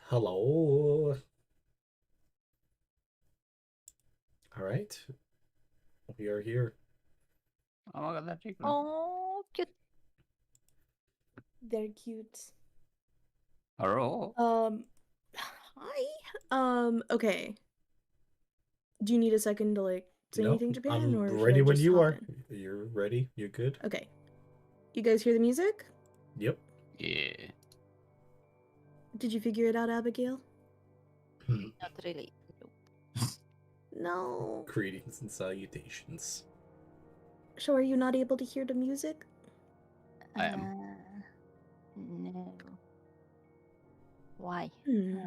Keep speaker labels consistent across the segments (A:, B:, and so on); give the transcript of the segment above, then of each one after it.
A: Hello. All right. We are here.
B: Oh my god, that's cute.
C: Oh, cute. They're cute.
B: Hello.
C: Hi. Okay. Do you need a second to say
A: No,
C: anything, Japan,
A: I'm
C: or should
A: ready
C: I
A: when
C: just
A: you
C: hop
A: are.
C: in?
A: You're ready? You good?
C: Okay. You guys hear the music?
A: Yep.
B: Yeah.
C: Did you figure it out, Abigail?
D: Not really.
C: No.
A: Greetings and salutations.
C: So are you not able to hear the music?
B: I am.
D: No. Why?
C: Hmm.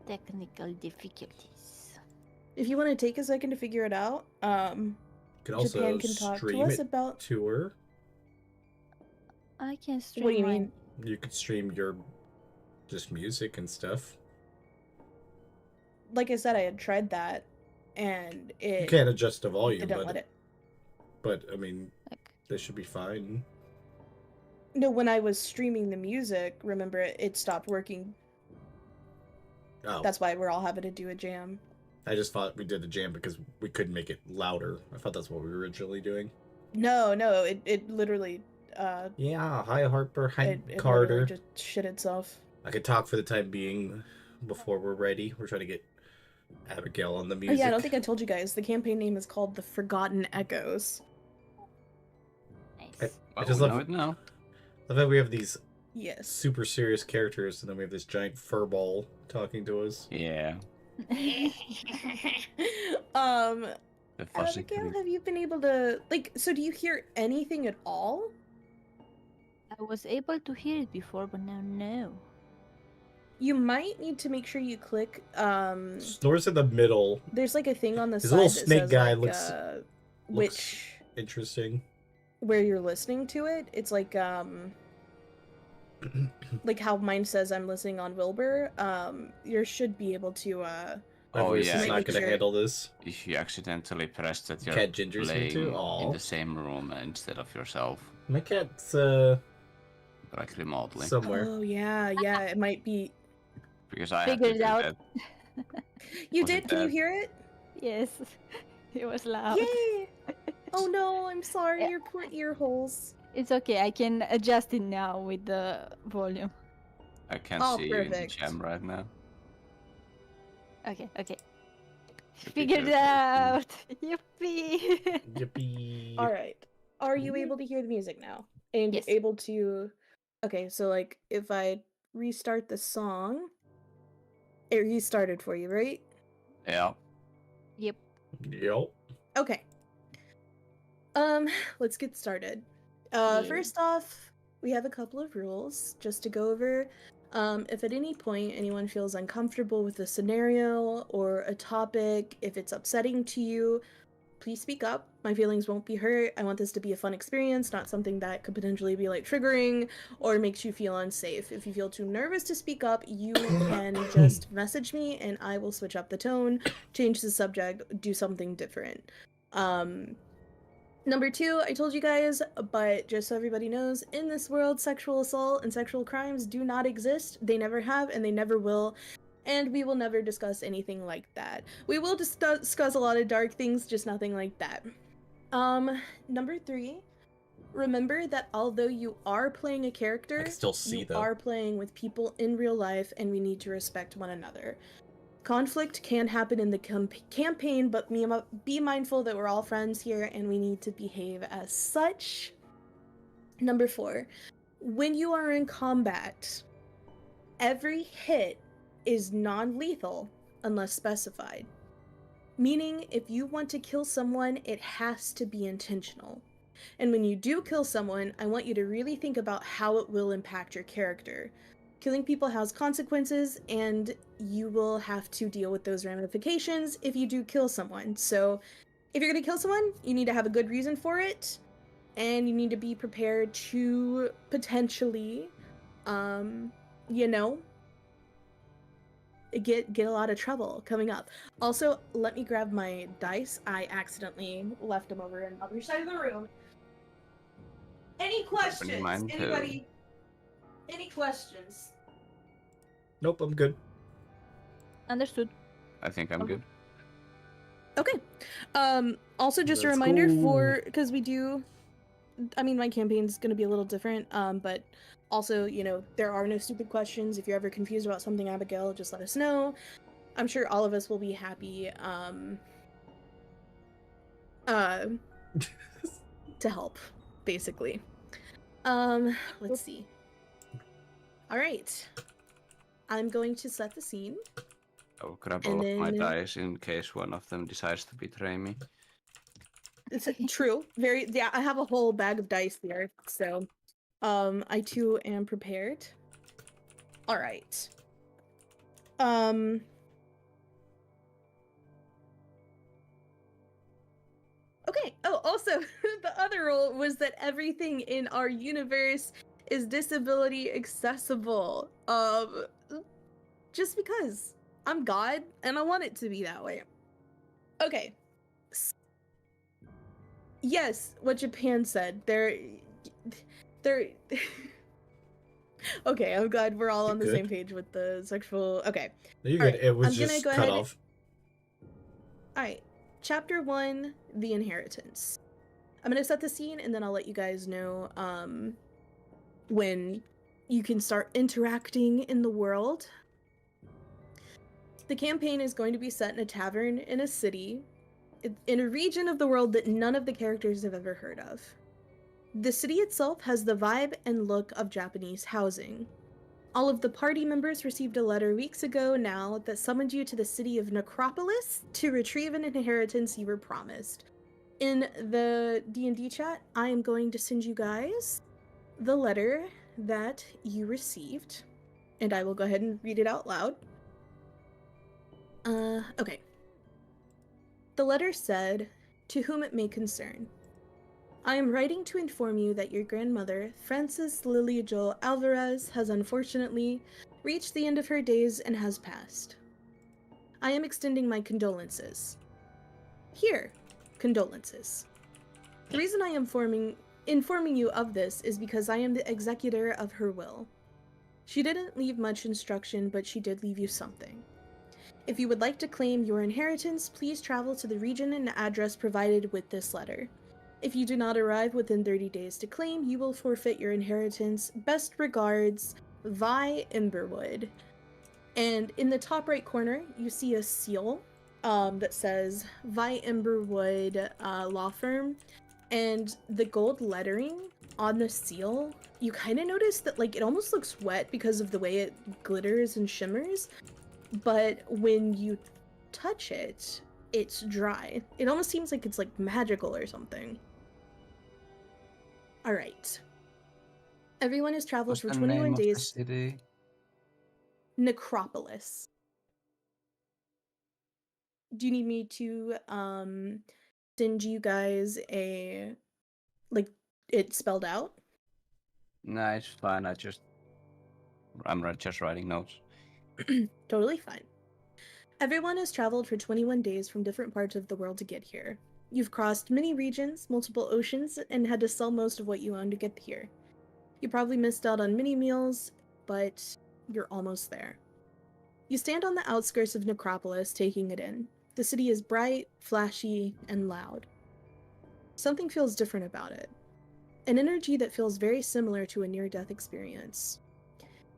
D: Technical difficulties.
C: If you want to take a second to figure it out,
A: You can also
C: Japan can talk to
A: stream
C: us
A: it
C: about.
A: to her.
D: I can stream.
C: What do you
D: mine.
C: mean?
A: You could stream your just music and stuff.
C: Like I said, I had tried that, and
A: You
C: it
A: can't adjust the volume,
C: didn't let it.
A: but I mean,
D: Like,
A: this should be fine.
C: No, when I was streaming the music, remember it stopped working.
A: Oh,
C: That's why we're all having to do a jam.
A: I just thought we did the jam because we couldn't make it louder. I thought that's what we were originally doing.
C: No, it literally
A: Yeah, hi Harper, hi
C: it
A: Carter.
C: literally just shit itself.
A: I could talk for the time being before we're ready. We're trying to get Abigail on the
C: Oh
A: music.
C: yeah, I don't think I told you guys. The campaign name is called The Forgotten Echoes.
D: nice.
A: I
B: Well,
A: just
B: we
A: love
B: know it now.
A: the fact we have these
C: Yes.
A: super serious characters, and then we have this giant furball talking to us.
B: Yeah. The fussy
C: Abigail,
B: creep.
C: have you been able to so do you hear anything at all?
D: I was able to hear it before, but now no.
C: You might need to make sure you click
A: Snore's in the middle.
C: there's like a thing on the
A: His
C: side
A: little
C: that
A: snake
C: says
A: guy
C: like
A: looks
C: which
A: interesting.
C: where you're listening to it. It's like like how mine says I'm listening on Wilbur. You should be able to
A: My
B: Oh,
A: voice
B: yeah.
A: is not
C: Make
A: going to
C: sure.
A: handle this.
B: If you accidentally press that you're
A: Cat Ginger's here
B: playing
A: too?
B: in
A: Aw.
B: the same room instead of yourself,
A: My cat's
B: like remotely.
A: somewhere.
C: Oh yeah, it might be.
B: Because I had to
D: Figured
B: do
D: it out.
B: that.
C: You
B: Was it
C: did? Can you
B: that?
C: hear it?
D: Yes. It was loud.
C: Yay! Oh no, I'm sorry.
D: Yeah.
C: Your poor ear holes.
D: It's okay. I can adjust it now with the volume.
B: I can't
C: Oh,
B: see you in the
C: perfect.
B: jam right now.
D: Okay.
B: If you
D: Figured
B: could,
D: it out. Yippee!
A: Yippee.
C: All right. Are you able to hear the music now? And
D: Yes.
C: able to? Okay, so like if I restart the song, it restarted for you, right?
B: Yeah.
D: Yep.
A: Yep.
C: Okay. Let's get started.
D: Yeah.
C: First off, we have a couple of rules just to go over. If at any point anyone feels uncomfortable with a scenario or a topic, if it's upsetting to you, please speak up. My feelings won't be hurt. I want this to be a fun experience, not something that could potentially be like triggering or makes you feel unsafe. If you feel too nervous to speak up, you can just message me and I will switch up the tone, change the subject, do something different. Number 2, I told you guys, but just so everybody knows, in this world, sexual assault and sexual crimes do not exist. They never have and they never will. And we will never discuss anything like that. We will discuss a lot of dark things, just nothing like that. Number 3, remember that although you are playing a character,
A: I can still see,
C: you
A: though.
C: are playing with people in real life, and we need to respect one another. Conflict can happen in the campaign, but be mindful that we're all friends here and we need to behave as such. Number 4, when you are in combat, every hit is non-lethal unless specified. Meaning, if you want to kill someone, it has to be intentional. And when you do kill someone, I want you to really think about how it will impact your character. Killing people has consequences, and you will have to deal with those ramifications if you do kill someone. So, if you're going to kill someone, you need to have a good reason for it, and you need to be prepared to potentially, get a lot of trouble coming up. Also, let me grab my dice. I accidentally left them over in the other side of the room. Any questions?
B: mine too.
C: Anybody? Any questions?
A: Nope, I'm good.
D: Understood.
B: I think I'm
D: Okay.
B: good.
C: Okay. Also just a
A: Let's
C: reminder
A: go.
C: because we do, I mean, my campaign's going to be a little different, but also, you know, there are no stupid questions. If you're ever confused about something, Abigail, just let us know. I'm sure all of us will be happy to help, basically. Let's see. All right. I'm going to set the scene.
B: I will grab
C: And
B: all of my
C: then-
B: dice in case one of them decides to betray me.
C: It's true. Very, yeah, I have a whole bag of dice here, so I too am prepared. All right. Okay. Oh, also, the other rule was that everything in our universe is disability accessible. Just because I'm God and I want it to be that way. Okay. Yes, what Japan said. They're Okay, I'm glad we're all on the
A: Good.
C: same page with the sexual. Okay.
A: No, you're
C: All
A: good.
C: right,
A: It was
C: I'm gonna
A: just
C: go
A: cut
C: ahead.
A: off.
C: All right. Chapter 1, The Inheritance. I'm going to set the scene and then I'll let you guys know when you can start interacting in the world. The campaign is going to be set in a tavern in a city, in a region of the world that none of the characters have ever heard of. The city itself has the vibe and look of Japanese housing. All of the party members received a letter weeks ago now that summoned you to the city of Necropolis to retrieve an inheritance you were promised. In the D&D chat, I am going to send you guys the letter that you received, and I will go ahead and read it out loud. Okay. The letter said, "To whom it may concern. I am writing to inform you that your grandmother, Frances Lilia Joel Alvarez, has unfortunately reached the end of her days and has passed. I am extending my condolences. Here, condolences. The reason I am informing you of this is because I am the executor of her will. She didn't leave much instruction, but she did leave you something. If you would like to claim your inheritance, please travel to the region and address provided with this letter. If you do not arrive within 30 days to claim, you will forfeit your inheritance. Best regards, Vi Emberwood." And in the top right corner, you see a seal that says Vi Emberwood Law Firm. And the gold lettering on the seal, you kind of notice that like it almost looks wet because of the way it glitters and shimmers. But when you touch it, it's dry. It almost seems like it's like magical or something. All right. Everyone has traveled
B: What's
C: for
B: the
C: 21
B: name of the
C: days.
B: city?
C: Necropolis. Do you need me to send you guys a like it spelled out?
B: No, it's fine. I'm just writing notes.
C: Totally fine. Everyone has traveled for 21 days from different parts of the world to get here. You've crossed many regions, multiple oceans, and had to sell most of what you own to get here. You probably missed out on many meals, but you're almost there. You stand on the outskirts of Necropolis, taking it in. The city is bright, flashy, and loud. Something feels different about it. An energy that feels very similar to a near-death experience.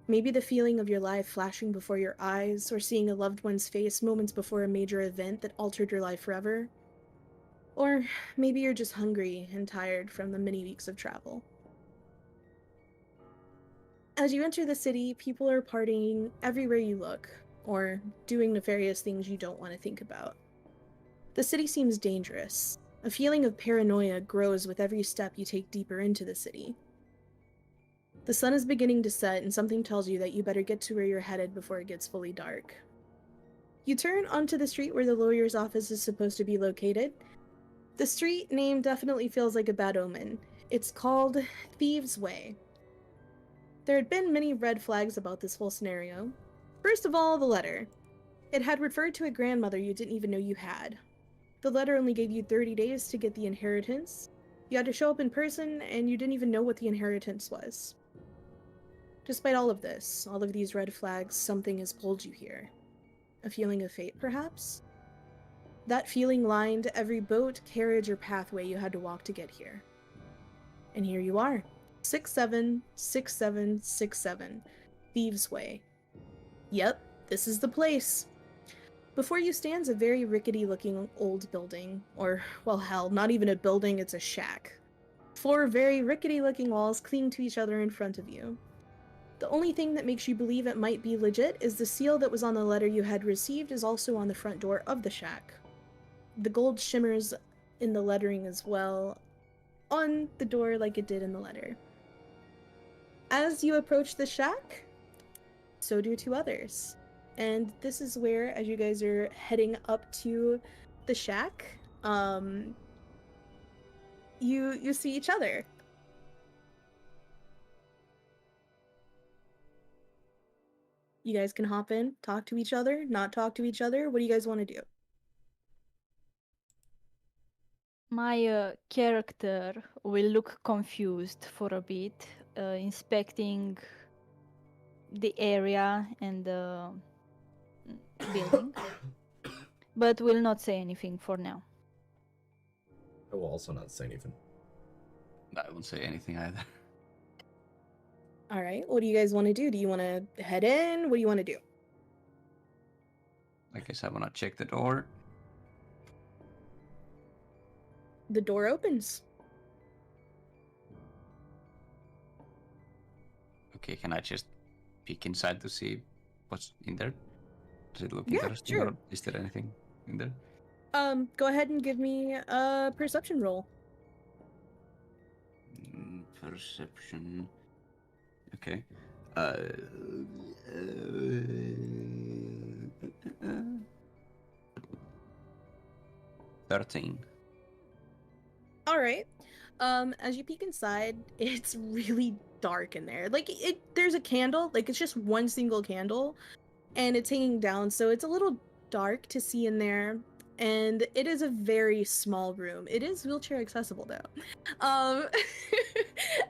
C: Maybe the feeling of your life flashing before your eyes, or seeing a loved one's face moments before a major event that altered your life forever. Or maybe you're just hungry and tired from the many weeks of travel. As you enter the city, people are partying everywhere you look, or doing nefarious things you don't want to think about. The city seems dangerous. A feeling of paranoia grows with every step you take deeper into the city. The sun is beginning to set, and something tells you that you better get to where you're headed before it gets fully dark. You turn onto the street where the lawyer's office is supposed to be located. The street name definitely feels like a bad omen. It's called Thieves' Way. There had been many red flags about this whole scenario. First of all, the letter. It had referred to a grandmother you didn't even know you had. The letter only gave you 30 days to get the inheritance. You had to show up in person, and you didn't even know what the inheritance was. Despite all of this, all of these red flags, something has pulled you here. A feeling of fate, perhaps? That feeling lined every boat, carriage, or pathway you had to walk to get here. And here you are. 676767. Thieves' Way. Yep, this is the place. Before you stands a very rickety-looking old building. Or, well, hell, not even a building, it's a shack. 4 very rickety-looking walls cling to each other in front of you. The only thing that makes you believe it might be legit is the seal that was on the letter you had received is also on the front door of the shack. The gold shimmers in the lettering as well on the door like it did in the letter. As you approach the shack, so do 2 others. And this is where, as you guys are heading up to the shack, you see each other. You guys can hop in, talk to each other, not talk to each other. What do you guys want to do?
D: My character will look confused for a bit, inspecting the area and the building, but will not say anything for now.
A: I will also not say anything.
B: I won't say anything either.
C: All right, what do you guys want to do? Do you want to head in? What do you want to do?
B: I guess I wanna check the door.
C: The door opens.
B: Okay, can I just peek inside to see what's in there? Does it look
C: Yeah,
B: interesting?
C: sure.
B: Or is there anything in there?
C: Go ahead and give me a perception roll.
B: Perception. Okay. 13.
C: All right. As you peek inside, it's really dark in there. Like there's a candle, like it's just one single candle, and it's hanging down, so it's a little dark to see in there. And it is a very small room. It is wheelchair accessible though.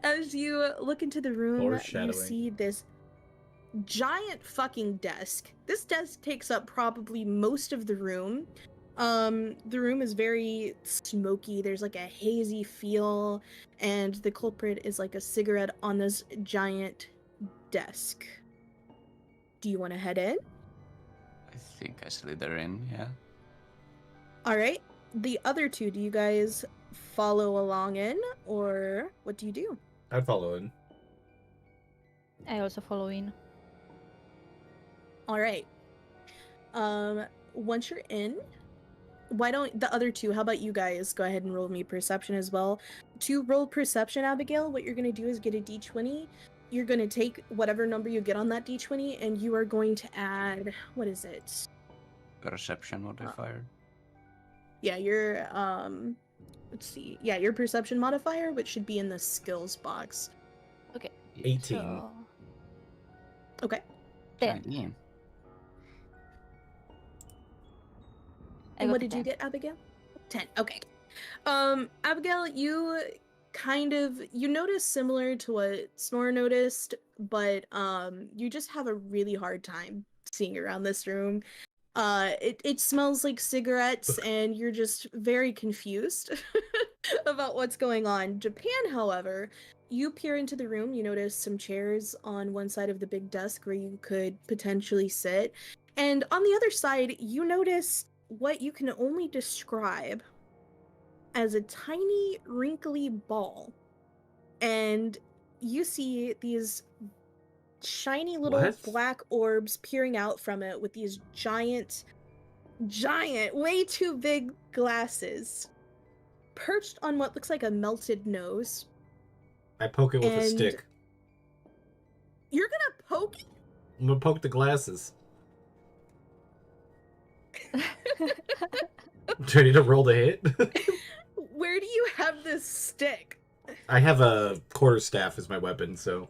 C: As you look into the room, you
A: Foreshadowing.
C: see this giant fucking desk. This desk takes up probably most of the room. The room is very smoky. There's like a hazy feel, and the culprit is like a cigarette on this giant desk. Do you want to head in?
B: I think I slither in, yeah.
C: All right. The other 2, do you guys follow along in, or what do you do?
A: I'd follow in.
D: I also follow in.
C: All right. Once you're in, why don't the other 2, how about you guys go ahead and roll me perception as well? To roll perception, Abigail, what you're going to do is get a d20. You're going to take whatever number you get on that d20, and you are going to add, what is it?
B: Perception modifier.
C: Yeah, your, let's see. Yeah, your perception modifier, which should be in the skills box.
A: 18.
D: So,
C: Okay.
D: 10.
B: Yeah.
C: And what did you get, Abigail? 10. Okay. Abigail, you notice similar to what Snore noticed, but you just have a really hard time seeing around this room. It smells like cigarettes, and you're just very confused about what's going on. Japan, however, you peer into the room, you notice some chairs on one side of the big desk where you could potentially sit, and on the other side, you notice what you can only describe as a tiny, wrinkly ball. And you see these shiny little
A: What?
C: black orbs peering out from it with these giant, way too big glasses perched on what looks like a melted nose.
A: I poke it with a
C: And-
A: stick.
C: You're gonna poke it?
A: I'm gonna poke the glasses. Do I need to roll to hit?
C: Where do you have this stick?
A: I have a quarterstaff as my weapon, so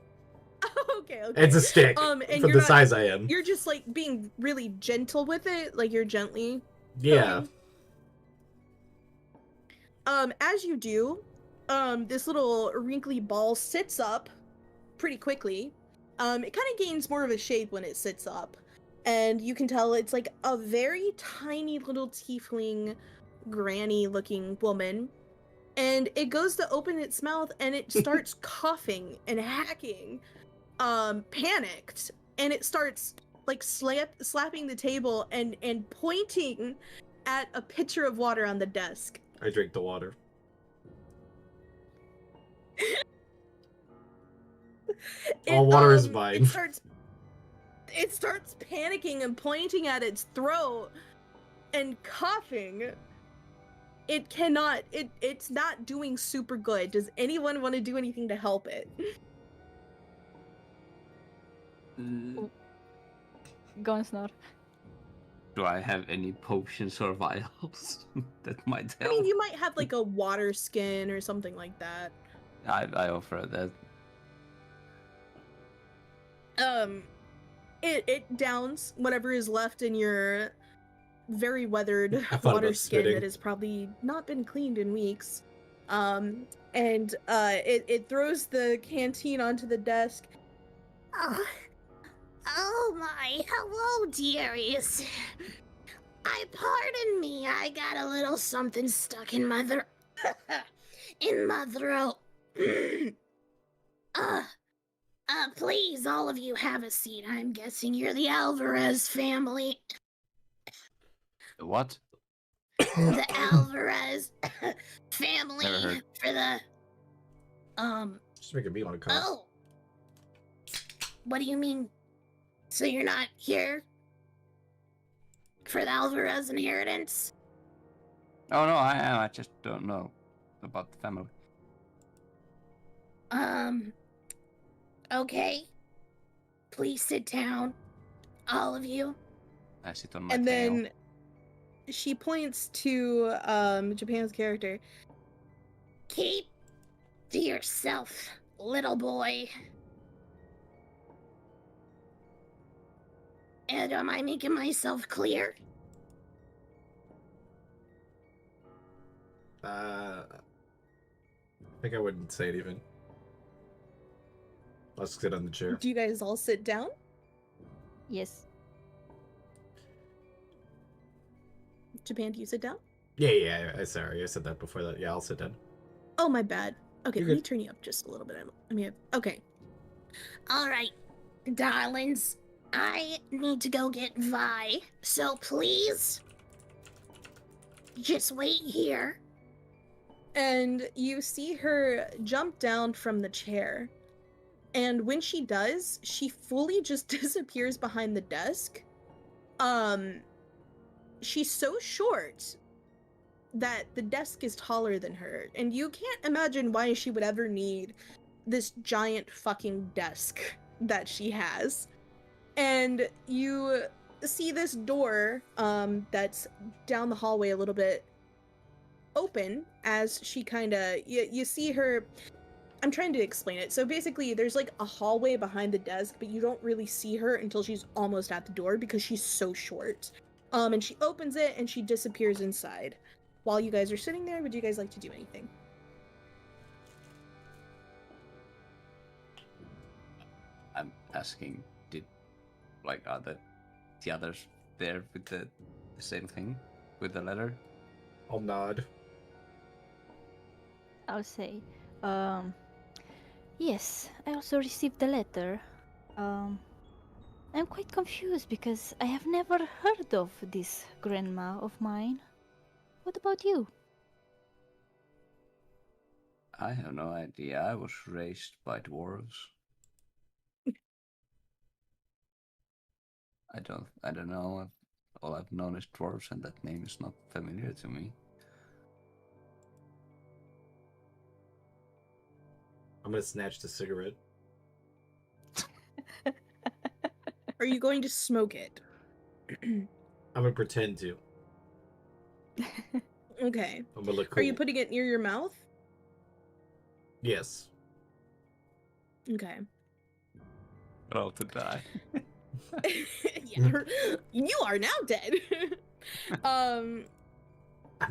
C: Okay.
A: it's a stick
C: And
A: for
C: you're
A: the
C: not-
A: size I am.
C: You're just like being really gentle with it, like you're gently.
A: Yeah.
C: As you do, this little wrinkly ball sits up pretty quickly, It kind of gains more of a shape when it sits up. And you can tell it's like a very tiny little tiefling granny looking woman. And it goes to open its mouth and it starts coughing and hacking, panicked. And it starts like slapping the table and pointing at a pitcher of water on the desk.
A: I drink the water. All water is mine.
C: It starts panicking and pointing at its throat and coughing. It cannot. It's not doing super good. Does anyone want to do anything to help it?
D: Gunsnor.
B: Do I have any potions or vials that might
C: I
B: help?
C: mean, you might have like a water skin or something like that.
B: I offer that.
C: It downs whatever is left in your very weathered
A: I thought
C: water
A: about
C: skin
A: spitting.
C: that has probably not been cleaned in weeks. It throws the canteen onto the desk.
E: Oh my, hello, dearies. Pardon me, I got a little something stuck in my throat. Please, all of you have a seat. I'm guessing you're the Alvarez family.
B: What?
E: The Alvarez family
B: Never heard.
E: for the,
A: Just making me want to cough.
E: oh. What do you mean? So you're not here for the Alvarez inheritance?
B: Oh no, I am. I just don't know about the family.
E: Okay. Please sit down, all of you.
B: I sit on my
C: And
B: tail.
C: then she points to Japan's character.
E: Keep to yourself, little boy. And am I making myself clear?
A: I think I wouldn't say it even. I'll just sit on the chair.
C: Do you guys all sit down?
D: Yes.
C: Japan, do you sit down?
A: Yeah. Sorry, I said that before that. Yeah, I'll sit down.
C: Oh, my bad. Okay,
A: You're
C: let me
A: good.
C: turn you up just a little bit. Okay.
E: All right, darlings. I need to go get Vi, so please just wait here.
C: And you see her jump down from the chair. And when she does, she fully just disappears behind the desk. She's so short that the desk is taller than her. And you can't imagine why she would ever need this giant fucking desk that she has. And you see this door that's down the hallway a little bit open as she kind of you see her. I'm trying to explain it. So basically there's like a hallway behind the desk, but you don't really see her until she's almost at the door because she's so short. And she opens it and she disappears inside. While you guys are sitting there, would you guys like to do anything?
B: I'm asking, are the others there with the same thing? With the letter?
A: I'll nod.
D: I'll say, yes, I also received the letter. I'm quite confused because I have never heard of this grandma of mine. What about you?
B: I have no idea. I was raised by dwarves. I don't know. All I've known is dwarves, and that name is not familiar to me.
A: I'm gonna snatch the cigarette.
C: Are you going to smoke it?
A: I'm gonna pretend to.
C: Okay.
A: I'm gonna look cool.
C: Are you putting it near your mouth?
A: Yes.
C: Okay.
B: About to die.
C: Yeah, you are now dead.
A: I'm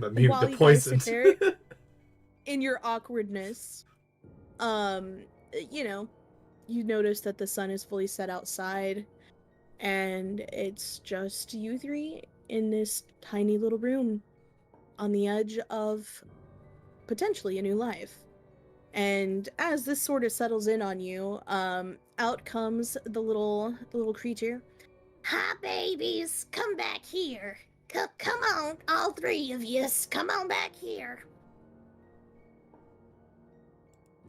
A: immune
C: While
A: to
C: you guys
A: poison.
C: sit there, in your awkwardness, you know, you notice that the sun is fully set outside, and it's just you three in this tiny little room on the edge of potentially a new life. And as this sort of settles in on you, out comes the little creature.
E: Hi, babies. Come back here. Come on, all three of yous. Come on back here.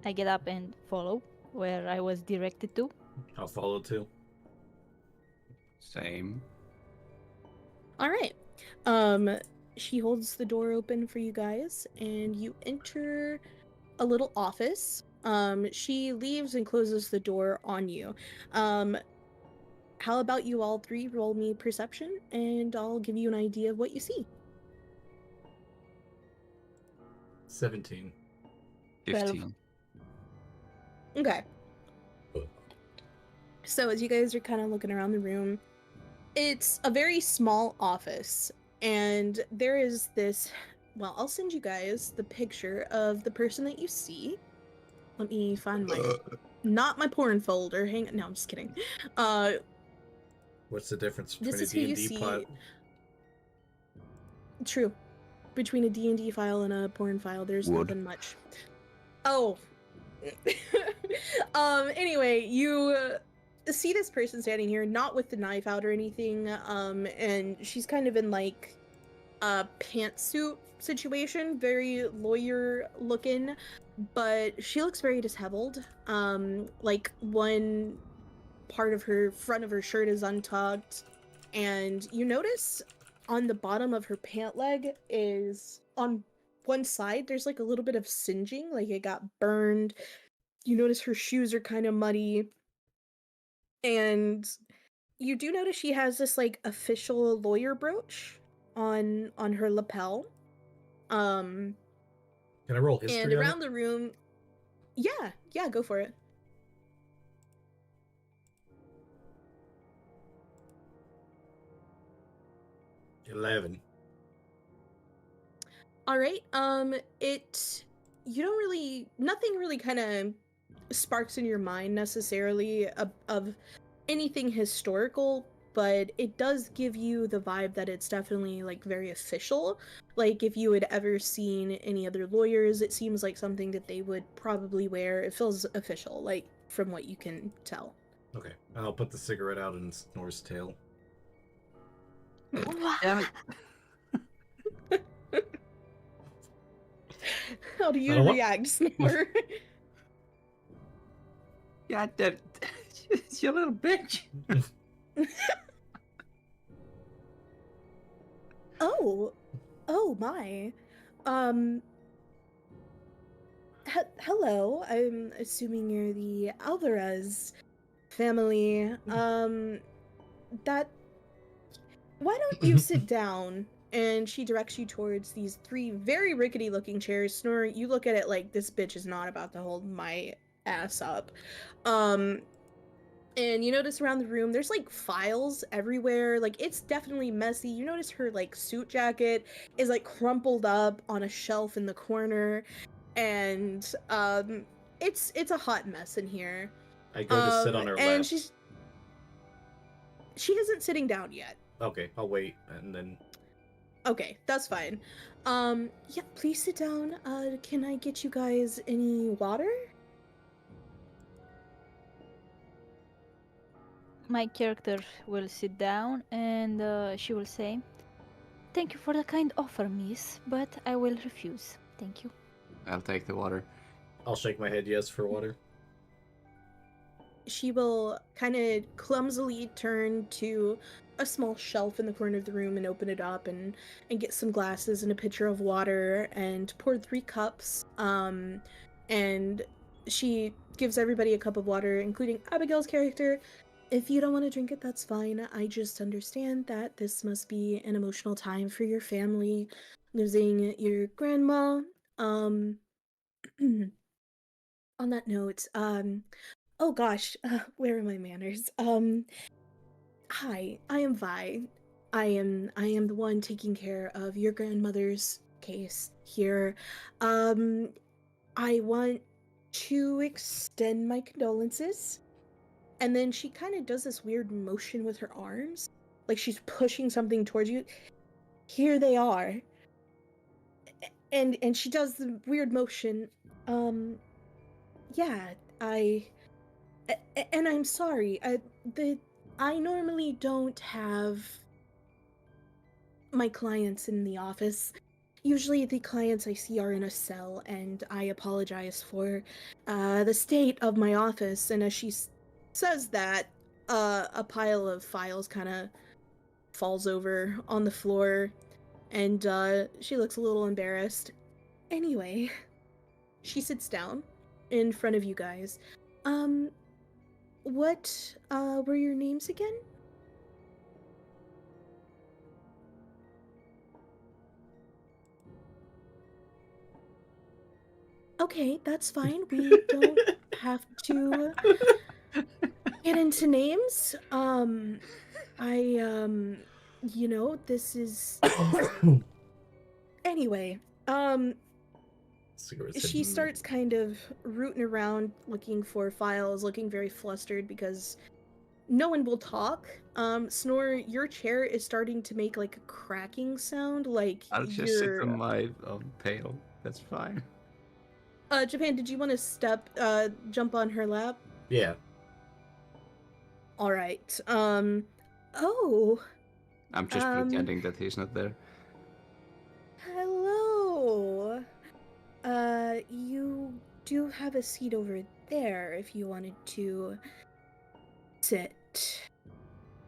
D: I get up and follow where I was directed to.
A: I'll follow too.
B: Same.
C: All right. She holds the door open for you guys, and you enter a little office. She leaves and closes the door on you. How about you all three roll me perception, and I'll give you an idea of what you see.
A: 17.
B: 15.
C: Okay. So as you guys are kind of looking around the room, it's a very small office, and there is this, well, I'll send you guys the picture of the person that you see. Let me find my, not my porn folder, no, I'm just kidding.
A: What's the difference
C: This
A: between a
C: is who you
A: D&D
C: see-
A: plot?
C: True. Between a D&D file and a porn file, there's
B: Wood.
C: nothing much. Oh. Anyway, you see this person standing here, not with the knife out or anything, and she's kind of in like a pantsuit situation, very lawyer looking, but she looks very disheveled. Like one part of her front of her shirt is untucked, and you notice on the bottom of her pant leg is on one side there's like a little bit of singeing, like it got burned. You notice her shoes are kind of muddy, and you do notice she has this like official lawyer brooch on her lapel.
A: Can I roll history
C: And
A: on
C: around the room, yeah, go for it.
A: it? 11.
C: All right. Nothing really kind of sparks in your mind necessarily of anything historical, but it does give you the vibe that it's definitely like very official. Like if you had ever seen any other lawyers, it seems like something that they would probably wear. It feels official, like from what you can tell.
A: Okay. I'll put the cigarette out in Snor's tail.
B: Damn it.
C: How do
A: I
C: you
A: don't want-
C: react, Snore?
B: God damn it. You little bitch.
C: Oh my. Hello. I'm assuming you're the Alvarez family. Why don't you sit down? And she directs you towards these three very rickety looking chairs. Snore, you look at it like this bitch is not about to hold my ass up. And you notice around the room there's like files everywhere. Like it's definitely messy. You notice her like suit jacket is like crumpled up on a shelf in the corner, and it's a hot mess in here.
A: I go to sit on her
C: and
A: lap.
C: she isn't sitting down yet.
A: Okay, I'll wait and then.
C: Okay, that's fine. Yeah, please sit down. Can I get you guys any water?
D: My character will sit down and she will say, "Thank you for the kind offer, miss, but I will refuse. Thank you."
B: I'll take the water.
A: I'll shake my head yes for water.
C: She will kind of clumsily turn to a small shelf in the corner of the room and open it up and get some glasses and a pitcher of water and pour 3 cups. And she gives everybody a cup of water, including Abigail's character. If you don't want to drink it, that's fine. I just understand that this must be an emotional time for your family, losing your grandma. On that note, oh gosh, where are my manners? Hi, I am Vi. I am the one taking care of your grandmother's case here. I want to extend my condolences and then she kind of does this weird motion with her arms, like she's pushing something towards you. Here they are. And she does the weird motion. Yeah, and I'm sorry. I normally don't have my clients in the office. Usually the clients I see are in a cell, and I apologize for the state of my office. And as she says that, a pile of files kind of falls over on the floor, and she looks a little embarrassed. Anyway, she sits down in front of you guys. What were your names again? Okay, that's fine. We don't have to get into names. This is anyway.
A: Cigarette
C: She
A: said,
C: starts kind of rooting around looking for files, looking very flustered because no one will talk. Snore, your chair is starting to make like a cracking sound, like
B: I'll just sit
C: you're
B: on my pail. That's fine.
C: Japan, did you want to jump on her lap?
A: Yeah.
C: All right. Oh,
B: I'm just pretending that he's not there.
C: hello. You do have a seat over there if you wanted to sit.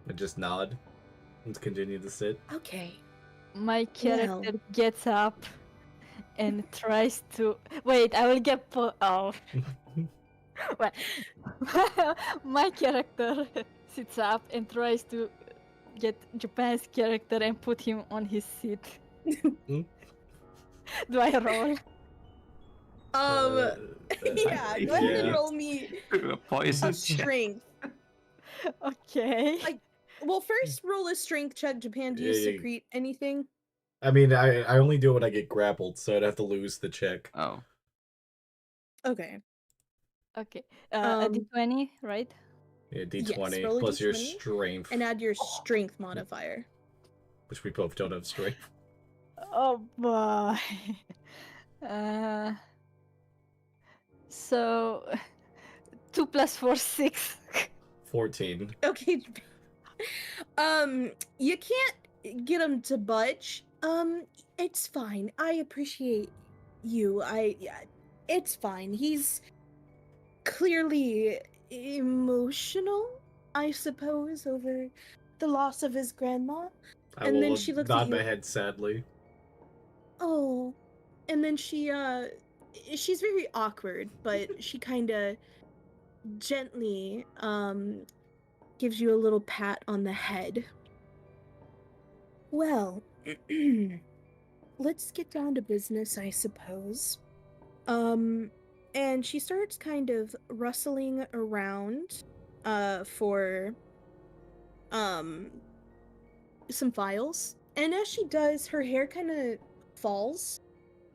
A: I just nod and continue to sit.
C: Okay.
D: My character
C: Well.
D: gets up and tries to. Wait, I will get. Oh. Well, my character sits up and tries to get Japan's character and put him on his seat. Do I roll?
C: Yeah, go ahead and
A: yeah.
C: roll me
B: Poison
C: a strength.
D: Okay.
C: Well, first roll a strength check, Japan. Do you
A: Yeah, yeah.
C: secrete anything?
A: I mean, I only do it when I get grappled, so I'd have to lose the check.
B: Oh.
C: Okay.
D: Okay. A d20, right?
A: Yeah,
C: Yes,
A: D20
C: roll a
A: plus your
C: D20
A: strength,
C: And add your strength modifier.
A: which we both don't have strength.
D: Oh boy. So 2 + 4 6.
A: 14.
C: Okay. You can't get him to budge. It's fine. I appreciate you. It's fine. He's clearly emotional, I suppose, over the loss of his grandma.
A: I
C: And
A: will
C: then she looks at
A: nod
C: you.
A: my head sadly.
C: Oh. And then she's very awkward, but she kind of gently gives you a little pat on the head. Well, let's get down to business, I suppose. And she starts kind of rustling around for some files. And as she does, her hair kind of falls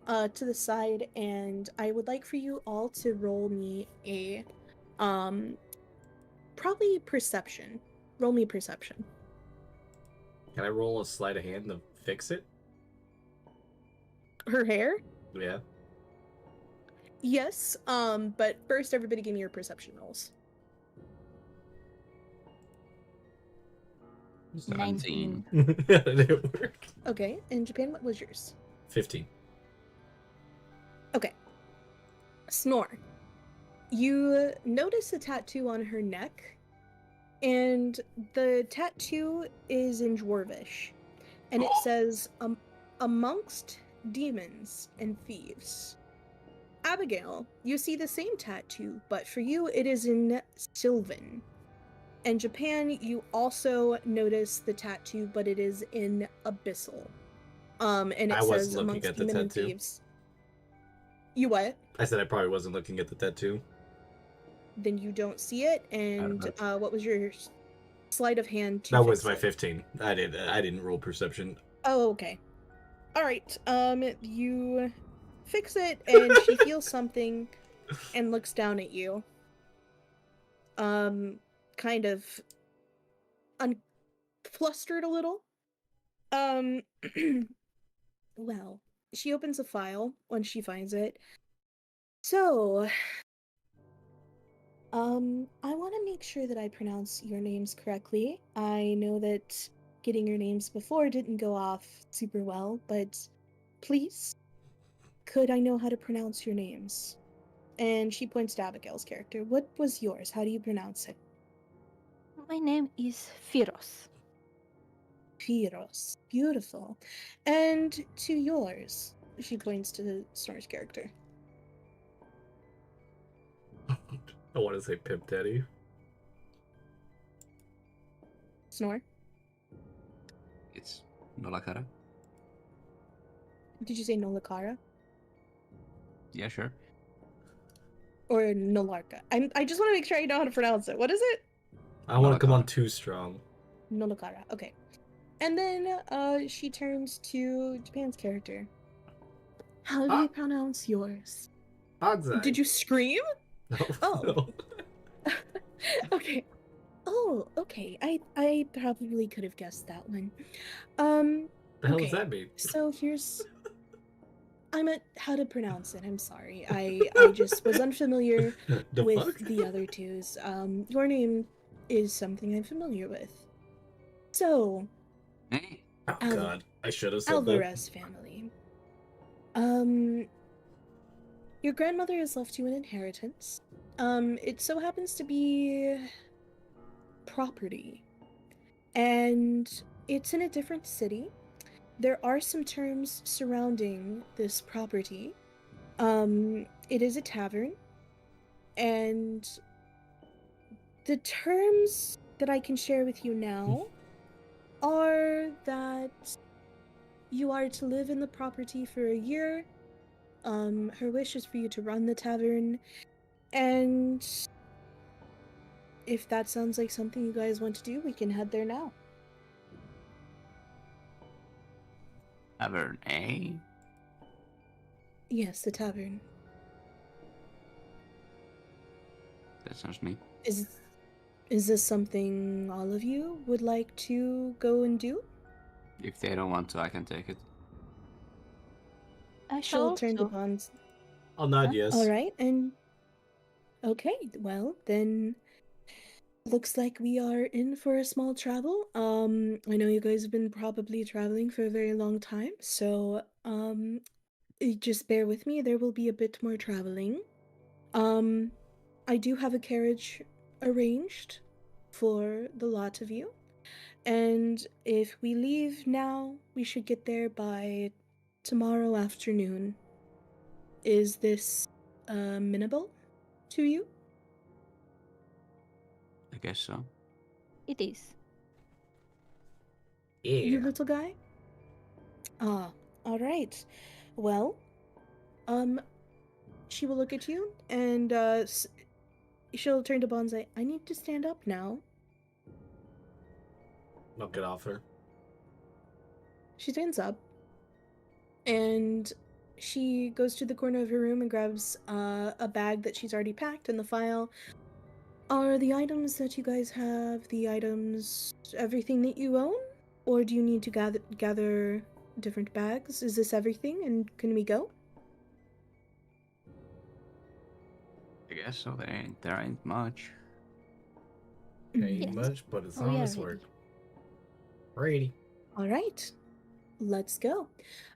C: to the side, and I would like for you all to roll me a probably perception. Roll me perception.
A: Can I roll a sleight of hand to fix it?
C: Her hair?
A: Yeah.
C: Yes. But first everybody give me your perception rolls.
D: 19.
A: That didn't work.
C: Okay, in Japan, what was yours?
A: 15.
C: Okay. Snore. You notice a tattoo on her neck, and the tattoo is in Dwarvish, and it says, amongst demons and thieves. Abigail, you see the same tattoo, but for you it is in Sylvan. And Japan, you also notice the tattoo, but it is in Abyssal. And it
A: I wasn't
C: says
A: looking
C: amongst
A: at the
C: demon and
A: tattoo.
C: thieves. You what?
A: I said I probably wasn't looking at the tattoo.
C: Then you don't see it. And what was your sleight of hand to
A: That
C: fix
A: was my
C: it?
A: 15. I didn't roll perception.
C: Oh, okay. All right. You fix it, and she feels something and looks down at you. kind of flustered a little. Well, she opens a file when she finds it. So, I want to make sure that I pronounce your names correctly. I know that getting your names before didn't go off super well, but please, could I know how to pronounce your names? And she points to Abigail's character. What was yours? How do you pronounce it?
D: My name is Firos.
C: Firos. Beautiful. And to yours, she points to Snor's character.
A: I want to say Pimp Daddy.
C: Snore?
B: It's Nolakara.
C: Did you say Nolakara?
B: Yeah, sure.
C: Or Nolarka? I just want to make sure I know how to pronounce it. What is it?
A: I don't want to come on
B: Nolakara.
A: too strong.
C: Nolakara. Okay. And then she turns to Japan's character. How do
A: Ah.
C: you pronounce yours?
A: Banzai.
C: Did you scream?
A: No.
C: Oh.
A: No.
C: Okay. Oh, okay. I probably could have guessed that one.
A: The hell
C: Okay.
A: does that mean?
C: So here's I meant how to pronounce it. I'm sorry. I just was unfamiliar
A: The
C: with
A: fuck?
C: the other twos. Your name is something I'm familiar with. So,
B: Hey,
A: Oh
C: Al-
A: god, I should have said
C: Alvarez family. Your grandmother has left you an inheritance. It so happens to be property. And it's in a different city. There are some terms surrounding this property. It is a tavern. And the terms that I can share with you now are that you are to live in the property for a year. Her wish is for you to run the tavern, and if that sounds like something you guys want to do, we can head there now.
B: Tavern, eh?
C: Yes, the tavern.
B: That sounds neat.
C: Is this something all of you would like to go and do?
B: If they don't want to, I can take it.
D: I
C: She'll
D: shall
C: turn to
D: also.
C: Bonds.
A: I'll nod
D: Huh?
A: yes.
C: All right, and okay, well then, looks like we are in for a small travel. I know you guys have been probably traveling for a very long time, so just bear with me. There will be a bit more traveling. I do have a carriage arranged for the lot of you, and if we leave now, we should get there by tomorrow afternoon. Is this amenable to you?
B: I guess so.
D: It is.
C: You
A: Yeah.
C: little guy? Ah, all right. Well, she will look at you and she'll turn to Bonsai. I need to stand up now.
A: Knock it off her.
C: She stands up and she goes to the corner of her room and grabs a bag that she's already packed in the file. Are the items that you guys have the items everything that you own? Or do you need to gather different bags? Is this everything and can we go?
B: I guess so. There ain't much.
A: Ain't
D: Yes.
A: much, but it's
D: Oh, yeah,
A: honest
D: ready.
A: work. Ready.
C: All right, let's go.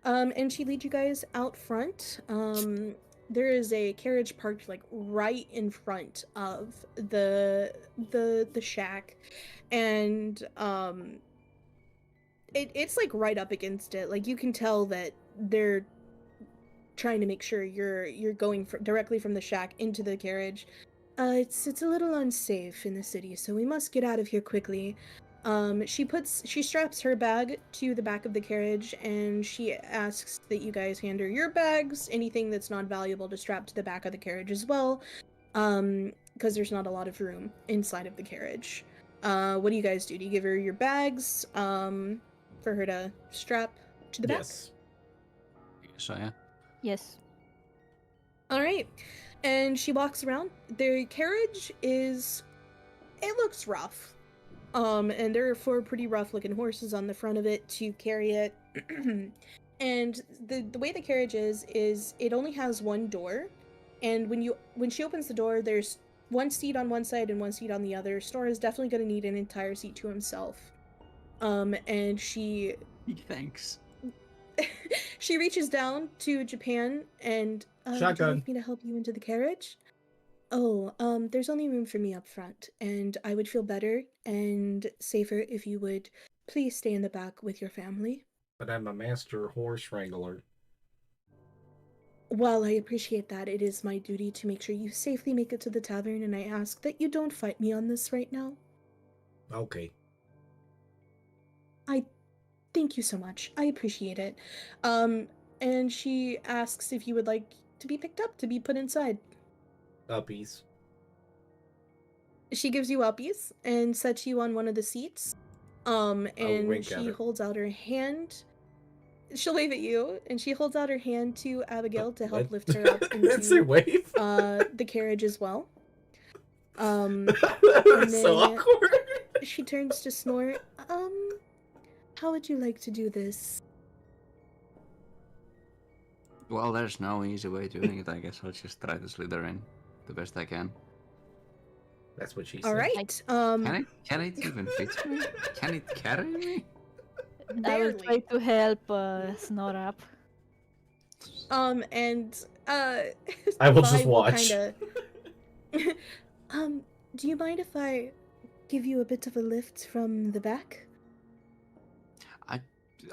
C: And she leads you guys out front. There is a carriage parked like right in front of the shack, and it's like right up against it. Like you can tell that they're trying to make sure you're going directly from the shack into the carriage. It's a little unsafe in the city, so we must get out of here quickly. She straps her bag to the back of the carriage, and she asks that you guys hand her your bags, anything that's not valuable to strap to the back of the carriage as well, because there's not a lot of room inside of the carriage. What do you guys do? Do you give her your bags, for her to strap to the back?
A: Yes.
B: I guess so, yeah.
D: Yes.
C: All right. And she walks around. The carriage is it looks rough. And there are 4 pretty rough looking horses on the front of it to carry it. And the way the carriage is it only has 1 door, and when she opens the door, there's 1 seat on one side and 1 seat on the other. Snore is definitely going to need an entire seat to himself. And she
B: Thanks.
C: she reaches down to Japan and would you
A: Shotgun.
C: like me to help you into the carriage? Oh, there's only room for me up front, and I would feel better and safer if you would please stay in the back with your family.
A: But I'm a master horse wrangler.
C: While I appreciate that, it is my duty to make sure you safely make it to the tavern, and I ask that you don't fight me on this right now.
A: Okay.
C: I thank you so much. I appreciate it. And she asks if you would like to be picked up, to be put inside.
A: Uppies.
C: She gives you uppies and sets you on one of the seats. And
A: wink at
C: she
A: her.
C: holds out her hand. She'll wave at you, and she holds out her hand to Abigail to help
A: What?
C: lift her up
A: Didn't say
C: into
A: wave.
C: the carriage as well.
A: So
C: then-
A: awkward.
C: She turns to Snore. How would you like to do this?
B: Well, there's no easy way doing it. I guess I'll just try to slither in the best I can.
A: That's what she said.
C: All right.
B: Can it even fit me? Can it carry me?
D: I will try
C: Barely.
D: to help Snore up.
C: And
A: I will just
C: Vi
A: watch.
C: kinda... do you mind if I give you a bit of a lift from the back?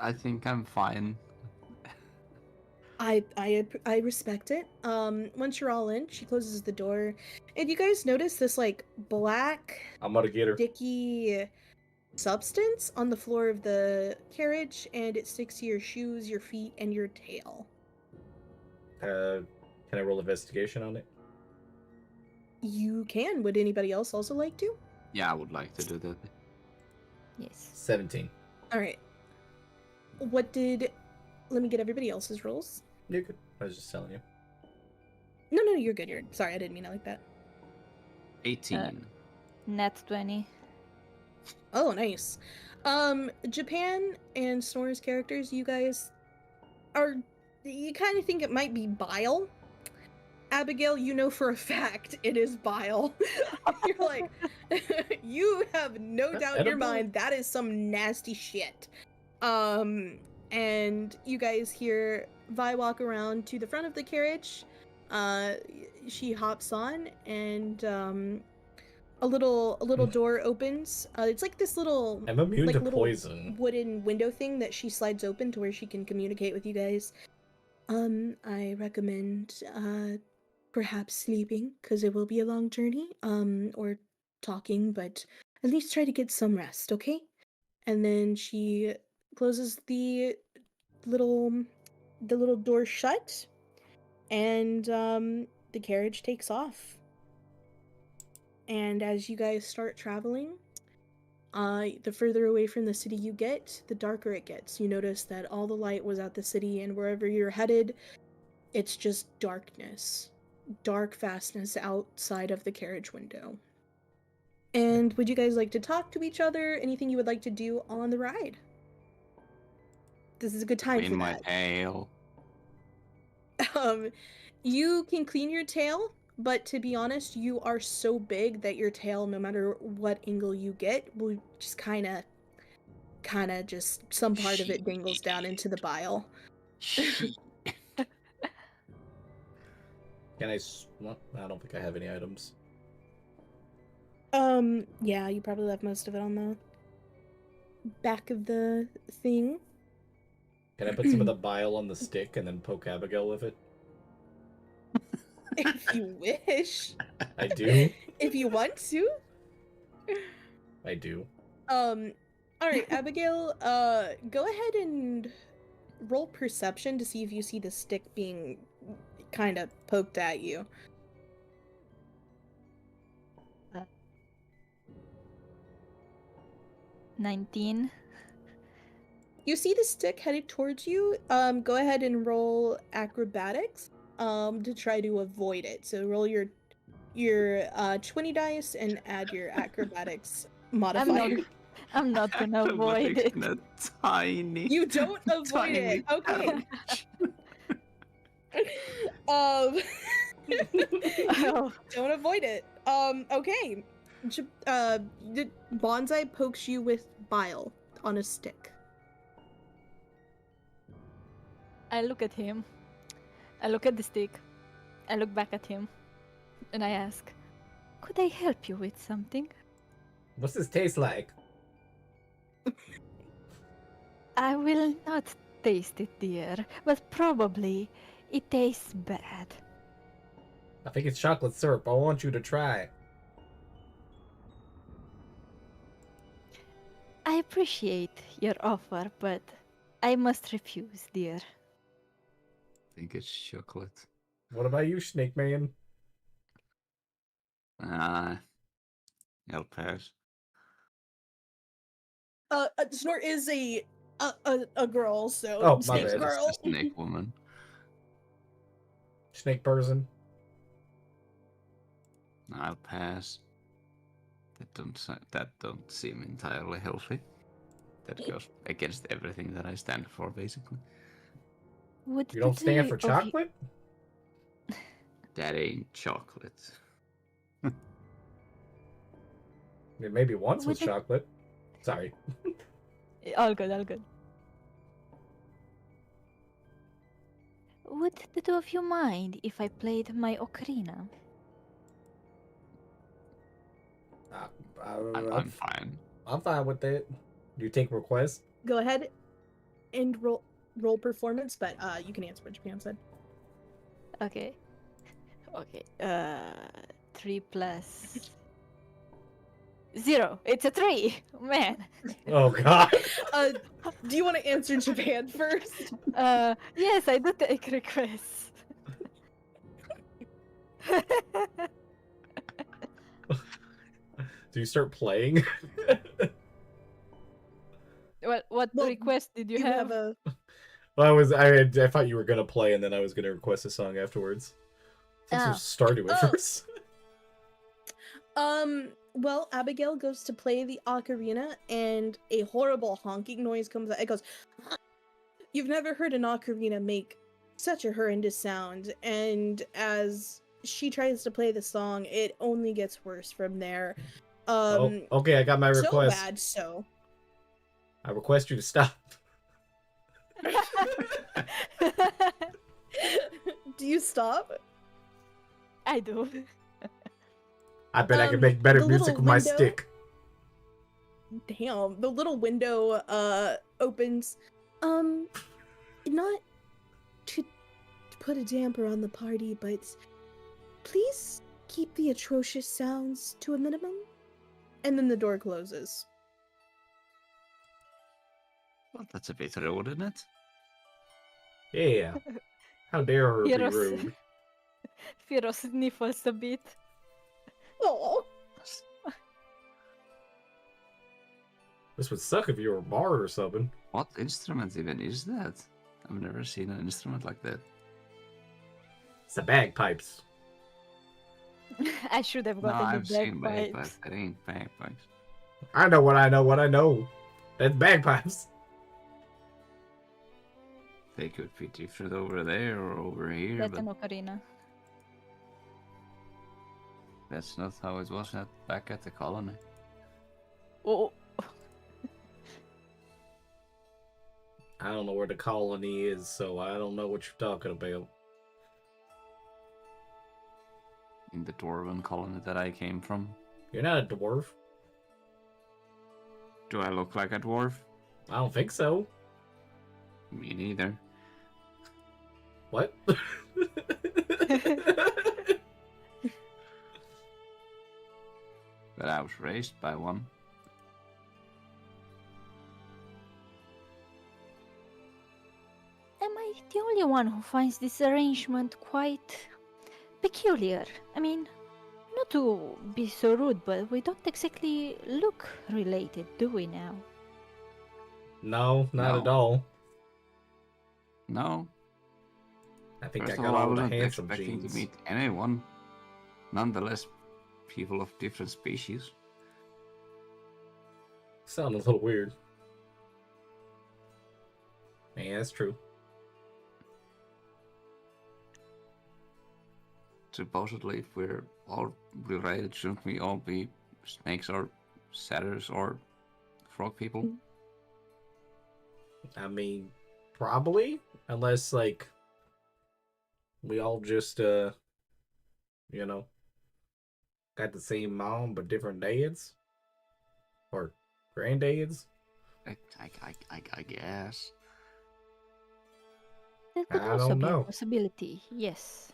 B: I think I'm fine.
C: I respect it. Once you're all in, she closes the door, and you guys notice this like black,
A: I'm gonna get her.
C: sticky substance on the floor of the carriage, and it sticks to your shoes, your feet, and your tail.
A: Can I roll investigation on it?
C: You can. Would anybody else also like to?
B: Yeah, I would like to do that.
D: Yes.
A: 17.
C: All right. What did? Let me get everybody else's rolls.
A: You're good. I was just telling you.
C: No, you're good. You're sorry. I didn't mean it like that.
B: 18.
D: Nat 20.
C: Oh, nice. Japan and Snore's characters, you guys are. You kind of think it might be bile. Abigail, you know for a fact it is bile. You're like, you have no
A: That's
C: doubt in your
A: edible.
C: mind that is some nasty shit. And you guys hear Vi walk around to the front of the carriage. She hops on, and a little door opens. It's like this little
A: I'm immune
C: like
A: to
C: little
A: poison.
C: wooden window thing that she slides open to where she can communicate with you guys. I recommend perhaps sleeping, because it will be a long journey, or talking, but at least try to get some rest, okay? And then she closes the little door shut, and the carriage takes off. And as you guys start traveling, the further away from the city you get, the darker it gets. You notice that all the light was at the city, and wherever you're headed, it's just darkness. Dark fastness outside of the carriage window. And would you guys like to talk to each other? Anything you would like to do on the ride? This is a good time
B: In
C: for
B: my
C: that.
B: tail.
C: You can clean your tail, but to be honest, you are so big that your tail, no matter what angle you get, will just kind of just some part of it dangles down into the bile.
A: Can I? Well, I don't think I have any items.
C: Yeah, you probably left most of it on the back of the thing.
A: Can I put some of the bile on the stick and then poke Abigail with it?
C: If you wish.
A: I do.
C: If you want to.
A: I do.
C: Alright, Abigail, go ahead and roll perception to see if you see the stick being kind of poked at you.
D: 19.
C: You see the stick headed towards you. Go ahead and roll acrobatics to try to avoid it. So roll your your 20 dice and add your acrobatics
D: I'm
C: modifier.
D: not. I'm not gonna avoid it.
B: A tiny.
C: You don't avoid
B: tiny
C: it. Okay.
B: ouch.
C: Um,
D: Oh,
C: don't avoid it. Okay. Bonsai pokes you with bile on a stick.
D: I look at him. I look at the stick. I look back at him, and I ask, "Could I help you with something?"
A: What's this taste like?
D: I will not taste it, dear, but probably it tastes bad.
A: I think it's chocolate syrup. I want you to try.
D: I appreciate your offer, but I must refuse, dear.
B: I think it's chocolate.
A: What about you, Snake Man?
B: Ah, I'll pass.
C: Snort is a girl, so
A: Oh, my
C: snake
A: bad.
C: girl.
B: It's the snake woman.
A: Snake person.
B: I'll pass. That don't seem entirely healthy. That goes against everything that I stand for, basically.
D: Would
A: You
D: the
A: don't stand for
D: three of you-
A: chocolate?
B: That ain't chocolate.
A: I mean, maybe once was
D: Would it-
A: chocolate. Sorry.
D: All good, all good. Would the two of you mind if I played my ocarina?
B: I'm fine.
A: I'm fine with that. You take requests?
C: Go ahead and roll performance, but you can answer what Japan said.
D: Okay. Okay. 3 plus 0. It's a 3. Man.
A: Oh god.
C: Do you want to answer Japan first?
D: Yes, I do take requests.
A: Do you start playing?
D: What
C: Well,
D: request did you
C: You
D: have?
C: have a
A: Well, I thought you were gonna play and then I was gonna request a song afterwards. Since you
D: Oh.
A: started with
C: Oh.
A: first.
C: Well, Abigail goes to play the ocarina and a horrible honking noise comes out. It goes, you've never heard an ocarina make such a horrendous sound, and as she tries to play the song, it only gets worse from there.
A: Okay, I got my
C: So
A: request.
C: bad, so.
A: I request you to stop.
C: Do you stop?
D: I do.
A: I bet I can
C: Um,
A: make better
C: the
A: music
C: little
A: with my
C: window-
A: stick.
C: Damn, the little window opens. Not to put a damper on the party, but please keep the atrocious sounds to a minimum. And then the door closes.
B: Well, that's a bit rude, isn't it?
A: Yeah. How dare her be
D: Heroes.
A: rude?
D: Firo sniffles a bit.
C: Oh,
A: This would suck if you were a bard or something.
B: What instrument even is that? I've never seen an instrument like that.
A: It's the bagpipes.
D: I should have
B: No,
D: gotten
B: I've
D: the
B: seen
D: bagpipes.
B: bagpipes. That ain't bagpipes.
A: I know what I know, what I know. That's bagpipes.
B: They could be different over there or over here,
D: That's
B: but
D: an ocarina.
B: that's not how it was back at the colony.
D: Oh,
A: I don't know where the colony is, so I don't know what you're talking about.
B: In the dwarven colony that I came from.
A: You're not a dwarf.
B: Do I look like a dwarf?
A: I don't think so.
B: Me neither.
A: What?
B: But I was raised by one.
D: am I the only one who finds this arrangement quite peculiar? I mean, not to be so rude, but we don't exactly look related, do we now?
A: No, not
B: No.
A: at all.
B: No.
A: I think
B: First
A: I
B: of
A: got
B: all, I
A: all the
B: wasn't
A: handsome
B: expecting
A: genes.
B: to meet anyone. nonetheless people of different species.
A: Sound a little weird. Yeah, that's true.
B: Supposedly, if we're all related, shouldn't we all be snakes or satyrs or frog people?
A: I mean, probably, unless like we all just you know, got the same mom but different dads or granddads.
B: I guess.
D: That could
A: I
D: also
A: don't
D: be a
A: know.
D: possibility. Yes.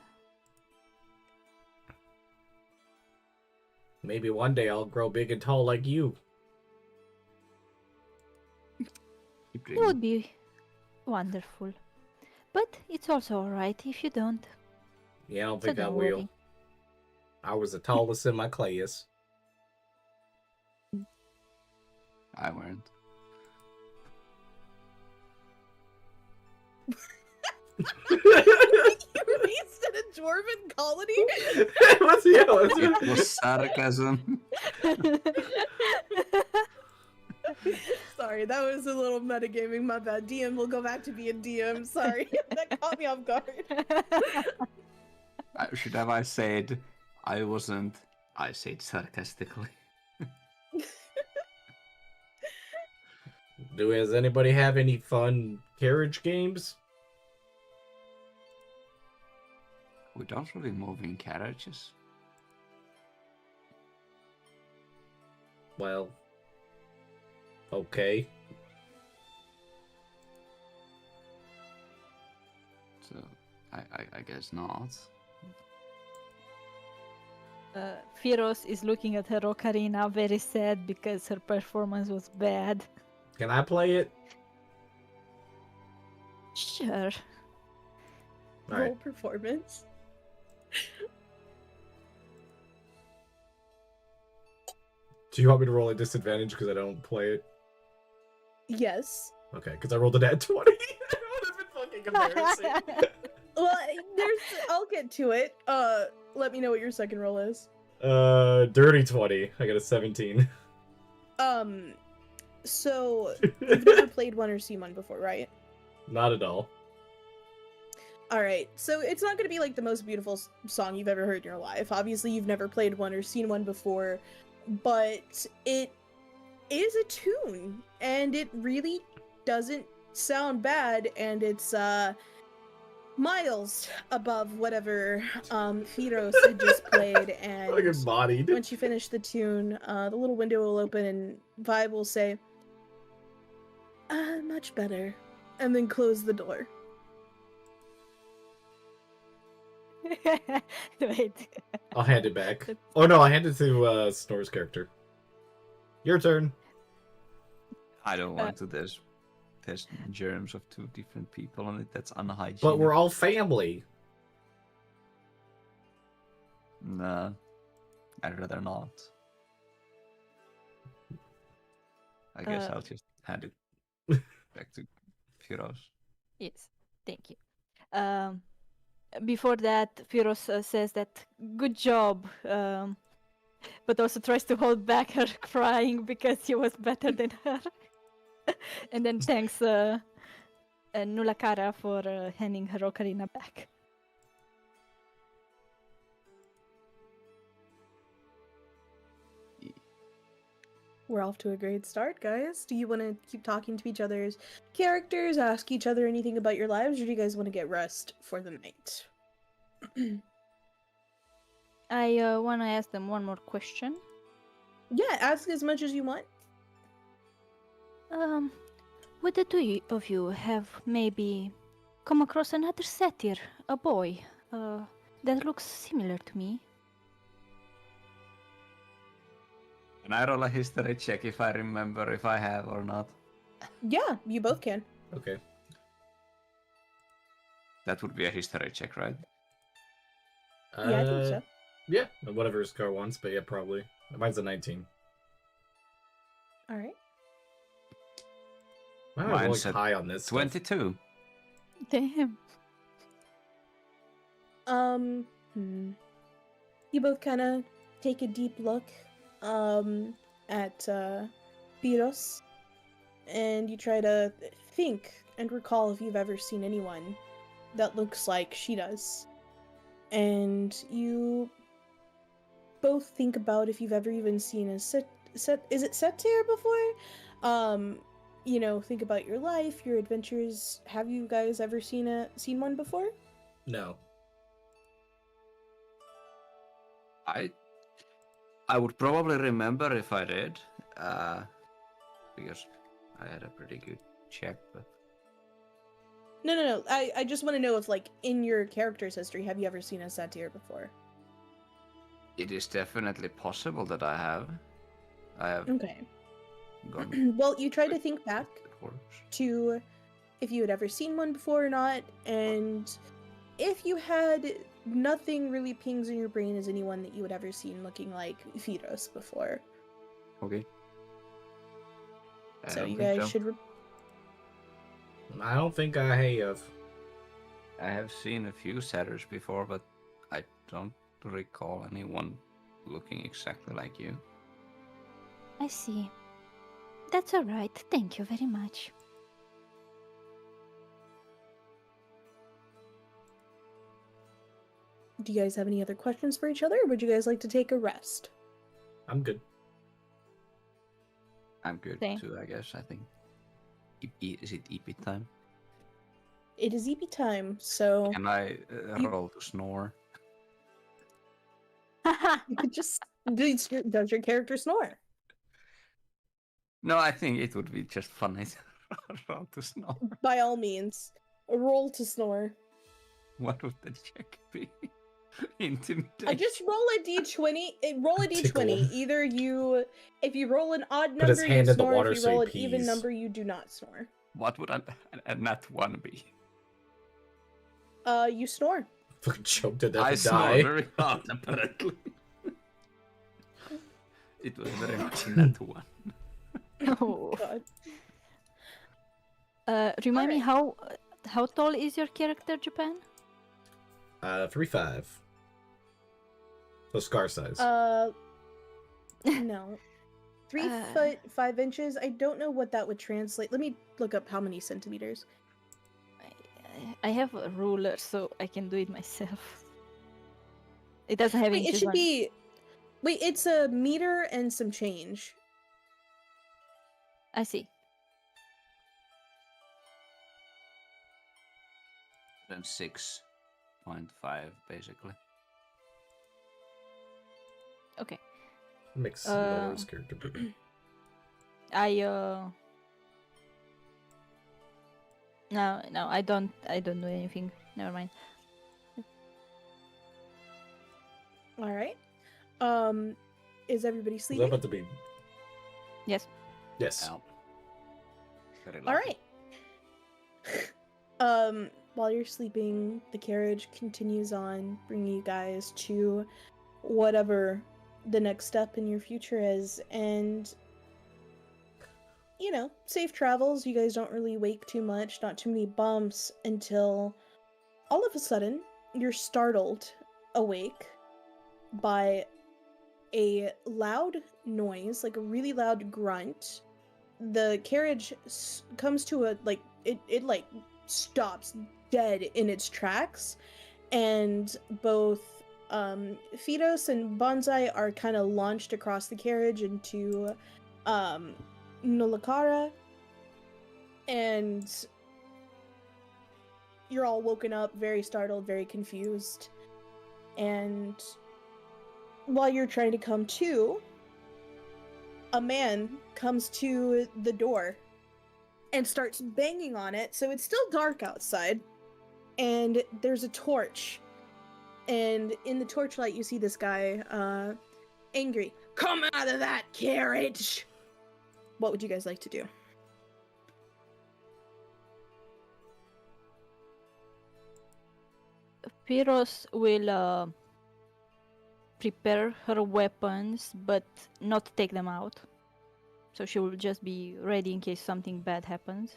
A: Maybe one day I'll grow big and tall like you.
B: Keep
D: It
B: dreaming.
D: would be wonderful. But it's also alright if you don't.
A: Yeah, I don't
D: So
A: think I
D: don't
A: will.
D: worry.
A: I was the tallest in my class.
B: I weren't.
C: You raised in a dwarven colony?
A: What's the
B: It was sarcasm.
C: Sorry, that was a little metagaming. My bad. DM will go back to being DM. Sorry, that caught me off guard.
B: Should have I said I wasn't? I said sarcastically.
A: Does anybody have any fun carriage games?
B: We don't really move in carriages.
A: Well, okay.
B: So I guess not.
D: Firos is looking at her ocarina very sad because her performance was bad.
A: Can I play it?
D: Sure.
A: All
C: Roll
A: right.
C: performance.
A: Do you want me to roll a disadvantage because I don't play it?
C: Yes.
A: Okay, because I rolled a nat 20. That would have been fucking embarrassing.
C: Well, there's. I'll get to it. Let me know what your second roll is.
A: Dirty 20. I got a 17.
C: So you've never played one or seen one before, right?
A: Not at all.
C: All right. So it's not going to be like the most beautiful song you've ever heard in your life. Obviously, you've never played one or seen one before, but it is a tune, and it really doesn't sound bad, and it's miles above whatever Firos had just played, and
A: Fucking bodied.
C: once you finish the tune, the little window will open and Vibe will say, much better, and then close the door.
D: Wait.
A: I'll hand it back. Oh no, I hand it to Snore's character. Your turn.
B: I don't want to. There's germs of two different people on it. That's unhygienic.
A: But we're all family.
B: Nah, I'd rather not. I guess I'll just hand it back to Firos.
D: Yes, thank you. Before that, Firos says that good job, but also tries to hold back her crying because he was better than her. And then thanks Nulakara for handing her ocarina back.
C: We're off to a great start, guys. Do you want to keep talking to each other's characters, ask each other anything about your lives, or do you guys want to get rest for the night?
D: I want to ask them one more question.
C: Yeah, ask as much as you want.
D: Would the two of you have maybe come across another satyr, a boy, that looks similar to me?
B: Can I roll a history check if I remember if I have or not?
C: Yeah, you both can.
A: Okay.
B: That would be a history check, right?
C: Yeah, I think so.
A: Yeah, whatever his car wants, but yeah, probably. Mine's a 19.
C: All right.
A: Why am I
B: Mine's
A: rolling
B: a
A: high on this stuff?
B: 22.
D: Damn.
C: You both kind of take a deep look at Piros, and you try to think and recall if you've ever seen anyone that looks like she does. And you both think about if you've ever even seen a is it Septir before? You know, think about your life, your adventures. Have you guys ever seen one before?
A: No.
B: I would probably remember if I did, because I had a pretty good check. But
C: No. I just want to know if, like, in your character's history, have you ever seen a satyr before?
B: it is definitely possible that I have. I have
C: Okay.
B: gone
C: Well, you try to think back
B: backwards.
C: to if you had ever seen one before or not, and if you had, nothing really pings in your brain as anyone that you had ever seen looking like Firos before.
B: Okay. I
C: So
B: don't
C: you
B: think
C: guys
B: so.
C: should.
A: I don't think I have.
B: I have seen a few satyrs before, but I don't recall anyone looking exactly like you.
D: I see. That's alright. Thank you very much.
C: Do you guys have any other questions for each other, or would you guys like to take a rest?
A: I'm good.
B: I'm good
D: Same.
B: too, I guess. I think. Is it EP time?
C: It is EP time, so
B: Can I
C: You-
B: roll to snore?
C: you could just does your character snore?
B: No, I think it would be just funny to roll to snore.
C: By all means, roll to snore.
B: What would the check be? Intimidation.
C: Just roll a d20. Roll a
A: Tickle
C: d20.
A: him.
C: Either you, if you roll an odd
A: Put his
C: number, you
A: hand in the
C: snore.
A: water
C: If you
A: so he
C: roll an even
A: pees.
C: number, you do not snore.
B: What would a nat one be?
C: You snore.
A: Fucking choked to death
B: I
A: and
B: snore
A: die.
B: very hard, apparently. It was very much a nat one.
D: Oh.
C: God.
D: Remind me
C: Alright.
D: how tall is your character, Japan?
A: 3'5". So scar size.
C: No. 3
D: Uh.
C: foot 5 inches. I don't know what that would translate. Let me look up how many centimeters.
D: I have a ruler, so I can do it myself. It doesn't have
C: Wait, it
D: inches
C: should
D: on
C: be. Wait, it's a meter and some change.
D: I see.
B: Then 6.5 basically.
D: Okay.
A: Makes
D: uh,
A: Nora's character bigger.
D: No, I don't do anything. Never mind.
C: All right. Is everybody
A: Is that
C: sleeping?
A: about to be?
D: Yes.
A: Yes.
B: Ow. Very
C: All
B: lucky.
C: right. While you're sleeping, the carriage continues on, bringing you guys to whatever the next step in your future is, and you know, safe travels. You guys don't really wake too much, not too many bumps, until all of a sudden you're startled awake by a loud noise, like a really loud grunt. The carriage comes to a it like stops dead in its tracks, and both Fidos and Bonsai are kind of launched across the carriage into Nulakara, and you're all woken up very startled, very confused, and while you're trying to come to, a man comes to the door and starts banging on it. So it's still dark outside, and there's a torch, and in the torchlight you see this guy angry. Come out of that carriage! What would you guys like to do?
D: Piros will prepare her weapons, but not take them out. So she will just be ready in case something bad happens.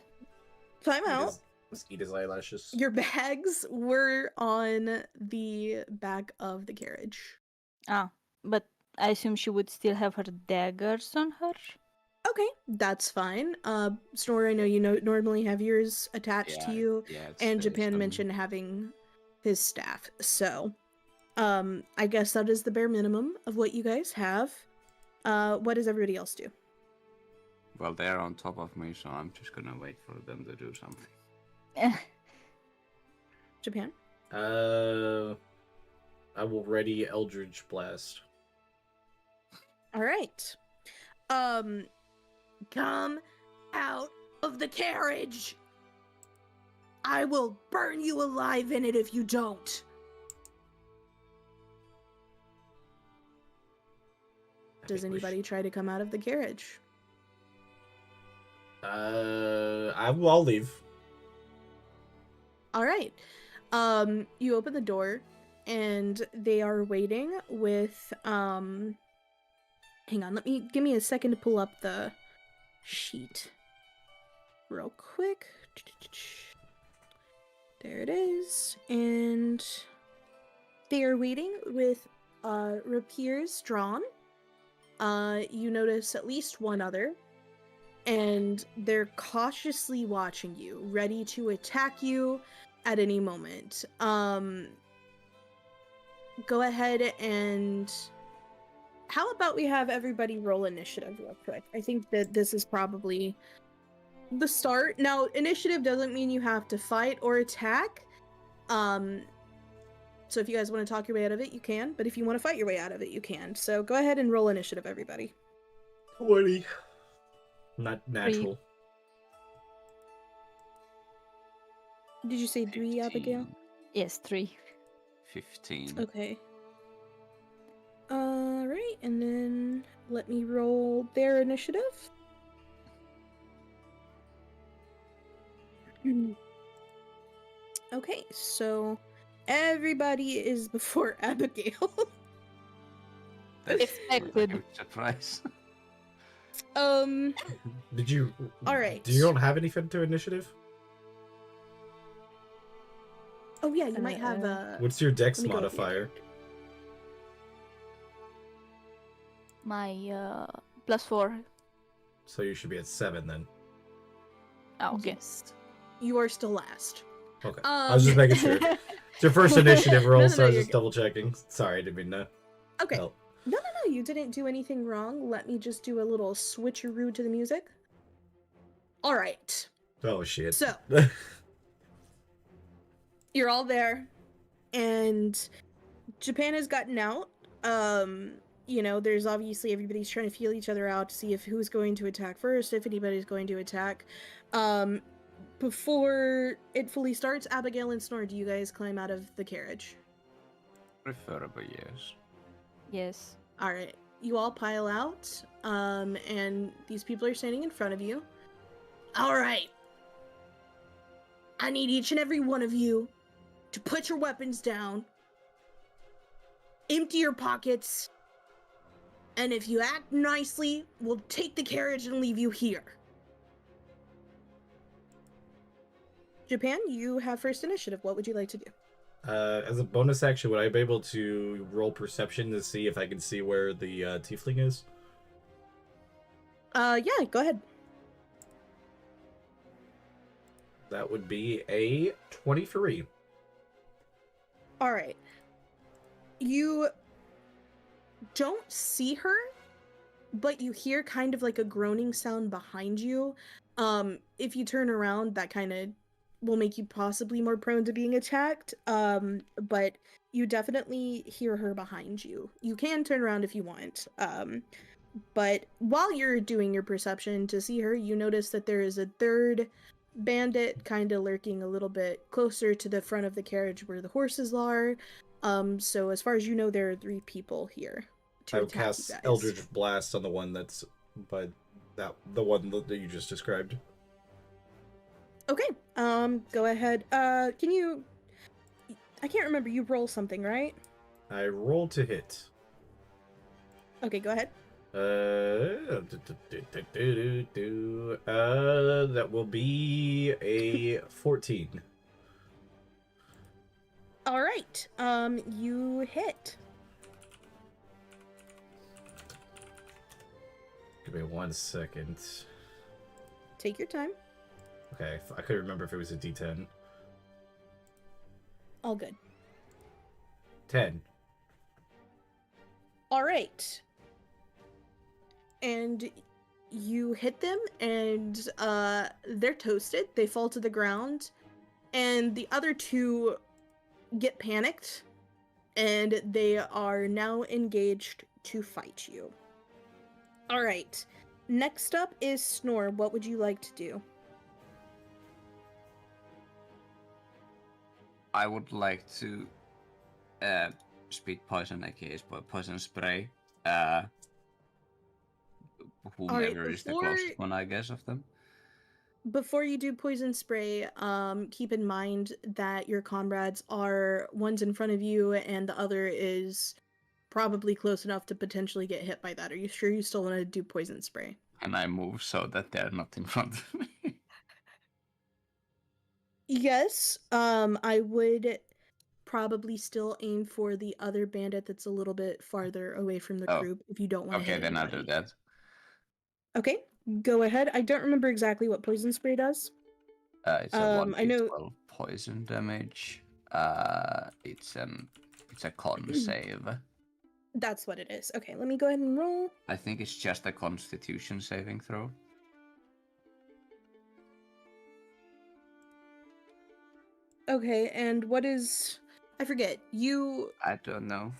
C: Time out.
A: Eat his eyelashes.
C: Your bags were on the back of the carriage.
D: Ah, but I assume she would still have her daggers on her.
C: Okay, that's fine. Snore, I know you normally have yours attached to you,
B: Yeah, it
C: and
B: stays
C: Japan
B: on.
C: mentioned having his staff. So, I guess that is the bare minimum of what you guys have. What does everybody else do?
B: Well, they're on top of me, so I'm just gonna wait for them to do something.
C: Japan?
A: I will ready Eldritch Blast.
C: All right. Come out of the carriage. I will burn you alive in it if you don't. Does anybody try to come out of the carriage?
A: I'll leave.
C: All right. You open the door and they are waiting with hang on, give me a second to pull up the sheet real quick. There it is. And they are waiting with rapiers drawn. You notice at least one other, and they're cautiously watching you, ready to attack you at any moment. Go ahead and how about we have everybody roll initiative real quick? I think that this is probably the start. Now, initiative doesn't mean you have to fight or attack. So if you guys want to talk your way out of it, you can. But if you want to fight your way out of it, you can. So go ahead and roll initiative, everybody.
A: 20. Not natural.
C: Did you say 3, Abigail?
D: Yes, 3.
B: 15.
C: Okay. Alright, and then let me roll their initiative. Okay, so everybody is before Abigail.
B: That's
D: Expected.
B: like a surprise.
A: Did you?
C: All right.
A: Do you don't have anything to initiative?
C: Oh yeah, you might have
A: What's your Dex
C: let me go with your
A: modifier?
D: My +4.
A: So you should be at 7 then.
D: Oh, okay.
C: Yes. You are still last.
A: Okay. I was just making sure. It's your first initiative roll, so I was
C: you're
A: just
C: good.
A: double checking. Sorry, I didn't mean to.
C: Okay.
A: help.
C: No, you didn't do anything wrong. Let me just do a little switcheroo to the music. All right.
A: Oh shit.
C: So, you're all there, and Japan has gotten out. You know, there's obviously everybody's trying to feel each other out to see if who's going to attack first, if anybody's going to attack. Before it fully starts, Abigail and Snore, do you guys climb out of the carriage?
B: Preferably, yes.
D: Yes.
C: All right, you all pile out, and these people are standing in front of you. All right. I need each and every one of you to put your weapons down, empty your pockets, and if you act nicely, we'll take the carriage and leave you here. Japan, you have first initiative. What would you like to do?
A: As a bonus action, would I be able to roll perception to see if I can see where the tiefling is?
C: Yeah, go ahead.
A: That would be a 23.
C: All right. You don't see her, but you hear kind of like a groaning sound behind you. If you turn around, that kind of will make you possibly more prone to being attacked. But you definitely hear her behind you. You can turn around if you want. But while you're doing your perception to see her, you notice that there is a third bandit kind of lurking a little bit closer to the front of the carriage where the horses are. So as far as you know, there are 3 people here to
A: I would
C: attack
A: cast
C: you guys.
A: Eldritch Blast on the one that's by the one that you just described.
C: Okay. Go ahead. Can you? I can't remember. You roll something, right?
A: I roll to hit.
C: Okay, go ahead.
A: That will be a 14.
C: All right. You hit.
A: Give me 1 second.
C: Take your time.
A: Okay, I couldn't remember if it was a D10.
C: All good.
A: 10.
C: All right. And you hit them, and they're toasted. They fall to the ground, and the other two get panicked, and they are now engaged to fight you. All right. Next up is Snore. What would you like to do?
B: I would like to speak poison, aka poison spray. Whomever is the closest one, I guess, of them.
C: Before you do poison spray, keep in mind that your comrades are one's in front of you and the other is probably close enough to potentially get hit by that. Are you sure you still want to do poison spray?
B: And I move so that they're not in front of me.
C: Yes, I would probably still aim for the other bandit that's a little bit farther away from the
B: Oh,
C: group if you don't want to
B: Okay,
C: hit
B: then I'll do
C: anybody.
B: that.
C: Okay, go ahead. I don't remember exactly what poison spray does.
B: It's a
C: I know-
B: 1d12 poison damage. It's a con save.
C: That's what it is. Okay, let me go ahead and roll.
B: I think it's just a Constitution saving throw.
C: Okay, and what is... I forget. You...
B: I don't know.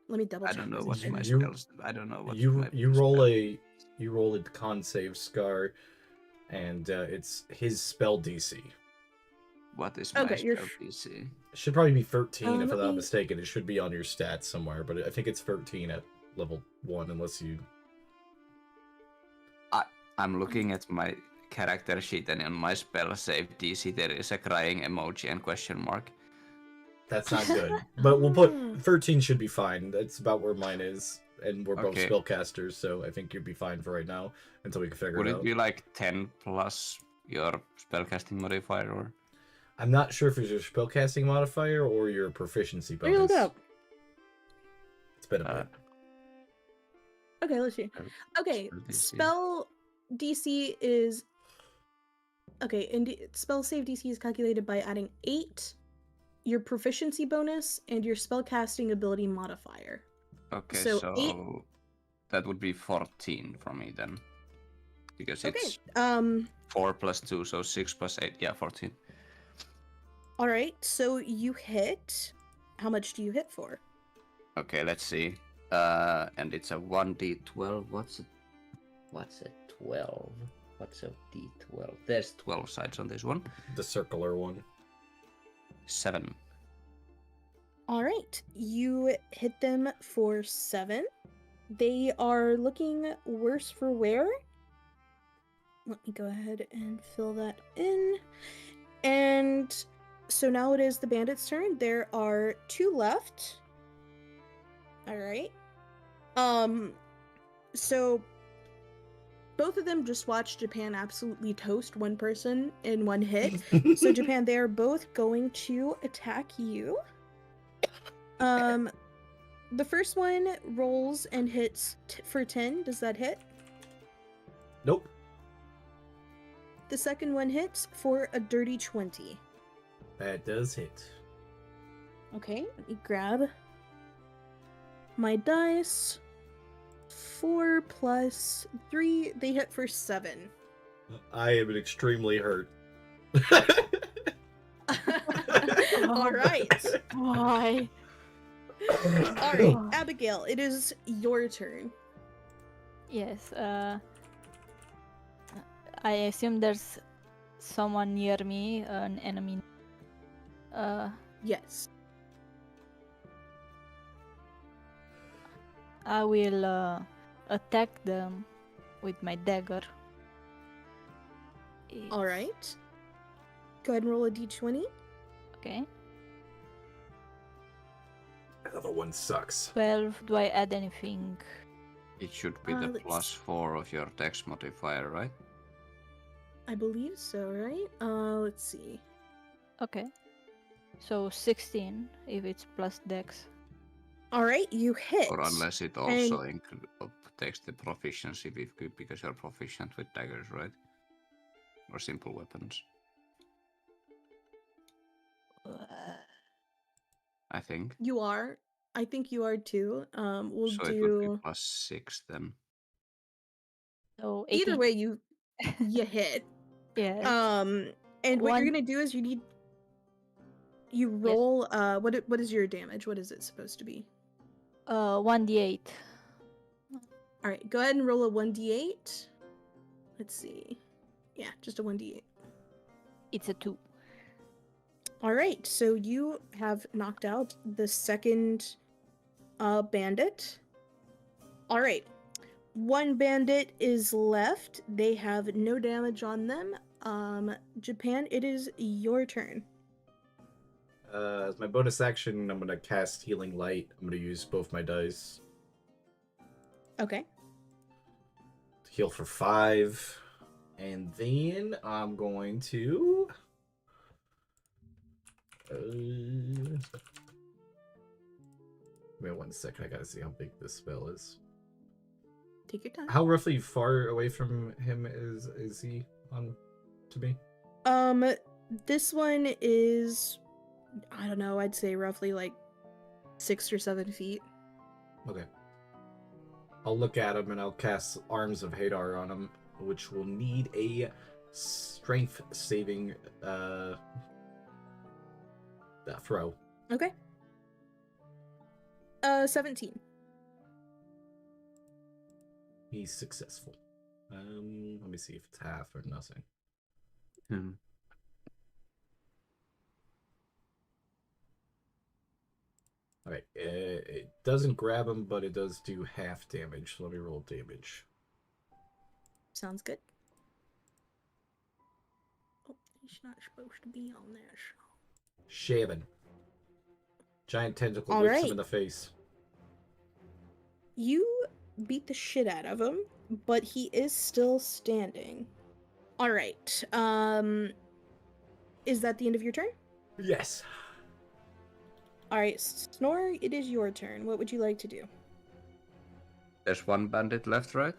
C: Let me double
B: I
C: check.
B: don't know
C: this
B: what
C: again.
B: my
A: You-
B: spells. I don't know what
A: You
B: my
A: you roll
B: spell-
A: you roll a con save, Scar, and it's his spell DC.
B: What is my
C: Okay, you're
B: spell DC?
A: It should probably be 13 if
C: let
A: I'm not
C: me-
A: mistaken. It should be on your stats somewhere, but I think it's 13 at level 1 unless you...
B: I'm looking at my character sheet, and on my spell save DC there is a crying emoji and question mark.
A: That's not good. But we'll put 13 should be fine. That's about where mine is. And we're both
B: Okay.
A: spellcasters, so I think you'd be fine for right now until we can figure
B: Would
A: it
B: it
A: out.
B: be like 10 plus your spellcasting modifier, or?
A: I'm not sure if it's your spellcasting modifier or your proficiency
C: Let me look
A: bonus.
C: it up.
A: It's been a
B: Uh,
A: bit.
C: Okay, let's see. Okay,
B: Spell DC.
C: spell DC is... Okay, and spell save DC is calculated by adding 8, your proficiency bonus, and your spellcasting ability modifier.
B: Okay,
C: so
B: so,
C: 8
B: that would be 14 for me then. Because
C: Okay,
B: it's 4 plus 2, so 6 plus 8. Yeah, 14.
C: alright, so you hit... How much do you hit for?
B: Okay, let's see. And it's a 1d12. What's a 12? What's a d12? There's 12 sides on this one.
A: The circular one.
B: 7.
C: Alright, you hit them for 7. They are looking worse for wear. Let me go ahead and fill that in. And so now it is the bandit's turn. There are 2 left. Alright. So both of them just watched Japan absolutely toast one person in one hit. So Japan, they are both going to attack you. The first one rolls and hits for 10. Does that hit?
A: Nope.
C: The second one hits for a dirty 20.
A: That does hit.
C: Okay, let me grab my dice. 4 plus 3, they hit for 7.
A: I am extremely hurt.
C: All right.
D: Why?
C: All right, Abigail, it is your turn.
D: Yes. I assume there's someone near me, an enemy.
C: Yes.
D: I will attack them with my dagger.
C: All right. Go ahead and roll a d20.
D: Okay.
A: Another one sucks.
D: 12. Do I add anything?
B: It should be the
C: let's-
B: plus 4 of your dex modifier, right?
C: I believe so, right? Let's see.
D: Okay. So 16 if it's plus dex.
C: All right, you hit.
B: Or unless it also takes the proficiency because you're proficient with daggers, right? Or simple weapons. I think.
C: You are. I think you are too. We'll
B: So it would be
C: do.
B: +6 then.
D: So
C: Either
D: 18.
C: way, you hit.
D: Yes.
C: And what you're
D: One-
C: gonna do is you roll. What is your damage? What is it supposed to be?
D: 1d8.
C: All right, go ahead and roll a 1d8. Let's see. Yeah, just a 1d8.
D: It's a 2.
C: All right, so you have knocked out the second bandit. All right, one bandit is left. They have no damage on them. Japan, it is your turn.
A: As my bonus action, I'm gonna cast Healing Light. I'm gonna use both my dice
C: Okay.
A: to heal for 5. And then I'm going to... Wait 1 second, I gotta see how big this spell is.
C: Take your time.
A: How roughly far away from him is he on to me?
C: This one is, I don't know, I'd say roughly like 6 or 7 feet.
A: Okay. I'll look at him and I'll cast Arms of Hadar on him, which will need a strength saving throw.
C: Okay. 17.
A: He's successful. Let me see if it's half or nothing.
B: Hmm.
A: Alright, it doesn't grab him, but it does do half damage. So let me roll damage.
C: Sounds good. Oh, he's not supposed to be on this.
A: Shaven. Giant tentacle
C: All
A: whips
C: right.
A: him in the face.
C: You beat the shit out of him, but he is still standing. All right. Is that the end of your turn?
A: Yes.
C: All right, Snore, it is your turn. What would you like to do?
B: There's one bandit left, right?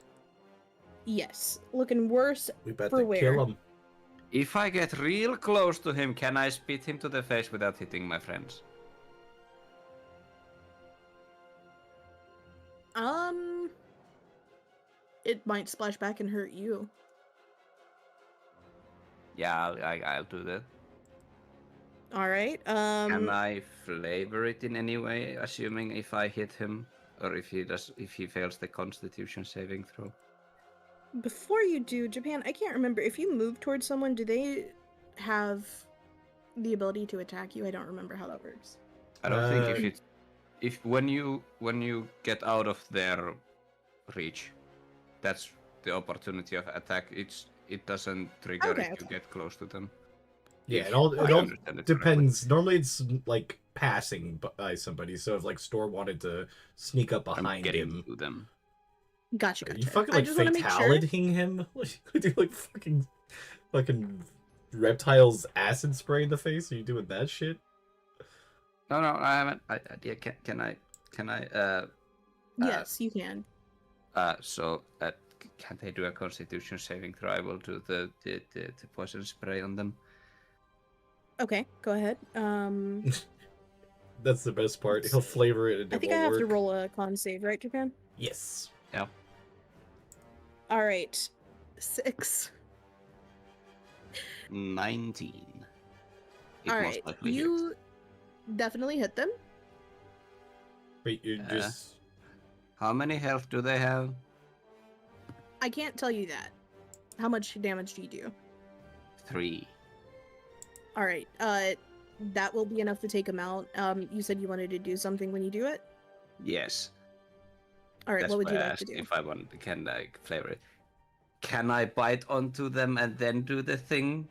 C: Yes, looking worse.
A: We better
C: For where?
A: kill him.
B: If I get real close to him, can I spit him to the face without hitting my friends?
C: It might splash back and hurt you.
B: Yeah, I'll do that.
C: All right.
B: Can I flavor it in any way, assuming if I hit him, or if he fails the Constitution saving throw?
C: Before you do, Japan, I can't remember if you move towards someone. Do they have the ability to attack you? I don't remember how that works.
B: I don't think if when you get out of their reach, that's the opportunity of attack. It doesn't trigger
C: Okay,
B: if you get close to them.
A: Yeah,
B: If
A: it all
B: I understand it correctly.
A: depends. Normally it's like passing by somebody. So if like Store wanted to sneak up
B: I'm
A: behind
B: getting
A: him,
B: to them.
C: Gotcha.
A: you fucking
C: I
A: like
C: just want to make sure.
A: fatalitying him. Like, do like fucking reptiles acid spray in the face? Are you doing that shit?
B: No, I haven't. Yeah, can I?
C: Yes, you can.
B: So can they do a Constitution saving throw? I will do the poison spray on them.
C: Okay, go ahead.
A: That's the best part. He'll flavor it and
C: I
A: it
C: think I
A: won't
C: have to
A: work.
C: roll a con save, right, Japan?
A: Yes.
B: Yeah.
C: All right, 6.
B: 19. It
C: All
B: most
C: right,
B: likely hits.
C: you definitely hit them.
A: Wait, you just
B: How many health do they have?
C: I can't tell you that. How much damage do you do?
B: 3.
C: All right, that will be enough to take him out. You said you wanted to do something when you do it.
B: Yes.
C: All right,
B: That's
C: what would
B: why
C: you
B: I
C: like
B: asked
C: to do?
B: if I can flavor it. Can I bite onto them and then do the thing?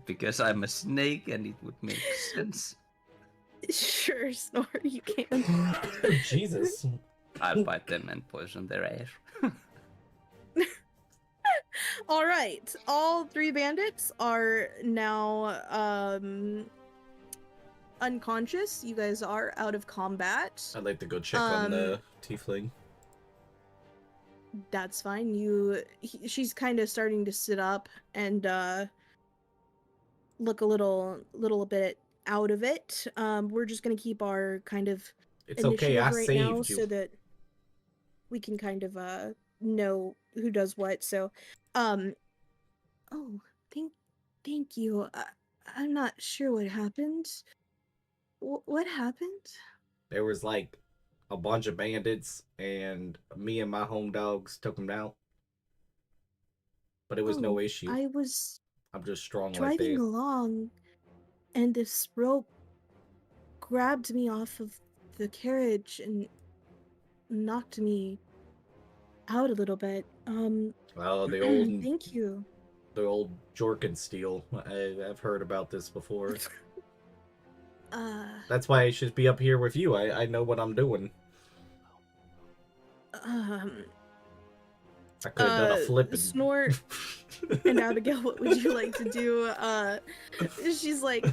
B: Because I'm a snake and it would make sense.
C: Sure, Snore, you can.
A: Jesus.
B: I'll bite them and poison their air.
C: All right, all 3 bandits are now unconscious. You guys are out of combat.
A: I'd like to go check on the tiefling.
C: that's fine. She's kind of starting to sit up and look a little bit out of it. We're just gonna keep our kind of
A: It's okay.
C: initiative
A: I
C: right now
A: saved you.
C: so that we can kind of know who does what. So, oh, thank you. I'm not sure what happened. What happened?
A: There was like a bunch of bandits, and me and my home dogs took them down. But it was no
C: Oh,
A: issue.
C: I was
A: I'm just strong like
C: driving
A: that.
C: along, and this rope grabbed me off of the carriage and knocked me out a little bit.
A: Well, the old
C: Thank you.
A: Jorkensteel. I've heard about this before.
C: Uh,
A: That's why I should be up here with you. I know what I'm doing.
C: um,
A: I could have done a flip and...
C: Snort and Abigail, what would you like to do? She's like,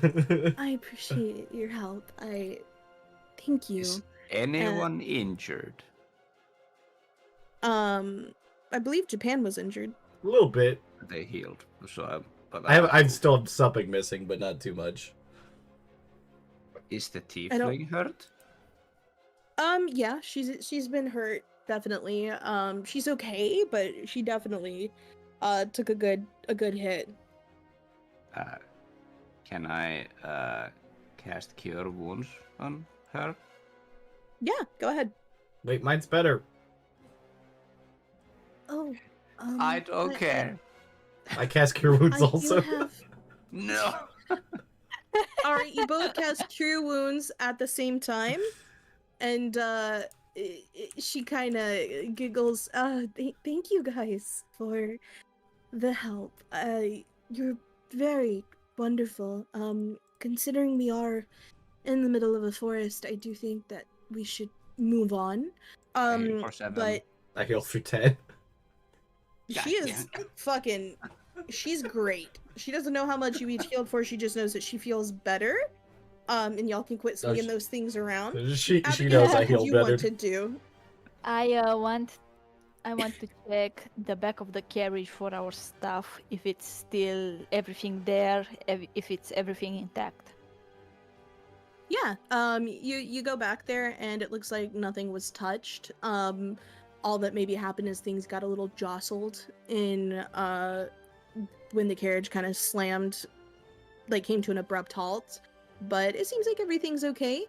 C: I appreciate your help. Thank you.
B: Is anyone injured?
C: I believe Japan was injured.
A: A little bit.
B: They healed, so but
A: I'm still something missing, but not too much.
B: Is the tiefling hurt?
C: Yeah, she's been hurt, definitely. She's okay, but she definitely took a good hit.
B: Can I cast Cure Wounds on her?
C: Yeah, go ahead.
A: Wait, mine's better.
C: Oh,
B: I don't care.
A: I cast Cure Wounds
C: I do
A: also.
C: have...
B: No.
C: Alright, you both cast Cure Wounds at the same time, and she kind of giggles. Thank you guys for the help. You're very wonderful. Considering we are in the middle of a forest, I do think that we should move on.
B: For 7.
C: But
A: I healed for 10.
C: she is fucking... She's great. She doesn't know how much you each healed for, she just knows that she feels better. And y'all can quit swinging those things around.
A: She
C: Abigail,
A: knows I
C: what
A: healed
C: you
A: better.
C: want to do?
D: I want to check the back of the carriage for our stuff, if it's still everything there, if it's everything intact.
C: Yeah, you go back there and it looks like nothing was touched. All that maybe happened is things got a little jostled in when the carriage kind of slammed, like came to an abrupt halt. But it seems like everything's okay.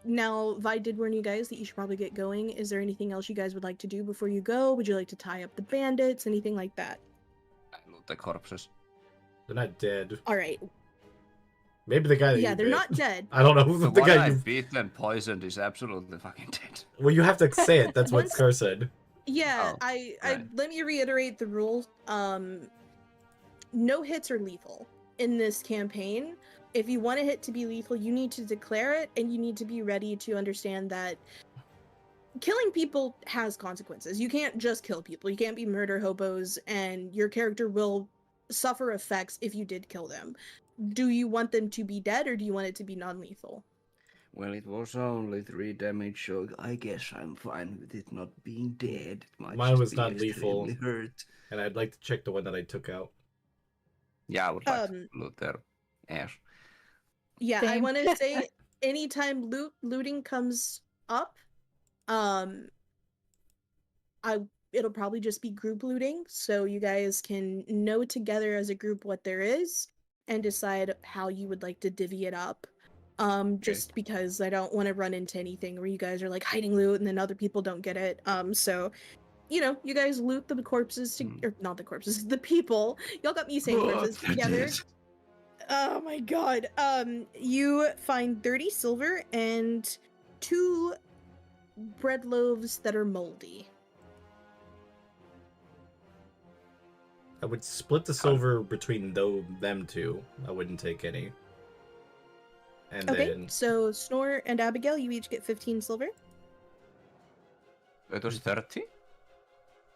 C: Now, Vi did warn you guys that you should probably get going. Is there anything else you guys would like to do before you go? Would you like to tie up the bandits? Anything like that?
B: I loot the corpses.
A: They're not dead.
C: All right.
A: Maybe the guy that
C: Yeah,
A: you
C: they're
A: bit.
C: not dead.
A: I don't know who
B: The
A: the
B: one
A: guy
B: I
A: you...
B: beat and poisoned is absolutely fucking dead.
A: Well, you have to say it. That's what
C: Once-
A: Scar said.
C: Yeah,
B: Oh,
C: I
B: right.
C: let me reiterate the rule. No hits are lethal in this campaign. If you want a hit to be lethal, you need to declare it, and you need to be ready to understand that killing people has consequences. You can't just kill people. You can't be murder hobos, and your character will suffer effects if you did kill them. Do you want them to be dead, or do you want it to be non-lethal?
B: Well, it was only 3 damage, so I guess I'm fine with it not being dead. It might
A: Mine
B: just
A: was
B: be
A: not lethal.
B: extremely hurt.
A: And I'd like to check the one that I took out.
B: Yeah, I would like to
C: Um,
B: loot their ass.
C: Yeah, I
D: Same.
C: want to say anytime looting comes up, it'll probably just be group looting, so you guys can know together as a group what there is and decide how you would like to divvy it up. Just because I don't want to run into anything where you guys are like hiding loot and then other people don't get it. So you guys loot the corpses or not the corpses, the people. Y'all got me saying corpses together. Oh my god. You find 30 silver and 2 bread loaves that are moldy.
A: I would split the silver between them two. I wouldn't take any. And
C: Okay,
A: then
C: so Snore and Abigail, you each get 15 silver.
B: It was 30?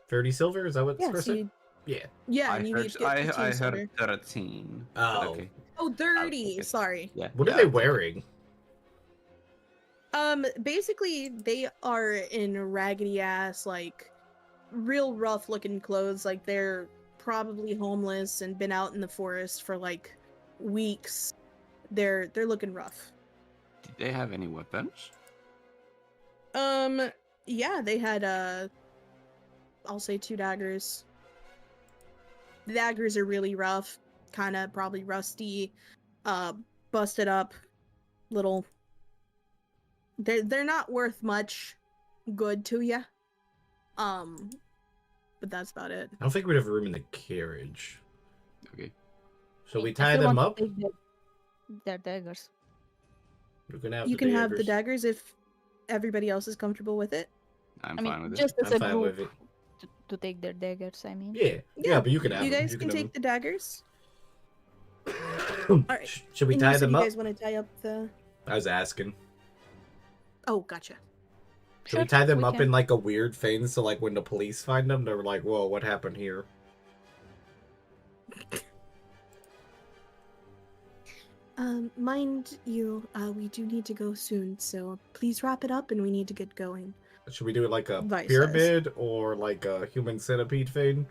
A: 30 silver? Is that what
C: Yeah,
A: Scar
C: so
A: said?
C: you,
A: Yeah.
C: yeah,
B: I
C: and you
B: heard,
C: each get 15
B: I
C: silver.
B: heard 13.
A: Oh.
B: Okay.
C: Oh, 30.
B: okay.
C: Sorry.
B: Yeah.
A: What
B: yeah,
A: are they
B: I'll take it.
A: wearing?
C: Basically, they are in raggedy ass, like, real rough looking clothes. Like they're probably homeless and been out in the forest for like weeks. They're looking rough.
B: Did they have any weapons?
C: Yeah, they had I'll say 2 daggers. The daggers are really rough, kind of probably rusty, busted up, little. They're not worth much good to you. But that's about it.
A: I don't think we'd have room in the carriage.
B: Okay.
A: Shall we
D: I
A: tie
D: still
A: them
D: want
A: up?
D: to take their daggers.
A: You can have
C: You
A: the
C: can have the
A: daggers.
C: daggers if everybody else is comfortable with it.
B: I'm
D: I
B: fine
D: mean,
B: with
D: just as
A: I'm
D: a
A: fine
D: group
A: with it.
D: to take their daggers. I mean,
A: Yeah, but you can have
C: You
A: them.
C: guys can take the daggers.
A: All
C: right.
A: Should we
C: And you
A: tie
C: said
A: them
C: you
A: up?
C: guys want to tie up the?
A: I was asking.
C: Oh, gotcha.
A: Should we
D: Sure,
A: tie them
D: we
A: up
D: can.
A: in like a weird thing so like when the police find them, they're like, "Whoa, what happened here?"
C: Mind you, we do need to go soon, so please wrap it up and we need to get going.
A: Should we do it like a
C: Vice
A: pyramid or like a human centipede thing?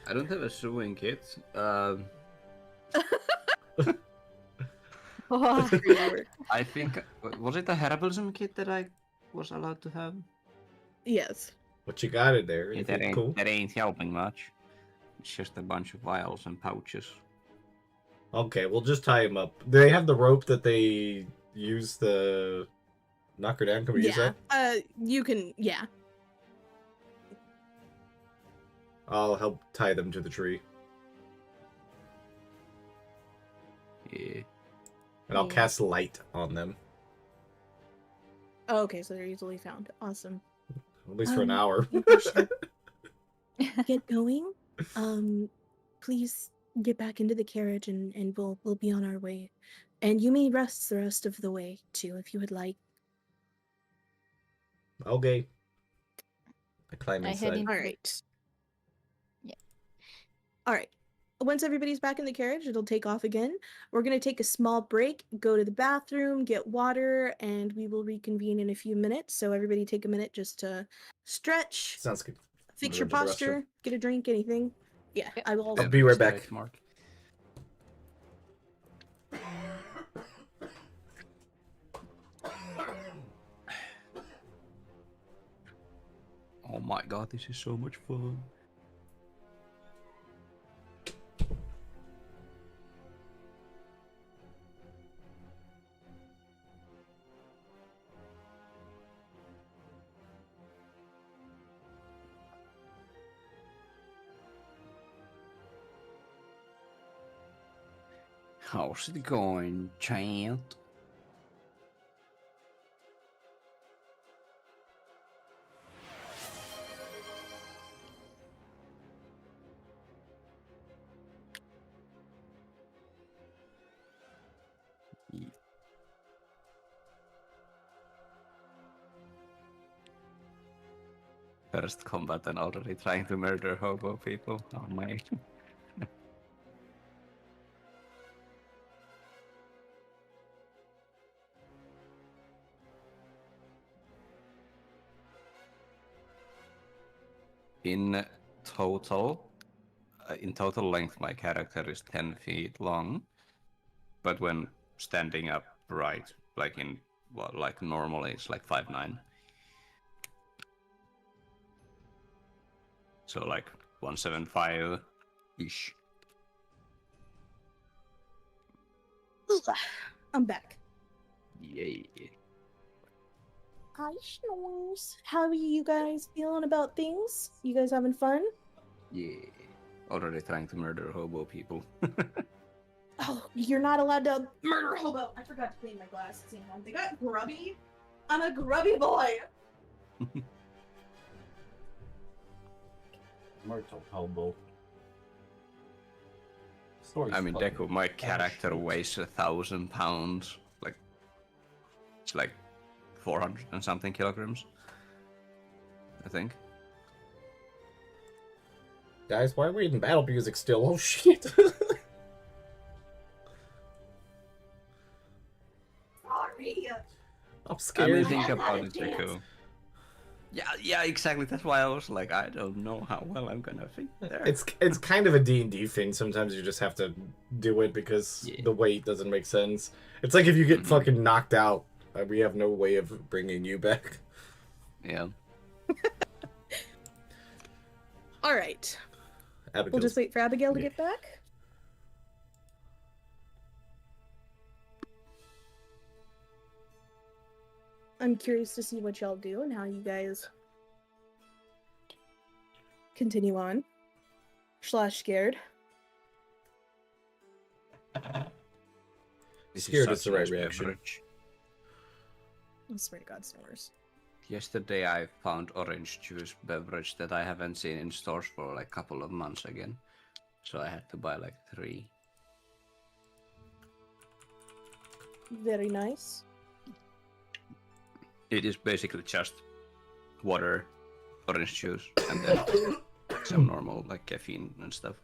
B: I don't have a sewing kit.
D: Oh,
B: I think was it a herbalism kit that I was allowed to have?
C: Yes.
A: What you got in there?
B: Yeah,
A: Anything cool?
B: that ain't helping much. It's just a bunch of vials and pouches.
A: Okay, we'll just tie him up. Do they have the rope that they use to knock her down? Can we use
C: Yeah.
A: that?
C: You can. Yeah.
A: I'll help tie them to the tree,
B: Yeah.
A: and I'll
D: Yeah.
A: cast light on them,
C: Oh, okay, so they're easily found. Awesome.
A: at least for an hour.
C: We should get going. Please get back into the carriage and we'll be on our way. And you may rest the rest of the way too, if you would like.
A: Okay. I climb
D: I head
A: inside.
D: in-
C: All right.
D: Yeah.
C: All right. Once everybody's back in the carriage, it'll take off again. We're going to take a small break, go to the bathroom, get water, and we will reconvene in a few minutes. So everybody take a minute just to stretch,
A: Sounds good.
C: fix
A: Go
C: your
A: to the restroom.
C: posture, get a drink, anything. Yeah,
D: Yep.
C: I will.
A: I'll be right back.
B: Select mark. Oh my god, this is so much fun. How's it going, Chant? First combat and already trying to murder hobo people. Oh my. In total length, my character is 10 feet long, but when standing upright, like in like normally, it's like 5'9". So like 175 ish.
C: I'm back.
B: Yay.
C: Hi, Snores. How are you guys feeling about things? You guys having fun?
B: Yeah. Already trying to murder hobo people.
C: Oh, you're not allowed to murder hobo. I forgot to clean my glasses. Hang on. They got grubby. I'm a grubby boy.
A: Myrtle hobo.
B: I mean, Deku, my character weighs 1,000 pounds. Like, it's like 400 and something kilograms. I think.
A: Guys, why are we in battle music still? Oh shit!
C: Sorry.
A: Oh I'm
B: I
A: scared.
B: mean,
E: I
B: think
E: have
B: about
E: had a
B: it,
E: chance.
B: Jakku. Yeah, exactly. That's why I was like, I don't know how well I'm gonna fit there.
A: It's kind of a D&D thing. Sometimes you just have to do it because
B: Yeah.
A: the weight doesn't make sense. It's like if you get
B: Mhm.
A: fucking knocked out, we have no way of bringing you back.
B: Yeah.
C: All right. We'll
A: Abigail's...
C: just wait for Abigail to
A: Yeah.
C: get back. I'm curious to see what y'all do and how you guys continue on. Slash scared.
B: This
A: Scared is
B: such
A: the
B: a
A: right
B: nice
A: reaction.
B: beverage.
C: I swear to God, snores.
B: Yesterday I found orange juice beverage that I haven't seen in stores for like a couple of months again. So I had to buy like 3.
C: Very nice.
B: It is basically just water, orange juice, and then some normal like caffeine and stuff.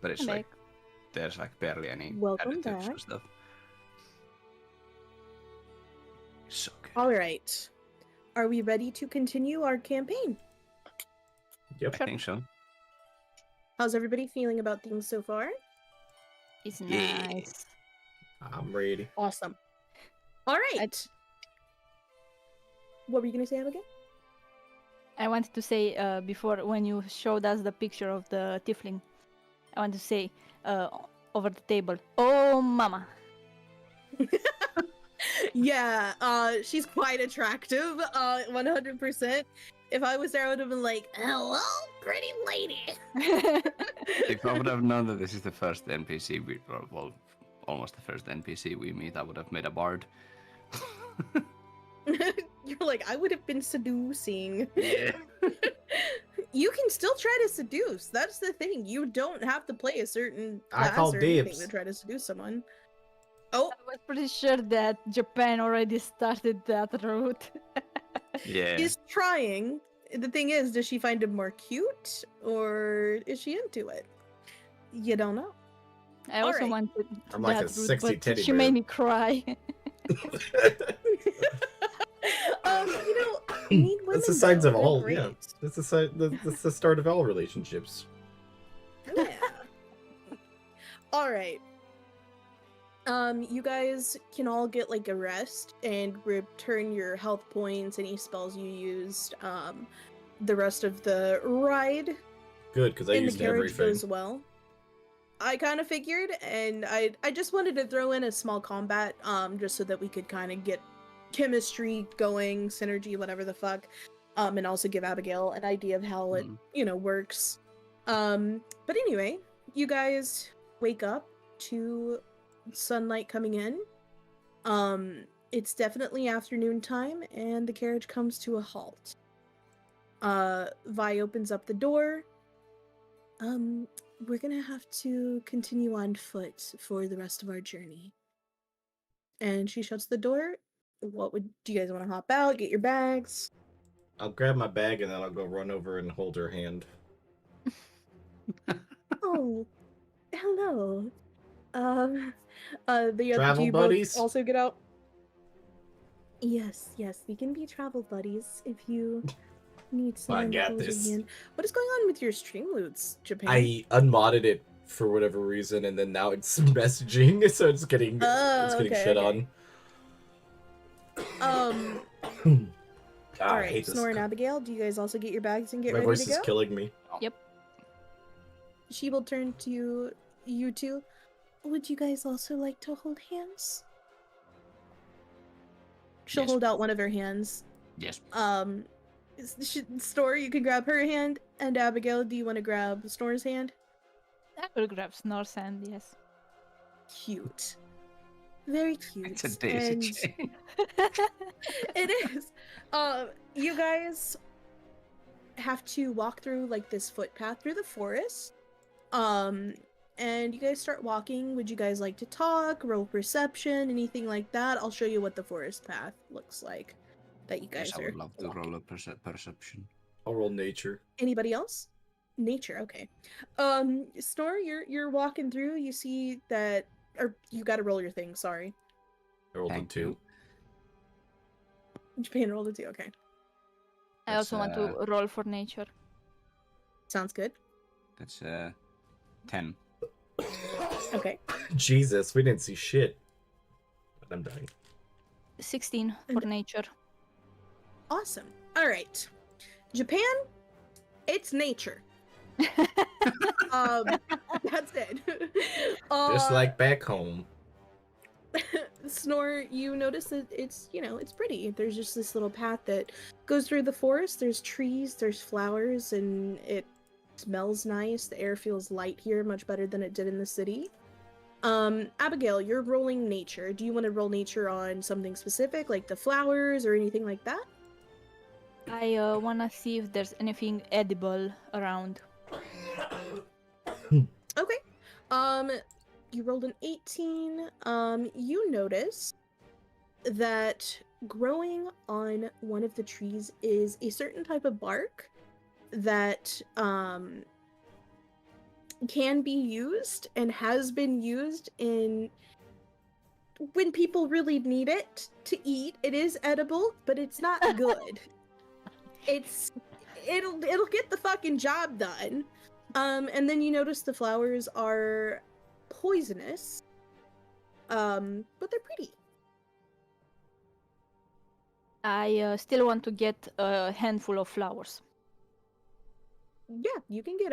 B: But it's like there's like barely any
C: Welcome
B: additives
C: back.
B: and stuff. So good.
C: All right. Are we ready to continue our campaign?
A: Yep.
B: I think so.
C: How's everybody feeling about things so far?
D: It's
B: Yeah.
D: nice.
A: I'm ready.
C: Awesome. All right. What were you going to say, Abigail?
D: I wanted to say before when you showed us the picture of the tiefling, I want to say over the table, oh mama.
C: Yeah, she's quite attractive, 100%. If I was there, I would have been like,
E: Hello, pretty lady.
B: If I would have known that this is the first NPC we, or, well, almost the first NPC we meet, I would have made a bard.
C: you're like, I would have been seducing.
B: Yeah.
C: You can still try to seduce. That's the thing. You don't have to play a certain
A: I
C: class
A: call
C: or anything
A: dibs.
C: to try to seduce someone. Oh,
D: I was pretty sure that Japan already started that route.
B: Yeah.
C: she's trying. The thing is, does she find him more cute or is she into it? You don't know.
D: I also
C: Alright.
D: wanted
A: I'm like a
D: that route,
A: sexy
D: but
A: teddy
D: she
A: bear.
D: made me cry.
C: You know, we need women.
A: That's the signs
C: though.
A: of
C: They're
A: all.
C: great.
A: Yeah, that's the start of all relationships.
C: Yeah. All right. You guys can all get like a rest and return your health points, any spells you used. The rest of the ride
A: Good, because I
C: in the
A: used
C: carriage
A: everything.
C: goes well. I kind of figured, and I just wanted to throw in a small combat, just so that we could kind of get chemistry going, synergy, whatever the fuck, and also give Abigail an idea of how it, works. But anyway, you guys wake up to sunlight coming in. It's definitely afternoon time, and the carriage comes to a halt. Vi opens up the door. We're gonna have to continue on foot for the rest of our journey. And she shuts the door. Do you guys want to hop out, get your bags?
A: I'll grab my bag and then I'll go run over and hold her hand.
C: Oh, hello. The other
A: Travel
C: you both
A: buddies?
C: also get out. Yes, we can be travel buddies if you need someone to
A: got
C: hold
A: this.
C: your hand. What is going on with your Streamloots, Japan?
A: I unmodded it for whatever reason, and then now it's messaging, so it's getting shit on.
C: All
A: I
C: right,
A: hate this.
C: Snore and Abigail, do you guys also get your bags and get
A: My
C: ready
A: voice
C: to
A: is
C: go?
A: killing me.
C: She will turn to you two. Would you guys also like to hold hands? She'll
B: Yes.
C: hold out one of her hands.
B: Yes.
C: Snore, you can grab her hand, and Abigail, do you want to grab Snore's hand?
D: I will grab Snor's hand, yes.
C: Cute. Very cute.
B: It's a daisy
C: and
B: chain.
C: It is. You guys have to walk through like this footpath through the forest. And you guys start walking. Would you guys like to talk, roll perception, anything like that? I'll show you what the forest path looks like that you guys
B: Yes, I
C: are
B: would love to
C: walking.
B: roll a perception.
A: I'll roll nature.
C: Anybody else? Nature, okay. Snore, you're walking through, you see that, or you gotta roll your thing, sorry.
A: I rolled a
B: Thank
A: 2.
B: you.
C: Japan rolled a 2. Okay,
D: I also want to roll for nature.
C: sounds good.
B: That's 10.
C: Okay,
A: Jesus, we didn't see shit. But I'm dying.
D: 16 for nature.
C: awesome. All right, Japan. It's nature. That's it.
A: Just like back home.
C: Snore, you notice that it's it's pretty. There's just this little path that goes through the forest. There's trees, there's flowers, and it smells nice. The air feels light here, much better than it did in the city. Abigail, you're rolling nature. Do you want to roll nature on something specific, like the flowers or anything like that?
D: I wanna see if there's anything edible around.
C: Okay. You rolled an 18. You notice that growing on one of the trees is a certain type of bark that can be used and has been used in when people really need it to eat. It is edible, but it's not good. It'll get the fucking job done. And then you notice the flowers are poisonous, but they're pretty.
D: I still want to get a handful of flowers.
C: Yeah, you can get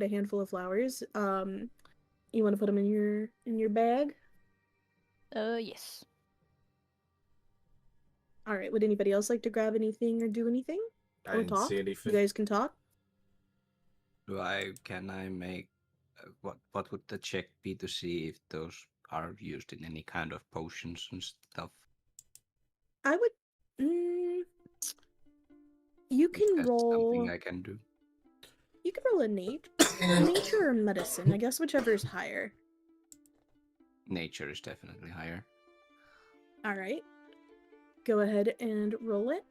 C: a handful of flowers. You want to put them in your bag?
D: Yes.
C: All right. Would anybody else like to grab anything or do anything?
A: I
C: Or
A: didn't
C: talk?
A: see
C: You
A: anything.
C: guys can talk.
B: Can I make what would the check be to see if those are used in any kind of potions and stuff?
C: I would. You
B: If
C: can
B: that's
C: roll.
B: something I can do.
C: You can roll a nature or medicine. I guess whichever is higher.
B: Nature is definitely higher.
C: All right. Go ahead and roll it.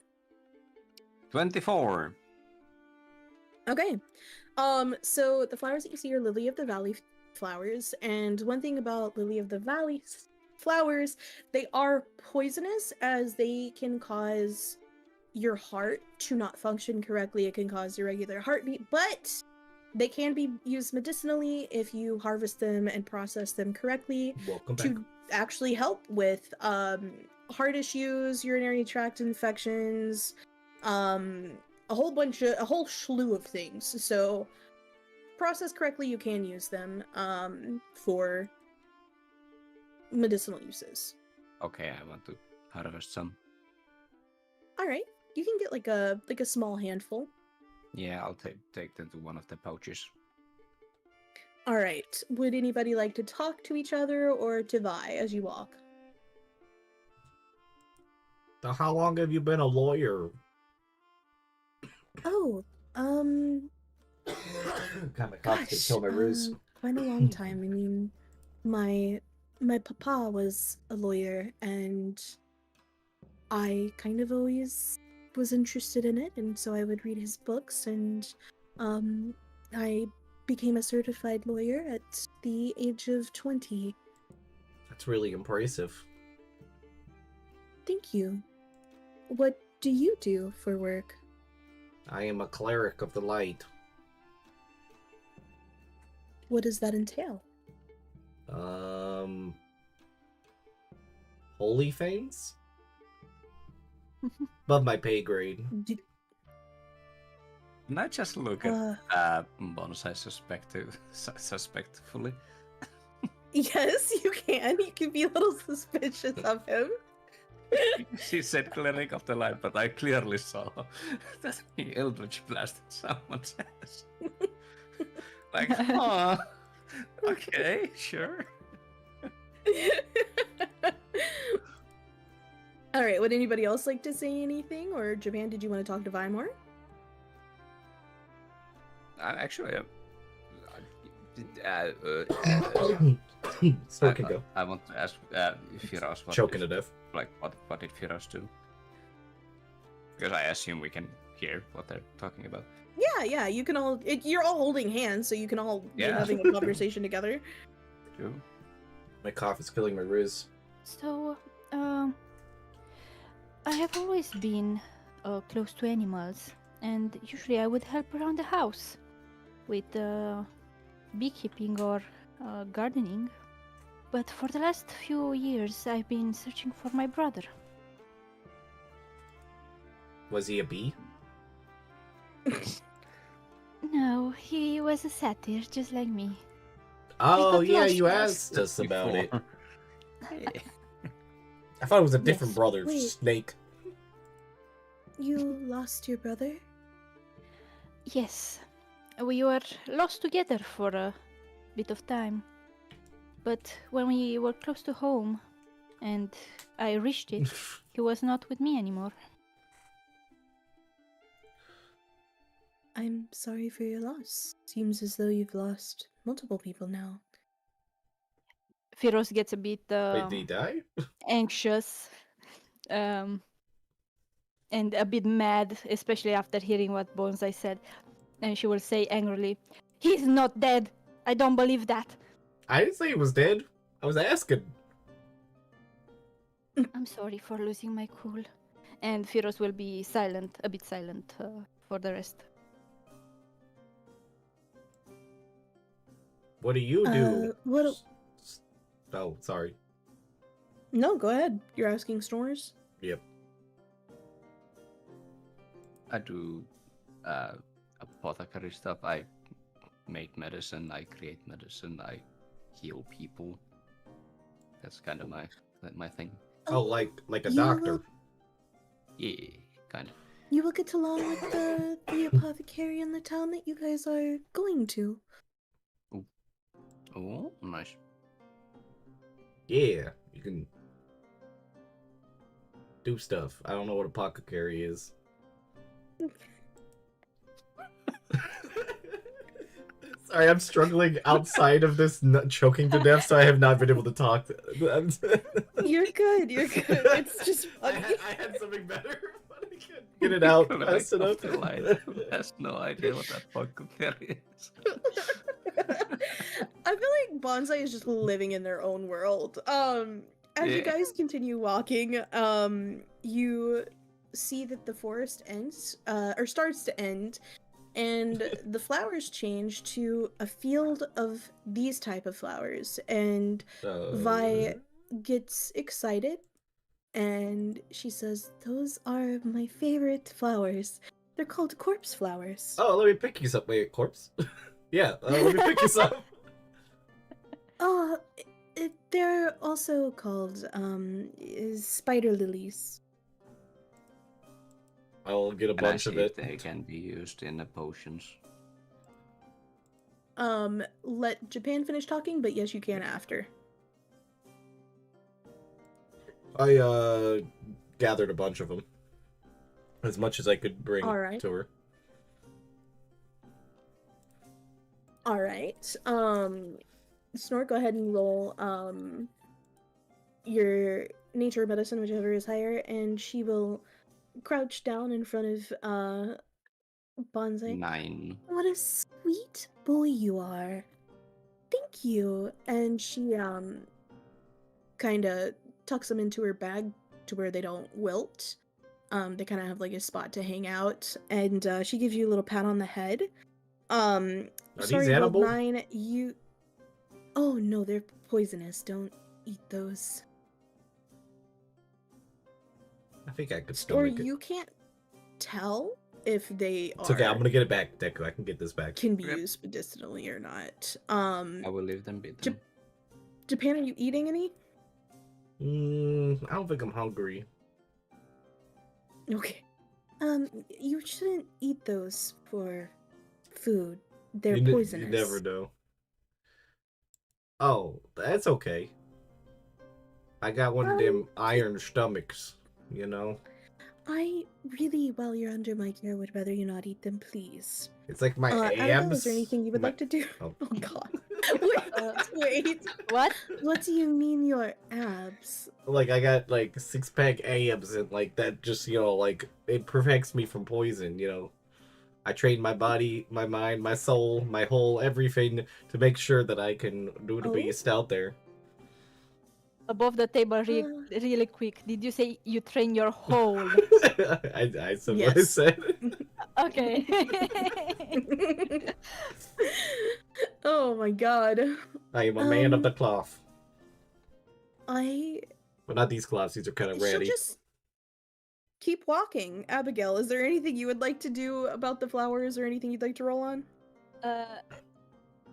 B: 24.
C: Okay. So the flowers that you see are lily of the valley flowers, and one thing about lily of the valley flowers, they are poisonous as they can cause your heart to not function correctly. It can cause irregular heartbeat, but they can be used medicinally if you harvest them and process them correctly
A: Welcome back.
C: to actually help with heart issues, urinary tract infections, a whole slew of things. So processed correctly, you can use them for medicinal uses.
B: Okay, I want to harvest some.
C: All right, you can get like a small handful.
B: Yeah, I'll take them to one of the pouches.
C: All right, would anybody like to talk to each other or to vie as you walk?
A: So how long have you been a lawyer?
C: Oh,
A: Kind of cops could kill my ruse.
C: quite a long time. I mean, my papa was a lawyer, and I kind of always was interested in it, and so I would read his books, and I became a certified lawyer at the age of 20.
A: That's really impressive.
C: Thank you. What do you do for work?
A: I am a cleric of the light.
C: What does that entail?
A: Holy things? Above my pay grade.
C: Do,
B: Can I just look at Bonsai suspectfully?
C: yes, you can. You can be a little suspicious of him.
B: She said cleric of the light, but I clearly saw that he eldritch blasted someone's ass. Like, huh? Okay, sure.
C: All right. Would anybody else like to say anything, or Japan? Did you want to talk to Vi more?
B: Actually,
A: Still can go.
B: I want to ask Firas
A: Choking to death.
B: what did Firas do? Because I assume we can hear what they're talking about.
C: Yeah. You can all. You're all holding hands, so you can all be
B: Yeah.
C: having a conversation together.
B: True.
A: My cough is killing my ruse.
D: So, I have always been close to animals, and usually I would help around the house with beekeeping or gardening. But for the last few years, I've been searching for my brother.
A: Was he a bee?
D: No, he was a satyr, just like me.
A: Oh,
D: got
A: yeah,
D: lost
A: you
D: once.
A: asked us about it.
B: Before.
A: I thought it was a different
D: Yes.
A: brother,
C: Wait.
A: Snake.
C: You lost your brother?
D: Yes, we were lost together for a bit of time. But when we were close to home and I reached it, he was not with me anymore.
C: I'm sorry for your loss. Seems as though you've lost multiple people now.
D: Firos gets a bit
A: Wait, did he die?
D: anxious and a bit mad, especially after hearing what Bonsai said. And she will say angrily, "He's not dead! I don't believe that!"
A: I didn't say he was dead. I was asking.
D: I'm sorry for losing my cool. And Firos will be silent, a bit silent for the rest.
A: What do you do?
C: what?
A: Oh, sorry.
C: No, go ahead. You're asking Snores?
A: Yep.
B: I do apothecary stuff. I make medicine. I create medicine. I heal people. That's kind of my thing.
A: Oh, like a
C: you
A: doctor.
C: will-
B: Yeah, kind of.
C: You will get along with the apothecary in the town that you guys are going to.
B: Oh, nice.
A: Yeah, you can do stuff. I don't know what apothecary is. Sorry, I'm struggling outside of this choking to death, so I have not been able to talk.
C: You're good. You're good. It's just
A: I
C: funny.
A: had something better, but I can't get it out
B: Cleric
A: fast
B: of
A: enough.
B: the Light has no idea what that apothecary is.
C: I feel like Bonsai is just living in their own world. As you
B: Yeah.
C: guys continue walking, you see that the forest ends, or starts to end, and the flowers change to a field of these type of flowers. And Vi gets excited, and she says, "Those are my favorite flowers. They're called corpse flowers."
A: Oh, let me pick you some. Wait, corpse? Yeah, let me pick you some.
C: They're also called spider lilies.
A: I'll get a
B: Can I
A: bunch
B: see
A: of
B: if
A: it.
B: they can be used in the potions?
C: Let Japan finish talking, but yes, you can after.
A: I gathered a bunch of them, as much as I could bring
C: Alright.
A: to her.
C: All right. Snort, go ahead and roll your nature or medicine, whichever is higher, and she will crouch down in front of Bonsai.
B: 9.
C: What a sweet boy you are. Thank you. And she kind of tucks them into her bag to where they don't wilt. They kind of have like a spot to hang out, and she gives you a little pat on the head.
A: Are
C: Sorry,
A: these edible?
C: Gold 9, you. Oh no, they're poisonous. Don't eat those.
A: I think I could
C: Or
A: stomach it.
C: you can't tell if they
A: It's okay, I'm
C: are
A: gonna get it back, Deku. I can get this back.
C: can be
B: Yep.
C: used medicinally or not.
B: I will leave them be. then.
C: Japan, are you eating any?
A: I don't think I'm hungry.
C: Okay. You shouldn't eat those for food. They're
A: You
C: poisonous.
A: You never know. Oh, that's okay. I got one of them iron stomachs, you know?
C: I really, while you're under my care, would rather you not eat them, please.
A: It's like my
C: Annabelle,
A: abs.
C: is there anything you would
A: my-
C: like to do?
A: Oh.
C: Oh god. Wait.
D: What?
C: What do you mean your abs?
A: Like, I got, like, 6-pack abs, and, like, that just, you know, like, it protects me from poison, you know? I train my body, my mind, my soul, my whole everything to make sure that I can do the
C: Oh.
A: beast out there.
D: above the table really quick. Did you say you train your whole?
A: I said what I
C: Yes.
A: said.
D: Okay.
C: Oh my god.
A: I am a man of the cloth.
C: I
A: But not these cloths, these are kind of
C: she'll
A: ratty.
C: just keep walking. Abigail, is there anything you would like to do about the flowers or anything you'd like to roll on?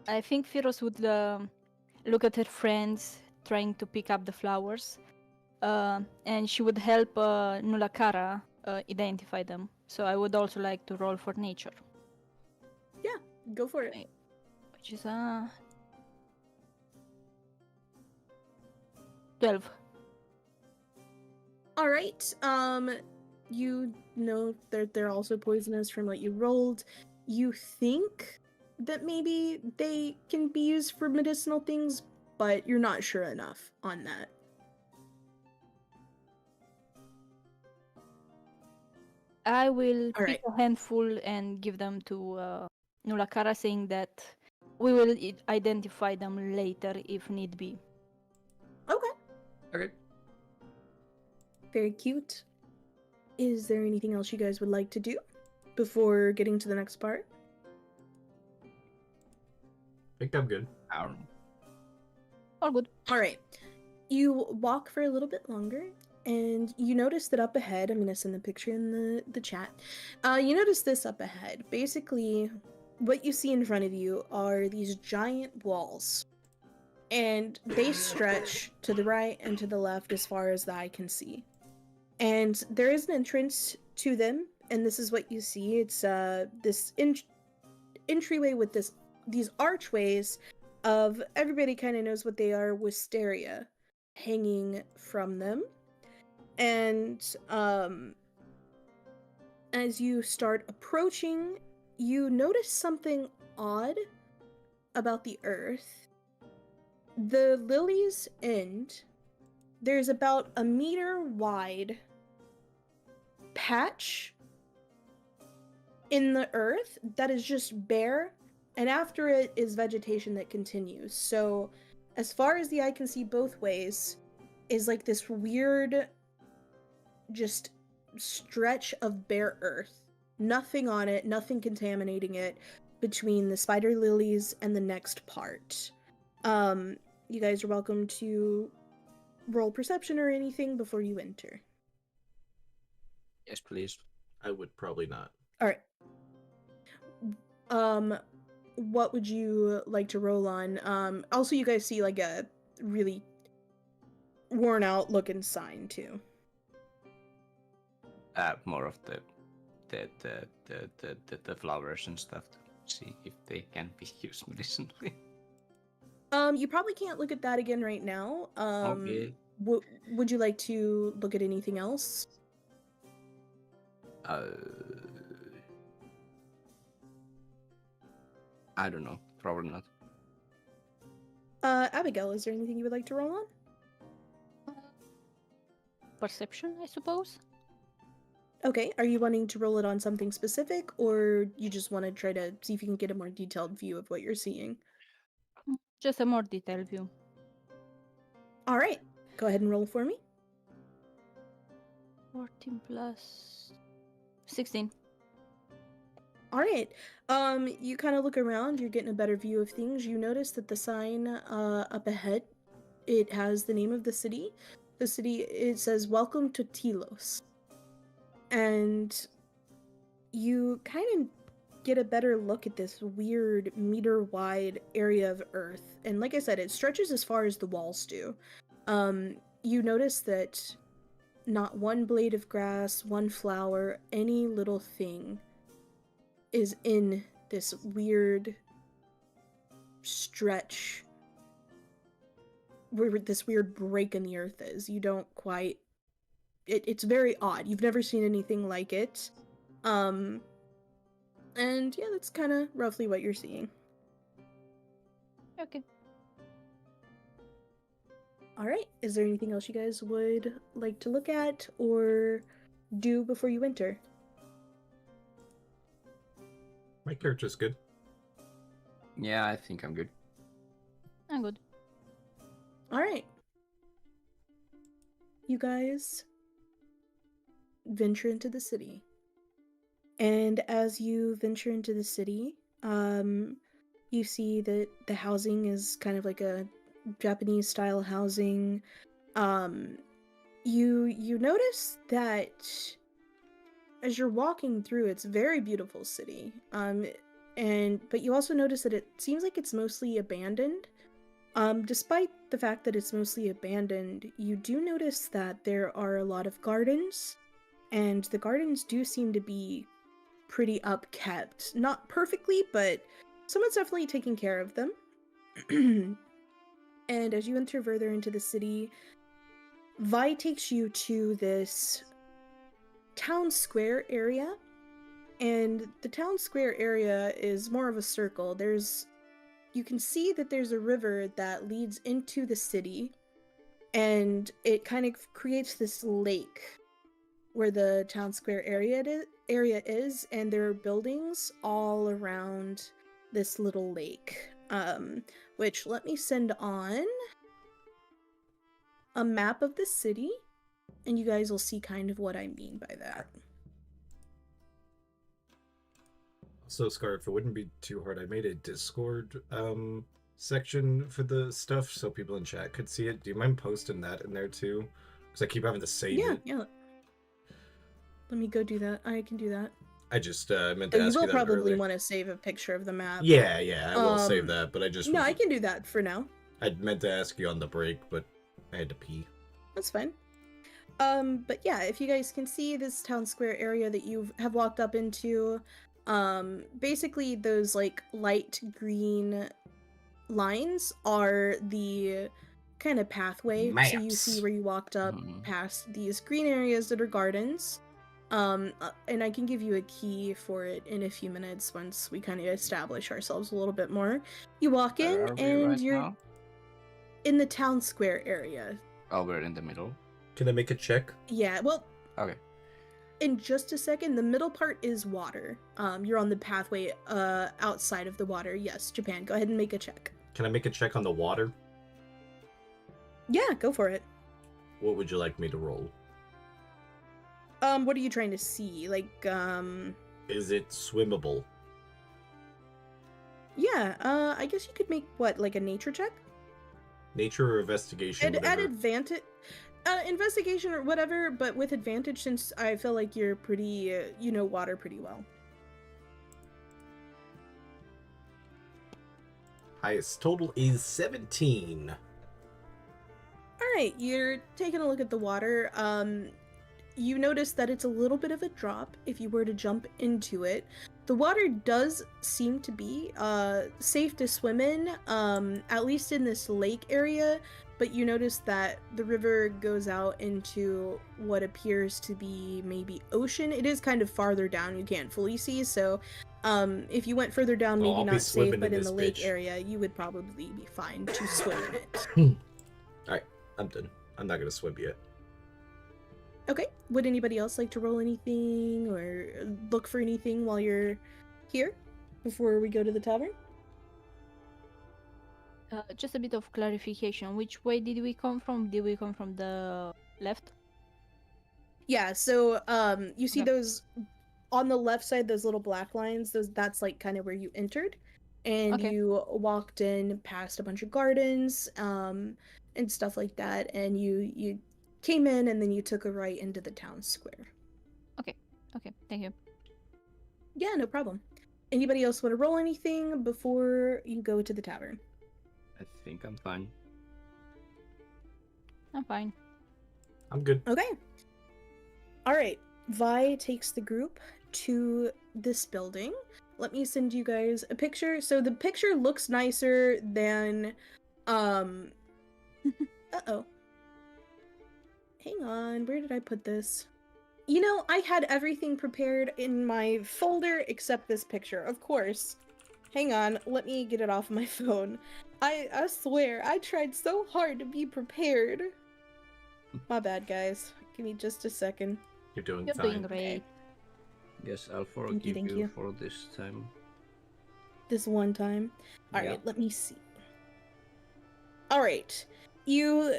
D: I think Firos would look at her friends trying to pick up the flowers, and she would help Nulakara identify them. So I would also like to roll for nature,
C: Go for it.
D: which is 12.
C: All right. You know they're also poisonous from what you rolled. You think that maybe they can be used for medicinal things, but you're not sure enough on that.
D: I will
C: All
D: pick a handful and give them to Nulakara, saying that we will identify them later if need be.
C: Okay.
B: Okay.
C: Very cute. Is there anything else you guys would like to do before getting to the next part?
A: I think I'm good.
D: All good.
C: All right. You walk for a little bit longer, and you notice that up ahead, I'm going to send the picture in the chat. You notice this up ahead. Basically, what you see in front of you are these giant walls, and they stretch to the right and to the left as far as the eye can see. And there is an entrance to them, and this is what you see. It's this entryway with these archways of, everybody kind of knows what they are, wisteria hanging from them. And as you start approaching, you notice something odd about the earth. The lily's end, there's about a meter wide patch in the earth that is just bare, and after it is vegetation that continues. So as far as the eye can see both ways is like this weird just stretch of bare earth. Nothing on it, nothing contaminating it between the spider lilies and the next part. You guys are welcome to roll perception or anything before you enter.
B: Yes, please.
A: I would probably not.
C: All right. What would you like to roll on? Also, you guys see like a really worn out looking sign too.
B: More of the flowers and stuff to see if they can be used medicinally.
C: You probably can't look at that again right now.
B: Okay.
C: Would you like to look at anything else?
B: I don't know. Probably not.
C: Abigail, is there anything you would like to roll on?
D: Perception, I suppose.
C: Okay, are you wanting to roll it on something specific, or you just want to try to see if you can get a more detailed view of what you're seeing?
D: Just a more detailed view.
C: All right, go ahead and roll for me.
D: 14 plus 16.
C: All right. You kind of look around, you're getting a better view of things. You notice that the sign up ahead, it has the name of the city. The city, it says, "Welcome to Telos." And you kind of get a better look at this weird meter-wide area of Earth. And like I said, it stretches as far as the walls do. You notice that not one blade of grass, one flower, any little thing is in this weird stretch where this weird break in the earth is. You don't quite... It's very odd. You've never seen anything like it. And yeah, that's kind of roughly what you're seeing.
D: Okay.
C: Alright, is there anything else you guys would like to look at or do before you enter?
A: My character's good.
B: Yeah, I think I'm good.
D: I'm good.
C: Alright. you guys venture into the city. And as you venture into the city, you see that the housing is kind of like a Japanese style housing. You notice that as you're walking through, it's a very beautiful city. But you also notice that it seems like it's mostly abandoned. Despite the fact that it's mostly abandoned, you do notice that there are a lot of gardens, and the gardens do seem to be pretty upkept. Not perfectly, but someone's definitely taking care of them. And as you enter further into the city, Vi takes you to this town square area. And the town square area is more of a circle. You can see that there's a river that leads into the city, and it kind of creates this lake where the town square area is, and there are buildings all around this little lake. Which, let me send on a map of the city, and you guys will see kind of what I mean by that.
A: So, Scar, if it wouldn't be too hard, I made a Discord section for the stuff so people in chat could see it. Do you mind posting that in there too? Because I keep having to save it.
C: Yeah. Let me go do that. I can do that.
A: I just meant to
C: You
A: ask
C: will
A: you that
C: probably
A: earlier.
C: want to save a picture of the map.
A: Yeah, I will save that, but I just...
C: No, I can do that for now.
A: I meant to ask you on the break, but I had to pee.
C: That's fine. But yeah, if you guys can see this town square area that you have walked up into, basically those like light green lines are the kind of pathway. So you see where you walked up past these green areas that are gardens. And I can give you a key for it in a few minutes once we kind of establish ourselves a little bit more. You walk in and you're in the town square area.
B: Oh, we're in the middle.
A: Can I make a check?
C: Yeah, well,
B: Okay.
C: in just a second. The middle part is water. You're on the pathway outside of the water. Yes, Japan, go ahead and make a check.
A: Can I make a check on the water?
C: Yeah, go for it.
A: What would you like me to roll?
C: What are you trying to see? Like,
A: Is it swimmable?
C: yeah, I guess you could make, what, like a nature check?
A: Nature or investigation?
C: At
A: whatever.
C: advantage, investigation or whatever, but with advantage since I feel like you're pretty, you know water pretty well.
A: Highest total is 17.
C: Alright, you're taking a look at the water. You notice that it's a little bit of a drop if you were to jump into it. The water does seem to be safe to swim in, at least in this lake area, but you notice that the river goes out into what appears to be maybe ocean. It is kind of farther down, you can't fully see, so if you went further down, maybe
A: I'll be
C: not safe,
A: swimming
C: but
A: in
C: in the
A: this
C: lake
A: bitch.
C: area, you would probably be fine to swim in it.
A: Alright, I'm done. I'm not gonna swim yet.
C: Okay, would anybody else like to roll anything or look for anything while you're here before we go to the tavern?
D: Just a bit of clarification. Which way did we come from? Did we come from the left?
C: Yeah, so you see
D: Okay.
C: those on the left side, those little black lines, that's like kind of where you entered. And
D: Okay.
C: you walked in past a bunch of gardens, and stuff like that, and you came in and then you took a right into the town square.
D: Okay, thank you.
C: Yeah, no problem. Anybody else want to roll anything before you go to the tavern?
B: I think I'm fine.
D: I'm fine.
A: I'm good.
C: Okay. Alright. Vi takes the group to this building. Let me send you guys a picture. So the picture looks nicer than uh-oh. Hang on, where did I put this? You know, I had everything prepared in my folder except this picture, of course. Hang on, let me get it off my phone. I swear, I tried so hard to be prepared. My bad, guys. Give me just a second.
A: You're doing
D: You're
A: fine.
D: doing great.
B: Yes, I'll forgive
C: thank
B: you
C: you.
B: for this time.
C: This one time. All right,
B: Yeah.
C: let me see. All right. You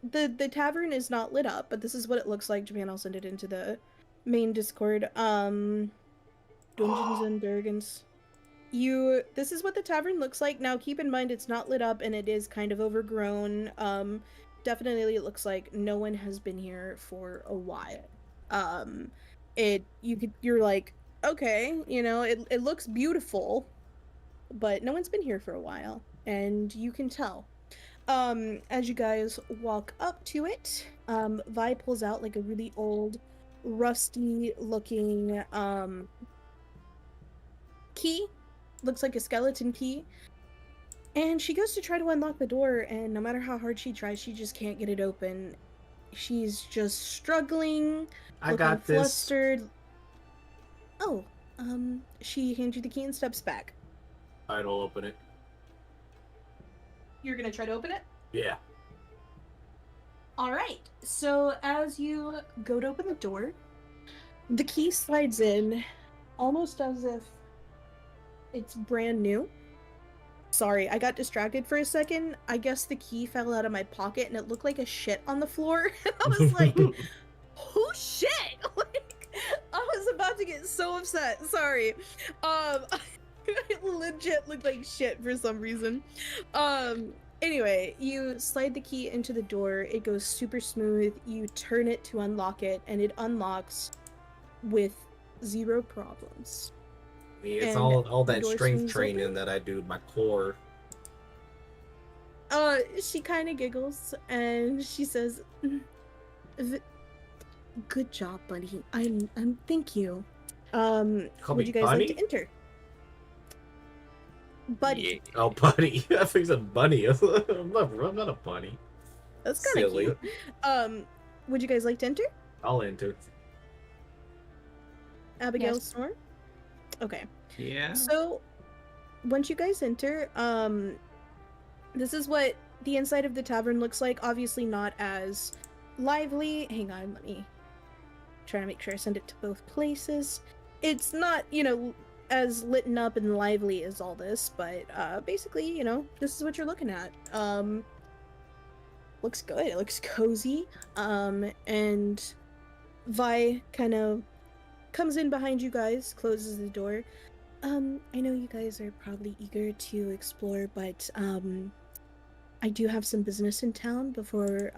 C: the tavern is not lit up, but this is what it looks like. Japan, I'll send it into the main Discord. Dungeons and Dragons. This is what the tavern looks like. Now keep in mind it's not lit up and it is kind of overgrown. Definitely it looks like no one has been here for a while. You're like, okay, you know, it looks beautiful, but no one's been here for a while, and you can tell. As you guys walk up to it, Vi pulls out like a really old, rusty looking key. Looks like a skeleton key. And she goes to try to unlock the door, and no matter how hard she tries, she just can't get it open. She's just struggling.
A: I got this.
C: Flustered. Oh, she hands you the key and steps back.
A: I'll open it.
C: You're gonna try to open it?
A: Yeah.
C: Alright, so as you go to open the door, the key slides in almost as if it's brand new. Sorry, I got distracted for a second. I guess the key fell out of my pocket and it looked like a shit on the floor. And I was like, oh shit! Like, I was about to get so upset. Sorry. It legit looked like shit for some reason. Anyway, you slide the key into the door. It goes super smooth. You turn it to unlock it, and it unlocks with 0 problems.
A: It's
C: And
A: all that
C: door
A: strength
C: swings
A: training
C: open.
A: that I do, my core.
C: She kind of giggles and she says, "Good job, buddy. I'm. Thank you.
A: Call
C: Would
A: me
C: you guys
A: Bunny?
C: like to enter?" Buddy.
B: Yeah.
A: Oh, buddy. I think it's a bunny. I'm not a bunny.
C: That's kind of
A: Silly.
C: cute. Would you guys like to enter?
A: I'll enter.
C: Abigail
D: Yes.
C: Snore? Okay.
B: Yeah.
C: So, once you guys enter, this is what the inside of the tavern looks like. Obviously not as lively. Hang on, let me try to make sure I send it to both places. It's not, you know, as lit up and lively as all this, but basically, you know, this is what you're looking at. Looks good. It looks cozy. And Vi kind of comes in behind you guys, closes the door. I know you guys are probably eager to explore, but I do have some business in town before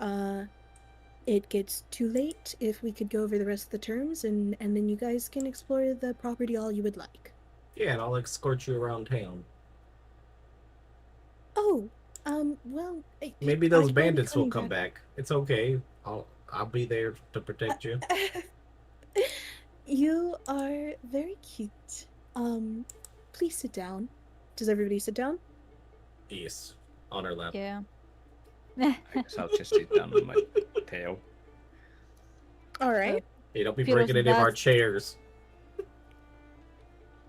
C: it gets too late. If we could go over the rest of the terms, and then you guys can explore the property all you would like.
A: Yeah, and I'll escort you around town.
C: Oh, well,
A: Maybe
C: I'd
A: those
C: be
A: bandits will
C: coming
A: come back. It's okay. I'll be there to protect you.
C: You are very cute. Please sit down. Does everybody sit down?
A: Yes. On her lap.
D: Yeah.
B: I guess I'll just sit down on my tail.
C: All right.
A: Hey, don't be
D: Feels
A: breaking any of our
D: bad.
A: chairs.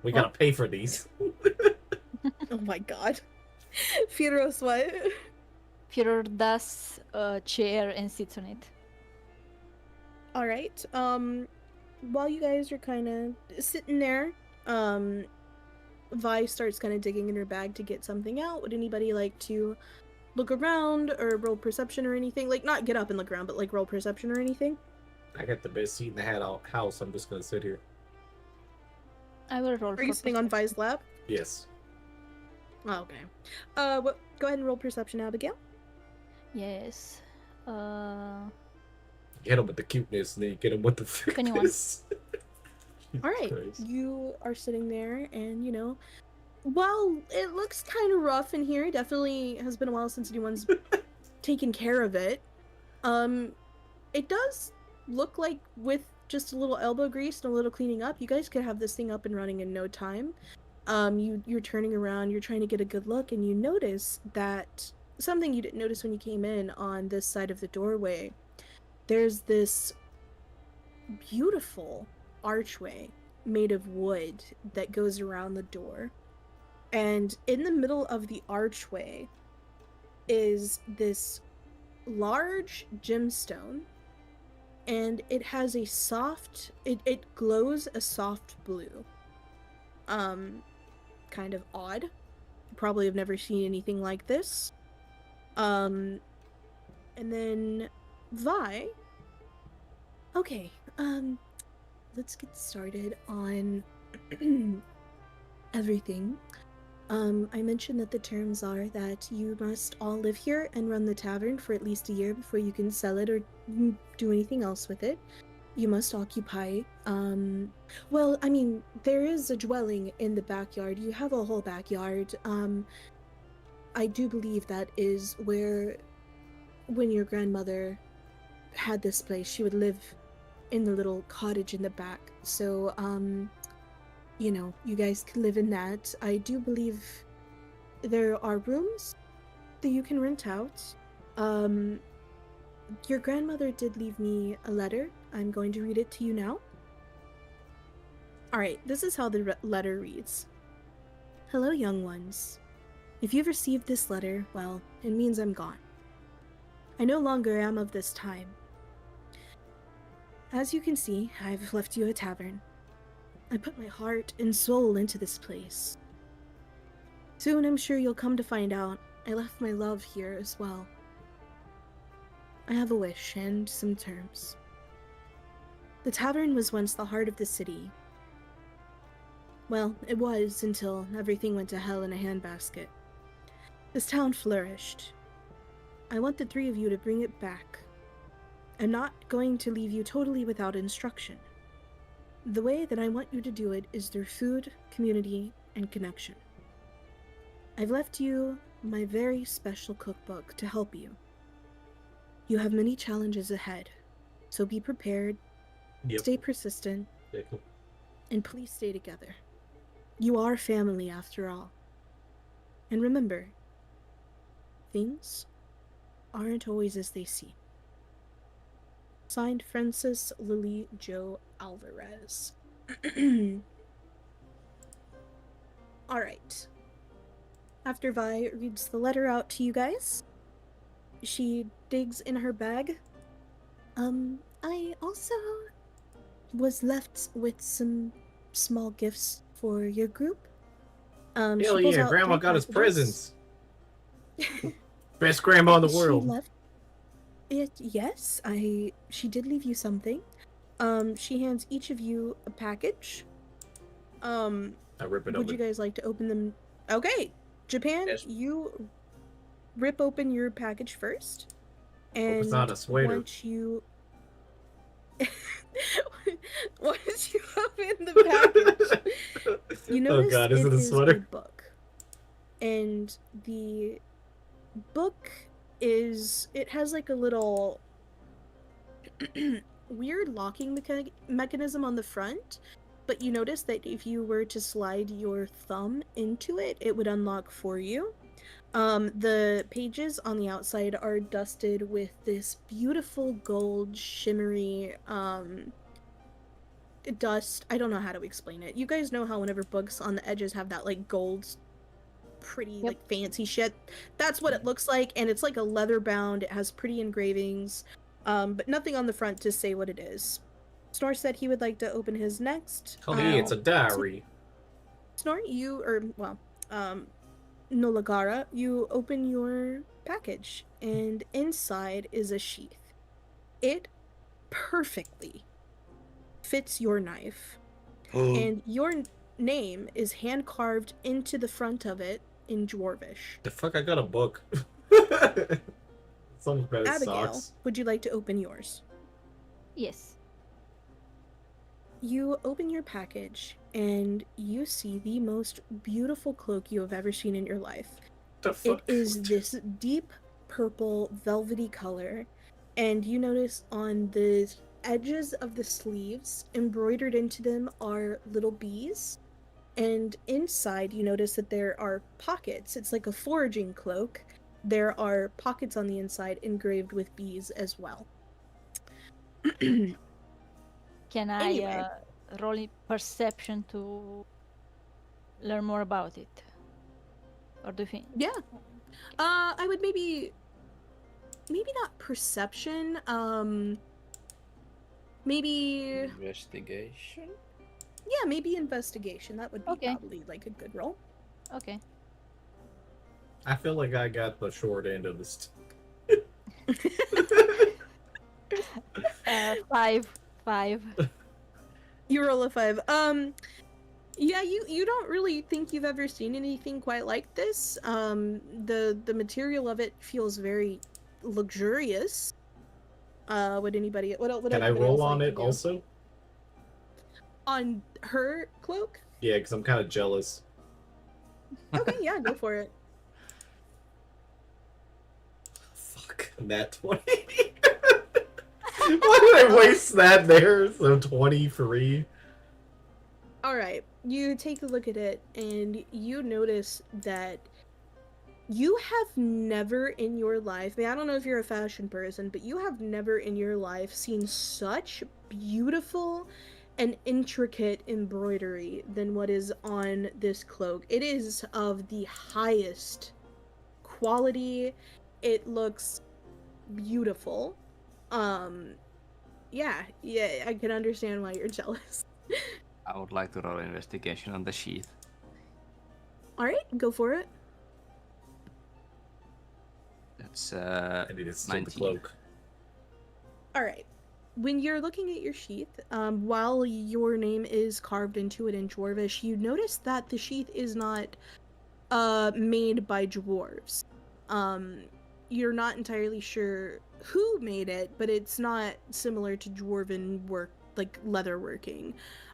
A: We gotta pay for these.
C: Oh my god. Firos, what?
D: Führer does a chair and sits on it.
C: All right. While you guys are kind of sitting there, Vi starts kind of digging in her bag to get something out. Would anybody like to look around or roll perception or anything? Like, not get up and look around, but like roll perception or anything?
A: I got the best seat in the house. I'm just gonna sit here.
D: I will roll.
C: Are you
D: for
C: sitting on
D: perception.
C: Vi's lap?
A: Yes.
C: Oh, okay. Go ahead and roll perception, Abigail.
D: Yes.
A: Get him with the cuteness, and then you get him with the
D: 21.
A: fitness.
C: All right.
A: Christ.
C: You are sitting there, and you know, while it looks kind of rough in here, definitely has been a while since anyone's taken care of it. It does look like with just a little elbow grease and a little cleaning up, you guys could have this thing up and running in no time. You're turning around, you're trying to get a good look, and you notice that something you didn't notice when you came in on this side of the doorway. There's this beautiful archway made of wood that goes around the door. And in the middle of the archway is this large gemstone, and it has a soft, it glows a soft blue. Kind of odd. Probably have never seen anything like this. And And then Vi. Okay, let's get started on everything. I mentioned that the terms are that you must all live here and run the tavern for at least a year before you can sell it or do anything else with it. You must occupy, well, I mean, there is a dwelling in the backyard. You have a whole backyard. I do believe that is where, when your grandmother had this place, she would live in the little cottage in the back. So, you know, you guys can live in that. I do believe there are rooms that you can rent out. Your grandmother did leave me a letter. I'm going to read it to you now. Alright, this is how the letter reads. Hello, young ones. If you've received this letter, well, it means I'm gone. I no longer am of this time. As you can see, I've left you a tavern. I put my heart and soul into this place. Soon I'm sure you'll come to find out I left my love here as well. I have a wish and some terms. The tavern was once the heart of the city. Well, it was until everything went to hell in a handbasket. This town flourished. I want the three of you to bring it back. I'm not going to leave you totally without instruction. The way that I want you to do it is through food, community, and connection. I've left you my very special cookbook to help you. You have many challenges ahead, so be prepared, stay persistent, and please stay together. You are family after all. And remember, things aren't always as they seem. Signed, Francis Lily Joe Alvarez. Alright. After Vi reads the letter out to you guys, she digs in her bag. I also was left with some small gifts for your group.
A: Hell yeah, Grandma got us presents. Best grandma in the world.
C: Yes, she did leave you something. She hands each of you a package.
A: I rip it open.
C: Would you guys like to open them? Okay, Japan,
B: Yes.
C: you rip open your package first. And
A: it's not a sweater.
C: once you once you open the package, you notice
A: oh god, is it a
C: a
A: sweater?
C: book. And the book it has like a little weird locking mechanism on the front, but you notice that if you were to slide your thumb into it, it would unlock for you. The pages on the outside are dusted with this beautiful gold shimmery dust. I don't know how to explain it. You guys know how whenever books on the edges have that like gold pretty like fancy shit, that's what it looks like, and it's like a leather bound. It has pretty engravings, but nothing on the front to say what it is. Snor said he would like to open his next.
A: Oh hey, it's a diary.
C: Snor, Nolagara, you open your package, and inside is a sheath. It perfectly fits your knife, and your name is hand carved into the front of it in Dwarvish.
A: The fuck, I got a book. Sounds better.
C: Abigail,
A: Socks.
C: would you like to open yours?
D: Yes.
C: You open your package, and you see the most beautiful cloak you have ever seen in your life.
A: The fuck?
C: It is this deep purple velvety color, and you notice on the edges of the sleeves, embroidered into them are little bees, and inside you notice that there are pockets. It's like a foraging cloak. There are pockets on the inside engraved with bees as well.
D: Can I
C: Anyway.
D: roll in perception to learn more about it? Or do you think?
C: Yeah. I would maybe not perception, maybe
B: Investigation.
C: yeah, maybe investigation. That would be
D: Okay.
C: probably like a good roll.
D: Okay.
A: I feel like I got the short end of this.
D: Five. 5.
C: You roll a 5. Yeah, you don't really think you've ever seen anything quite like this. The material of it feels very luxurious. Would anybody what
A: Can I
C: anybody
A: roll
C: else
A: on
C: like to
A: it
C: do?
A: also?
C: On her cloak?
A: Yeah, because I'm kind of jealous.
C: Okay, yeah, go for it.
A: Fuck, that 20. Why did I waste that there? So 23.
C: All right, you take a look at it and you notice that you have never in your life, I don't know if you're a fashion person, but you have never in your life seen such beautiful and intricate embroidery than what is on this cloak. It is of the highest quality. It looks beautiful. Yeah, I can understand why you're jealous.
B: I would like to roll investigation on the sheath.
C: All right, go for it.
B: That's
A: I need to steal the
B: 19.
A: cloak.
C: All right. When you're looking at your sheath, while your name is carved into it in Dwarvish, you notice that the sheath is not made by dwarves. You're not entirely sure who made it, but it's not similar to dwarven work, like leather working.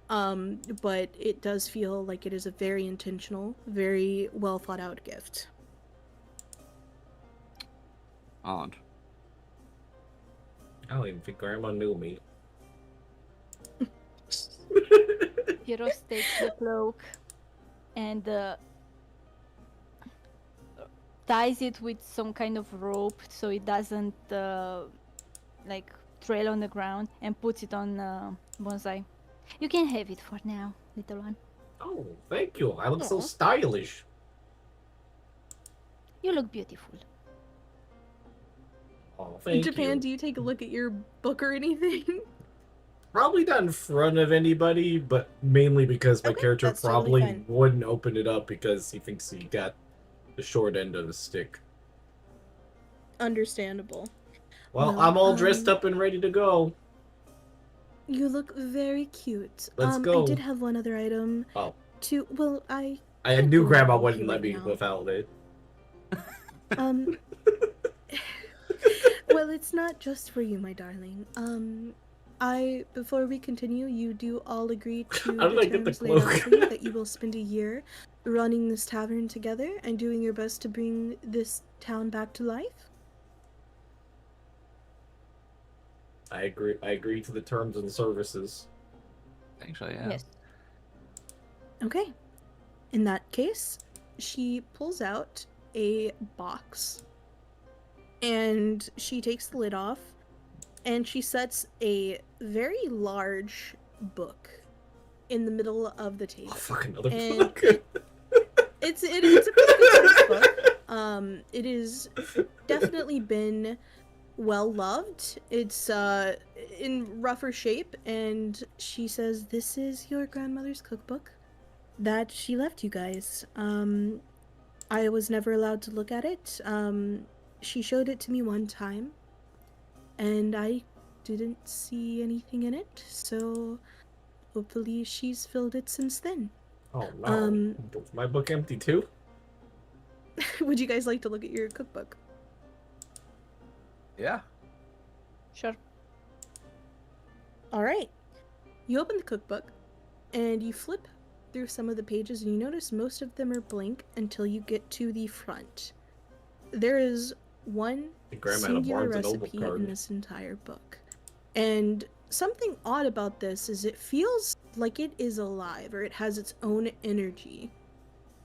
C: But it does feel like it is a very intentional, very well thought out gift.
B: Odd.
A: I don't even think Grandma knew me.
D: Heroes takes the cloak and ties it with some kind of rope so it doesn't like trail on the ground, and puts it on Bonsai. You can have it for now, little one.
A: Oh, thank you. I look so
C: Aw.
A: stylish.
D: You look beautiful.
A: Oh,
C: In
A: thank
C: Japan,
A: you.
C: do you take a look at your book or anything?
A: Probably not in front of anybody, but mainly because my
C: Okay,
A: character
C: that's totally
A: probably
C: fine.
A: wouldn't open it up because he thinks he got the short end of the stick.
C: Understandable.
A: Well,
C: Well,
A: I'm all dressed up and ready to go.
C: You look very cute.
A: Let's
C: I
A: go.
C: did have one other item
A: Oh,
C: well, I
A: I
C: can't
A: knew
C: go
A: Grandma
C: with
A: wouldn't
C: you
A: let
C: right
A: me
C: now.
A: without it.
C: Well, it's not just for you, my darling. Before we continue, you do all agree to
A: How did
C: the
A: I get the
C: terms laid out
A: cloak?
C: for you, that you will spend a year running this tavern together and doing your best to bring this town back to life?
A: I agree to the terms and services.
B: I think so, yeah.
D: Yes.
C: Okay. In that case, she pulls out a box and she takes the lid off and she sets a very large book in the middle of the
A: Oh,
C: table.
A: fuck, another
C: And
A: book.
C: It's a pretty good sized book. It is definitely been well loved. It's in rougher shape, and she says this is your grandmother's cookbook that she left you guys. I was never allowed to look at it. She showed it to me one time, and I didn't see anything in it, so hopefully she's filled it since then.
A: Oh no. Is my book empty too?
C: Would you guys like to look at your cookbook?
B: Yeah.
D: Sure.
C: All right. You open the cookbook and you flip through some of the pages and you notice most of them are blank until you get to the front. There is one
A: The Grandma had a
C: singular
A: Barnes and Noble
C: recipe
A: card.
C: in this entire book. And something odd about this is it feels like it is alive, or it has its own energy.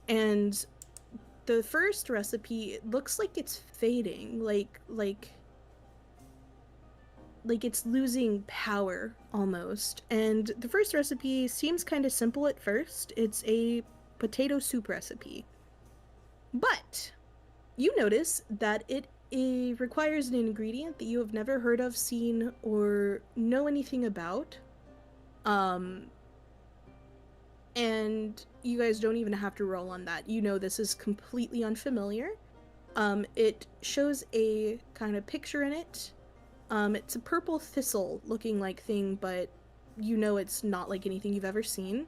C: And the first recipe, it looks like it's fading, like it's losing power almost. And the first recipe seems kind of simple at first. It's a potato soup recipe. But you notice that it requires an ingredient that you have never heard of, seen, or know anything about. And you guys don't even have to roll on that. You know this is completely unfamiliar. It shows a kind of picture in it. It's a purple thistle looking like thing, but you know it's not like anything you've ever seen.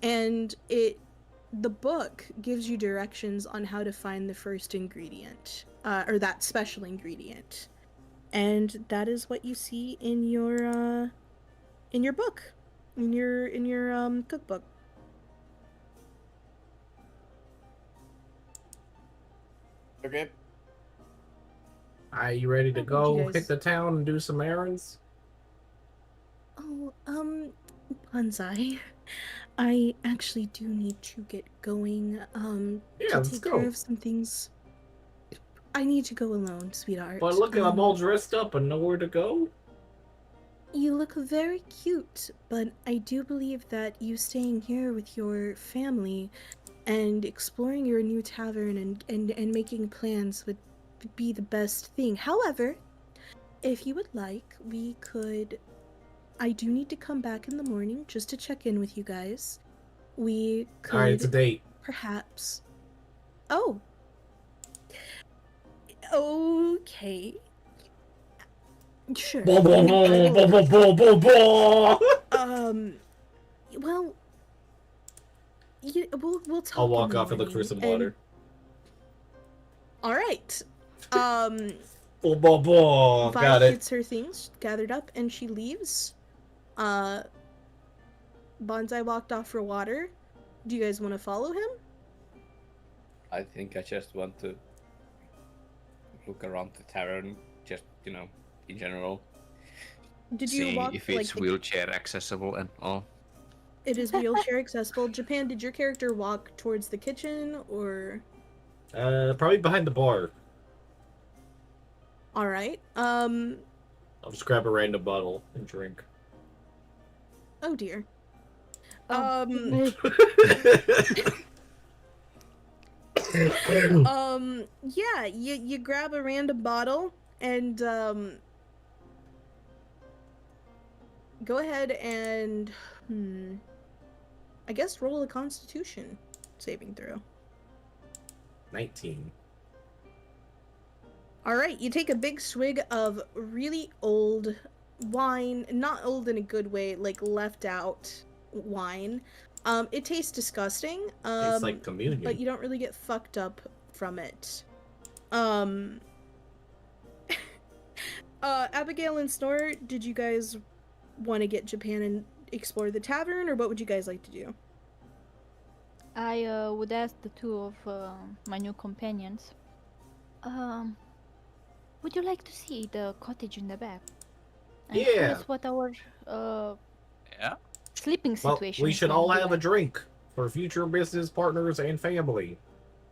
C: And the book gives you directions on how to find the first ingredient, or that special ingredient. And that is what you see in your book, in your cookbook.
F: Okay.
A: Are you ready to
C: Would
A: go
C: you guys-
A: hit the town and do some errands?
C: Oh, Bonsai, I actually do need to get going,
A: Yeah,
C: to
A: let's
C: take
A: go.
C: care of some things. I need to go alone, sweetheart.
A: But look, I'm all dressed up and nowhere to go.
C: You look very cute, but I do believe that you staying here with your family and exploring your new tavern and making plans would be the best thing. However, if you would like, we could... I do need to come back in the morning just to check in with you guys. We could
A: Alright, it's a date.
C: perhaps... Oh. Okay. Sure.
A: Bo bo bo bo bo bo bo bo.
C: Well, we'll talk.
A: I'll
C: in
A: walk
C: the
A: off and look for
C: morning,
A: some
C: and-
A: water.
C: All right.
A: Bo bo bo.
C: Vi
A: Got it.
C: gets her things gathered up and she leaves. Bonsai walked off for water. Do you guys want to follow him?
B: I think I just want to look around the tavern, just, in general.
C: Did you
B: See
C: walk
B: if
C: like
B: it's wheelchair accessible and all.
C: it is wheelchair accessible? Japan, did your character walk towards the kitchen or?
A: Probably behind the bar.
C: All right.
A: I'll just grab a random bottle and drink.
C: Oh dear.
D: Oh,
C: Yeah, you grab a random bottle and go ahead and I guess roll a Constitution saving throw.
A: 19.
C: All right, you take a big swig of really old wine, not old in a good way, like left out wine. It tastes disgusting.
A: It's like communion.
C: But you don't really get fucked up from it. Abigail and Snore, did you guys want to get Japan and explore the tavern, or what would you guys like to do?
D: I would ask the two of my new companions. Would you like to see the cottage in the back? And tell
A: Yeah.
D: us what our
B: Yeah.
D: sleeping
A: Well,
D: situation
A: we
D: is
A: should
D: going
A: all
D: to be
A: have a
D: like.
A: drink for future business partners and family.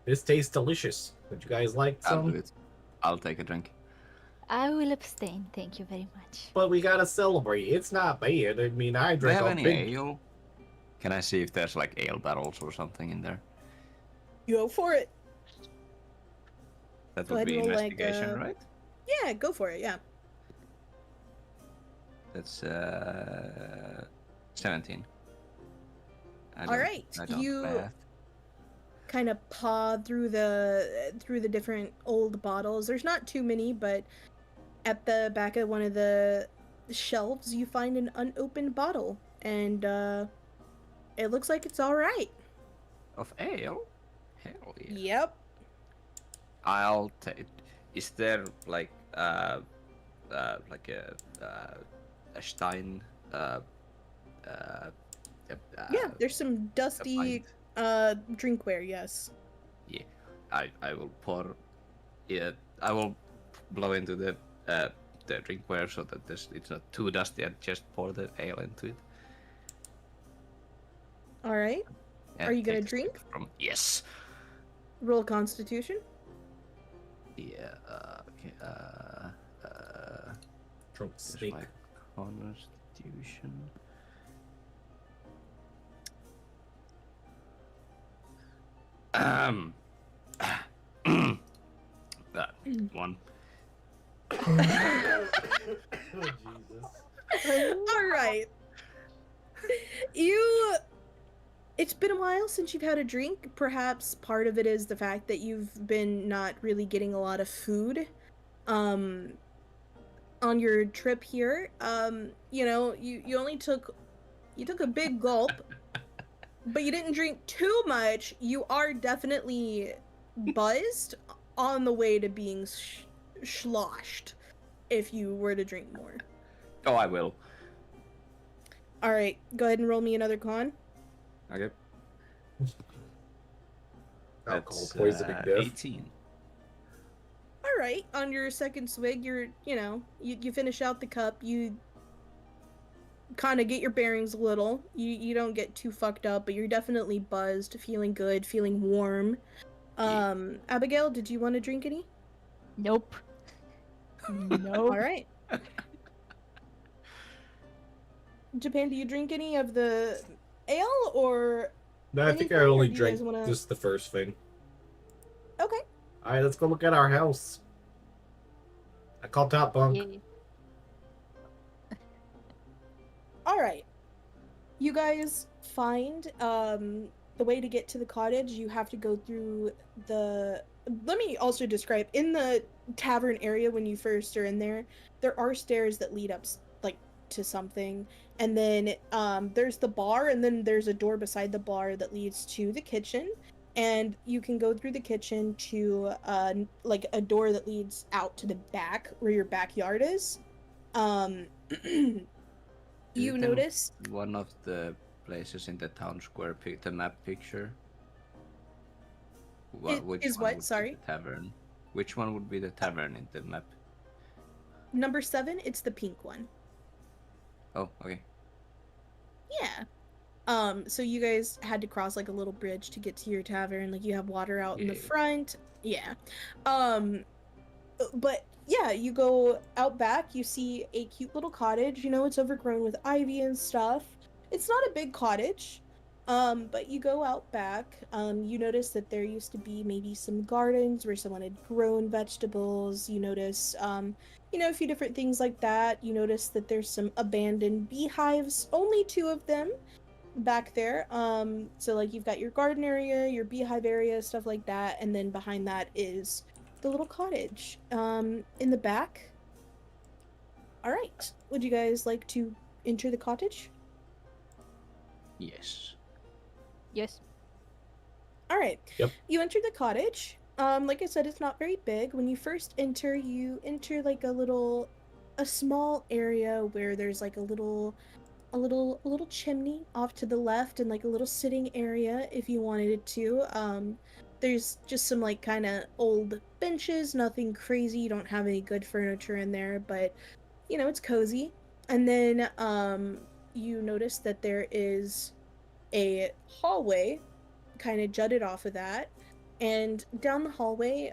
A: This tastes delicious. Would you guys like
B: I'll do
A: some?
B: it. I'll take a drink.
D: I will abstain, thank you very much.
A: But we gotta celebrate. It's not bad. I mean, I
B: Do you
A: drank
B: have
A: a
B: any
A: big.
B: ale? Can I see if there's like ale barrels or something in there?
C: Go for it.
B: That
C: Go
B: would
C: ahead
B: be
C: and roll, like,
B: investigation, right?
C: Yeah, go for it. Yeah.
B: That's 17.
C: Alright,
B: I don't
C: you-
B: math.
C: Kind of paw through the different old bottles. There's not too many, but at the back of one of the shelves you find an unopened bottle, and it looks like it's all right.
B: Of ale? Hell yeah.
C: Yep.
B: I'll take. Is there like a Stein?
C: Yeah, there's some
B: a
C: dusty
B: pint?
C: drinkware. Yes.
B: Yeah, I will pour. Yeah, I will blow into the drinkware so that it's not too dusty, and just pour the ale into it.
C: All right.
B: and
C: Are you gonna
B: take a sip
C: drink?
B: From yes.
C: Roll Constitution.
B: Yeah. Okay.
A: Drunk
B: There's
A: steak.
B: my constitution. One.
A: Oh, Jesus.
C: All right. You It's been a while since you've had a drink. Perhaps part of it is the fact that you've been not really getting a lot of food. On your trip here. You only took a big gulp, but you didn't drink too much. You are definitely buzzed on the way to being sloshed if you were to drink more.
B: Oh, I will.
C: All right, go ahead and roll me another con.
B: Okay.
A: Alcohol
B: That's,
A: poisoning death.
B: 18.
C: All right, on your second swig, you finish out the cup. You kind of get your bearings a little. You don't get too fucked up, but you're definitely buzzed, feeling good, feeling warm. Abigail, did you want to drink any?
D: Nope. No.
C: All right. Japan, do you drink any of the ale or?
A: No, I think I
C: anything, or
A: only
C: do you
A: drank
C: guys wanna-
A: just the first thing.
C: Okay.
A: Alright, let's go look at our house. I call top bunk.
D: Yeah.
C: All right. You guys find the way to get to the cottage. You have to go through the. Let me also describe in the tavern area when you first are in there. There are stairs that lead up like to something, and then there's the bar, and then there's a door beside the bar that leads to the kitchen. And you can go through the kitchen to like a door that leads out to the back where your backyard is. You
B: Is it
C: notice
B: one of the places in the town square, the map picture? Which
C: is
B: one
C: what?
B: would be
C: Sorry?
B: the tavern. Which one would be the tavern in the map?
C: number 7, it's the pink one.
B: Oh, okay.
C: Yeah. So you guys had to cross like a little bridge to get to your tavern. Like you have water out in the
B: Yeah.
C: front. Yeah. But yeah, you go out back, you see a cute little cottage. It's overgrown with ivy and stuff. It's not a big cottage. But you go out back, you notice that there used to be maybe some gardens where someone had grown vegetables. You notice, a few different things like that. You notice that there's some abandoned beehives, only 2 of them back there. So like you've got your garden area, your beehive area, stuff like that, and then behind that is the little cottage. In the back. All right. Would you guys like to enter the cottage?
B: Yes.
D: Yes.
C: All right.
A: Yep.
C: You enter the cottage. Like I said, it's not very big. When you first enter, you enter like a small area where there's like a little chimney off to the left and like a little sitting area if you wanted it to. There's just some like kind of old benches, nothing crazy. You don't have any good furniture in there, but it's cozy. And then you notice that there is a hallway kind of jutted off of that, and down the hallway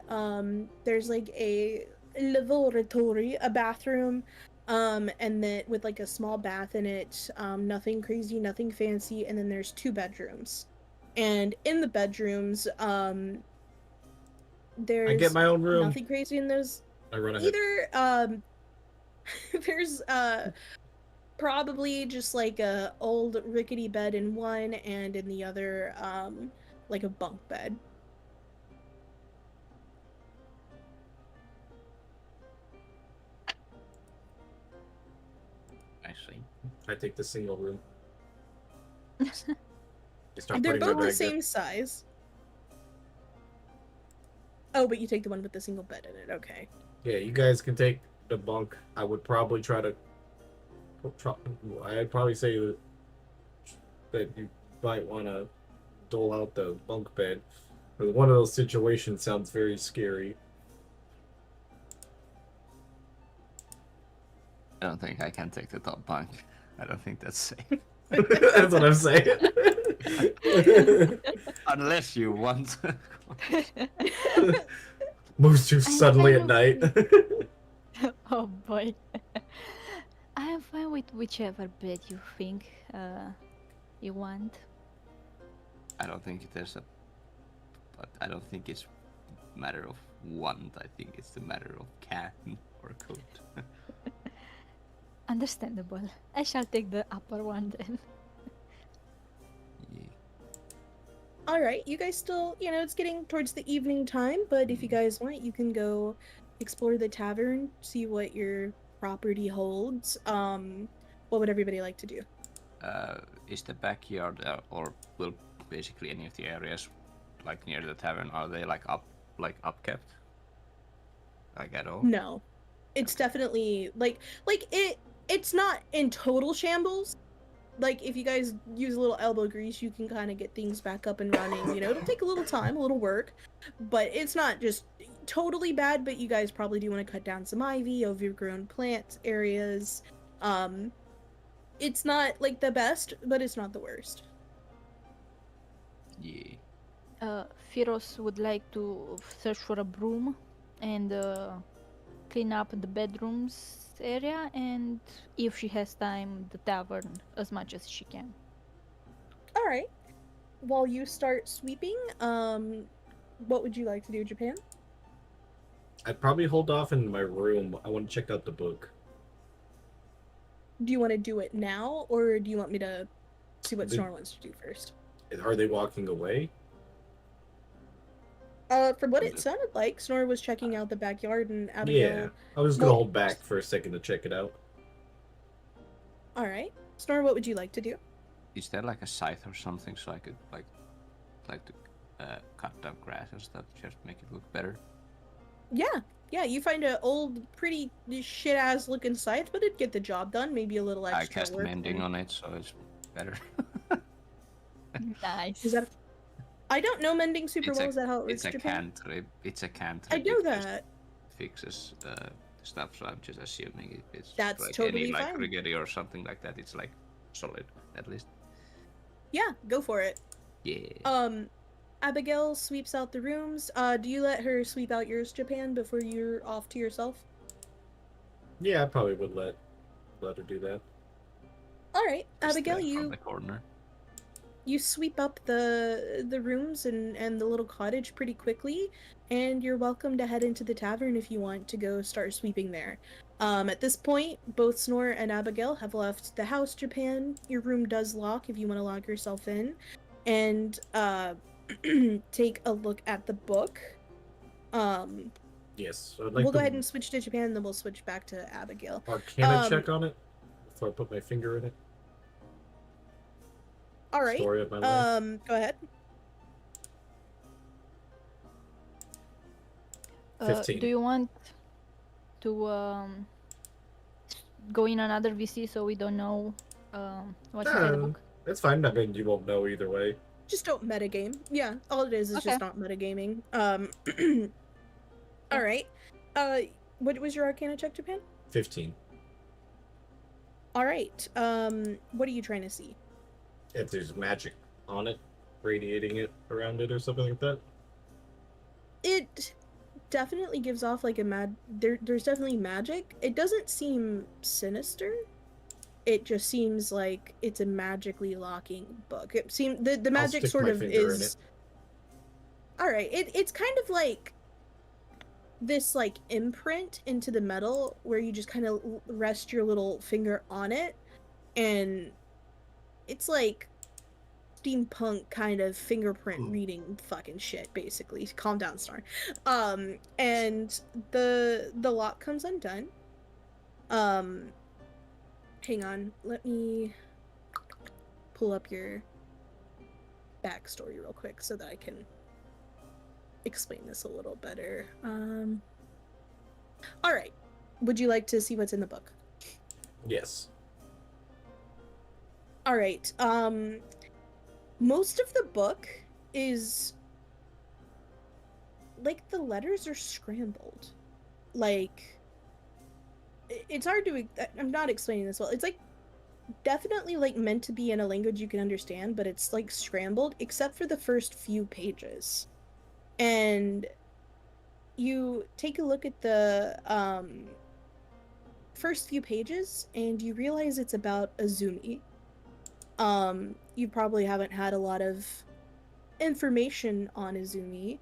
C: there's like a lavatory, a bathroom, and then with like a small bath in it, nothing crazy, nothing fancy, and then there's 2 bedrooms. And in the bedrooms there's
A: I get my own room.
C: nothing crazy in those
A: I run ahead.
C: either. There's probably just like a old rickety bed in one, and in the other like a bunk bed.
B: I see.
A: I take the single room. You start
C: They're
A: putting
C: both
A: my
C: the
A: bag
C: same size. Oh, but you take the one with the single bed in it. Okay.
A: Yeah, you guys can take the bunk. I would probably I'd probably say that you might want to dole out the bunk bed. But one of those situations sounds very scary.
B: I don't think I can take the top bunk. I don't think that's safe.
A: That's what I'm saying.
B: Unless you want.
A: Moves too suddenly at night.
D: Oh boy. I am fine with whichever bed you think you want.
B: I don't think there's a. But I don't think it's a matter of want. I think it's a matter of can or could.
D: Understandable. I shall take the upper one then.
B: Yeah.
C: All right, you guys still, it's getting towards the evening time, but if you guys want, you can go explore the tavern, see what your property holds. What would everybody like to do?
B: Is the backyard or will basically any of the areas like near the tavern, are they like upkept? Like at all?
C: No. It's definitely it's not in total shambles. Like if you guys use a little elbow grease, you can kind of get things back up and running. It'll take a little time, a little work, but it's not just totally bad. But you guys probably do want to cut down some ivy, overgrown plant areas. It's not like the best, but it's not the worst.
B: Yeah.
D: Firos would like to search for a broom and clean up the bedrooms area, and if she has time, the tavern as much as she can.
C: All right. While you start sweeping, what would you like to do, Japan?
A: I'd probably hold off in my room. I want to check out the book.
C: Do you want to do it now, or do you want me to see what
A: The-
C: Snore wants to do first?
A: Are they walking away?
C: From what it sounded like, Snore was checking out the backyard, and Abigail.
A: Yeah. I was gonna
C: Well-
A: hold back for a second to check it out.
C: All right, Snore, what would you like to do?
B: Is there like a scythe or something so I could like to cut down grass and stuff, just make it look better?
C: Yeah, you find a old, pretty shit ass looking scythe, but it'd get the job done. Maybe a little extra
B: I cast
C: work.
B: mending on it, so it's better.
D: Nice.
C: Is that? I don't know mending super
B: It's
C: well.
B: a-
C: Is that how it works,
B: It's a
C: Japan?
B: cantrip. It's a cantrip.
C: I know
B: It just
C: that.
B: fixes stuff, so I'm just assuming it's
C: That's
B: like
C: totally
B: any like
C: fine.
B: Rigidi or something like that. It's like solid at least.
C: Yeah, go for it.
B: Yeah.
C: Abigail sweeps out the rooms. Do you let her sweep out yours, Japan, before you're off to yourself?
A: Yeah, I probably would let her do that.
C: All right,
B: Just,
C: Abigail,
B: like, from
C: you
B: the corner.
C: you sweep up the rooms and the little cottage pretty quickly, and you're welcome to head into the tavern if you want to go start sweeping there. At this point, both Snore and Abigail have left the house, Japan. Your room does lock if you want to log yourself in, and take a look at the book.
A: Yes. I'd like
C: We'll go
A: to-
C: ahead and switch to Japan, and then we'll switch back to Abigail.
A: Arcana check on it before I put my finger in it.
C: All right.
A: Story of my life.
C: Go ahead.
A: 15.
D: Do you want to go in another VC so we don't know what's inside the book?
A: That's fine. I mean, you won't know either way.
C: Just don't metagame. Yeah, all it is
D: Okay.
C: just not metagaming. All right. What was your Arcana check, Japan?
A: 15.
C: All right. What are you trying to see?
A: If there's magic on it, radiating it around it or something like that.
C: It definitely gives off like a there's definitely magic. It doesn't seem sinister. It just seems like it's a magically locking book. It seems the magic
A: stick
C: sort
A: my
C: of
A: finger in
C: is. All right. It's kind of like this like imprint into the metal where you just kind of rest your little finger on it, and it's like steampunk kind of fingerprint reading fucking shit, basically. Calm down, Star. And the lock comes undone. Hang on, let me pull up your backstory real quick so that I can explain this a little better. All right. Would you like to see what's in the book?
A: Yes.
C: All right. Most of the book is like the letters are scrambled. Like it's hard to I'm not explaining this well. It's like definitely like meant to be in a language you can understand, but it's like scrambled except for the first few pages. And you take a look at the first few pages and you realize it's about Azumi. You probably haven't had a lot of information on Azumi,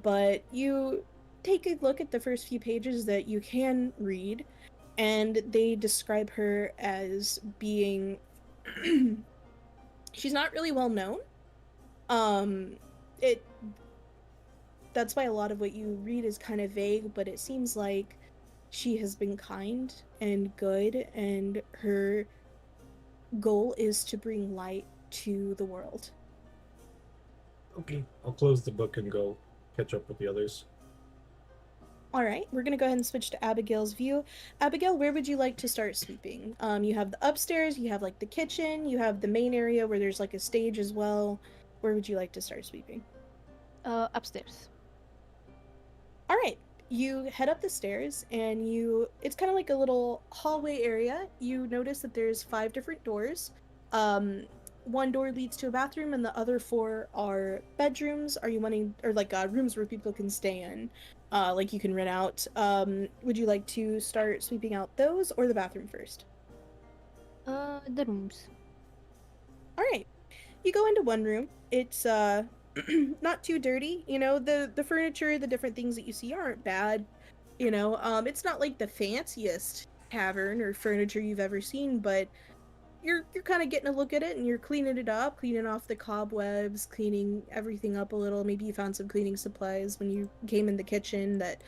C: but you take a look at the first few pages that you can read, and they describe her as being she's not really well known. It that's why a lot of what you read is kind of vague, but it seems like she has been kind and good, and her goal is to bring light to the world.
A: Okay, I'll close the book and go catch up with the others.
C: All right, we're gonna go ahead and switch to Abigail's view. Abigail, where would you like to start sweeping? You have the upstairs, you have like the kitchen, you have the main area where there's like a stage as well. Where would you like to start sweeping?
D: Upstairs.
C: All right, you head up the stairs and it's kind of like a little hallway area. You notice that there's 5 different doors. One door leads to a bathroom and the other 4 are bedrooms. Are you wanting, or like rooms where people can stay in, like you can rent out? Would you like to start sweeping out those or the bathroom first?
D: The rooms.
C: All right, you go into one room. It's not too dirty. You know, the furniture, the different things that you see aren't bad. You know, it's not like the fanciest tavern or furniture you've ever seen, but you're kind of getting a look at it and you're cleaning it up, cleaning off the cobwebs, cleaning everything up a little. Maybe you found some cleaning supplies when you came in the kitchen that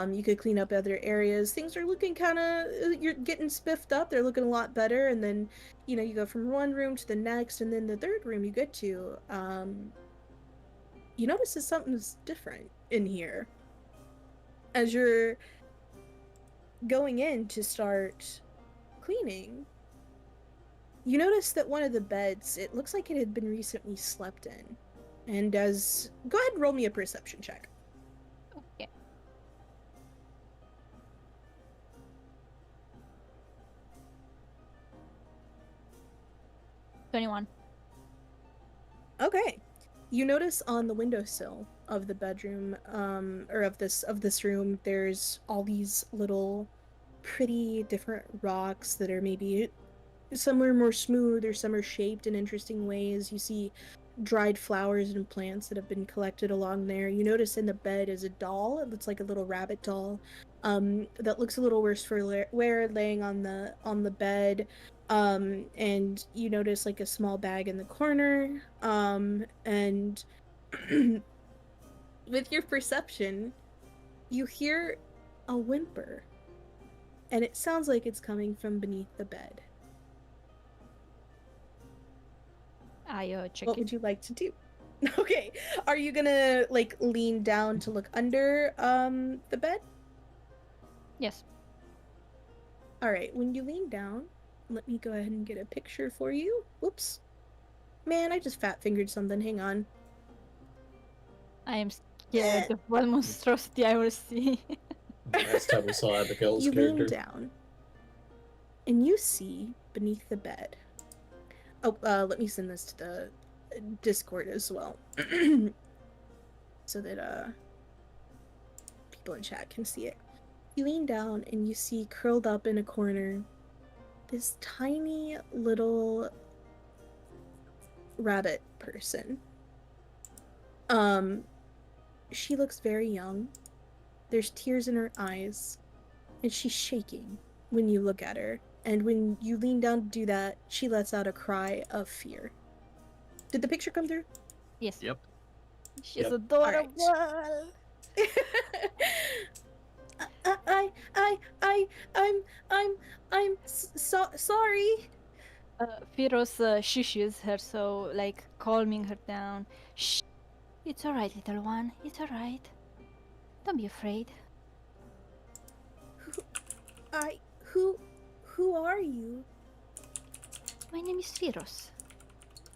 C: you could clean up other areas. Things are looking kind of, you're getting spiffed up. They're looking a lot better. And then, you know, you go from one room to the next, and then the third room you get to, you notice that something's different in here. As you're going in to start cleaning, you notice that one of the beds, it looks like it had been recently slept in. And go ahead and roll me a perception check.
D: Okay. $21.
C: Okay. You notice on the windowsill of the bedroom, or of this room, there's all these little pretty different rocks that are maybe, some are more smooth or some are shaped in interesting ways. You see dried flowers and plants that have been collected along there. You notice in the bed is a doll. It looks like a little rabbit doll, that looks a little worse for wear, laying on the bed. And you notice like a small bag in the corner. And with your perception, you hear a whimper, and it sounds like it's coming from beneath the bed.
D: I check
C: What
D: it.
C: would you like to do? Okay, are you gonna like lean down to look under the bed?
D: Yes.
C: All right, when you lean down, let me go ahead and get a picture for you. Whoops. Man, I just fat fingered something. Hang on.
D: I am scared of what monstrosity I will see.
A: Last time we saw Abigail's
C: You
A: character.
C: lean down, and you see beneath the bed. Oh, let me send this to the Discord as well, so that people in chat can see it. You lean down and you see curled up in a corner this tiny little rabbit person. She looks very young. There's tears in her eyes, and she's shaking when you look at her. And when you lean down to do that, she lets out a cry of fear. Did the picture come through?
D: Yes.
B: Yep.
D: She's
A: Yep.
D: adorable.
C: I'm sorry.
D: Firos shushes her, so like calming her down. Shh. It's alright, little one. It's alright. Don't be afraid.
C: Who are you?
D: My name is Firos.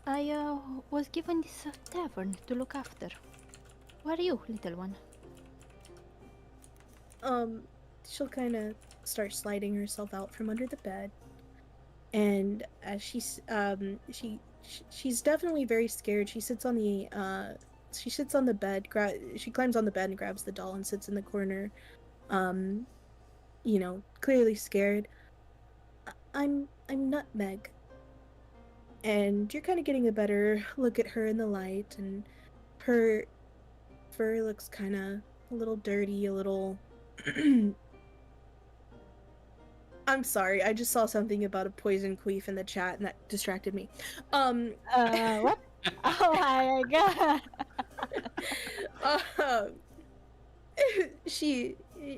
D: I was given this tavern to look after. Who are you, little one?
C: She'll kind of start sliding herself out from under the bed, and as she's definitely very scared. She sits on the bed. She climbs on the bed and grabs the doll and sits in the corner. You know, clearly scared. I'm Nutmeg. And you're kind of getting a better look at her in the light, and her fur looks kind of a little dirty, a little. I'm sorry, I just saw something about a poison queef in the chat, and that distracted me.
D: What? Oh my god.
C: Um, she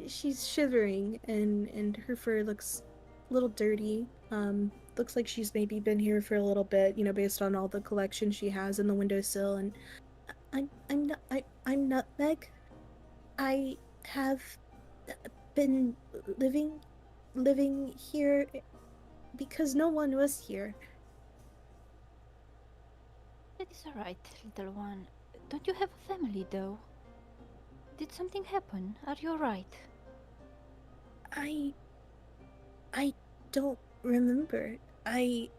C: she's shivering and her fur looks a little dirty. Looks like she's maybe been here for a little bit, based on all the collection she has in the windowsill. And I'm Nutmeg. I have been living here because no one was here.
D: That is alright, little one. Don't you have a family, though? Did something happen? Are you alright?
C: I don't remember. I've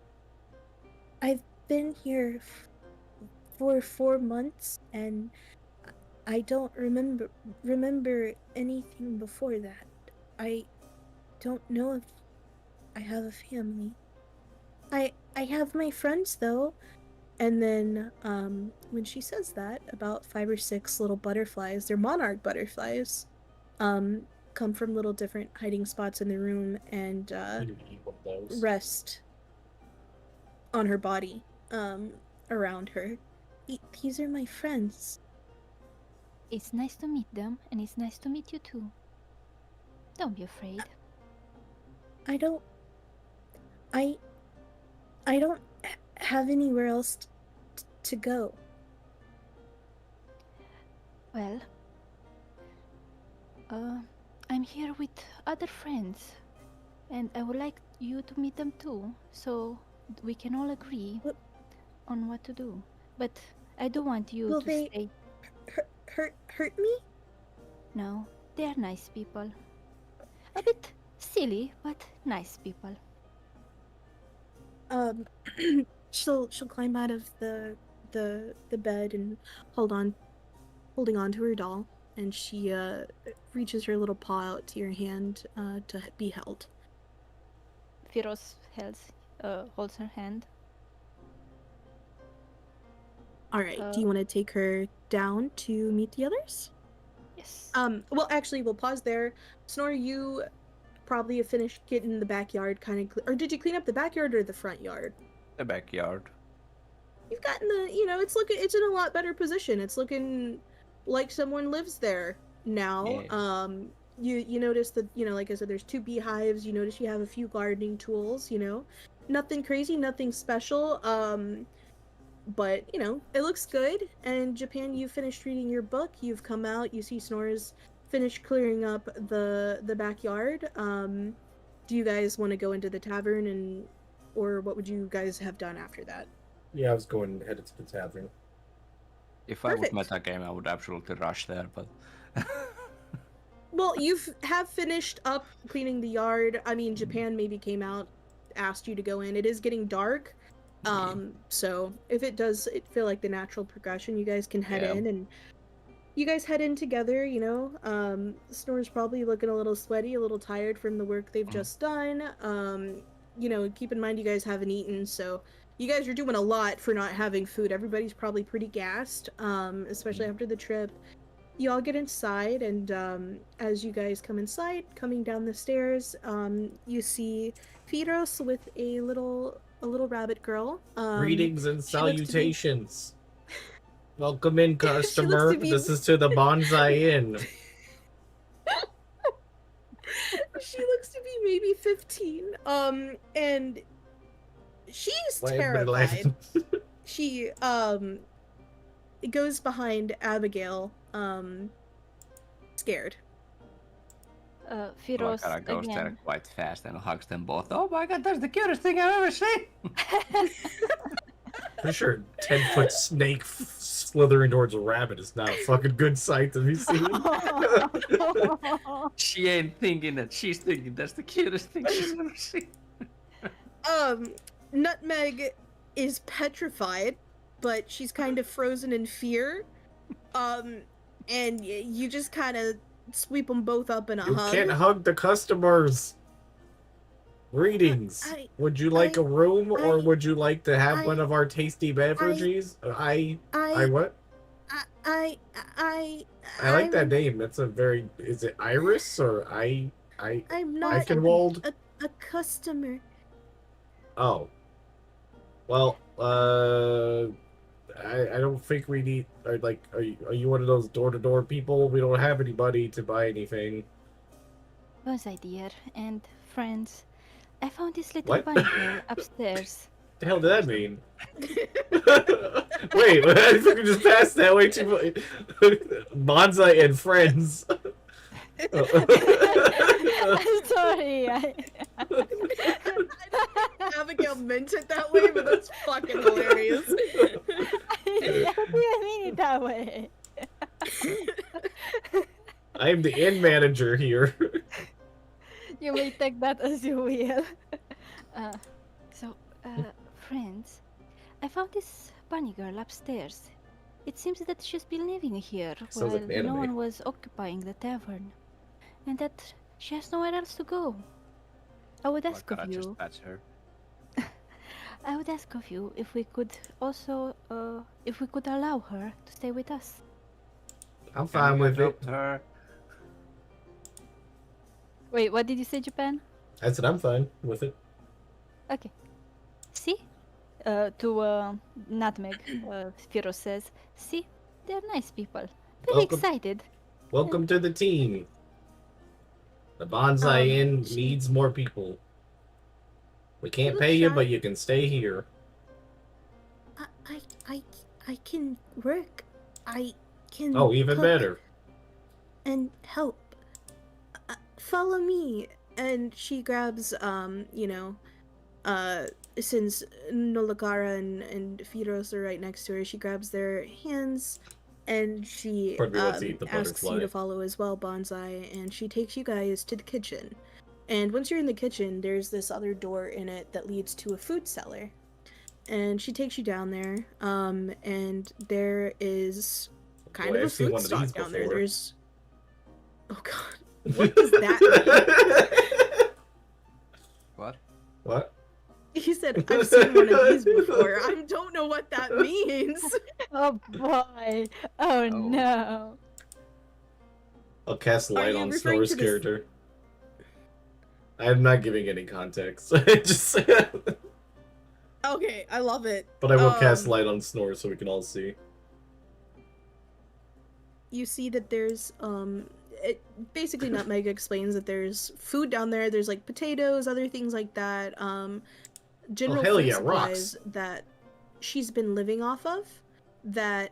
C: been here for 4 months, and I don't remember anything before that. I don't know if I have a family. I have my friends though. And then when she says that, about 5 or 6 little butterflies, they're monarch butterflies, come from little different hiding spots in the room and rest on her body, around her. These are my friends.
D: It's nice to meet them, and it's nice to meet you too. Don't be afraid.
C: I don't have anywhere else to go.
D: Well, I'm here with other friends, and I would like you to meet them too, so we can all agree on what to do. But I do want you
C: Will
D: to
C: they-
D: stay.
C: Hurt me?
D: No, they are nice people. A bit silly, but nice people.
C: She'll climb out of the bed and holding on to her doll, and she reaches her little paw out to your hand to be held.
D: Firos holds her hand.
C: All right. Do you want to take her down to meet the others?
D: Yes.
C: Well, actually, we'll pause there. Snore, you probably have finished getting the backyard kind of, or did you clean up the backyard or the front yard?
B: The backyard.
C: You've gotten it's in a lot better position. It's looking like someone lives there now.
B: Yeah.
C: You notice that, like I said, there's 2 beehives. You notice you have a few gardening tools, nothing crazy, nothing special. But it looks good. And Japan, you finished reading your book. You've come out. You see Snore's finished clearing up the backyard. Do you guys want to go into the tavern or what would you guys have done after that?
A: Yeah, I was headed to the tavern.
B: If I would
C: Perfect.
B: metagame, I would absolutely rush there, but
C: Well, have finished up cleaning the yard. I mean, Japan maybe came out, asked you to go in. It is getting dark. So if it feel like the natural progression, you guys can head
B: Yeah.
C: in, and you guys head in together, Snore's probably looking a little sweaty, a little tired from the work they've just done. Keep in mind you guys haven't eaten, so you guys are doing a lot for not having food. Everybody's probably pretty gassed, especially after the trip. You all get inside, and as you guys come inside, coming down the stairs, you see Firos with a little rabbit girl.
A: Greetings and
C: she looks to be-
A: salutations. Welcome in,
C: She looks
A: customer.
C: to be-
A: This is to the Bonsai Inn.
C: She looks to be maybe 15. And she's
A: Why everybody
C: terrified.
A: laughing?
C: She goes behind Abigail, scared.
D: Firos
B: Wakara goes there
D: again.
B: quite fast and hugs them both. Oh my god, that's the cutest thing I've ever seen!
A: For sure, 10-foot snake slithering towards a rabbit is not a fucking good sight to be seen.
B: She ain't thinking that, she's thinking that's the cutest thing she's ever seen.
C: Nutmeg is petrified, but she's kind of frozen in fear. And you just kind of sweep them both up in a
A: You
C: hug.
A: can't hug the customers. Greetings.
C: I-
A: Would you like a room, or
C: I-
A: would you like to have
C: I-
A: one of our tasty beverages? I what?
C: I
A: I like that name. That's a very. Is it Iris or I?
C: I'm not
A: Eichenwald?
C: a customer.
A: Oh. Well, I don't think we need. Are you one of those door-to-door people? We don't have anybody to buy anything.
D: Bonsai dear and friends, I found this little
A: What?
D: bunny girl upstairs.
A: The hell did that mean? Wait, I think we just passed that way too much. Bonsai and friends.
D: I'm sorry.
C: Abigail meant it that way, but that's fucking hilarious.
D: I didn't mean it that way.
A: I am the inn manager here.
D: You may take that as you will. Friends, I found this bunny girl upstairs. It seems that she's been living here
A: Sounds
D: while
A: like an
D: no
A: anime.
D: one was occupying the tavern, and that she has nowhere else to go. I would ask
B: Why
D: of
B: can't I
D: you.
B: just patch her?
D: I would ask of you if we could also, if we could allow her to stay with us.
A: I'm
B: Can
A: fine
B: we
A: with it.
B: adopt her?
D: Wait, what did you say, Japan?
A: I said I'm fine with it.
D: Okay. See? To Nutmeg, Firo says, see? They're nice people. Very
A: Welcome.
D: excited.
A: Welcome to the team. The Bonsai Inn needs more people. We can't
C: You
A: pay you,
C: shy.
A: but you can stay here.
C: I can work. I can.
A: Oh, even
C: cook
A: better.
C: And help. Follow me. And she grabs, since Nolagara and Firos are right next to her, she grabs their hands and she
A: Probably wants to eat the
C: asks you
A: butterfly.
C: to follow as well, Bonsai, and she takes you guys to the kitchen. And once you're in the kitchen, there's this other door in it that leads to a food cellar. And she takes you down there, and there is kind
A: Boy,
C: of a
A: I've seen
C: food
A: one of
C: stock
A: these
C: down there.
A: before.
C: There's... Oh god. What does that
B: What?
A: What?
C: He said, I've seen one of these before. I don't know what that means.
D: Oh boy. Oh no.
A: I'll cast
C: Are
A: light
C: you
A: on
C: referring
A: Snore's
C: to this-
A: character. I'm not giving any context. Just,
C: Okay, I love it.
A: but I will cast
C: Um,
A: light on Snore so we can all see.
C: You see that there's basically Nutmeg explains that there's food down there. There's like potatoes, other things like that. General
A: hell
C: food
A: yeah,
C: supplies
A: rocks.
C: that she's been living off of that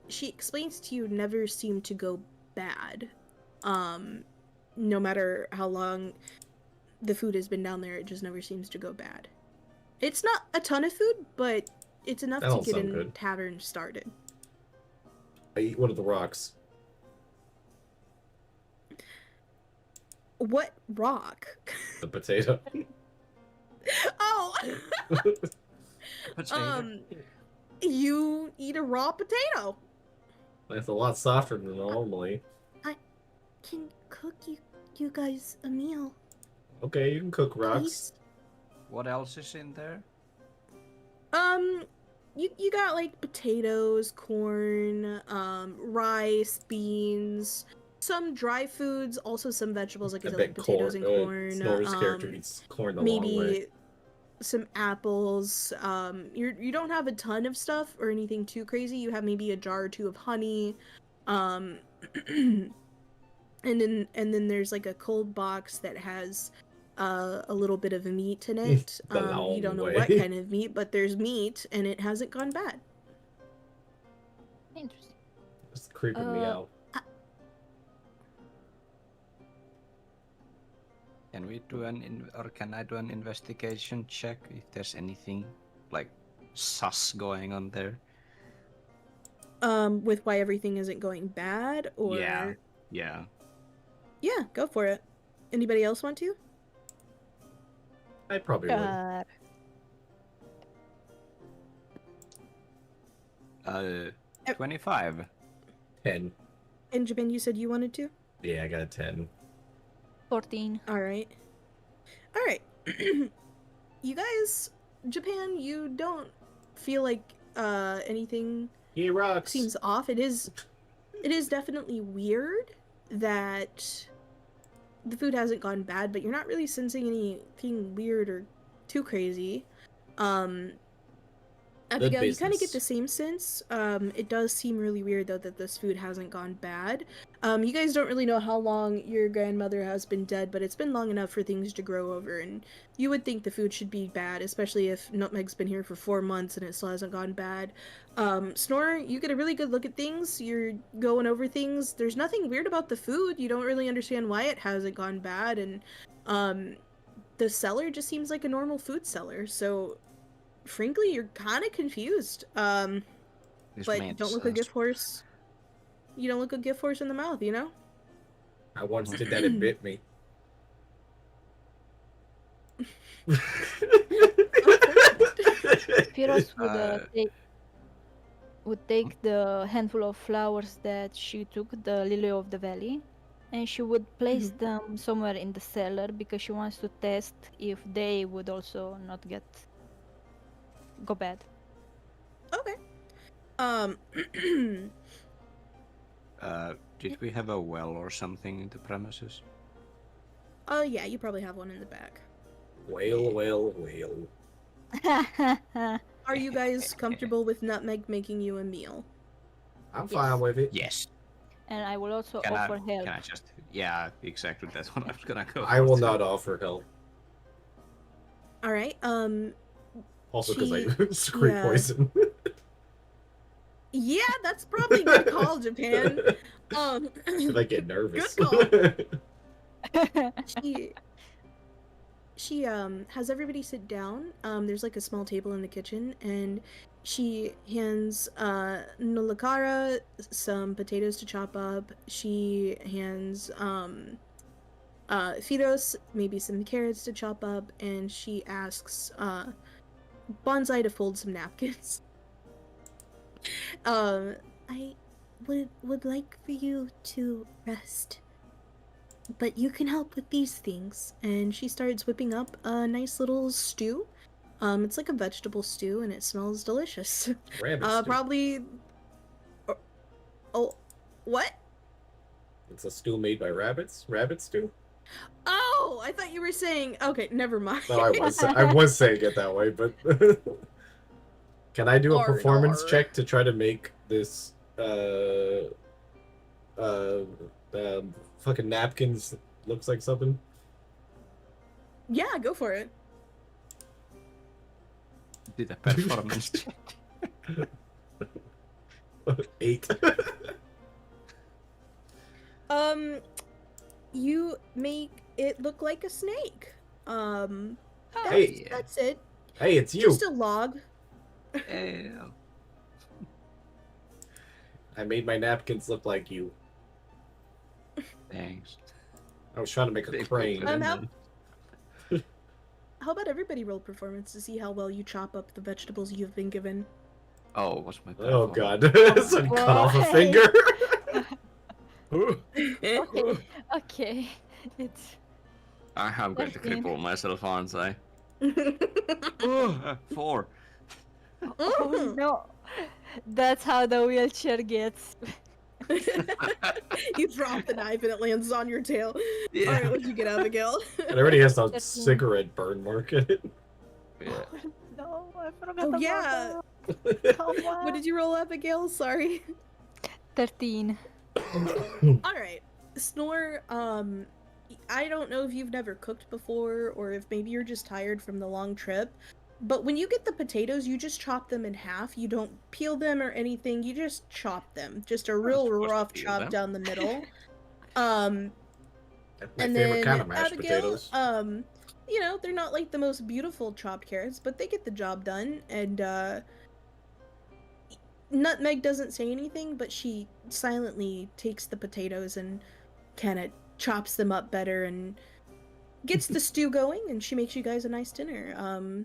C: she explains to you never seem to go bad. No matter how long the food has been down there, it just never seems to go bad. It's not a ton of food, but it's enough
A: That
C: to
A: don't
C: get
A: sound
C: a
A: good.
C: tavern started.
A: I eat one of the rocks.
C: What rock?
A: The potato.
C: Oh!
B: Potato.
C: You eat a raw potato.
A: That's a lot softer than normally.
C: Can cook you guys a meal.
A: Okay, you can cook rocks.
C: Please?
B: What else is in there?
C: You got like potatoes, corn, rice, beans, some dry foods, also some vegetables like I
A: I
C: said,
A: bet
C: like potatoes and corn.
A: Snore's character eats corn the long way.
C: Maybe some apples. You don't have a ton of stuff or anything too crazy. You have maybe a jar or two of honey. And then there's like a cold box that has a little bit of meat in it.
A: The
C: You
A: long
C: don't know
A: way.
C: what kind of meat, but there's meat and it hasn't gone bad.
D: Interesting.
A: It's creeping me out.
B: Can we do or can I do an investigation check if there's anything like sus going on there?
C: With why everything isn't going bad, or
B: Yeah.
C: yeah, go for it. Anybody else want to?
A: I probably would.
D: God.
B: 25.
A: 10.
C: In Japan, you said you wanted to.
A: Yeah, I got a 10.
D: 14.
C: All right. You guys, Japan, you don't feel like anything
A: He rocks.
C: seems off. It is definitely weird that the food hasn't gone bad, but you're not really sensing anything weird or too crazy. Abigail, you kind of get the
A: business.
C: same sense. It does seem really weird though that this food hasn't gone bad. You guys don't really know how long your grandmother has been dead, but it's been long enough for things to grow over, and you would think the food should be bad, especially if Nutmeg's been here for 4 months and it still hasn't gone bad. Snore, you get a really good look at things. You're going over things. There's nothing weird about the food. You don't really understand why it hasn't gone bad, and the cellar just seems like a normal food cellar. So frankly, you're kind of confused.
B: This
C: But
B: makes
C: don't look a
B: sense.
C: gift horse. You don't look a gift horse in the mouth, you know?
A: I once did that, it bit me.
D: Firos
B: Uh,
D: would take the handful of flowers that she took, the lily of the valley, and she would place them somewhere in the cellar because she wants to test if they would also not go bad.
C: Okay. Um.
B: Did we have a well or something in the premises?
C: Yeah, you probably have one in the back.
A: Whale.
C: Are you guys comfortable with Nutmeg making you a meal?
A: I'm fine with it.
B: Yes.
D: And I will also
B: Can
D: offer
B: I,
D: help.
B: can I just... Yeah, exactly. That's what I was gonna go
A: I
B: for
A: will
B: too.
A: not offer help.
C: All right.
A: Also because I
C: She-
A: scream
C: yeah.
A: poison.
C: Yeah, that's probably a good call, Japan.
A: If I get nervous.
C: Good she has everybody sit down. There's like a small table in the kitchen, and she hands Nulakara some potatoes to chop up. She hands Fidos maybe some carrots to chop up, and she asks Bonsai to fold some napkins. I would like for you to rest, but you can help with these things. And she starts whipping up a nice little stew. It's like a vegetable stew, and it smells delicious.
A: Rabbit stew.
C: Probably. Oh, what?
A: It's a stew made by rabbits. Rabbit stew.
C: Oh, I thought you were saying. Okay, never mind.
A: No, I was saying it that way, but can I do a
C: Arr,
A: performance
C: arr.
A: check to try to make this fucking napkins looks like something?
C: Yeah, go for it.
B: Did a performance check.
A: 8.
C: You make it look like a snake.
A: Hey.
C: That's it.
A: Hey, it's you.
C: Just a log.
B: Yeah.
A: I made my napkins look like you.
B: Thanks.
A: I was trying to make a
B: Big
A: crane.
B: compliment.
C: How about everybody roll performance to see how well you chop up the vegetables you've been given?
B: Oh, what's my
A: Oh
B: performance?
A: god. Someone cut off a
D: Why?
A: finger.
D: Okay, okay. It's
B: I have got to
D: 13.
B: cripple myself, aren't I? 4.
D: oh no. That's how the wheelchair gets.
C: You drop the knife and it lands on your tail.
B: Yeah.
C: Alright, what'd you get, Abigail?
A: It already has a
D: 13.
A: cigarette burn mark in it.
B: Yeah.
D: No, I forgot
C: Oh,
D: about
C: yeah.
D: that. Come on.
C: What did you roll, Abigail? Sorry.
D: 13.
C: Alright. Snore, I don't know if you've never cooked before or if maybe you're just tired from the long trip, but when you get the potatoes, you just chop them in half. You don't peel them or anything. You just chop them. Just a real
B: supposed to
C: rough
B: peel
C: chop
B: them.
C: down the middle.
A: That's my
C: And
A: favorite
C: then
A: kind of mashed
C: Abigail,
A: potatoes.
C: you know, they're not like the most beautiful chopped carrots, but they get the job done. And Nutmeg doesn't say anything, but she silently takes the potatoes and kind of chops them up better and gets the stew going, and she makes you guys a nice dinner.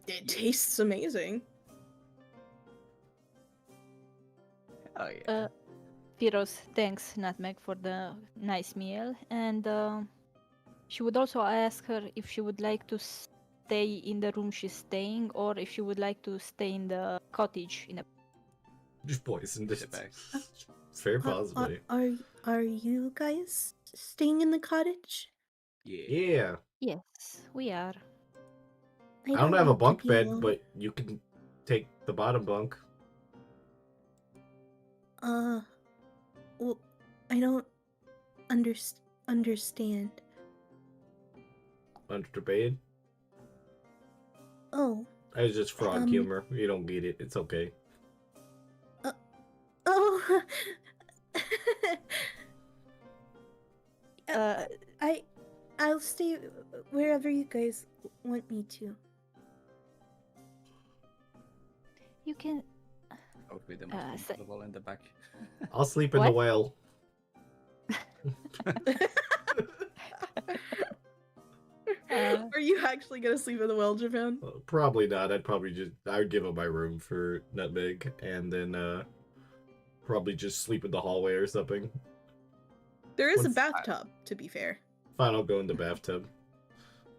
C: It tastes amazing.
B: Oh yeah.
D: Firos thanks Nutmeg for the nice meal, and she would also ask her if she would like to stay in the room she's staying, or if she would like to stay in the cottage in a.
A: Just poisoned it.
B: Sit back.
A: It's very possibly.
C: Are you guys staying in the cottage?
A: Yeah.
D: Yes, we are.
A: I don't have a
C: want to
A: bunk
C: be
A: bed,
C: alone.
A: but you can take the bottom bunk.
C: Well, I don't understand.
A: Under the bed.
C: Oh.
A: It's just frog
C: Um,
A: humor. You don't get it. It's okay.
C: Oh.
D: Uh,
C: I'll stay wherever you guys want me to.
D: you can.
B: That would be the most
D: So-
B: comfortable in the back.
A: I'll sleep in the
D: What?
A: well.
C: Are you actually gonna sleep in the well, Japan?
A: Probably not. I would give up my room for Nutmeg and then probably just sleep in the hallway or something.
C: There is a
A: Once-
C: bathtub, to be fair.
A: Fine, I'll go in the bathtub.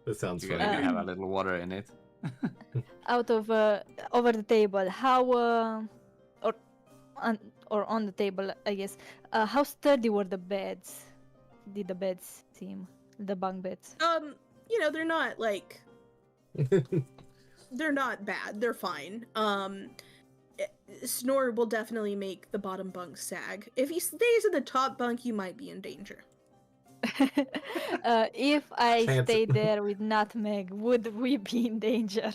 A: That sounds
B: You're
A: fun.
B: gonna have a little water in it.
D: Out of over the table, how or on the table, I guess. How sturdy were the beds? Did the beds seem the bunk beds?
C: You know, they're not like they're not bad. They're fine. Snore will definitely make the bottom bunk sag. If he stays in the top bunk, you might be in danger.
D: If I
A: Chance-
D: stayed there with Nutmeg, would we be in danger?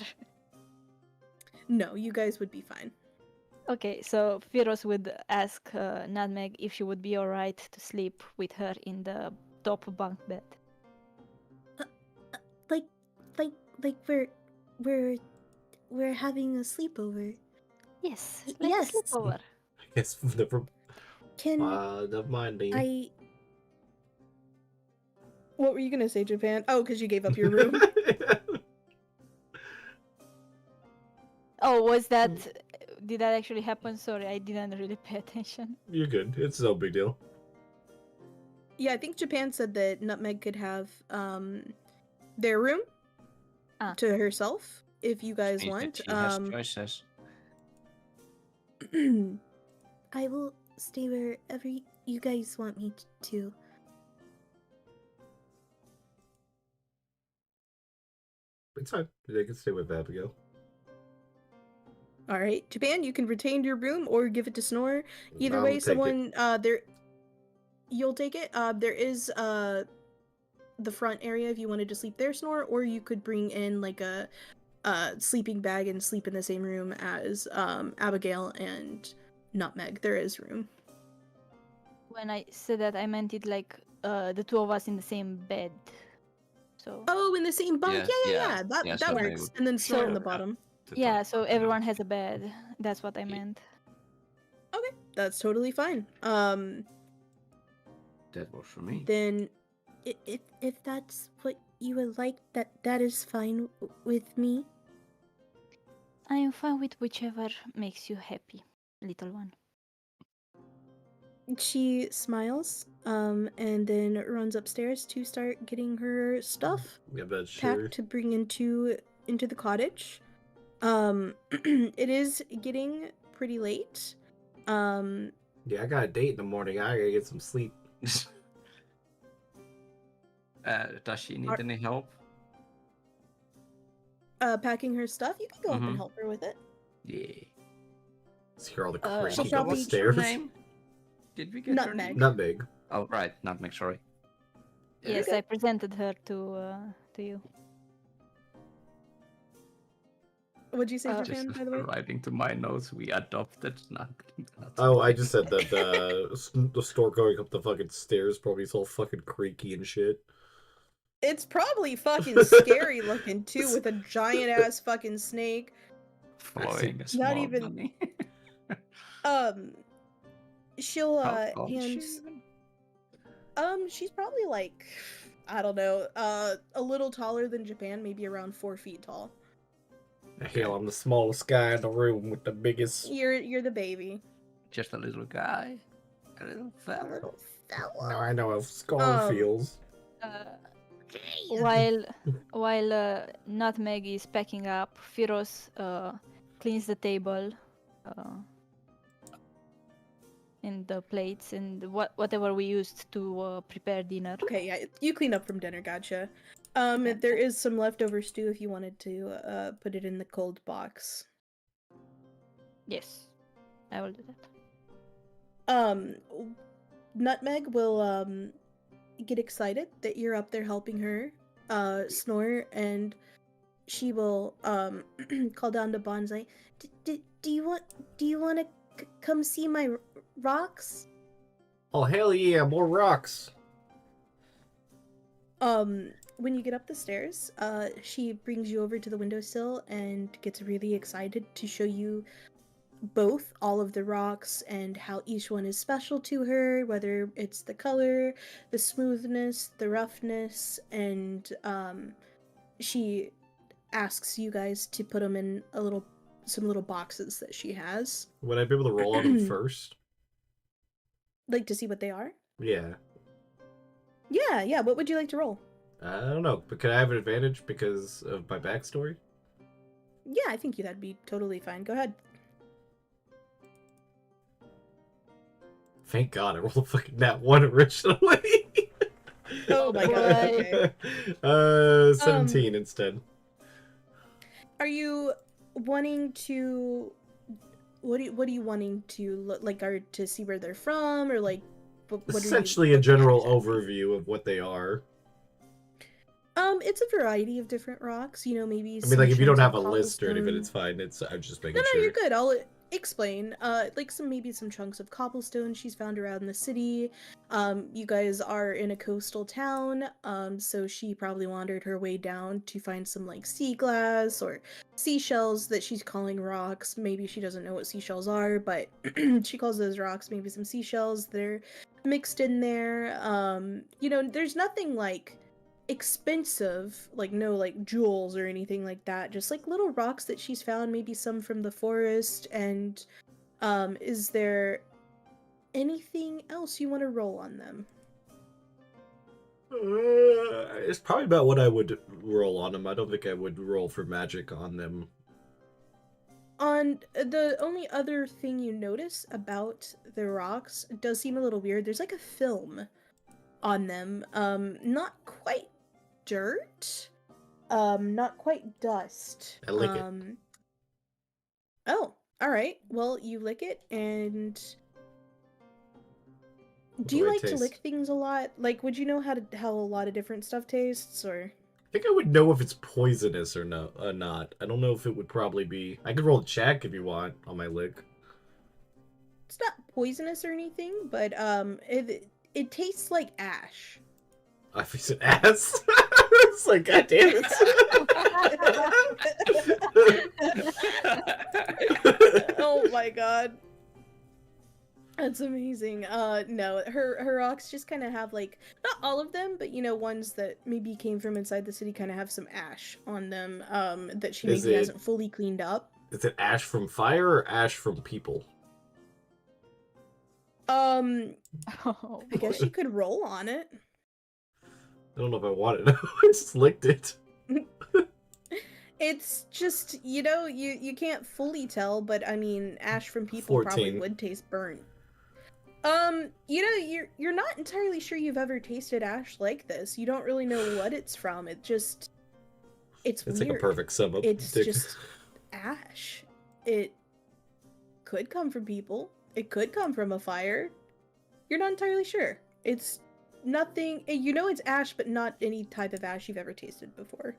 C: No, you guys would be fine.
D: Okay, so Firos would ask Nutmeg if she would be alright to sleep with her in the top bunk bed.
C: Like we're having a sleepover.
D: Yes,
C: Y-
D: like
C: yes.
D: a sleepover.
A: I guess never.
C: Can
A: Never mind me.
C: I? What were you gonna say, Japan? Oh, because you gave up your room.
D: Oh, was that? Did that actually happen? Sorry, I didn't really pay attention.
A: You're good. It's no big deal.
C: Yeah, I think Japan said that Nutmeg could have their room
D: Ah.
C: to herself if you guys
B: Means that
C: want.
B: she has choices.
C: I will stay wherever you guys want me to.
A: It's fine. They can stay with Abigail.
C: All right, Japan, you can retain your room or give it to Snore. Either
A: I'll
C: way,
A: take it.
C: someone there. You'll take it. There is the front area if you wanted to sleep there, Snore, or you could bring in like a sleeping bag and sleep in the same room as Abigail and Nutmeg. There is room.
D: When I said that, I meant it like the two of us in the same bed. So
C: Oh, in the same bunk.
B: Yeah,
C: Yeah.
B: yeah.
C: That
B: Yeah,
C: that
B: so they
C: works.
B: would-
C: And then Snore on the
D: So-
C: bottom.
D: yeah, so everyone has a bed. That's what I meant.
C: Okay, that's totally fine.
B: That works for me.
C: Then if that's what you would like, that is fine with me.
D: I am fine with whichever makes you happy, little one.
C: She smiles, and then runs upstairs to start getting her stuff
A: Yeah, that's
C: packed
A: sure.
C: to bring into the cottage. It is getting pretty late.
A: Yeah, I got a date in the morning. I gotta get some sleep.
B: Does she need
C: Are-
B: any help?
C: Packing her stuff. You can go up
B: Mhm.
C: and help her with it.
B: Yeah.
A: Let's hear all the
D: Uh,
A: creaking
C: she'll
A: up the
C: probably-
B: What's her
A: stairs.
B: name? Did we get her
C: Nutmeg.
B: name?
A: Nutmeg.
B: Oh, right. Nutmeg, sorry.
D: Yes, I presented her to you.
C: What'd you say,
D: Uh,
C: Japan?
B: Just
C: By the way.
B: writing to my notes, we adopted Nutmeg.
A: Oh, I just said that the store going up the fucking stairs probably is all fucking creaky and shit.
C: It's probably fucking scary looking too, with a giant ass fucking snake.
B: Following a
C: Not
B: small
C: even-
B: bunny.
C: She'll
B: How tall is
C: hand.
B: she even?
C: She's probably like, I don't know, a little taller than Japan, maybe around 4 feet tall.
A: Hell, I'm the smallest guy in the room with the biggest.
C: You're the baby.
B: Just a little guy. A little fella.
E: Little fella.
A: Now I know how Scar
C: Um,
A: feels.
D: While Nutmeg is packing up, Firos cleans the table and the plates and whatever we used to prepare dinner.
C: Okay, yeah, you clean up from dinner, gotcha. There is some leftover stew if you wanted to put it in the cold box.
D: Yes, I will do that.
C: Nutmeg will get excited that you're up there helping her snore, and she will call down to Bonsai. Do you want to come see my rocks?
A: Oh hell yeah, more rocks.
C: When you get up the stairs, she brings you over to the windowsill and gets really excited to show you both all of the rocks and how each one is special to her, whether it's the color, the smoothness, the roughness, and she asks you guys to put them in some little boxes that she has.
A: Would I be able to roll on them first?
C: Like to see what they are?
A: Yeah.
C: Yeah, what would you like to roll?
A: I don't know, but could I have an advantage because of my backstory?
C: Yeah, I think that'd be totally fine. Go ahead.
A: Thank God I rolled a fucking nat 1 originally.
C: Oh my God, okay.
A: 17 instead.
C: Are you wanting to? What are you wanting to look like? Are to see where they're from, or like? What
A: Essentially, a general overview of what they are.
C: It's a variety of different rocks. You know, maybe.
A: I mean, like if you don't
C: chunks
A: have
C: of
A: a list or anything,
C: cobblestone.
A: it's fine. I'm just making
C: No,
A: sure.
C: you're good. I'll explain. Like maybe some chunks of cobblestone she's found around the city. You guys are in a coastal town. So she probably wandered her way down to find some like sea glass or seashells that she's calling rocks. Maybe she doesn't know what seashells are, but she calls those rocks. Maybe some seashells. They're mixed in there. You know, there's nothing like expensive, like no like jewels or anything like that, just like little rocks that she's found, maybe some from the forest. And is there anything else you want to roll on them?
A: It's probably about what I would roll on them. I don't think I would roll for magic on them.
C: On the only other thing you notice about the rocks, it does seem a little weird, there's like a film on them. Not quite dirt, not quite dust.
A: I lick it.
C: Oh, all right. Well, you lick it, and do you
A: do I
C: like to
A: taste?
C: lick things a lot? Like, would you know how a lot of different stuff tastes, or?
A: I think I would know if it's poisonous or no, not. I don't know if it would probably be. I could roll a check if you want on my lick.
C: It's not poisonous or anything, but it tastes like ash.
A: If it's an ass, it's like God damn it.
C: Oh my God. That's amazing. No, her rocks just kind of have like, not all of them, but you know, ones that maybe came from inside the city kind of have some ash on them, that she
A: Is
C: maybe
A: it-
C: hasn't fully cleaned up.
A: Is it ash from fire or ash from people?
C: I
D: Oh,
C: guess you could roll on it.
A: I don't know if I want it. I just licked it.
C: It's just, you know, you can't fully tell, but I mean, ash from people probably
A: 14.
C: would taste burnt. You know, you're not entirely sure you've ever tasted ash like this. You don't really know what it's from. It's
A: It's
C: weird.
A: like a perfect sum up.
C: It's just ash. It could come from people. It could come from a fire. You're not entirely sure. It's nothing. You know it's ash, but not any type of ash you've ever tasted before.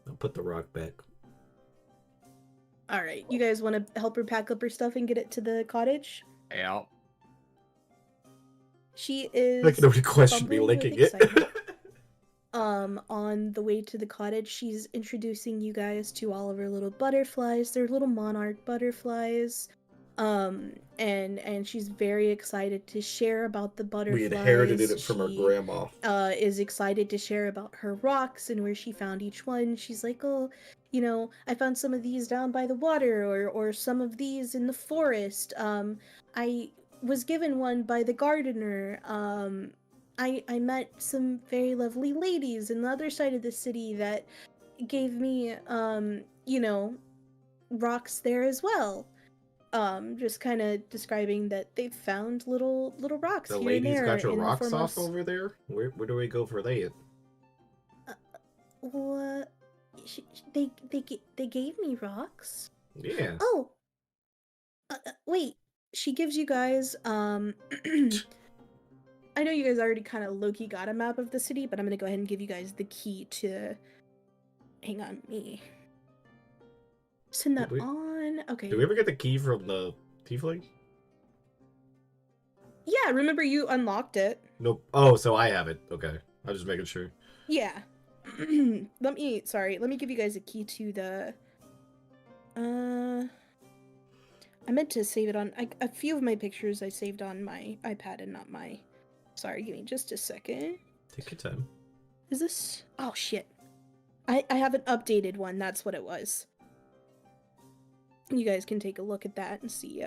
A: I'll put the rock back.
C: All right, you guys want to help her pack up her stuff and get it to the cottage?
B: Yeah.
C: She is.
A: Like nobody questioned me
C: bubbling with
A: licking it.
C: excitement. On the way to the cottage, she's introducing you guys to all of her little butterflies. They're little monarch butterflies. And she's very excited to share about the butterflies.
A: We inherited it from our
C: She,
A: grandma.
C: is excited to share about her rocks and where she found each one. She's like, oh, you know, I found some of these down by the water, or some of these in the forest. I was given one by the gardener. I met some very lovely ladies in the other side of the city that gave me, you know, rocks there as well. Just kind of describing that they found little rocks
A: The
C: here and
A: ladies
C: there
A: got your
C: in the
A: rocks
C: form
A: off
C: of
A: over there? Where do we go for that?
C: what? They gave me rocks.
A: Yeah.
C: Oh, wait. She gives you guys I know you guys already kind of low-key got a map of the city, but I'm gonna go ahead and give you guys the key to. Hang on, me. Send that
A: we-
C: on. Okay.
A: Did we ever get the key from the tiefling?
C: Yeah, remember you unlocked it.
A: Nope. Oh, so I have it. Okay. I was just making sure.
C: Yeah. let me give you guys a key to the I meant to save it on a few of my pictures I saved on my iPad and not my. Sorry, give me just a second.
A: Take your time.
C: Is this? Oh shit. I have an updated one. That's what it was. You guys can take a look at that and see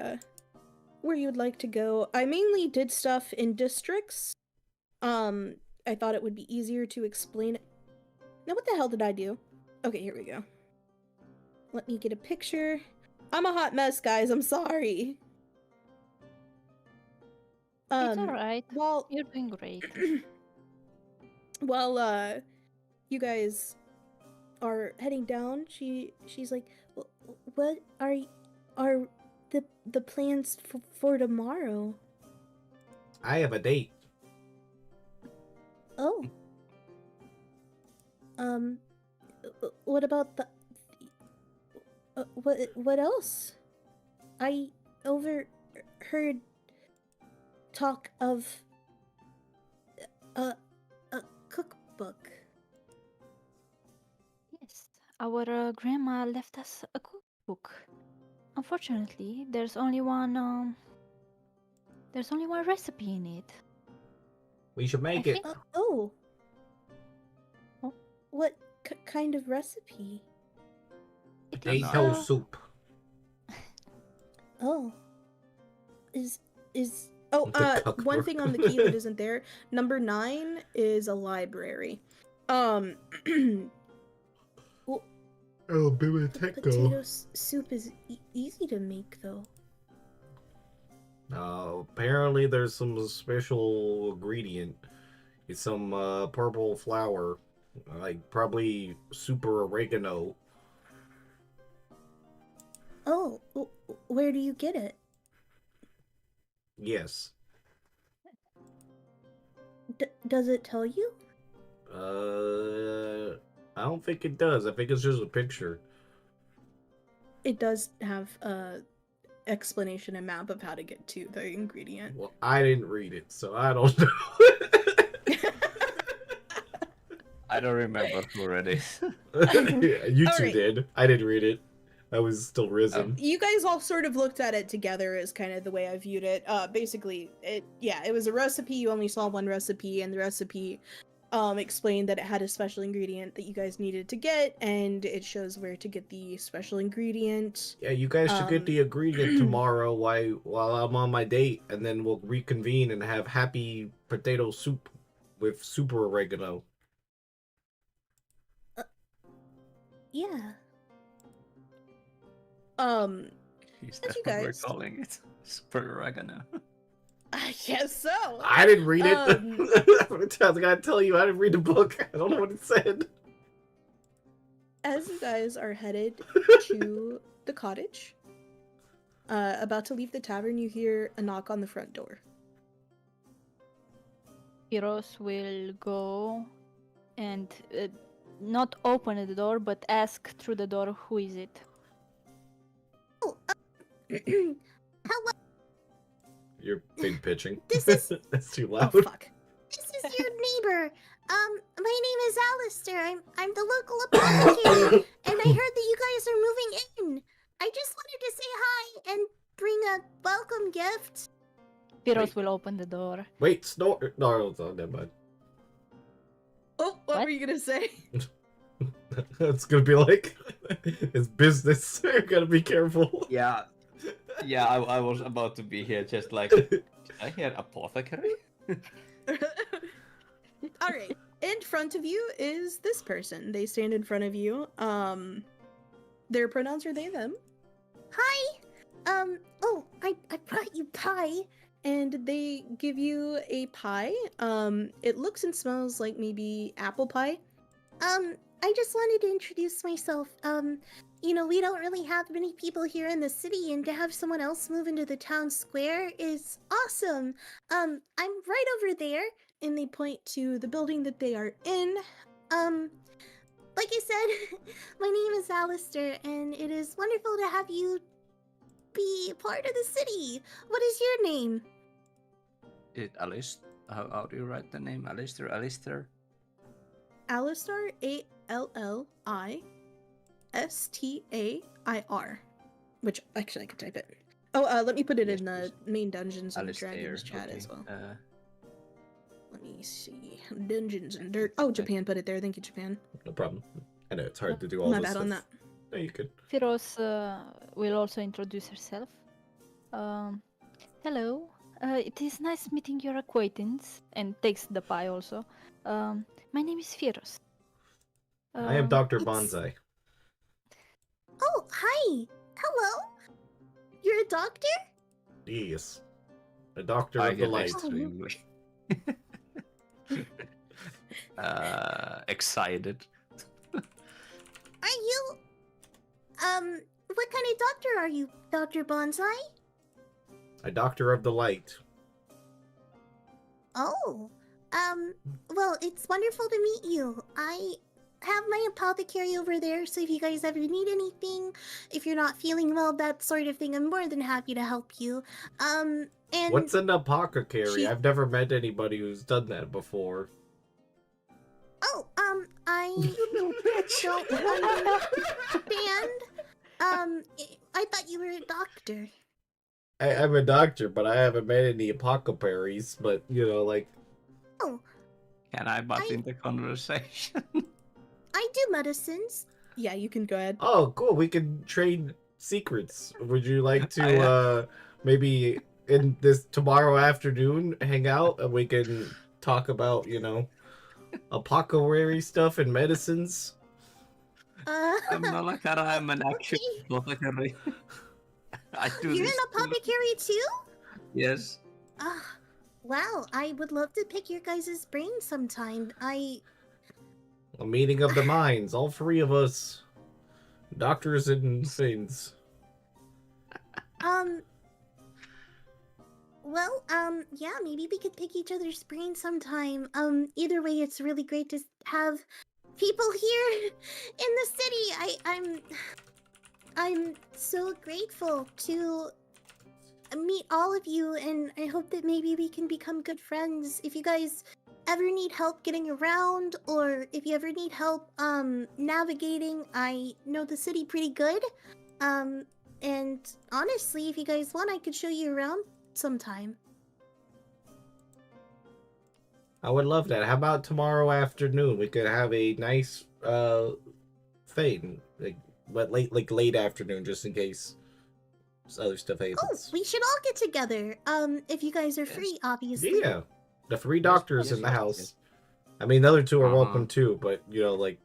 C: where you would like to go. I mainly did stuff in districts. I thought it would be easier to explain it. Now what the hell did I do? Okay, here we go. Let me get a picture. I'm a hot mess, guys. I'm sorry.
D: It's alright.
C: Well,
D: You're doing great.
C: while you guys are heading down, she's like, "What are the plans for tomorrow?"
A: I have a date.
C: Oh. What about the what else? I overheard talk of a cookbook.
D: Yes, our grandma left us a cookbook. Unfortunately, there's only one recipe in it.
A: We should make it.
D: think-
C: Oh.
D: Oh.
C: What kind of recipe?
A: Potato
D: uh,
A: soup.
C: Oh. Is oh
A: The
C: one
A: cookbook.
C: thing on the key that isn't there. Number 9 is a library.
A: Oh, biblioteca.
C: Potato soup is easy to make though.
A: Apparently there's some special ingredient. It's some purple flour, like probably super oregano.
C: Oh, where do you get it?
A: Yes.
C: Does it tell you?
A: I don't think it does. I think it's just a picture.
C: It does have a explanation and map of how to get to the ingredient.
A: Well, I didn't read it, so I don't know.
B: I don't remember already.
A: Yeah, you two
C: Alright.
A: did. I didn't read it. I was still risen.
C: You guys all sort of looked at it together is kind of the way I viewed it. Basically, it was a recipe. You only saw one recipe, and the recipe explained that it had a special ingredient that you guys needed to get, and it shows where to get the special ingredient.
A: Yeah, you guys should get the ingredient tomorrow while I'm on my date, and then we'll reconvene and have happy potato soup with super oregano.
C: Yeah.
B: Is
C: As
B: that
C: you
B: what we're
C: guys-
B: calling it? Super oregano.
C: I guess so.
A: I didn't read it.
C: Um,
A: I gotta tell you, I didn't read the book. I don't know what it said.
C: As you guys are headed to the cottage, about to leave the tavern, you hear a knock on the front door.
D: Piros will go and not open the door, but ask through the door, who is it?
E: Oh, hello.
A: You're big pitching.
E: This is-
A: That's too
C: Oh
A: loud.
C: fuck.
E: This is your neighbor. My name is Alistair. I'm the local apothecary, and I heard that you guys are moving in. I just wanted to say hi and bring a welcome gift.
D: Piros will open the door.
A: Wait, snort. No, never mind.
C: Oh, what
D: What?
C: were you gonna say?
A: It's gonna be like it's business. You gotta be careful.
B: Yeah. Yeah, I was about to be here just like, did I hear apothecary?
C: All right. In front of you is this person. They stand in front of you. Their pronouns are they, them.
E: Hi. Oh, I brought you pie.
C: And they give you a pie. It looks and smells like maybe apple pie.
E: I just wanted to introduce myself. You know, we don't really have many people here in the city, and to have someone else move into the town square is awesome. I'm right over there, and they point to the building that they are in. Like I said, my name is Alistair, and it is wonderful to have you be part of the city. What is your name?
B: Alice, how do you write the name? Alistair? Alistair?
C: Alistar, Allistair, which actually I could type it. Oh, let me put it
B: Yes,
C: in the
B: please.
C: main Dungeons and
B: Alistair.
C: Dragons chat
B: Okay.
C: as well. Let me see. Dungeons and Dirt. Oh, Japan put it there. Thank you, Japan.
A: No problem. I know it's hard to do all
C: My
A: this
C: bad
A: stuff.
C: on that.
A: No, you could.
D: Firos will also introduce herself. Hello. It is nice meeting your acquaintance, and takes the pie also. My name is Firos.
A: I am Dr.
E: it's-
A: Bonsai.
E: Oh, hi. Hello. You're a doctor?
A: Yes. A doctor
B: I
A: of the
B: get
A: light.
B: extremely excited.
E: Are you what kind of doctor are you, Dr. Bonsai?
A: A doctor of the light.
E: Oh. Well, it's wonderful to meet you. I have my apothecary over there, so if you guys ever need anything, if you're not feeling well, that sort of thing, I'm more than happy to help you. And
A: What's an apothecary?
E: she-
A: I've never met anybody who's done that before.
E: oh, I don't understand. I thought you were a doctor.
A: I'm a doctor, but I haven't met any apothecaries. But, you know, like,
E: Oh,
B: Can I butt in the conversation?
E: I do medicines.
C: Yeah, you can go ahead.
A: oh, cool, we can trade secrets. Would you like to,
B: I,
A: maybe in this tomorrow afternoon hang out and we can talk about, you know, apothecary stuff and medicines?
B: I'm not like that. I'm an actual
E: Okay.
B: apothecary. I do
E: You're
B: this
E: an apothecary too?
B: Yes.
E: Wow, I would love to pick your guys' brains sometime.
A: A meeting of the minds, all three of us. Doctors and things.
E: Yeah, maybe we could pick each other's brains sometime. Either way, it's really great to have people here in the city. I'm so grateful to meet all of you, and I hope that maybe we can become good friends. If you guys ever need help getting around, or if you ever need help navigating, I know the city pretty good. And honestly, if you guys want, I could show you around sometime.
A: I would love that. How about tomorrow afternoon? We could have a nice thing, like late afternoon, just in case other stuff
E: Oh,
A: happens.
E: we should all get together. If you guys are free, obviously.
A: Yeah, the three doctors
B: yes,
A: in the
B: yes,
A: house.
B: yes.
A: I mean, the other two are
B: Uh-huh.
A: welcome too, but you know, like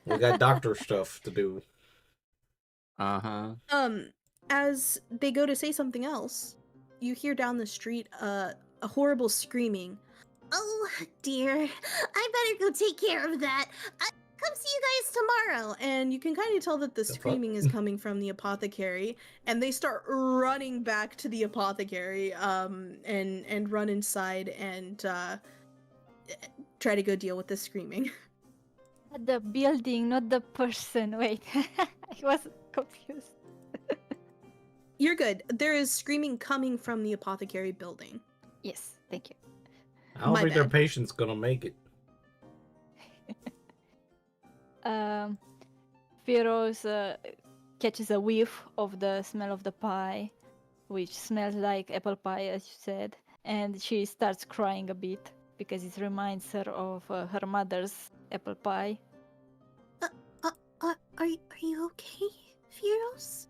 A: we got doctor stuff to do.
C: As they go to say something else, you hear down the street a horrible screaming.
E: Oh dear, I better go take care of that. Come see you guys tomorrow.
C: And you can kind of tell that the
A: The fuck?
C: screaming is coming from the apothecary, and they start running back to the apothecary, and run inside and try to go deal with the screaming.
D: The building, not the person. Wait, I was confused.
C: You're good. There is screaming coming from the apothecary building.
D: Yes, thank you.
A: I don't
C: My
A: think their
C: bad.
A: patient's gonna make it.
D: Firos catches a whiff of the smell of the pie, which smells like apple pie, as you said, and she starts crying a bit because it reminds her of her mother's apple pie.
E: Are you okay, Firos?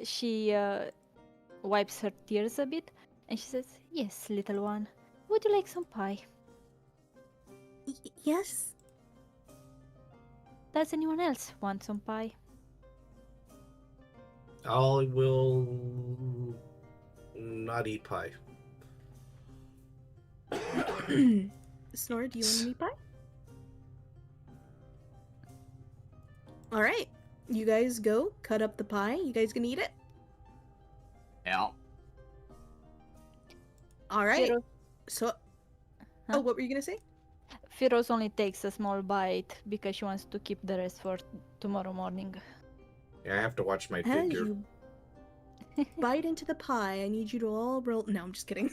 D: She wipes her tears a bit, and she says, "Yes, little one. Would you like some pie?
E: Yes.
D: Does anyone else want some pie?"
A: I will not eat pie.
C: Snore, do you want any pie? All right, you guys go cut up the pie. You guys gonna eat it?
B: Yeah.
C: All right.
D: Firos,
C: So,
D: Huh?
C: oh, what were you gonna say?
D: Firos only takes a small bite because she wants to keep the rest for tomorrow morning.
A: Yeah, I have to watch my
C: As
A: figure.
C: you bite into the pie, I need you to all roll. No, I'm just kidding.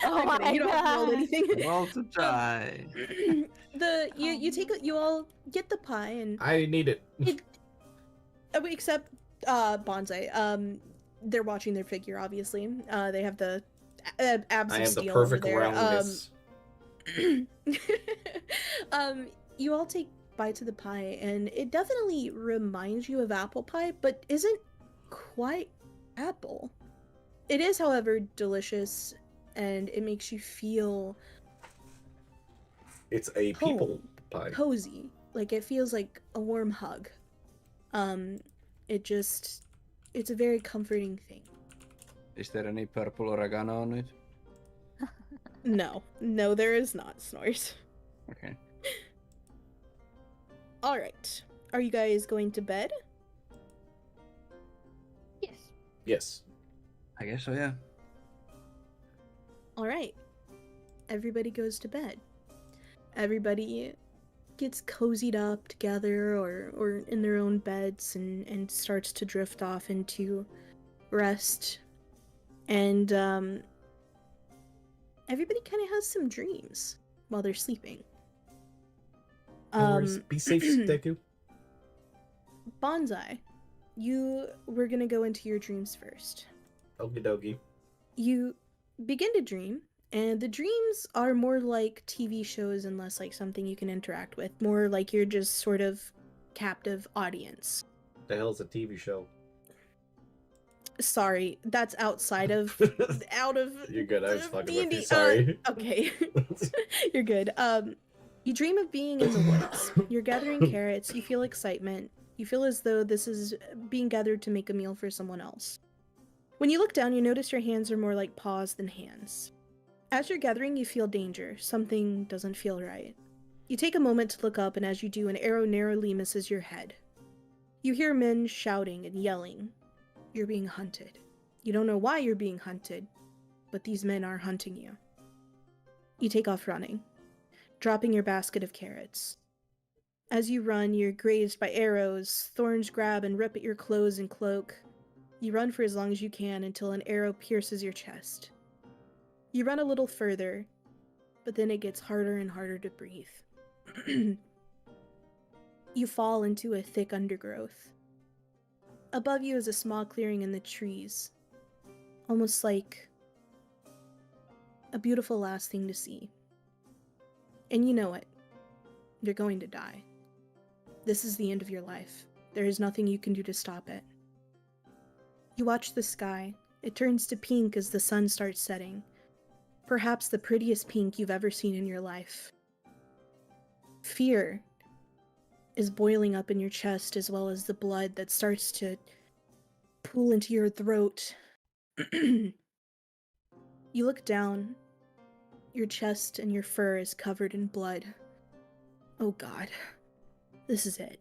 D: Oh
C: I'm kidding.
D: my
C: You don't have to roll
D: God.
C: anything.
B: Roll to die.
C: You all get the pie and
A: I need it.
C: except Bonsai. They're watching their figure. Obviously, they have the abs
A: I
C: of
A: am
C: steel
A: the perfect
C: over there.
A: roundness.
C: You all take bites of the pie, and it definitely reminds you of apple pie, but isn't quite apple. It is, however, delicious, and it makes you feel
A: It's a people
C: home,
A: pie.
C: cozy. Like it feels like a warm hug. It's a very comforting thing.
B: Is there any purple oregano on it?
C: No, there is not, Snores.
B: Okay.
C: All right, are you guys going to bed?
D: Yes.
A: Yes.
B: I guess so, yeah.
C: All right, everybody goes to bed. Everybody gets cozied up together or in their own beds and starts to drift off into rest. And everybody kind of has some dreams while they're sleeping.
A: No worries. Be safe, Deku.
C: Bonsai, we're gonna go into your dreams first.
A: Okie dokie.
C: You begin to dream, and the dreams are more like TV shows and less like something you can interact with. More like you're just sort of captive audience.
A: The hell's a TV show?
C: Sorry, that's outside of
A: You're good. I was fucking with you.
C: D&D.
A: Sorry.
C: Okay, you're good. You dream of being in the woods. You're gathering carrots. You feel excitement. You feel as though this is being gathered to make a meal for someone else. When you look down, you notice your hands are more like paws than hands. As you're gathering, you feel danger. Something doesn't feel right. You take a moment to look up, and as you do, an arrow narrowly misses your head. You hear men shouting and yelling. You're being hunted. You don't know why you're being hunted, but these men are hunting you. You take off running, dropping your basket of carrots. As you run, you're grazed by arrows. Thorns grab and rip at your clothes and cloak. You run for as long as you can until an arrow pierces your chest. You run a little further, but then it gets harder and harder to breathe. You fall into a thick undergrowth. Above you is a small clearing in the trees, almost like a beautiful last thing to see. And you know it. You're going to die. This is the end of your life. There is nothing you can do to stop it. You watch the sky. It turns to pink as the sun starts setting. Perhaps the prettiest pink you've ever seen in your life. Fear is boiling up in your chest, as well as the blood that starts to pool into your throat. You look down. Your chest and your fur is covered in blood. Oh God, this is it.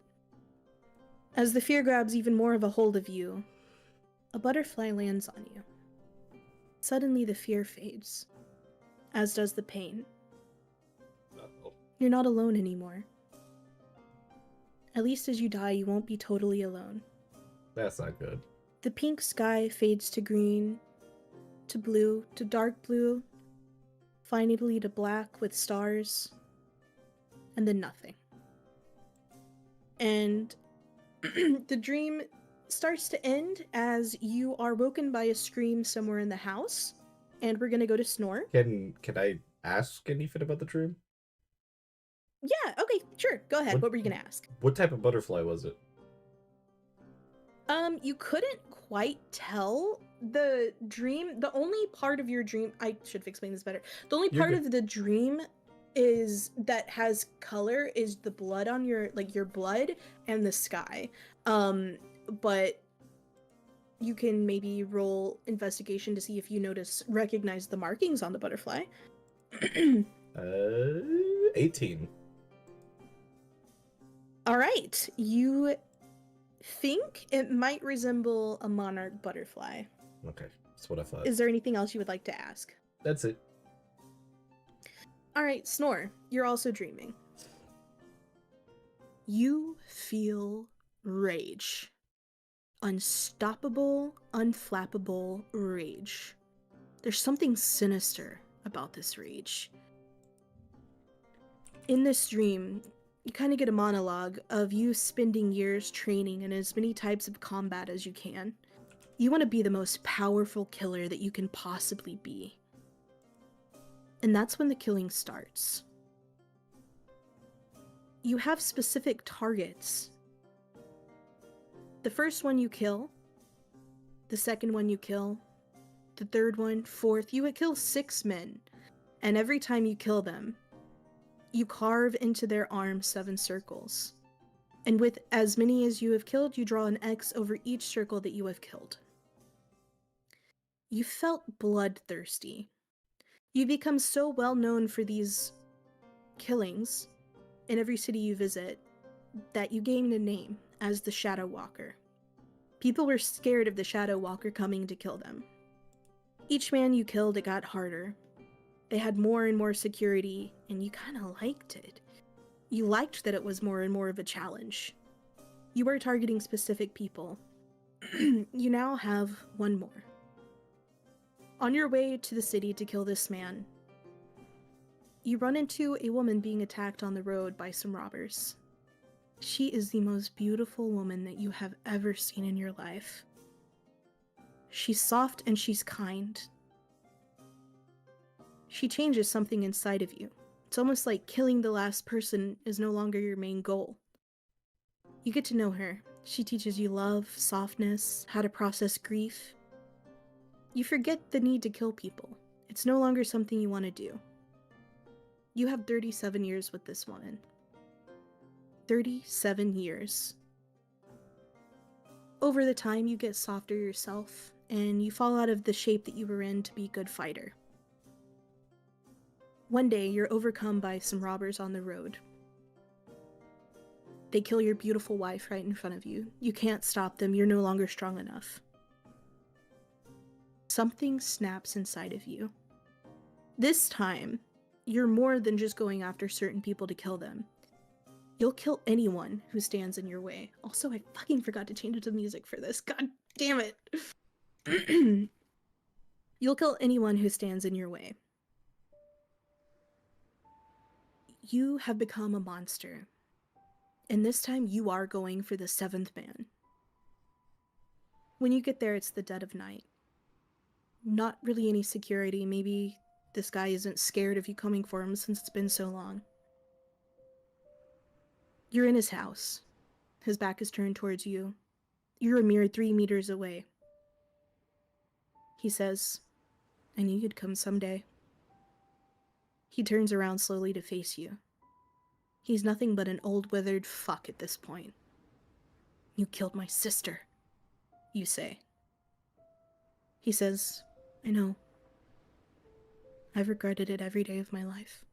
C: As the fear grabs even more of a hold of you, a butterfly lands on you. Suddenly the fear fades, as does the pain.
A: Uh-oh.
C: You're not alone anymore. At least as you die, you won't be totally alone.
A: That's not good.
C: The pink sky fades to green, to blue, to dark blue, finally to black with stars, and then nothing. And the dream starts to end as you are woken by a scream somewhere in the house, and we're gonna go to Snore.
A: Can I ask anything about the dream?
C: Yeah, okay, sure, go ahead. What were you gonna ask?
A: What type of butterfly was it?
C: You couldn't quite tell the dream. The only part of your dream, I should have explained this better. The only
A: You're
C: part
A: good.
C: of the dream is that has color is the blood on your blood and the sky. But you can maybe roll investigation to see if you recognize the markings on the butterfly.
A: 18.
C: All right, you think it might resemble a monarch butterfly.
A: Okay, that's what I thought.
C: Is there anything else you would like to ask?
A: That's it.
C: All right, Snore, you're also dreaming. You feel rage. Unstoppable, unflappable rage. There's something sinister about this rage. In this dream, you kind of get a monologue of you spending years training in as many types of combat as you can. You want to be the most powerful killer that you can possibly be. And that's when the killing starts. You have specific targets. The first one you kill, the second one you kill, the third one, fourth, you would kill 6 men. And every time you kill them, you carve into their arms 7 circles. And with as many as you have killed, you draw an X over each circle that you have killed. You felt bloodthirsty. You become so well known for these killings in every city you visit that you gained a name as the Shadow Walker. People were scared of the Shadow Walker coming to kill them. Each man you killed, it got harder. They had more and more security, and you kind of liked it. You liked that it was more and more of a challenge. You were targeting specific people. You now have one more. On your way to the city to kill this man, you run into a woman being attacked on the road by some robbers. She is the most beautiful woman that you have ever seen in your life. She's soft and she's kind. She changes something inside of you. It's almost like killing the last person is no longer your main goal. You get to know her. She teaches you love, softness, how to process grief. You forget the need to kill people. It's no longer something you want to do. You have 37 years with this woman. 37 years. Over the time, you get softer yourself, and you fall out of the shape that you were in to be a good fighter. One day, you're overcome by some robbers on the road. They kill your beautiful wife right in front of you. You can't stop them. You're no longer strong enough. Something snaps inside of you. This time, you're more than just going after certain people to kill them. You'll kill anyone who stands in your way. Also, I fucking forgot to change the music for this. God damn it. You'll kill anyone who stands in your way. You have become a monster. And this time, you are going for the 7th man. When you get there, it's the dead of night. Not really any security. Maybe this guy isn't scared of you coming for him since it's been so long. You're in his house. His back is turned towards you. You're a mere 3 meters away. He says, "I knew you'd come someday." He turns around slowly to face you. He's nothing but an old withered fuck at this point. "You killed my sister," you say. He says, "I know. I've regretted it every day of my life.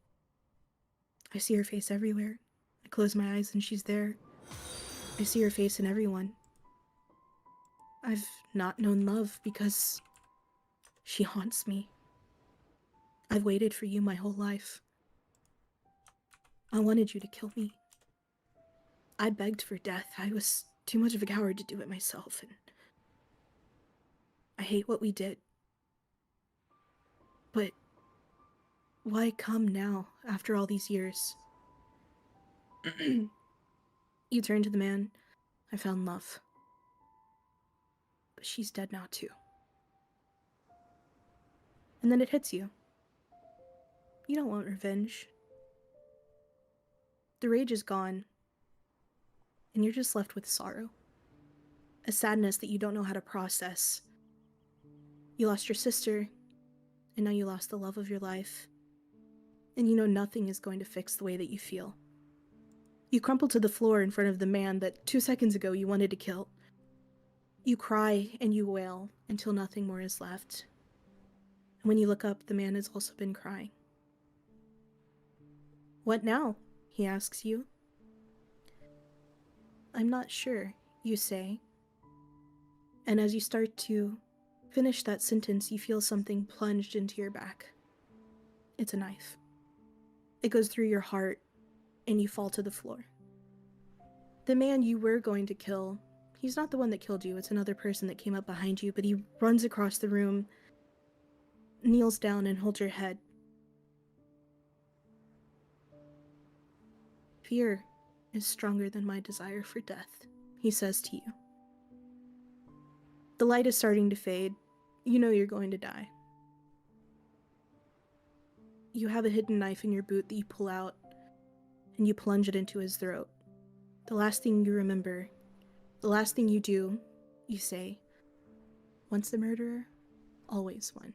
C: I see her face everywhere. I close my eyes and she's there. I see her face in everyone. I've not known love because she haunts me. I've waited for you my whole life. I wanted you to kill me. I begged for death. I was too much of a coward to do it myself, and I hate what we did. But why come now, after all these years?" You turn to the man. "I found love. But she's dead now too." And then it hits you. You don't want revenge. The rage is gone. And you're just left with sorrow. A sadness that you don't know how to process. You lost your sister, and now you lost the love of your life. And you know nothing is going to fix the way that you feel. You crumple to the floor in front of the man that 2 seconds ago you wanted to kill. You cry and you wail until nothing more is left. And when you look up, the man has also been crying. "What now?" he asks you. "I'm not sure," you say. And as you start to finish that sentence, you feel something plunged into your back. It's a knife. It goes through your heart, and you fall to the floor. The man you were going to kill, he's not the one that killed you, it's another person that came up behind you, but he runs across the room, kneels down, and holds your head. Fear is stronger than my desire for death, he says to you. The light is starting to fade. You know you're going to die. You have a hidden knife in your boot that you pull out, and you plunge it into his throat. The last thing you remember, the last thing you do, you say, once the murderer, always one.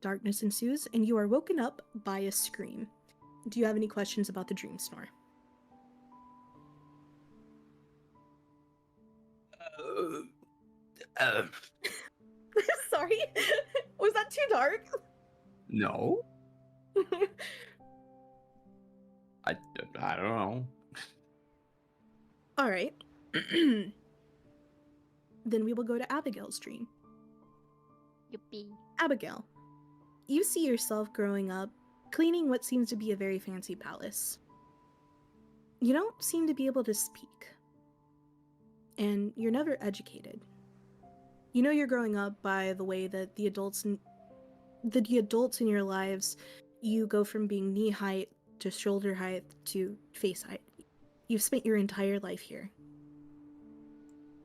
C: Darkness ensues, and you are woken up by a scream. Do you have any questions about the dream snore? Sorry, was that too dark?
B: No. I don't know.
C: All right. Then we will go to Abigail's dream.
D: Yuppie.
C: Abigail, you see yourself growing up, cleaning what seems to be a very fancy palace. You don't seem to be able to speak. And you're never educated. You know you're growing up by the way that the adults in your lives, you go from being knee height to shoulder height to face height. You've spent your entire life here.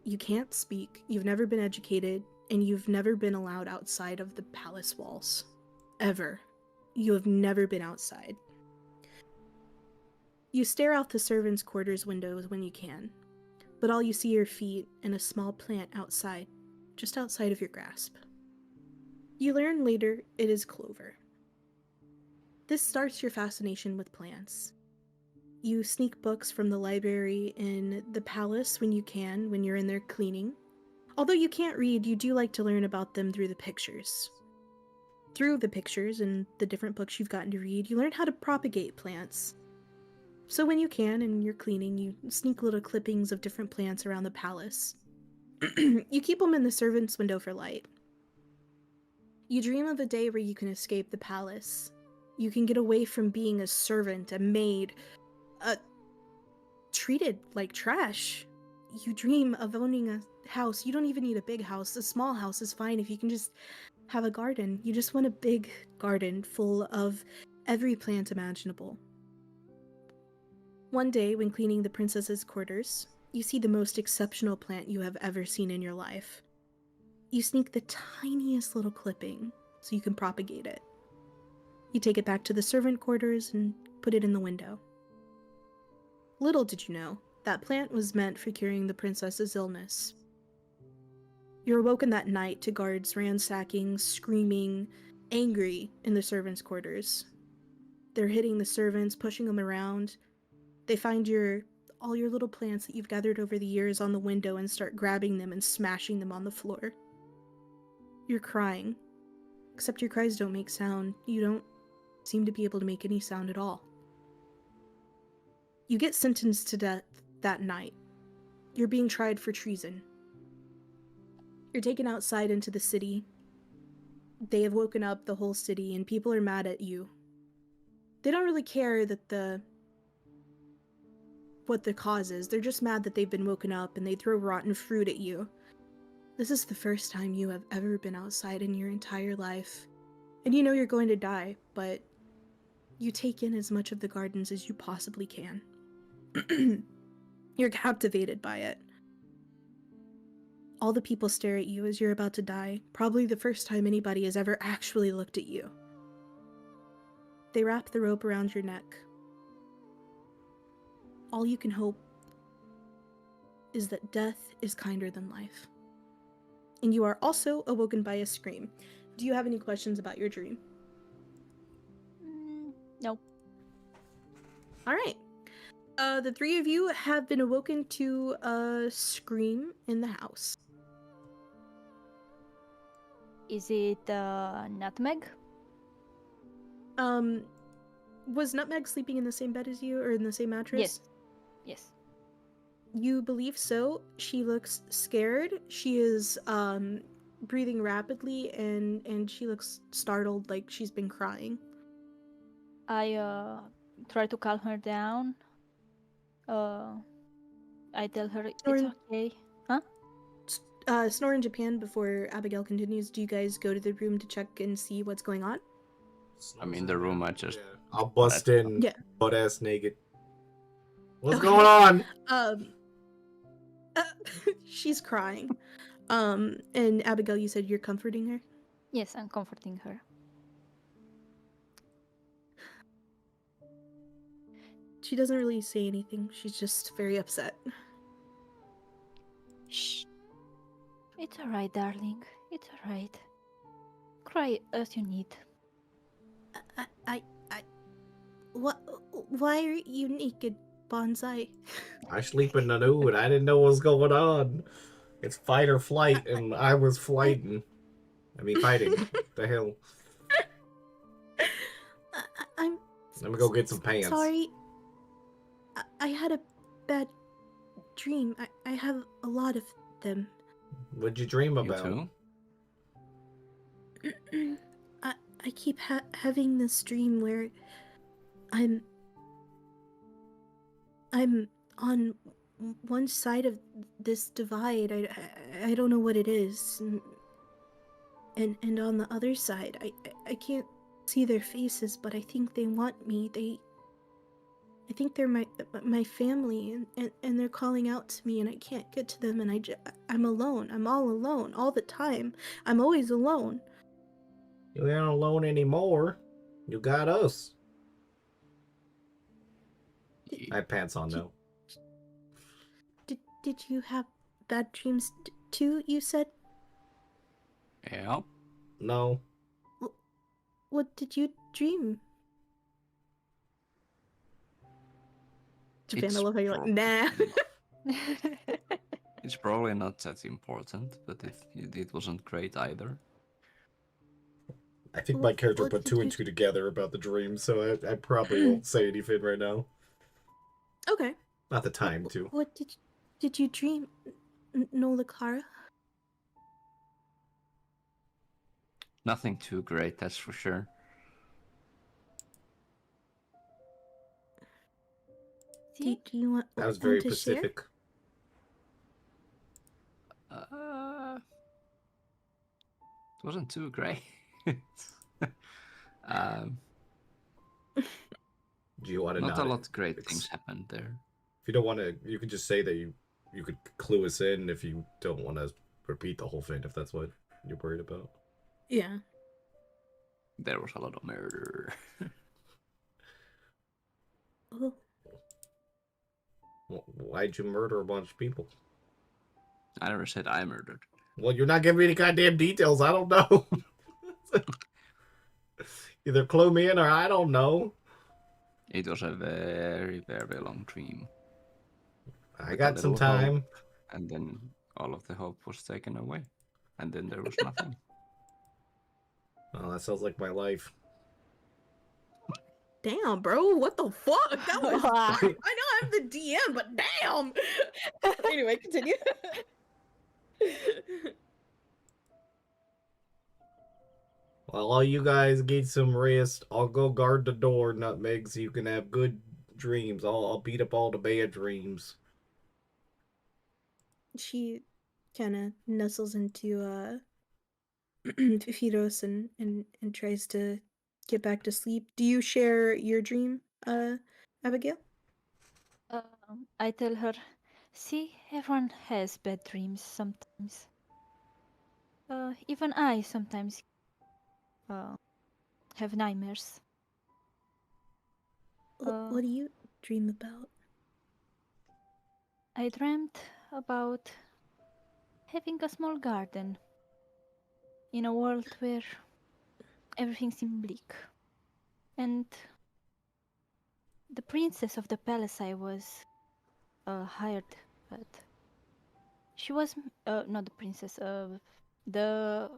C: You can't speak, you've never been educated, and you've never been allowed outside of the palace walls. Ever. You have never been outside. You stare out the servants' quarters windows when you can, but all you see are feet and a small plant outside, just outside of your grasp. You learn later it is clover. This starts your fascination with plants. You sneak books from the library in the palace when you can, when you're in there cleaning. Although you can't read, you do like to learn about them through the pictures. Through the pictures and the different books you've gotten to read, you learn how to propagate plants. So when you can and you're cleaning, you sneak little clippings of different plants around the palace. You keep them in the servant's window for light. You dream of a day where you can escape the palace. You can get away from being a servant, a maid, treated like trash. You dream of owning a house. You don't even need a big house. A small house is fine if you can just have a garden. You just want a big garden full of every plant imaginable. One day, when cleaning the princess's quarters, you see the most exceptional plant you have ever seen in your life. You sneak the tiniest little clipping so you can propagate it. You take it back to the servant quarters and put it in the window. Little did you know, that plant was meant for curing the princess's illness. You're awoken that night to guards ransacking, screaming, angry in the servants' quarters. They're hitting the servants, pushing them around. They find all your little plants that you've gathered over the years on the window and start grabbing them and smashing them on the floor. You're crying, except your cries don't make sound. You don't seem to be able to make any sound at all. You get sentenced to death that night. You're being tried for treason. You're taken outside into the city. They have woken up the whole city and people are mad at you. They don't really care that what the cause is. They're just mad that they've been woken up and they throw rotten fruit at you. This is the first time you have ever been outside in your entire life. And you know you're going to die, but you take in as much of the gardens as you possibly can. You're captivated by it. All the people stare at you as you're about to die, probably the first time anybody has ever actually looked at you. They wrap the rope around your neck. All you can hope is that death is kinder than life. And you are also awoken by a scream. Do you have any questions about your dream?
D: Nope.
C: All right. The three of you have been awoken to a scream in the house.
D: Is it Nutmeg?
C: Was Nutmeg sleeping in the same bed as you, or in the same mattress?
D: Yes.
C: You believe so. She looks scared. She is breathing rapidly and she looks startled, like she's been crying.
D: I try to calm her down. I tell her it's
C: Snoring-
D: okay. Huh?
C: Snore in Japan, before Abigail continues, do you guys go to the room to check and see what's going on?
B: I'm in the room. I just
A: I'll bust in,
C: Yeah.
A: butt ass naked. What's
C: Okay.
A: going on?
C: She's crying. And Abigail, you said you're comforting her?
D: Yes, I'm comforting her.
C: She doesn't really say anything. She's just very upset.
D: Shh. It's alright, darling. It's alright. Cry as you need.
C: What? Why are you naked, Bonsai?
A: I sleep in the nude. I didn't know what was going on. It's fight or flight, and I was flighting. I mean, fighting. The hell?
C: I'm
A: Let me go get some pants.
C: sorry. I had a bad dream. I have a lot of them.
A: What'd you dream
B: You
A: about?
B: too?
C: I keep having this dream where I'm on one side of this divide. I don't know what it is, and on the other side, I can't see their faces, but I think they want me. I think they're my family, and they're calling out to me, and I can't get to them, and I'm alone. I'm all alone all the time. I'm always alone.
A: You ain't alone anymore. You got us. I have pants on now.
C: Did you have bad dreams too? You said.
B: Yeah.
A: No.
C: What did you dream? Japan, I
B: It's
C: love how you're like, nah.
B: It's probably not that important, but it wasn't great either.
A: I think my character
C: What
A: put
C: did
A: 2 and
C: you-
A: 2 together about the dream, so I probably won't say anything right now.
C: Okay.
A: Not the time to.
C: What did you dream, Nola Clara?
B: Nothing too great, that's for sure.
C: Do you want?
A: That was
C: want
A: very
C: to share?
A: Pacific.
B: It wasn't too great. um,
A: Do you want to
B: not
A: not
B: a lot of great
A: ex-
B: things happened there.
A: If you don't want to, you could just say that you could clue us in if you don't want to repeat the whole thing, if that's what you're worried about.
C: Yeah.
B: There was a lot of murder.
C: Oh,
A: Why'd you murder a bunch of people?
B: I never said I murdered.
A: Well, you're not giving me any goddamn details. I don't know. Either clue me in or I don't know.
B: It was a very, very long dream.
A: I
B: With
A: got
B: a
A: some
B: little hope,
A: time.
B: and then all of the hope was taken away. And then there was nothing.
A: Well, that sounds like my life.
C: damn, bro. What the fuck? That was. I know I'm the DM, but damn. Anyway, continue.
A: Well, all you guys get some rest. I'll go guard the door, Nutmeg, so you can have good dreams. I'll beat up all the bad dreams.
C: She kind of nuzzles into Fidos and tries to get back to sleep. Do you share your dream, Abigail?
D: I tell her, see, everyone has bad dreams sometimes. Even I sometimes have nightmares.
C: What do you dream about?
D: I dreamt about having a small garden in a world where everything seemed bleak. And the princess of the palace I was hired at. She was not the princess. The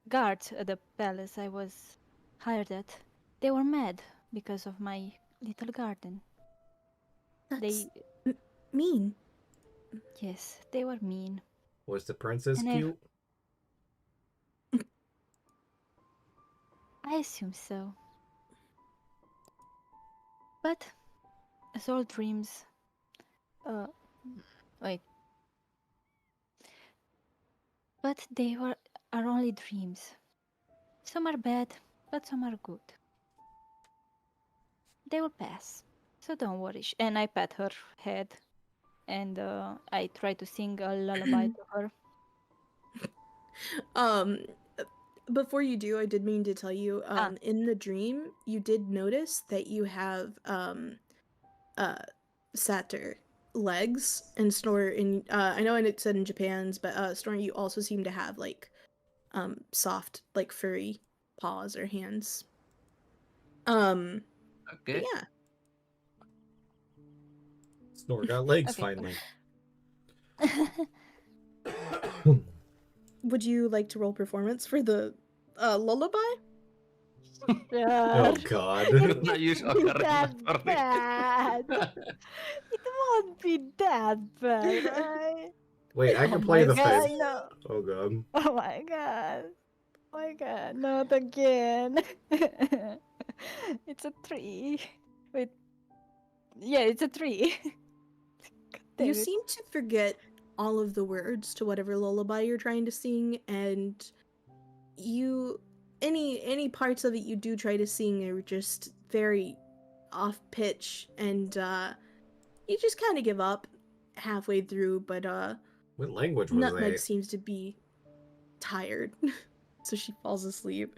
D: guards at the palace I was hired at. They were mad because of my little garden.
C: That's
D: They
C: mean.
D: Yes, they were mean.
A: Was the princess
D: And I-
A: cute?
D: I assume so. But as all dreams, uh, wait. But are only dreams. Some are bad, but some are good. They will pass, so don't worry. And I pat her head, and I try to sing a lullaby to her.
C: Um, before you do, I did mean to tell you, in the dream, you did notice that you have satyr legs, and Snore in I know it said in Japan's, but Snore, you also seem to have like soft, like furry paws or hands. But
B: Okay.
C: yeah.
A: Snore got legs
D: Okay.
A: finally.
C: Would you like to roll performance for the lullaby?
A: Oh
D: Sure.
A: god.
B: No use
D: It's not that
B: ocarina for
D: bad. It won't be that bad, right?
A: Wait, I
D: Oh
A: can play
D: my
A: the
D: god,
A: fifth.
D: no.
A: Oh god.
D: Oh my god. Oh my god, not again. It's a tree. Wait. Yeah, it's a tree. God damn
C: You
D: it.
C: seem to forget all of the words to whatever lullaby you're trying to sing, and any parts of it you do try to sing are just very off pitch, and you just kind of give up halfway through. But
A: What language was
C: Nutmeg
A: that?
C: seems to be tired, so she falls asleep.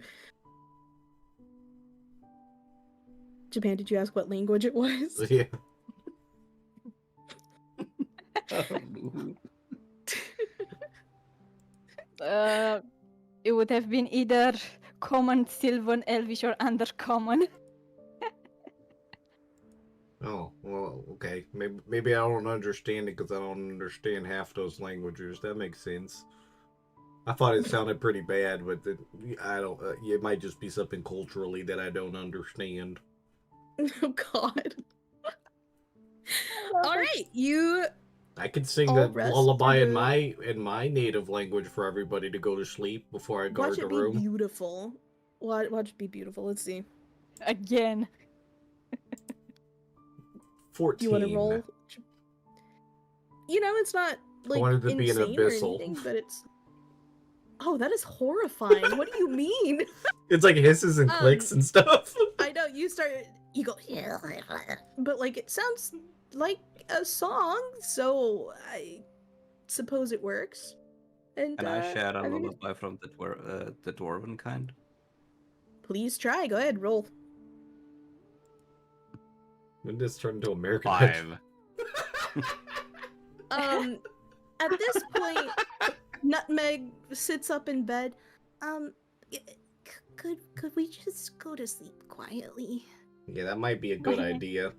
C: Japan, did you ask what language it was?
A: Yeah.
D: It would have been either common, Sylvan, Elvish, or undercommon.
A: Oh, well, okay. Maybe I don't understand it because I don't understand half those languages. That makes sense. I thought it sounded pretty bad, but I don't. It might just be something culturally that I don't understand.
C: Oh God! All right, you.
A: I could sing
C: All
A: a
C: rest
A: lullaby
C: for
A: in
C: the-
A: my native language for everybody to go to sleep before I guard
C: Watch
A: the
C: it be
A: room.
C: beautiful. Watch it be beautiful. Let's see.
D: Again.
A: 14.
C: You want to roll? You know, it's not like
A: wanted to be an
C: insane or
A: abyssal.
C: anything, but it's. Oh, that is horrifying. What do you mean?
A: It's like hisses and clicks and stuff.
C: I know you start. You go, but like it sounds like a song, so I suppose it works. And
B: Can I share a
C: I think it's-
B: lullaby from the dwarven kind?
C: Please try. Go ahead, roll.
A: When did this turn into American
B: 5.
C: At this point, Nutmeg sits up in bed.
E: Could we just go to sleep quietly?
A: Yeah, that might be a good idea.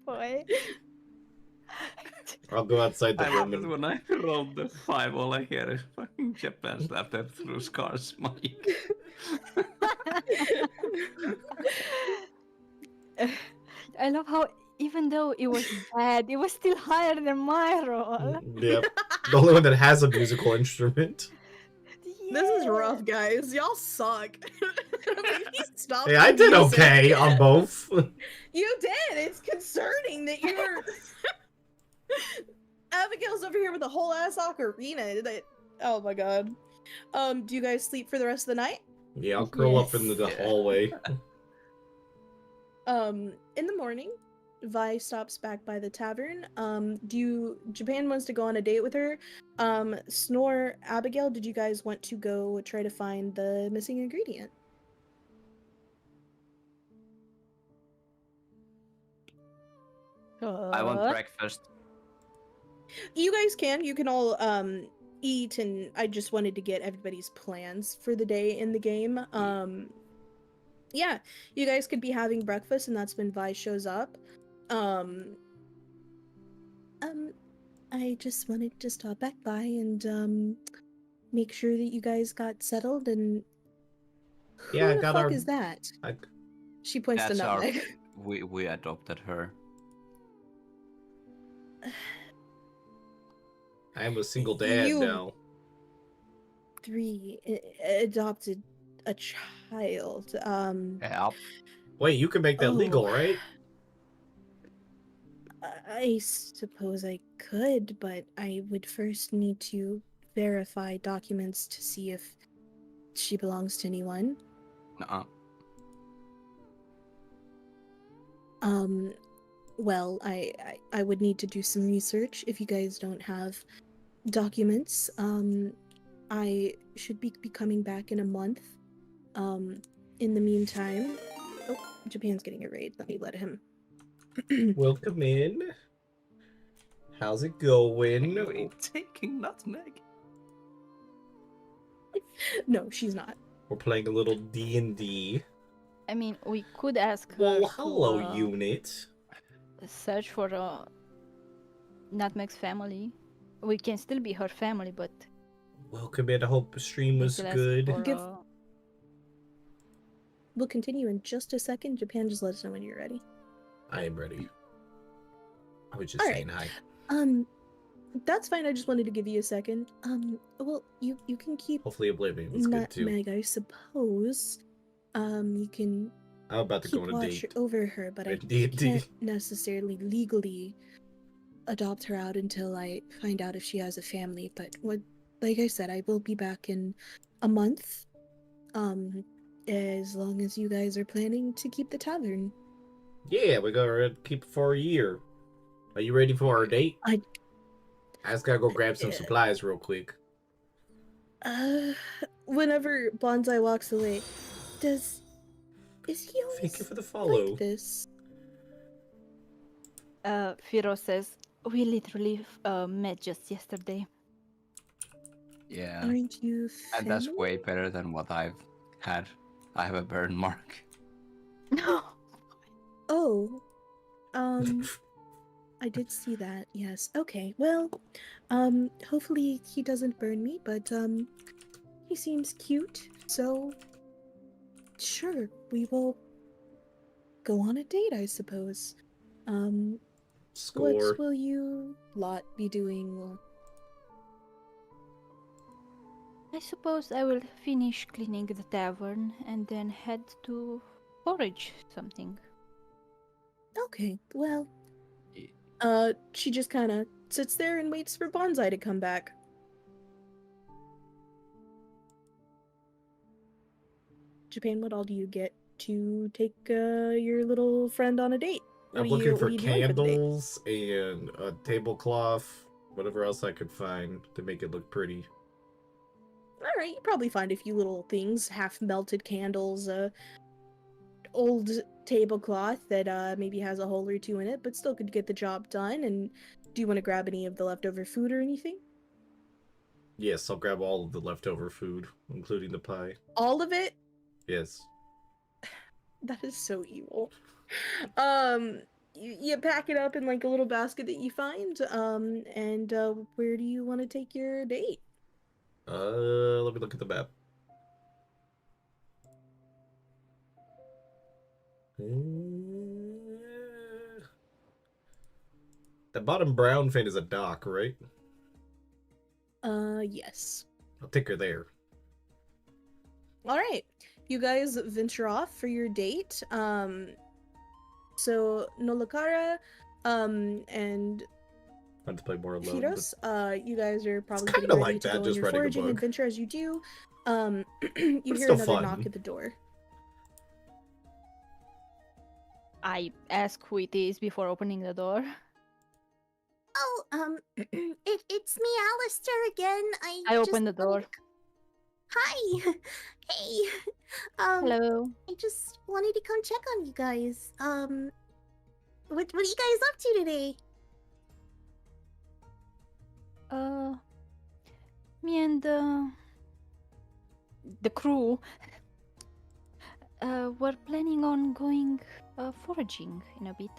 D: Boy.
A: I'll go outside the
B: I
A: room
B: love it
A: and
B: when I rolled the 5, all I hear is fucking Japan's laughter through Scar's mic.
D: I love how even though it was bad, it was still higher than my roll.
A: Yep. The only one that has a musical instrument.
C: This is
D: Yeah.
C: rough, guys. Y'all suck. Please stop.
A: Hey, I
C: the
A: did
C: music.
A: okay on both.
C: You did. It's concerning that you're. Abigail's over here with a whole ass ocarina. Oh my god. Do you guys sleep for the rest of the night?
A: Yeah, I'll curl up into the
B: Yes.
A: hallway.
C: In the morning, Vi stops back by the tavern. Japan wants to go on a date with her. Snore, Abigail, did you guys want to go try to find the missing ingredient?
B: I want
D: What?
B: breakfast.
C: You guys can. You can all eat, and I just wanted to get everybody's plans for the day in the game. Yeah, you guys could be having breakfast, and that's when Vi shows up. I just wanted to stop back by and make sure that you guys got settled. And who
A: Yeah, I
C: the
A: got
C: fuck
A: our-
C: is that?
A: I,
C: She points to
B: That's our.
C: Nutmeg.
B: We adopted her.
A: I am a single dad
C: You-
A: now.
C: 3 adopted a child.
B: Yeah.
A: Wait, you can make that
C: Oh.
A: legal, right?
C: I suppose I could, but I would first need to verify documents to see if she belongs to anyone.
B: Nuh-uh.
C: Well, I would need to do some research if you guys don't have documents. I should be coming back in a month. In the meantime, oh, Japan's getting a raid. Let me let him.
A: Welcome in. How's it going?
B: You ain't taking nutmeg.
C: No, she's not.
A: We're playing a little D&D.
D: I mean, we could ask her
A: Well,
D: to
A: hello, unit.
D: search for Nutmeg's family. We can still be her family, but
A: Welcome in. I hope the stream was
D: still ask
A: good.
D: for,
C: Give- We'll continue in just a second. Japan, just let us know when you're ready.
A: I am ready. I was just
C: All
A: saying hi.
C: That's fine. I just wanted to give you a second. Well, you can keep
A: Hopefully Oblivion was good too.
C: Nutmeg, I suppose. You can
A: I'm about to go
C: keep
A: on a
C: watch
A: date.
C: over her, but I
A: with D&D.
C: can't necessarily legally adopt her out until I find out if she has a family. But like I said, I will be back in a month. As long as you guys are planning to keep the tavern.
A: Yeah, we're gonna keep it for a year. Are you ready for our date? I just gotta go grab some supplies real quick.
C: Whenever Bonsai walks away, is he always
A: Thank you for the follow.
C: like this?
D: Firo says, we literally met just yesterday.
B: Yeah.
C: Aren't you
B: And that's
C: family?
B: way better than what I've had. I have a burn mark.
C: Oh, I did see that. Yes. Okay. Well, hopefully he doesn't burn me, but he seems cute. So, sure, we will go on a date, I suppose.
A: Score.
C: What will you lot be doing?
D: I suppose I will finish cleaning the tavern and then head to forage something.
C: Okay. Well,
B: Yeah.
C: she just kind of sits there and waits for Bonsai to come back. Japan, what all do you get to take your little friend on a date? What
A: I'm
C: are
A: looking
C: you-
A: for
C: what are you doing the date?
A: candles and a tablecloth, whatever else I could find to make it look pretty.
C: All right, you probably find a few little things: half melted candles, old tablecloth that maybe has a hole or two in it, but still could get the job done. And do you want to grab any of the leftover food or anything?
A: Yes, I'll grab all of the leftover food, including the pie.
C: All of it?
A: Yes.
C: That is so evil. You pack it up in like a little basket that you find. And where do you want to take your date?
A: Let me look at the map. The bottom brown thing is a dock, right?
C: Yes.
A: I'll take her there.
C: All right, you guys venture off for your date. So Nolokara, and
A: Want to play more alone.
C: Firos, you guys are probably
A: kinda
C: getting ready
A: like
C: to
A: that,
C: go on
A: just
C: your
A: writing a
C: foraging
A: book.
C: adventure as you do. You
A: it's
C: hear
A: still
C: another
A: fun.
C: knock at the door.
D: I ask who it is before opening the door.
E: Oh, it's me, Alistair again.
D: I open the door.
E: Hi. Hey.
D: Hello.
E: I just wanted to come check on you guys. What are you guys up to today?
D: Me and the crew were planning on going foraging in a bit.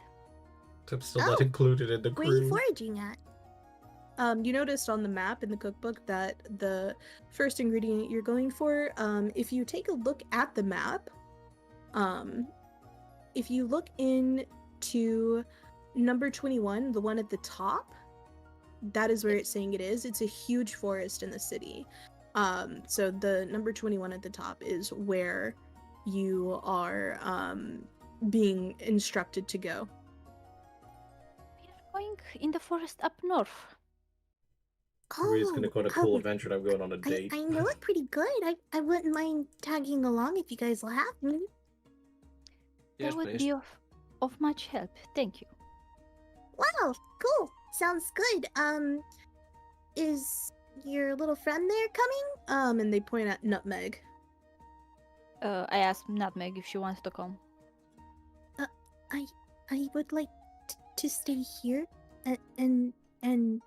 A: I'm still not
E: Oh,
A: included in the
E: Where are you
A: crew.
E: foraging at?
C: You noticed on the map in the cookbook that the first ingredient you're going for, if you take a look at the map, if you look into number 21, the one at the top, that is where it's saying it is. It's a huge forest in the city. So the number 21 at the top is where you are being instructed to go.
D: We are going in the forest up north.
A: We're just gonna go on a cool
E: um,
A: adventure and I'm going on a date.
E: I know it pretty good. I wouldn't mind tagging along if you guys will have me.
B: Yes,
D: That would
B: please.
D: be of much help. Thank you.
E: Wow, cool. Sounds good. Is your little friend there coming?
C: And they point at Nutmeg.
D: I asked Nutmeg if she wants to come.
E: I would like to stay here and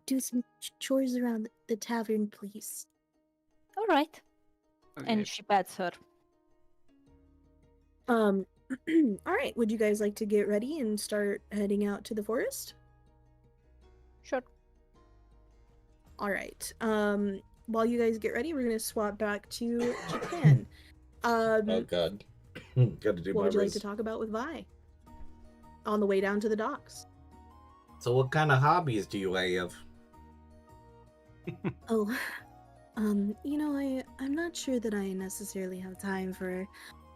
E: do some chores around the tavern, please.
D: All right.
B: Okay.
D: And she pats her.
C: All right. Would you guys like to get ready and start heading out to the forest?
D: Sure.
C: All right. While you guys get ready, we're gonna swap back to Japan.
A: Oh god. Gotta do
C: What
A: my
C: would you like
A: riz.
C: to talk about with Vi? On the way down to the docks.
A: So what kind of hobbies do you have?
C: Oh, I'm not sure that I necessarily have time for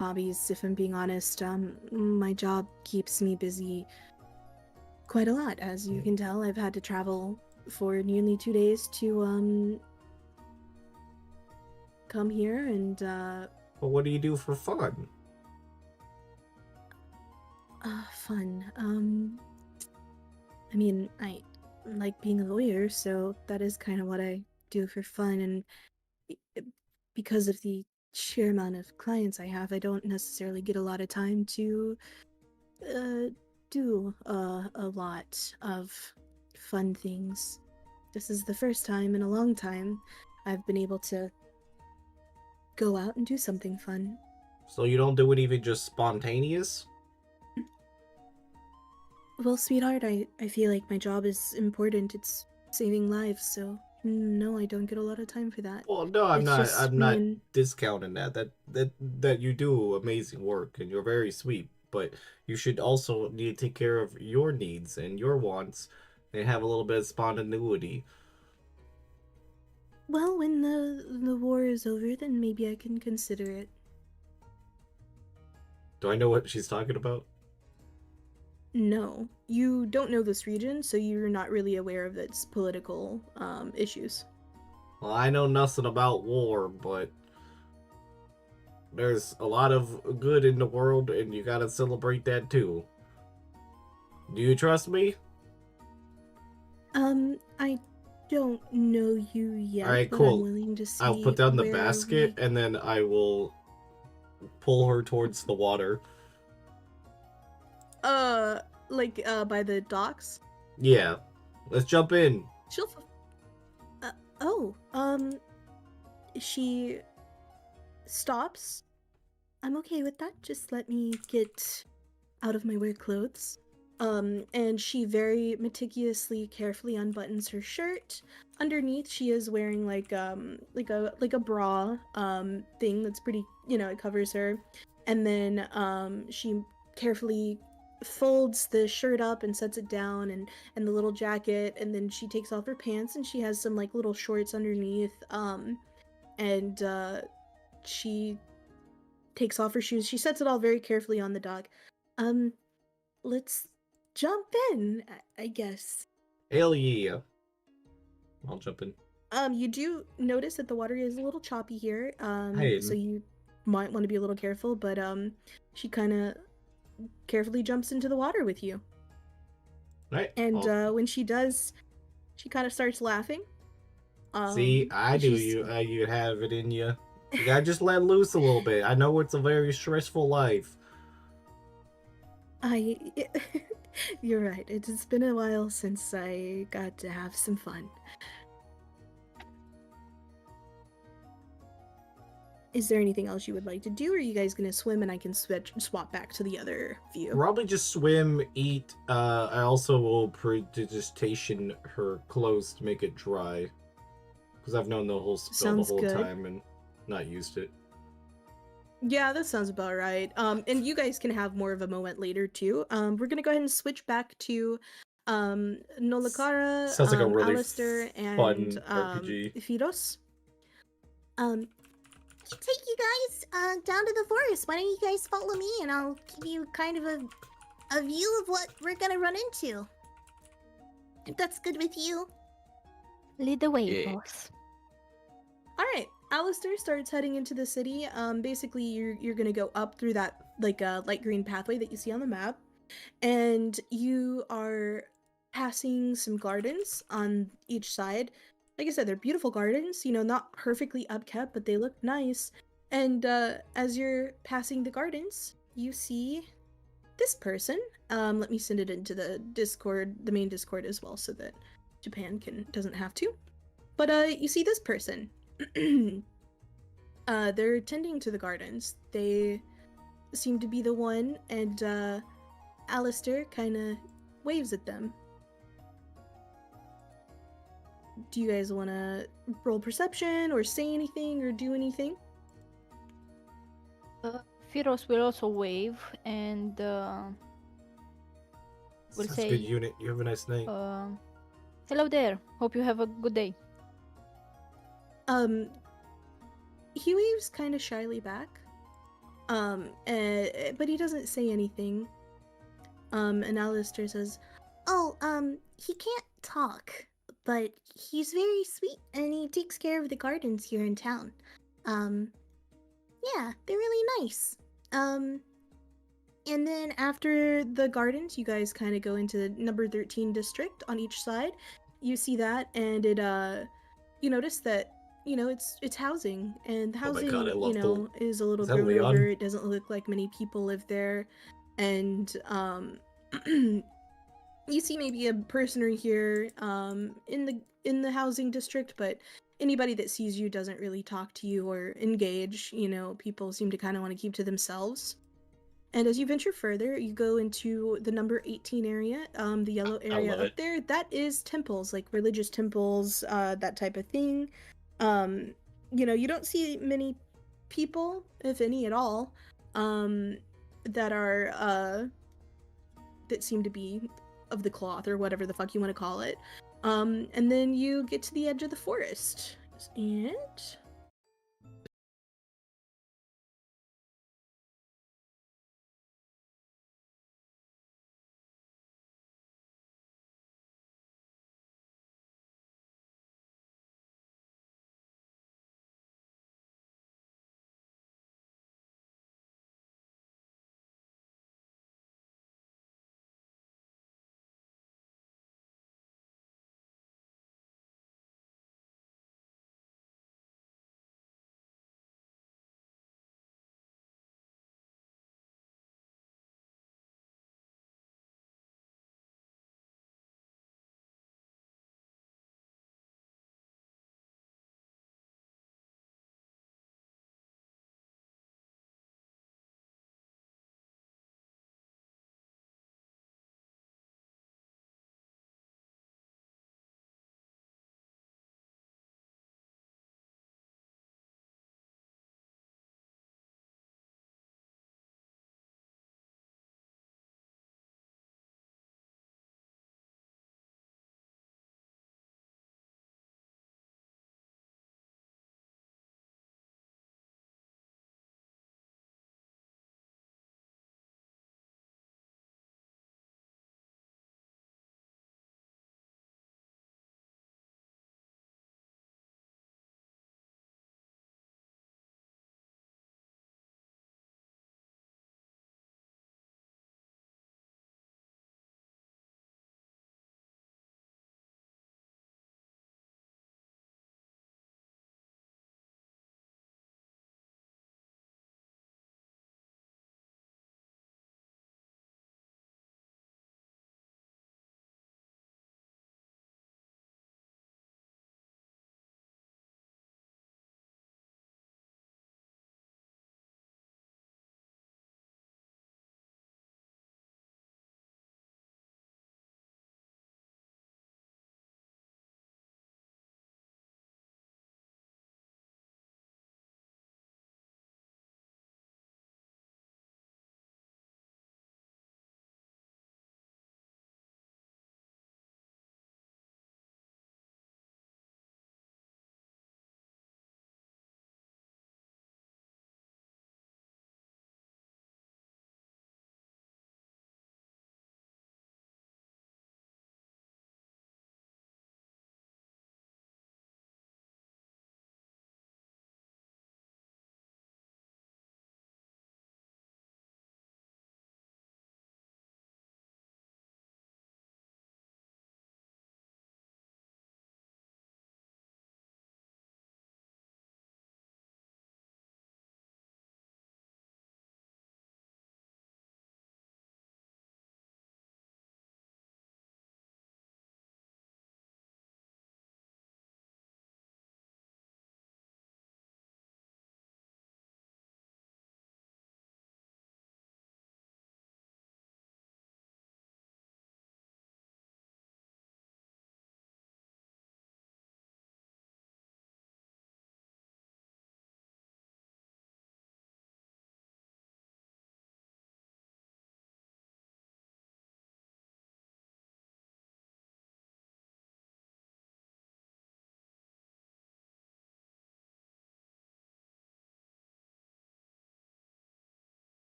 C: hobbies, if I'm being honest. My job keeps me busy quite a lot. As you can tell, I've had to travel for nearly 2 days to, come here and,
A: Well, what do you do for fun?
C: fun. I mean, I like being a lawyer, so that is kind of what I do for fun, and because of the sheer amount of clients I have, I don't necessarily get a lot of time to do a lot of fun things. This is the first time in a long time I've been able to go out and do something fun.
A: So you don't do anything just spontaneous?
C: Well, sweetheart, I feel like my job is important. It's saving lives, so no, I don't get a lot of time for that.
A: Well, no, I'm
C: It's
A: not.
C: just
A: I'm
C: me
A: not
C: and-
A: discounting that. That you do amazing work and you're very sweet. But you should also need to take care of your needs and your wants, and have a little bit of spontaneity.
C: Well, when the war is over, then maybe I can consider it.
A: Do I know what she's talking about?
C: No, you don't know this region, so you're not really aware of its political issues.
A: Well, I know nothing about war, but there's a lot of good in the world, and you gotta celebrate that too. Do you trust me?
C: I don't know you yet,
A: Alright,
C: but
A: cool.
C: I'm willing to see.
A: I'll put down the
C: where
A: basket,
C: we-
A: and then I will pull her towards the water.
C: By the docks.
A: Yeah, let's jump in.
C: She'll. She stops. I'm okay with that. Just let me get out of my work clothes. And she very meticulously, carefully unbuttons her shirt. Underneath, she is wearing like a bra thing that's pretty, it covers her. And then she carefully folds the shirt up and sets it down, and the little jacket, and then she takes off her pants and she has some like little shorts underneath, and she takes off her shoes. She sets it all very carefully on the dock. Let's jump in, I guess.
A: Hell yeah. I'll jump in.
C: You do notice that the water is a little choppy here,
A: Hey.
C: so you might want to be a little careful, but she kind of carefully jumps into the water with you.
A: Right.
C: And when she does, she kind of starts laughing.
A: See, I do.
C: she's-
A: You have it in you. You gotta just let loose a little bit. I know it's a very stressful life.
C: You're right. It's been a while since I got to have some fun. Is there anything else you would like to do, or are you guys gonna swim and I can swap back to the other view?
A: Probably just swim, eat. I also will predigitation her clothes to make it dry. Because I've known the whole spell
C: Sounds
A: the whole
C: good.
A: time and not used it.
C: Yeah, that sounds about right. And you guys can have more of a moment later too. We're gonna go ahead and switch back to Nolakara,
A: Sounds like a really
C: Alistair, and
A: fun RPG.
C: Fidos.
E: Um, I'll take you guys down to the forest. Why don't you guys follow me and I'll give you kind of a view of what we're gonna run into. If that's good with you.
D: Lead the way,
B: Yeah.
D: boss.
C: All right, Alistair starts heading into the city. Basically, you're gonna go up through that like light green pathway that you see on the map, and you are passing some gardens on each side. Like I said, they're beautiful gardens. You know, not perfectly upkept, but they look nice. And as you're passing the gardens, you see this person. Let me send it into the Discord, the main Discord as well, so that Japan doesn't have to. But you see this person. They're tending to the gardens. They seem to be the one, and Alistair kind of waves at them. Do you guys want to roll perception or say anything or do anything?
D: Firos will also wave and will
A: Such a
D: say,
A: good unit. You have a nice night.
D: hello there. Hope you have a good day.
C: He waves kind of shyly back. But he doesn't say anything. And Alistair says,
E: Oh, he can't talk, but he's very sweet and he takes care of the gardens here in town. Yeah, they're really nice.
C: and then after the gardens, you guys kind of go into the number 13 district on each side. You see that, and it, you notice that, you know, it's housing, and the
A: Oh my
C: housing,
A: God, I
C: you
A: love
C: know, is a little
A: Is that
C: grown
A: Leon?
C: over. It doesn't look like many people live there, and you see maybe a person or here in the housing district, but anybody that sees you doesn't really talk to you or engage. You know, people seem to kind of want to keep to themselves. And as you venture further, you go into the number 18 area, the yellow area
A: love
C: up
A: it.
C: there. That is temples, like religious temples, that type of thing. You know, you don't see many people, if any at all, that are that seem to be of the cloth or whatever the fuck you want to call it. And then you get to the edge of the forest. And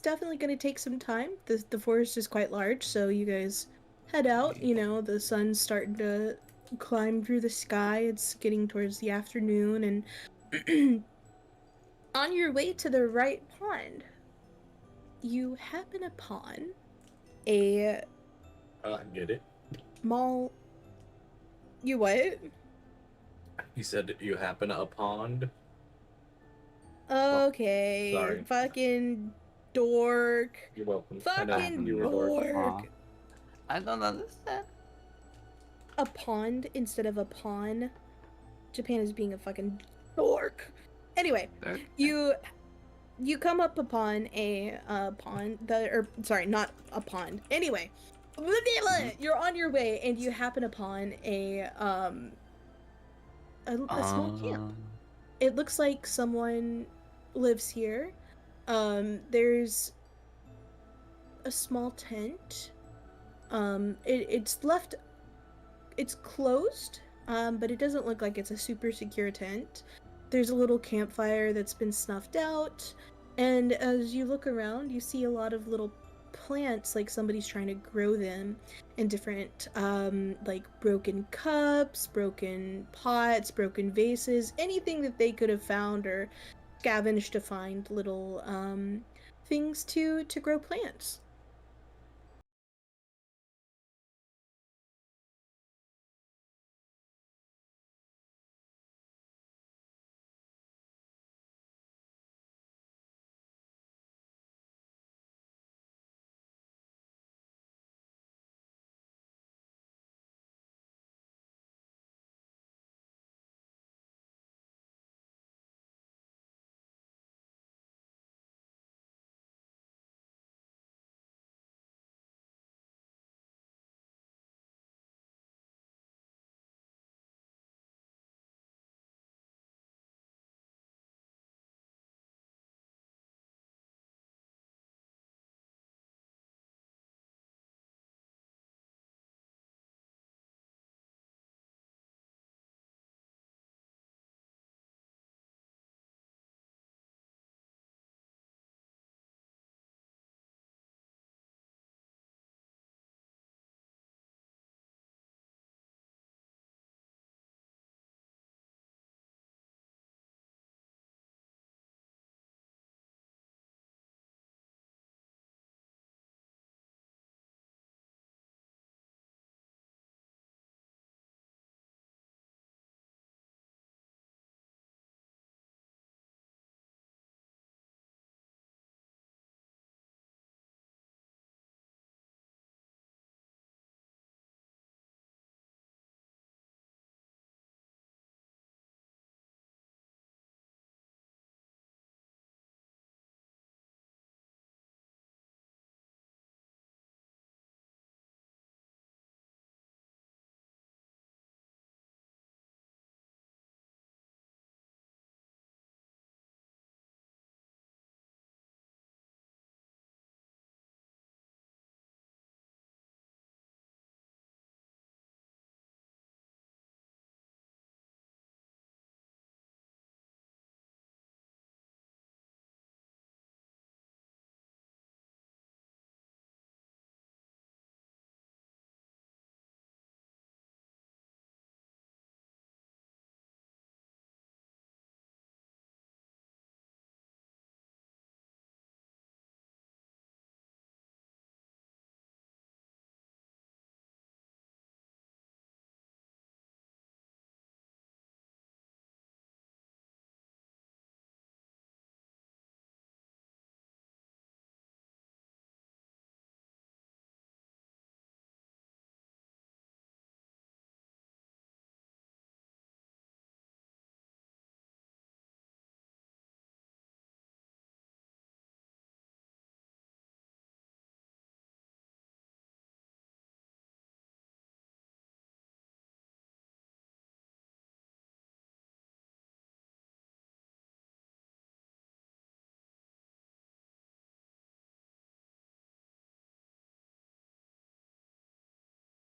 C: definitely going to take some time. The forest is quite large, so you guys head out. You know, the sun's starting to climb through the sky. It's getting towards the afternoon, and on your way to the right pond, you happen upon a
A: I get it.
C: small. You what?
A: You said you happen a pond.
C: Okay,
A: sorry.
C: fucking dork.
A: You're welcome. I know
C: Fucking
A: you were dork.
C: dork.
B: I don't understand.
C: A pond instead of a pawn. Japan is being a fucking dork. Anyway, you come up upon a pond sorry, not a pond. Anyway, you're on your way and you happen upon a small camp. It looks like someone lives here. There's a small tent. It's closed, but it doesn't look like it's a super secure tent. There's a little campfire that's been snuffed out, and as you look around, you see a lot of little plants, like somebody's trying to grow them in different, like broken cups, broken pots, broken vases, anything that they could have found or scavenged to find little, things to grow plants.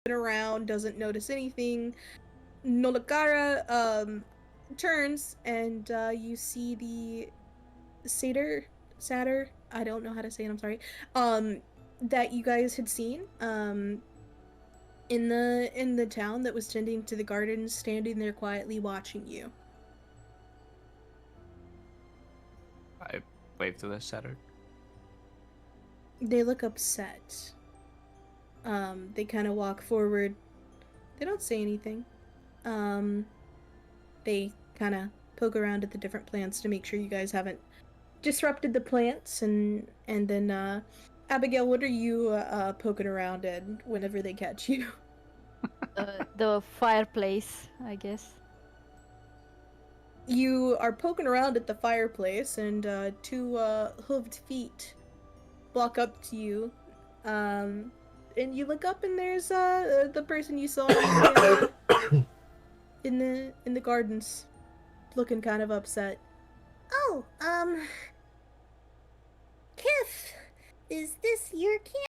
C: Around, doesn't notice anything. Nolakara turns and you see the satyr Satyr, I don't know how to say it, I'm sorry, that you guys had seen, in the town that was tending to the gardens, standing there quietly watching you.
B: I wave to the setter.
C: They look upset. They kind of walk forward. They don't say anything. They kind of poke around at the different plants to make sure you guys haven't disrupted the plants, and then Abigail, what are you poking around at whenever they catch you?
D: The fireplace, I guess.
C: You are poking around at the fireplace, and two hooved feet walk up to you. And you look up, and there's the person you saw in the gardens, looking kind of upset.
E: Oh, Kif, is this your camp?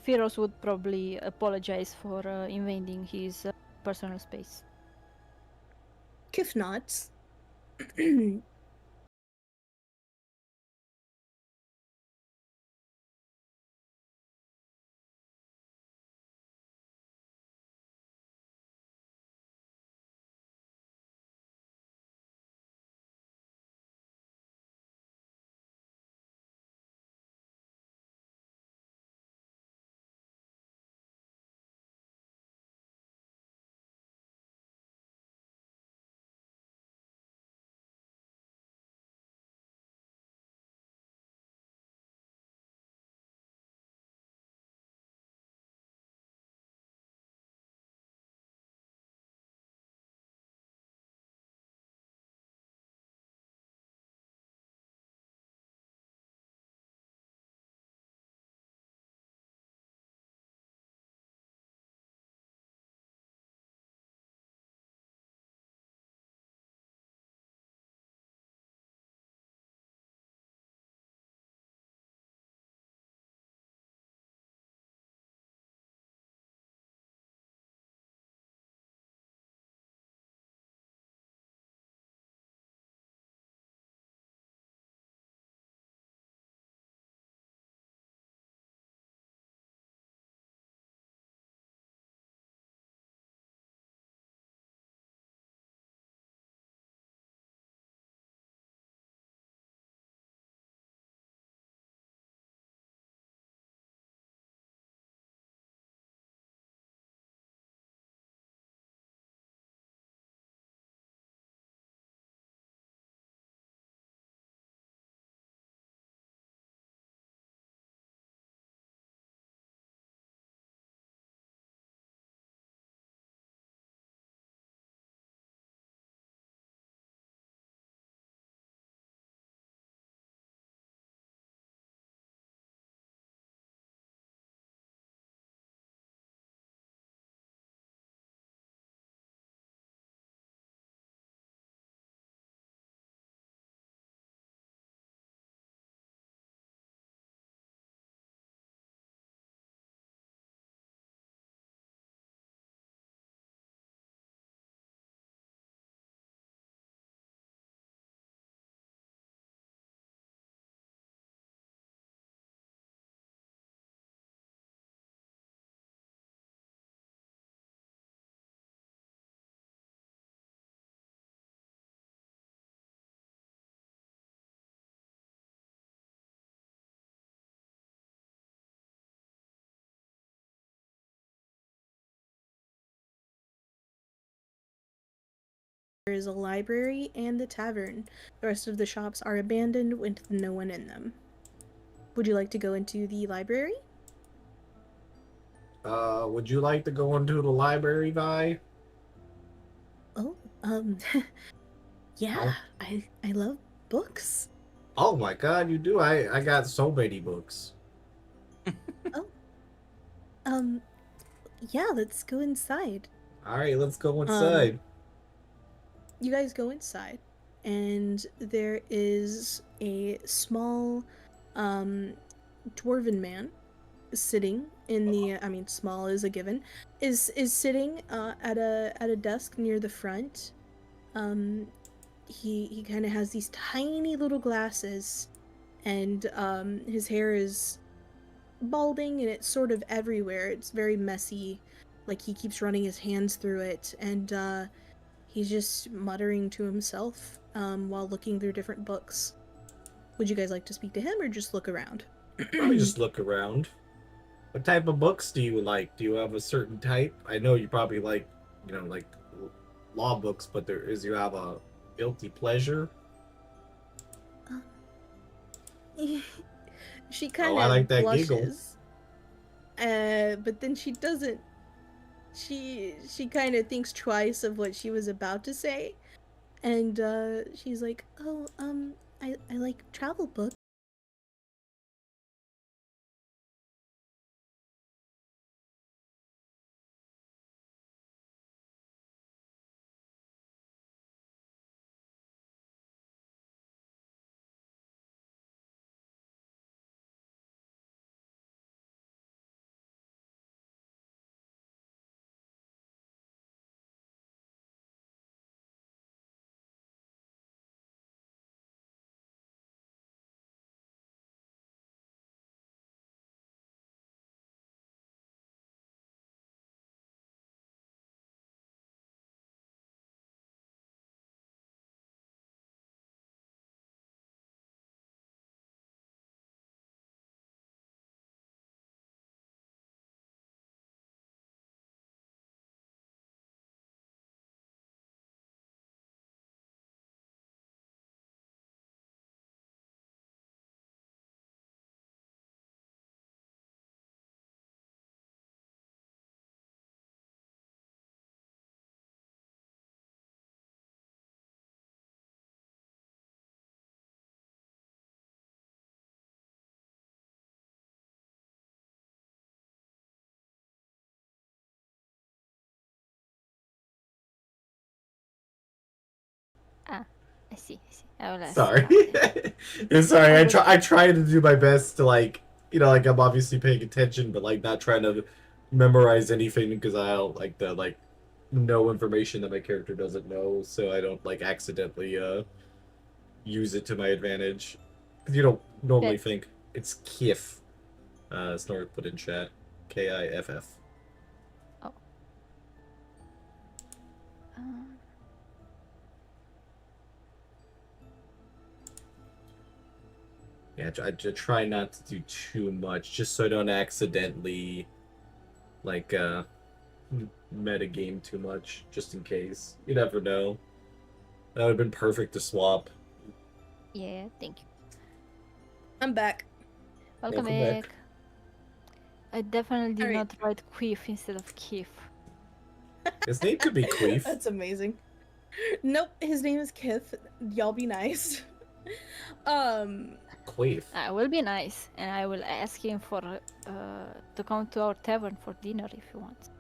D: Firos would probably apologize for invading his personal space.
C: Kif nods. There is a library and the tavern. The rest of the shops are abandoned with no one in them. Would you like to go into the library?
A: Would you like to go into the library, Vi?
C: Oh, yeah, I love books.
A: Oh my god, you do. I got so many books.
C: Yeah, let's go inside.
A: Alright, let's go inside.
C: You guys go inside, and there is a small, dwarven man sitting in the. I mean, small is a given. Is sitting at a desk near the front. He kind of has these tiny little glasses, and his hair is balding and it's sort of everywhere. It's very messy, like he keeps running his hands through it, and he's just muttering to himself while looking through different books. Would you guys like to speak to him or just look around?
A: Probably just look around. What type of books do you like? Do you have a certain type? I know you probably like, like law books, but you have a guilty pleasure?
C: She kind of
A: I like that giggle.
C: blushes. But then she doesn't. She kind of thinks twice of what she was about to say, and she's like, "Oh, I like travel books."
D: I see. I will ask.
A: Sorry. Sorry, I try to do my best to like I'm obviously paying attention, but like not trying to memorize anything because I'll like the know information that my character doesn't know, so I don't like accidentally use it to my advantage. Because you don't normally think it's Kiff. Snort put in chat. Kiff.
D: Oh.
A: Yeah, I try not to do too much, just so I don't accidentally, like, metagame too much, just in case. You never know. That would have been perfect to swap.
D: Yeah, thank you.
C: I'm back.
D: Welcome
A: Welcome
D: back. I definitely did
C: Alright.
D: not write Queef instead of Keef.
A: His name could be Queef.
C: That's amazing. Nope, his name is Kith. Y'all be nice.
A: Queef.
D: I will be nice, and I will ask him for to come to our tavern for dinner if you want.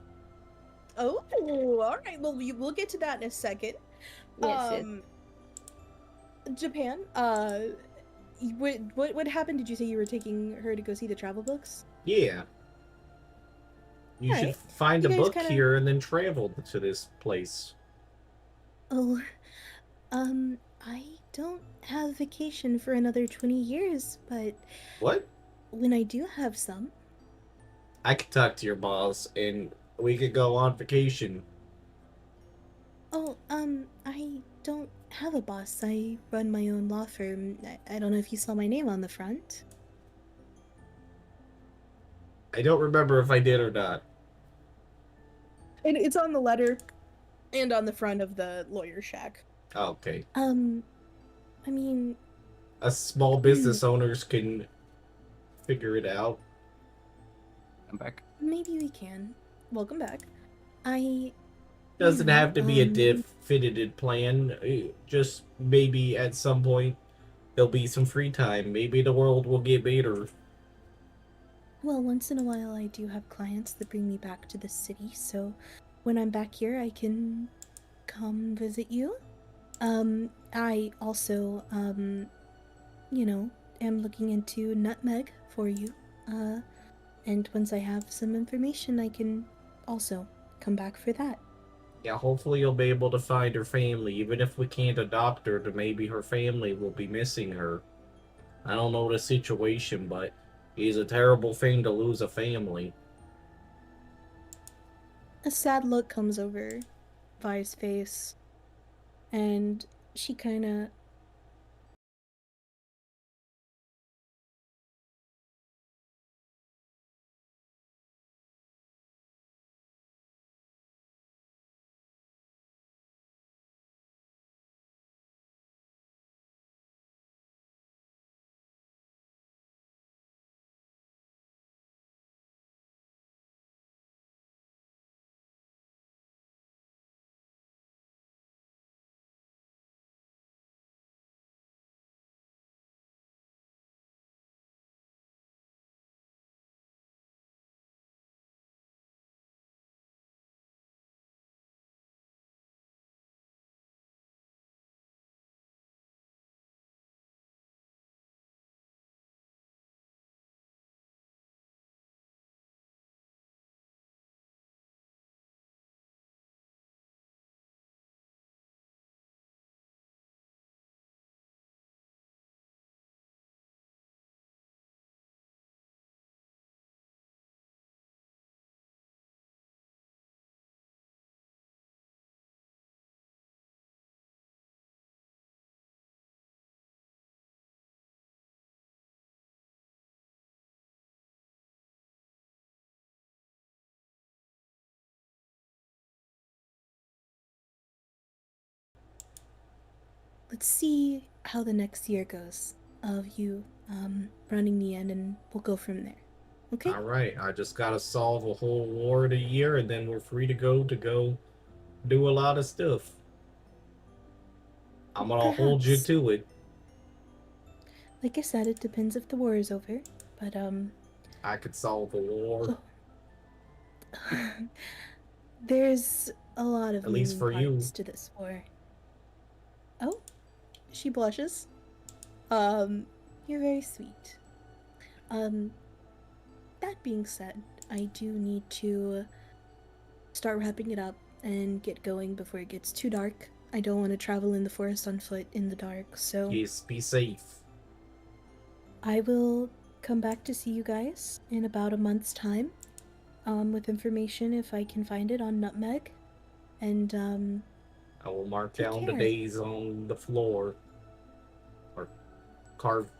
C: Oh, all right. Well, we'll get to that in a second.
D: Yes.
C: Japan. What happened? Did you say you were taking her to go see the travel books?
A: Yeah. You should
C: Alright.
A: find
C: You
A: a
C: guys
A: book
C: kinda-
A: here and then travel to this place.
C: Oh, I don't have vacation for another 20 years, but
A: What?
C: when I do have some,
A: I could talk to your boss and we could go on vacation.
C: oh, I don't have a boss. I run my own law firm. I don't know if you saw my name on the front.
A: I don't remember if I did or not.
C: And it's on the letter. and on the front of the lawyer shack.
A: Okay.
C: I mean,
A: Us small business owners can figure it out.
B: I'm back.
C: maybe we can. Welcome back. I
A: Doesn't
C: know,
A: have to be a definitive plan. Just maybe at some point there'll be some free time. Maybe the world will get better.
C: well, once in a while I do have clients that bring me back to the city, so when I'm back here I can come visit you. I also, you know, am looking into Nutmeg for you. And once I have some information, I can also come back for that.
A: Yeah, hopefully you'll be able to find her family. Even if we can't adopt her, then maybe her family will be missing her. I don't know the situation, but it's a terrible thing to lose a family.
C: A sad look comes over Vi's face, and she kind of let's see how the next year goes of you running the end, and we'll go from there. Okay?
A: Alright, I just gotta solve a whole war in a year and then we're free to go do a lot of stuff. I'm gonna hold you
C: Perhaps.
A: to it.
C: Like I said, it depends if the war is over, but
A: I could solve a war.
C: there's a lot of
A: At least
C: moving
A: for you.
C: parts to this war. Oh, she blushes. You're very sweet. Um, that being said, I do need to start wrapping it up and get going before it gets too dark. I don't want to travel in the forest on foot in the dark, so
A: Yes, be safe.
C: I will come back to see you guys in about a month's time, with information if I can find it on Nutmeg, and
A: I will mark
C: Take
A: down the
C: care.
A: days on the floor. Or carve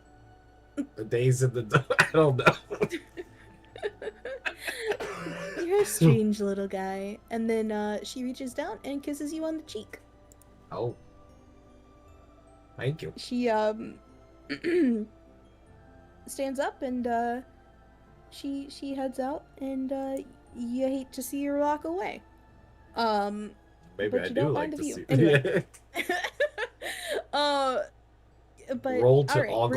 A: the days in the... I don't know.
C: you're a strange little guy. And then she reaches down and kisses you on the cheek.
A: Oh. Thank you.
C: She stands up and she heads out, and you hate to see her walk away.
A: Maybe
C: But
A: I
C: you
A: do
C: don't
A: like
C: mind the
A: to
C: view.
A: see...
C: Anyway. uh but
A: Roll to
C: alright,
A: all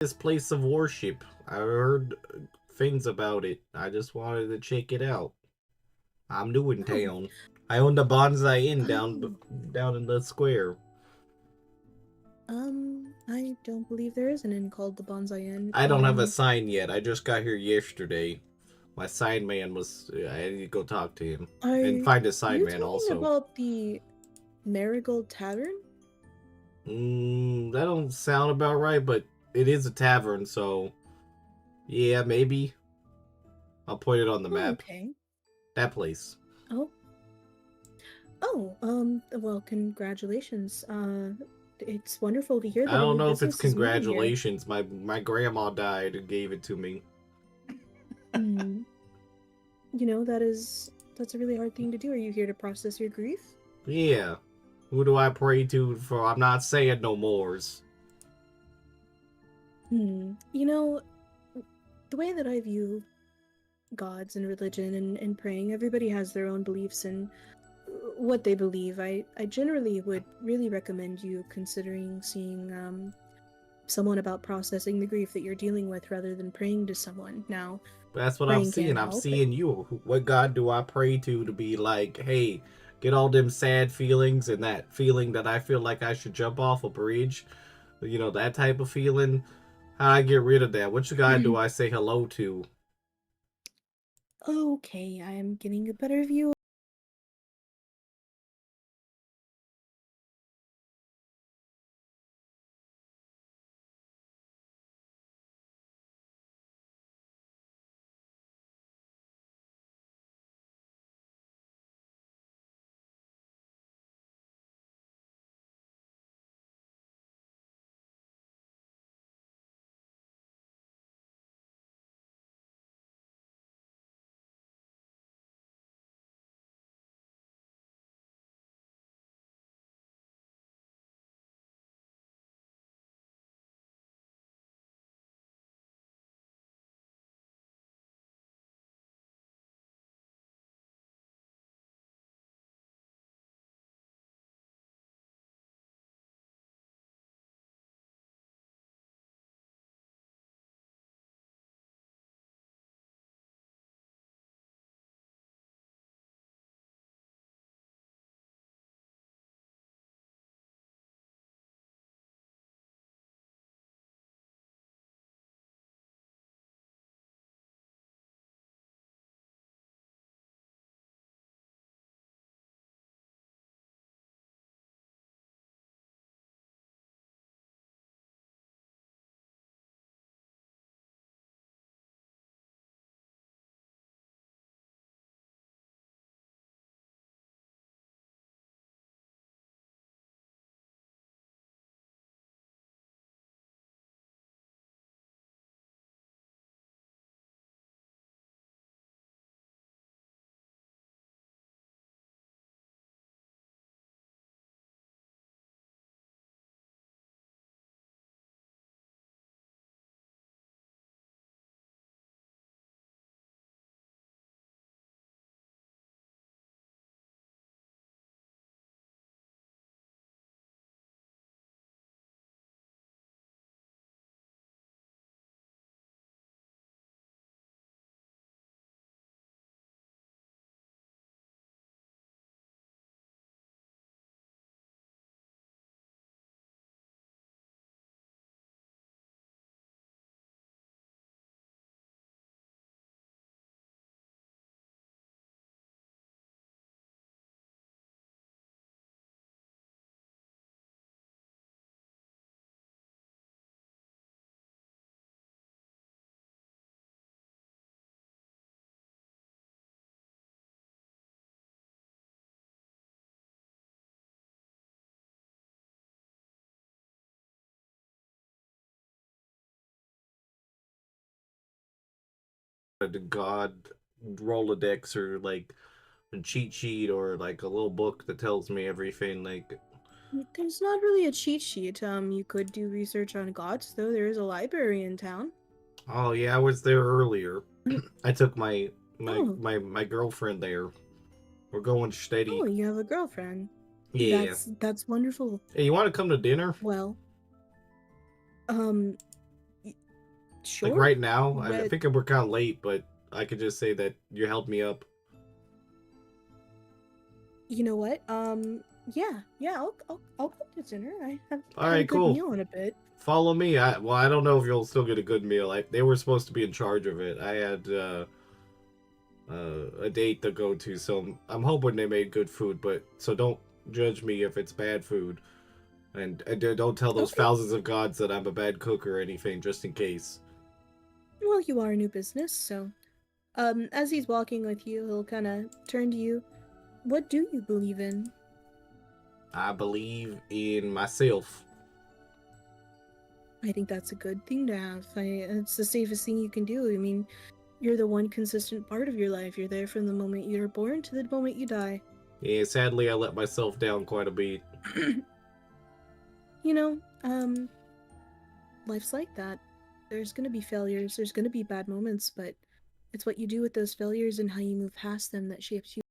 A: this place of worship. I heard things about it. I just wanted to check it out. I'm new in town. I own the Bonsai Inn down in the square.
C: I don't believe there is an inn called the Bonsai Inn.
A: I don't have a sign yet. I just got here yesterday. My sign man was. I need to go talk to him and find a sign man also.
C: About the Marigold Tavern?
A: That don't sound about right, but it is a tavern, so yeah, maybe. I'll point it on the map.
C: Okay.
A: That place.
C: Well, congratulations. It's wonderful to hear that.
A: I don't
C: your
A: know if it's
C: business is moving here.
A: congratulations. My grandma died and gave it to me.
C: You know, that's a really hard thing to do. Are you here to process your grief?
A: Yeah. Who do I pray to for? I'm not saying no mores.
C: You know, the way that I view gods and religion and praying, everybody has their own beliefs and what they believe. I generally would really recommend you considering seeing someone about processing the grief that you're dealing with rather than praying to someone. Now,
A: That's what I'm
C: praying
A: seeing.
C: can't
A: I'm
C: help
A: seeing you. What God do I pray to be like, hey, get all them sad feelings and that feeling that I feel like I should jump off a bridge? You know, that type of feeling. How I get rid of that? Which God do I say hello to?
C: Okay, I am getting a better view.
A: The God Rolodex or like a cheat sheet or like a little book that tells me everything. Like,
C: There's not really a cheat sheet. You could do research on gods, though. There is a library in town.
A: oh yeah, I was there earlier. I took my
C: Oh.
A: my girlfriend there. We're going steady.
C: Oh, you have a girlfriend.
A: Yeah.
C: That's wonderful.
A: Hey, you want to come to dinner?
C: Well, Sure.
A: Like right now, I
C: Red-
A: think we're kind of late, but I could just say that you helped me up.
C: You know what? Yeah, I'll cook the dinner. I haven't
A: All
C: had a
A: right,
C: good
A: cool.
C: meal in a bit.
A: Follow me. I don't know if you'll still get a good meal. They were supposed to be in charge of it. I had a date to go to, so I'm hoping they made good food. But so don't judge me if it's bad food, and don't tell those
C: Okay.
A: thousands of gods that I'm a bad cook or anything, just in case.
C: Well, you are a new business, so as he's walking with you, he'll kind of turn to you. What do you believe in?
A: I believe in myself.
C: I think that's a good thing to have. It's the safest thing you can do. I mean, you're the one consistent part of your life. You're there from the moment you're born to the moment you die.
A: Yeah, sadly, I let myself down quite a bit.
C: You know, life's like that. There's gonna be failures, there's gonna be bad moments, but it's what you do with those failures and how you move past them that shapes you.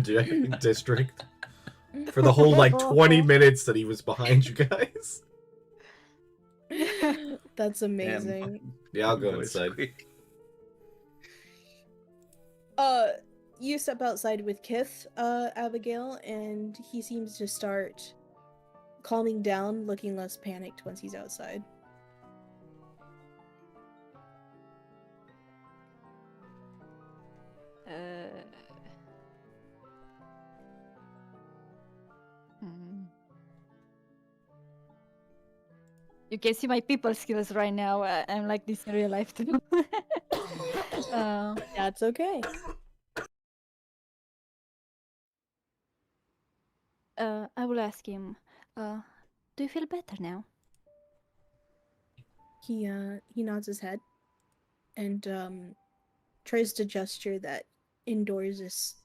A: projecting district for the whole like 20 minutes that he was behind you guys.
C: That's amazing.
A: Yeah, I'll go
B: Voice
A: inside.
B: quick.
C: You step outside with Kith, Abigail, and he seems to start calming down, looking less panicked once he's outside.
D: Hmm. You can see my people skills right now. I'm like this in real life too.
C: That's okay.
D: I will ask him. Do you feel better now?
C: He nods his head and tries to gesture that indoors is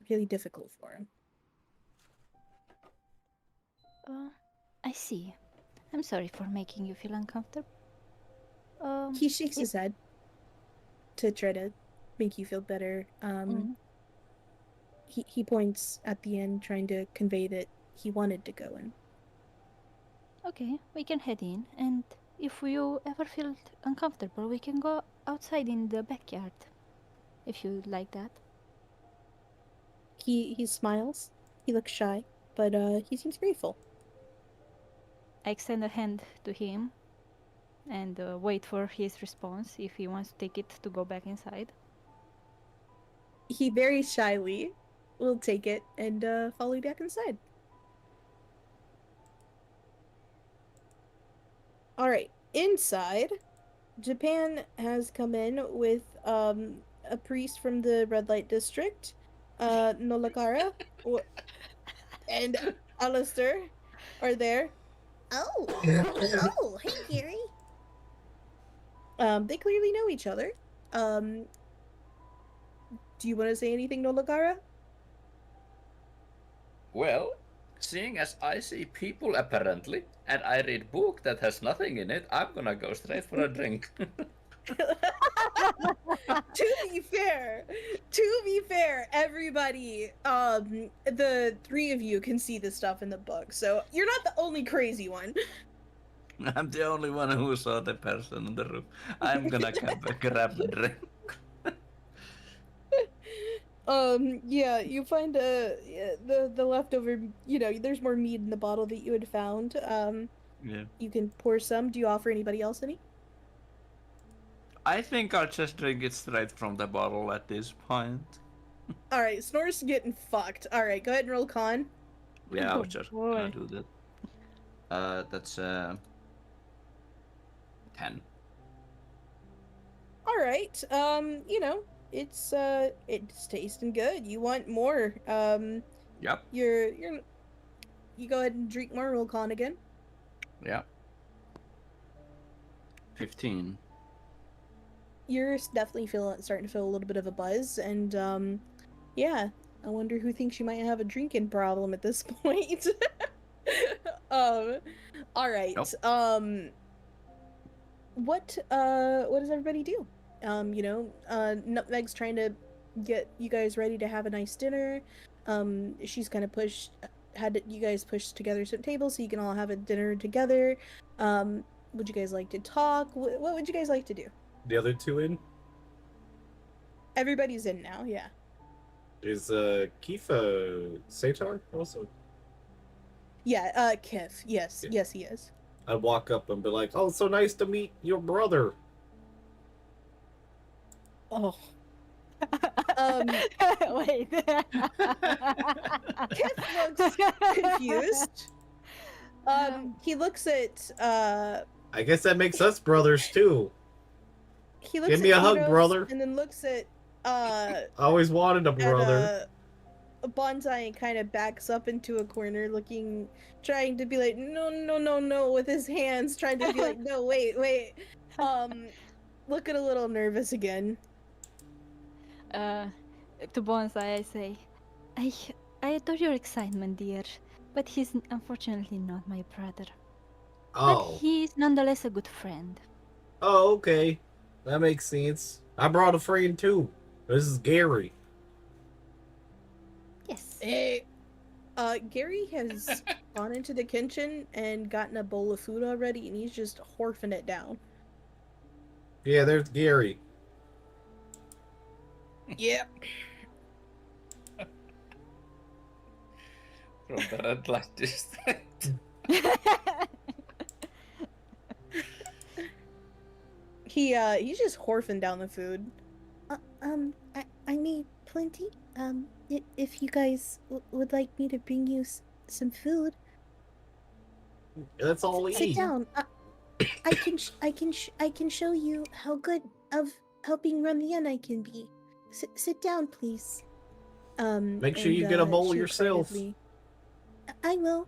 C: really difficult for him.
D: I see. I'm sorry for making you feel uncomfortable.
C: He shakes his head to try to make you feel better.
D: Mhm.
C: He points at the end, trying to convey that he wanted to go in.
D: Okay, we can head in, and if you ever feel uncomfortable, we can go outside in the backyard. If you like that.
C: He smiles. He looks shy, but he seems grateful.
D: I extend a hand to him and wait for his response if he wants to take it to go back inside.
C: He very shyly will take it and follow you back inside. All right, inside, Japan has come in with a priest from the red light district, Nolakara, and Alistair are there.
E: Oh, oh, hey, Gary.
C: They clearly know each other. Do you want to say anything, Nolakara?
B: Well, seeing as I see people apparently, and I read book that has nothing in it, I'm gonna go straight for a drink.
C: To be fair, everybody, the three of you can see the stuff in the book, so you're not the only crazy one.
B: I'm the only one who saw the person on the roof. I'm gonna grab the drink.
C: Yeah, you find the leftover, there's more mead in the bottle that you had found.
B: Yeah.
C: You can pour some. Do you offer anybody else any?
B: I think I'll just drink it straight from the bottle at this point.
C: Alright, Snor's getting fucked. Alright, go ahead and roll con.
B: Yeah, I
D: Oh,
B: was just
D: boy.
B: gonna do that. That's 10.
C: Alright, it's tasting good. You want more.
B: Yep.
C: You go ahead and drink more, roll con again.
B: Yeah. 15.
C: You're definitely starting to feel a little bit of a buzz, and yeah, I wonder who thinks you might have a drinking problem at this point. All right.
B: Nope.
C: What does everybody do? Nutmeg's trying to get you guys ready to have a nice dinner. She's kind of had you guys push together some tables so you can all have a dinner together. Would you guys like to talk? What would you guys like to do?
A: The other two in?
C: Everybody's in now, yeah.
A: Is Kifa Satar also?
C: Yeah, Kif. Yes,
A: Yeah.
C: yes, he is.
A: I'd walk up and be like, "Oh, so nice to meet your brother."
C: Oh.
D: Wait.
C: Kif looks confused. He looks at
A: I guess that makes us brothers too.
C: he looks
A: Give
C: at
A: me a hug,
C: Enos
A: brother.
C: and then looks at
A: I always wanted a brother.
C: Bonsai and kind of backs up into a corner, trying to be like, no, with his hands, trying to be like, no, wait. Looking a little nervous again.
D: To Bonsai, I say, I adore your excitement, dear, but he's unfortunately not my brother. But
A: Oh.
D: he's nonetheless a good friend.
A: Oh, okay. That makes sense. I brought a friend too. This is Gary.
C: Hey, Gary has gone into the kitchen and gotten a bowl of food already, and he's just horfing it down.
A: Yeah, there's Gary.
C: Yep.
B: From the red light district.
C: He's just horfing down the food.
E: I made plenty. If you guys would like me to bring you some food,
A: That's all we
E: sit
A: eat.
E: down. I can show you how good of helping run the inn I can be. Sit down, please.
A: Make sure you get a bowl
C: she
A: yourself.
E: I will.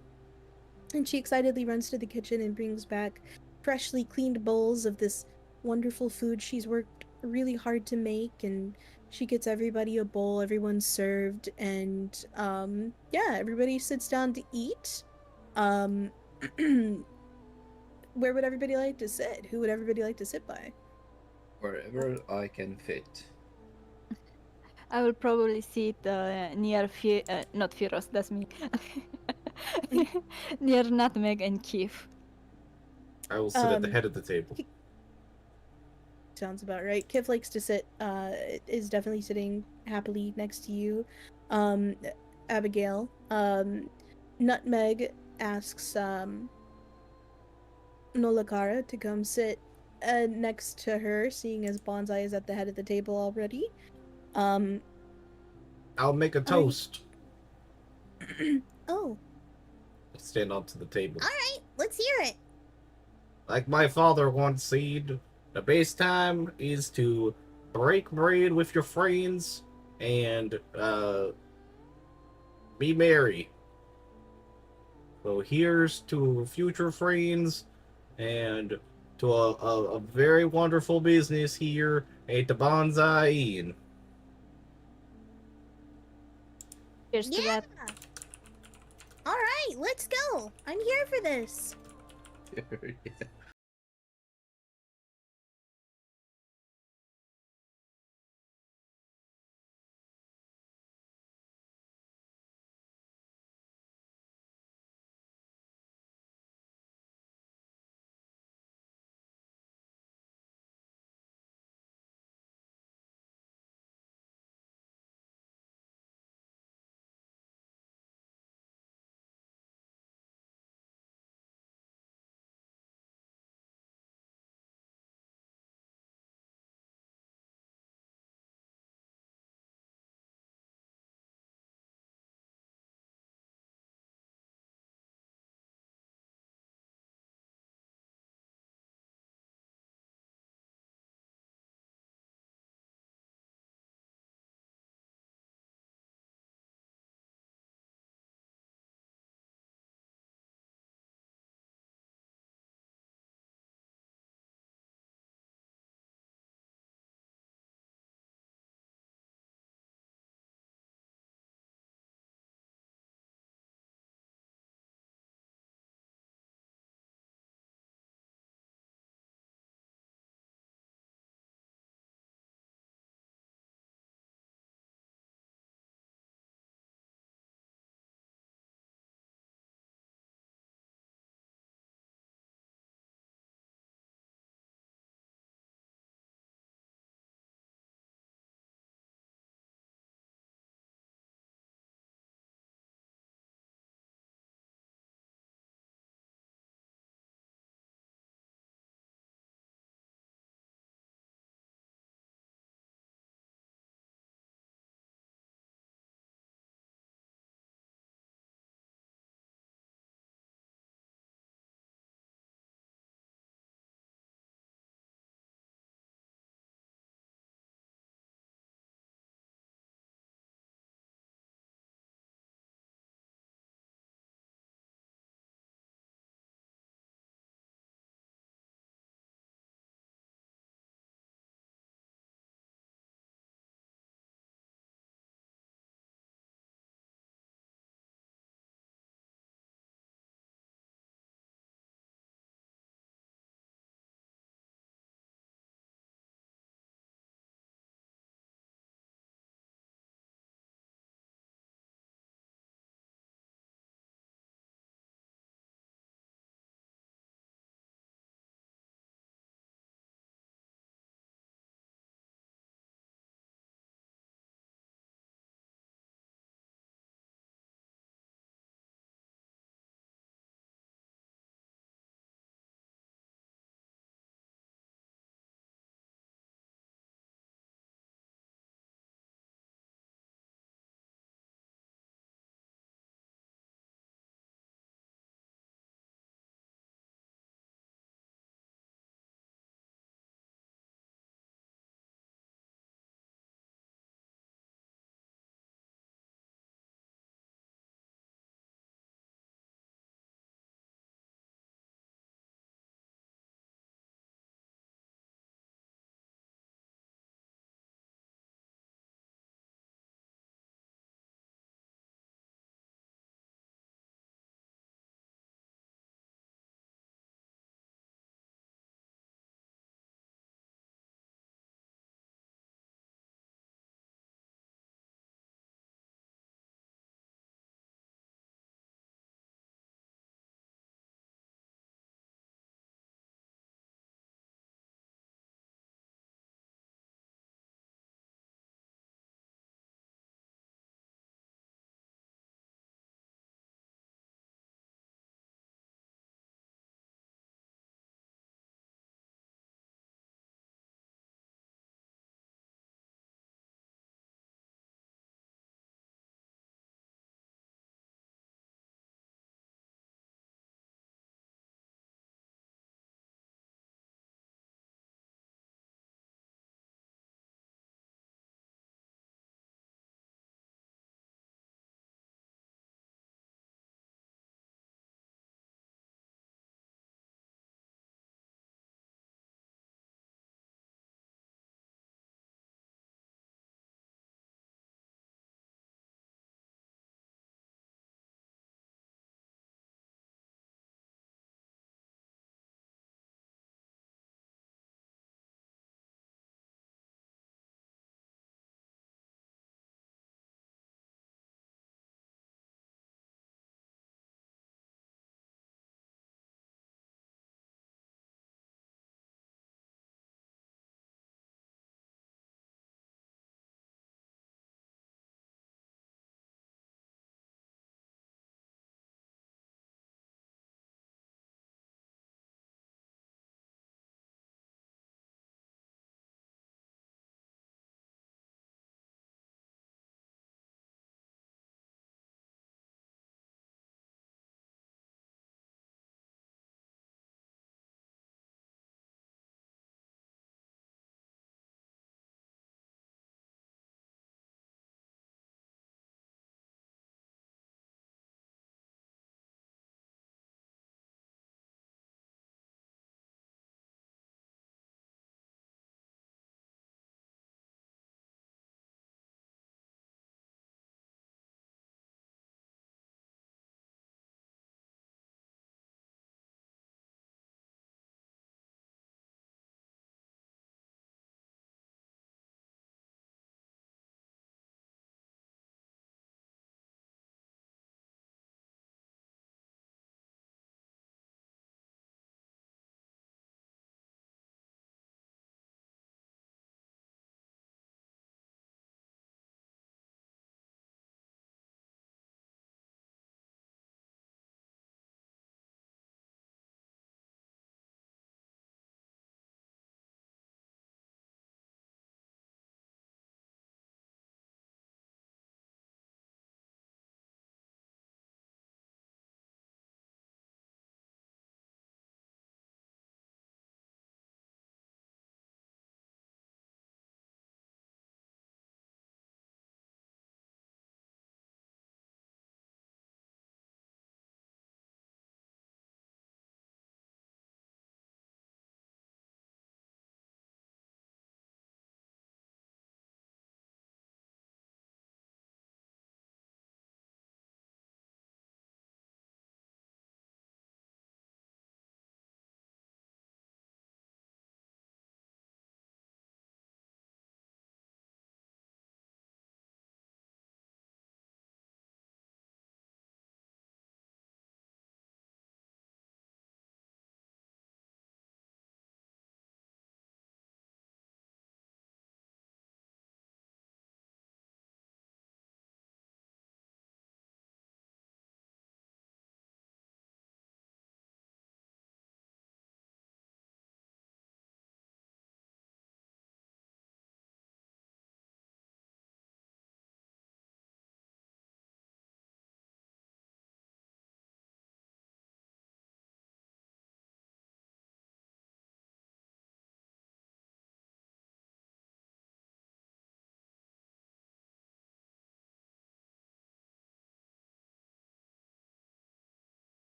C: And she excitedly runs to the kitchen and brings back freshly cleaned bowls of this wonderful food she's worked really hard to make, and she gets everybody a bowl, everyone's served, and yeah, everybody sits down to eat. Where would everybody like to sit? Who would everybody like to sit by?
B: Wherever I can fit.
D: I will probably sit near not Firos, that's me. Near Nutmeg and Keith.
A: I will sit at the
C: Um,
A: head of the table.
C: Sounds about right. Kiv likes to sit, is definitely sitting happily next to you. Abigail. Nutmeg asks, Nolakara to come sit next to her, seeing as Bonsai is at the head of the table already.
A: I'll make a toast.
E: Oh,
A: Stand onto the table.
E: all right. Let's hear it.
A: Like my father once said, the best time is to break bread with your friends and be merry. So here's to future friends and to a very wonderful business here at the Bonsai Inn.
D: Cheers to
E: Yeah.
D: that.
E: All right, let's go. I'm here for this.
B: Yeah.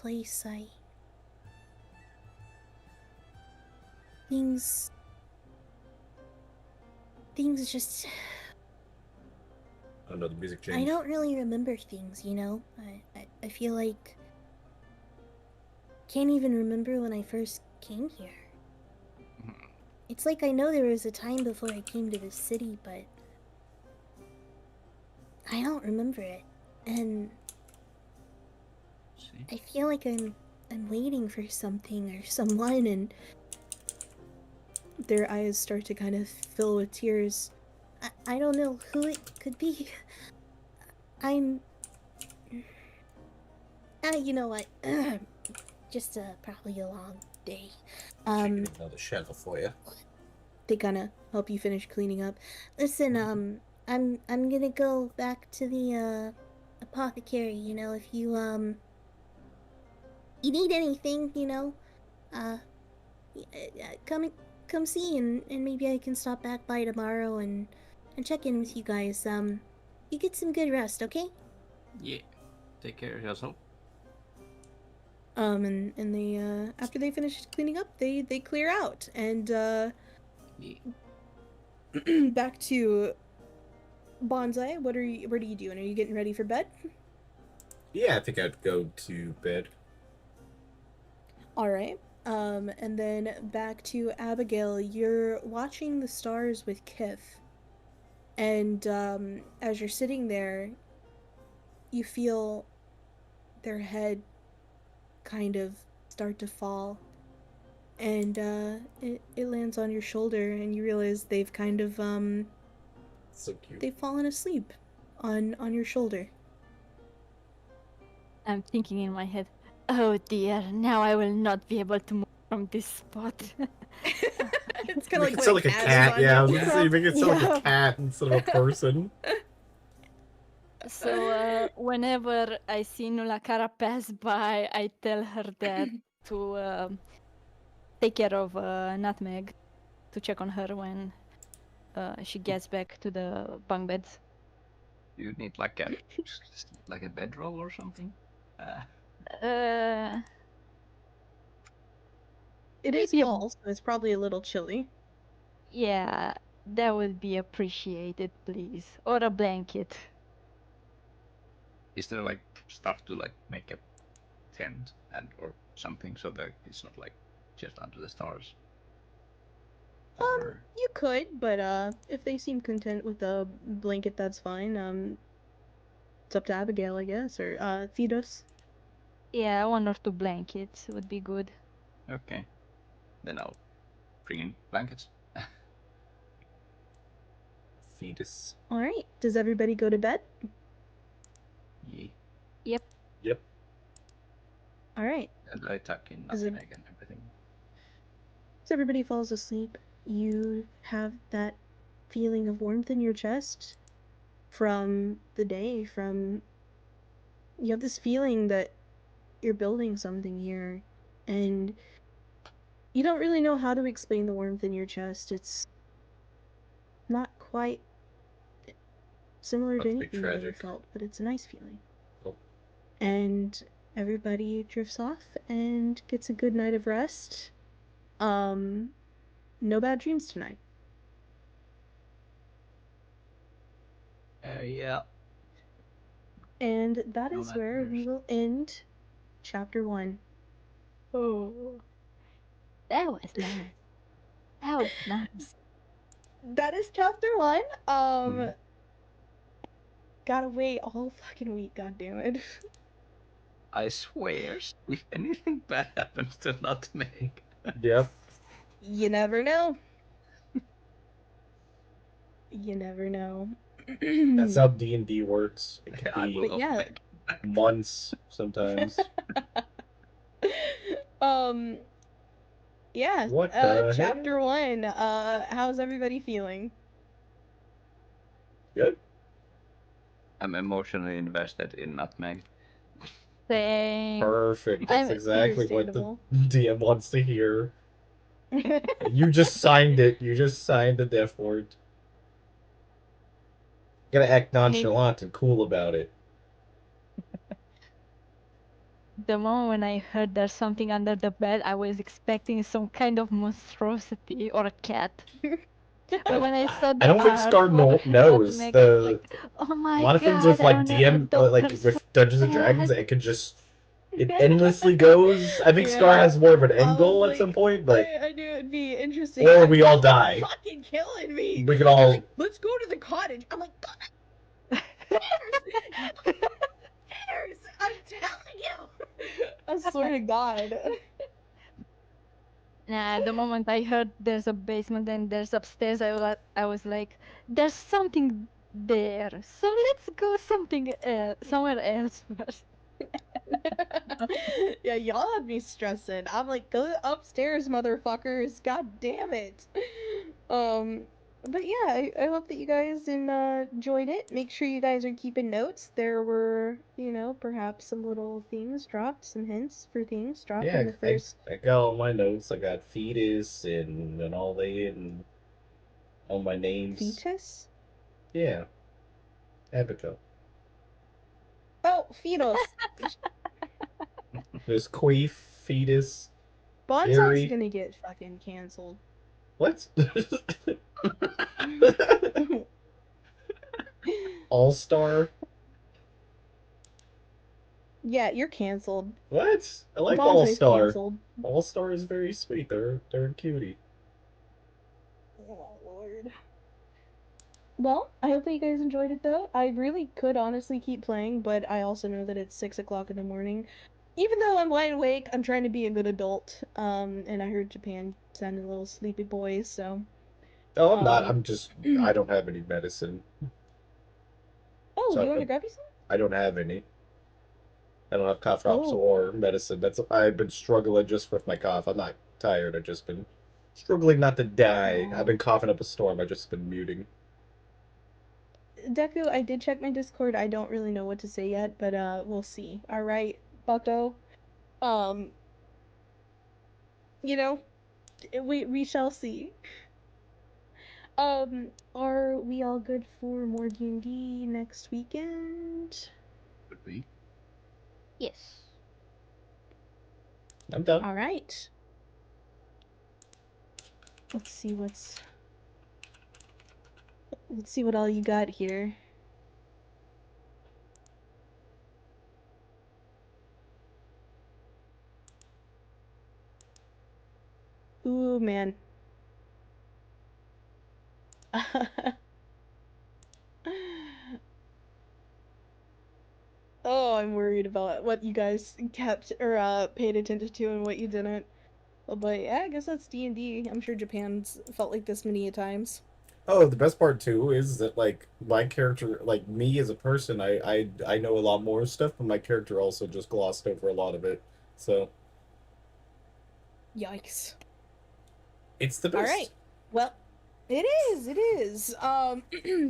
E: place. Things just.
A: Oh no, the music
E: I
A: changed.
E: don't really remember things, you know? I feel like. Can't even remember when I first came here. It's like I know there was a time before I came to this city, but. I don't remember it. And
B: See?
E: I feel like I'm waiting for something or someone, and their eyes start to kind of fill with tears. I don't know who it could be. I'm. You know what? Just probably a long day.
A: Checking another shelf for you.
E: They gonna help you finish cleaning up. Listen, I'm gonna go back to the apothecary. You know, if you you need anything, you know, come see, and maybe I can stop back by tomorrow and check in with you guys. You get some good rest, okay?
B: Yeah. Take care of yourself.
C: And they after they finish cleaning up, they clear out, and
B: Yeah.
C: back to Bonsai. What are you doing? Are you getting ready for bed?
A: Yeah, I think I'd go to bed.
C: All right. And then back to Abigail. You're watching the stars with Kif, and as you're sitting there, you feel their head kind of start to fall, and it lands on your shoulder, and you realize they've kind of
A: So cute.
C: they've fallen asleep on your shoulder.
D: I'm thinking in my head, oh dear, now I will not be able to move from this spot.
C: It's
A: You
C: kind of
A: make
C: like
A: it sound like a cat. Yeah, I was gonna say you make it sound like
D: Yeah.
A: a cat instead of a person.
D: So whenever I see Nulakara pass by, I tell her that to take care of Nutmeg, to check on her when she gets back to the bunk beds.
B: You need like a bedroll or something.
D: Uh,
C: It is
D: Maybe a-
C: fall, so it's probably a little chilly.
D: yeah, that would be appreciated, please, or a blanket.
B: Is there like stuff to like make a tent and or something so that it's not like just under the stars? Or
C: You could, but if they seem content with a blanket, that's fine. It's up to Abigail, I guess, or Thedos.
D: Yeah, one or two blankets would be good.
B: okay, then I'll bring in blankets.
A: Fetus.
C: All right. Does everybody go to bed?
B: Yeah,
D: Yep.
A: Yep.
C: All right.
B: and I tuck in
C: Is it-
B: nutmeg and everything.
C: As everybody falls asleep, you have that feeling of warmth in your chest from the day. You have this feeling that you're building something here, and you don't really know how to explain the warmth in your chest. It's not quite similar to
A: Must be
C: anything you've ever
A: tragic.
C: felt, but it's a nice feeling.
A: Oh.
C: And everybody drifts off and gets a good night of rest. No bad dreams tonight.
B: Yeah.
C: And that
B: No
C: is where we
B: nightmares.
C: will end chapter 1.
D: Oh, that was nice. That was nice.
C: That is chapter 1.
B: Mhm.
C: Gotta wait a whole fucking week, goddammit.
B: I swear, if anything bad happens to Nutmeg,
A: Yep.
C: You never know. You never know.
A: That's how D&D works. It can
B: I
A: be
B: will
C: But yeah.
B: make back.
A: months sometimes.
C: um yeah,
A: What the
C: chapter
A: hell?
C: 1. How's everybody feeling?
A: Good.
B: I'm emotionally invested in Nutmeg.
D: Same.
A: Perfect. That's
D: I'm
A: exactly what the
C: understandable.
A: DM wants to hear. You just signed it. You just signed the death ward. You gotta act nonchalant and cool about it.
D: the moment when I heard there's something under the bed, I was expecting some kind of monstrosity or a cat. But when I saw the
A: I don't think
D: art,
A: Scar knows
D: automatic,
A: the
D: oh
A: a
D: my
A: lot of things with
D: god,
A: like
D: I never
A: DM
D: thought
A: like
D: there's
A: with Dungeons and Dragons,
D: that.
A: it could just it endlessly goes. I think Scar
C: Yeah.
A: has more of an end
C: I
A: goal
C: was
A: at some
C: like,
A: point, but
C: I knew it'd be interesting.
A: or
C: I'm
A: we
C: like,
A: all die.
C: Fucking killing me.
A: We could
C: They're
A: all.
C: like, let's go to the cottage. I'm like, stairs. I'm telling you. I swear to God.
D: Nah, the moment I heard there's a basement and there's upstairs, I was like, there's something there. So let's go somewhere else first.
C: Yeah, y'all had me stressing. I'm like, go upstairs, motherfuckers. God damn it. Um, but yeah, I hope that you guys enjoyed it. Make sure you guys are keeping notes. There were, perhaps some little things dropped, some hints for things dropped
A: Yeah,
C: in the first
A: I got all my notes. I got fetus and all they and all my names.
C: fetus.
A: Yeah, Abaco.
C: Oh, fetus.
A: There's queef, fetus,
C: Bonsai's
A: Eerie.
C: gonna get fucking canceled.
A: What? All Star.
C: Yeah, you're canceled.
A: What? I like All
C: Bonsai's
A: Star.
C: canceled.
A: All Star is very sweet. They're a cutie.
C: Oh Lord. Well, I hope that you guys enjoyed it though. I really could honestly keep playing, but I also know that it's 6 o'clock in the morning. Even though I'm wide awake, I'm trying to be a good adult. And I heard Japan sounded a little sleepy boy, so
A: No, I'm not.
C: um
A: I don't have any medicine.
C: Oh, you want
A: So
C: to grab you some?
A: I don't have any. I don't have cough drops
C: Oh.
A: or medicine. I've been struggling just with my cough. I'm not tired. I've just been struggling not to die. I've been coughing up a storm. I've just been muting.
C: Deku, I did check my Discord. I don't really know what to say yet, but we'll see. All right, Bucko. Um, you know, we shall see. Are we all good for more D&D next weekend?
B: Could be.
D: Yes.
A: I'm done.
C: All right. Let's see what all you got here. Ooh, man. Oh, I'm worried about what you guys kept or paid attention to and what you didn't. But yeah, I guess that's D&D. I'm sure Japan's felt like this many a times.
A: Oh, the best part too is that like my character, like me as a person, I know a lot more stuff, but my character also just glossed over a lot of it. So
C: Yikes.
A: it's the
C: All
A: best.
C: right. Well, it is.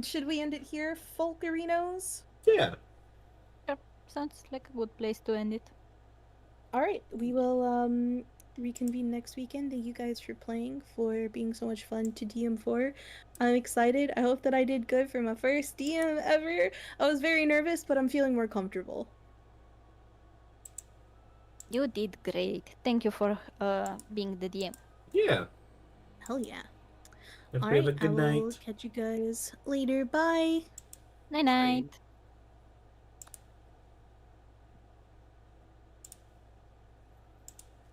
C: Should we end it here, Folkarinos?
A: Yeah.
D: Yep. Sounds like a good place to end it.
C: All right, we will reconvene next weekend. Thank you guys for playing, for being so much fun to DM for. I'm excited. I hope that I did good for my first DM ever. I was very nervous, but I'm feeling more comfortable.
D: You did great. Thank you for being the DM.
A: Yeah.
C: Hell yeah.
A: Hope
C: All
A: you have
C: right,
A: a good
C: I will
A: night.
C: catch you guys later. Bye.
D: Night night.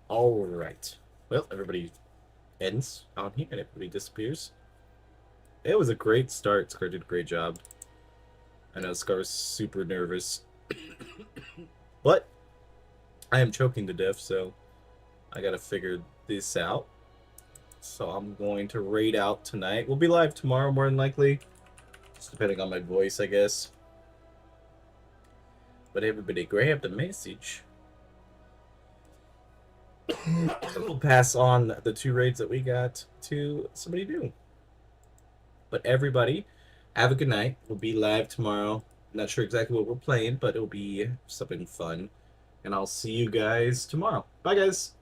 A: All right. Well, everybody ends on here and everybody disappears. It was a great start. Scar did a great job. I know Scar's super nervous. But I am choking to death, so I gotta figure this out. So I'm going to raid out tonight. We'll be live tomorrow, more than likely. Just depending on my voice, I guess. But everybody grab the message. We'll pass on the 2 raids that we got to somebody new. But everybody, have a good night. We'll be live tomorrow. Not sure exactly what we're playing, but it'll be something fun. And I'll see you guys tomorrow. Bye, guys.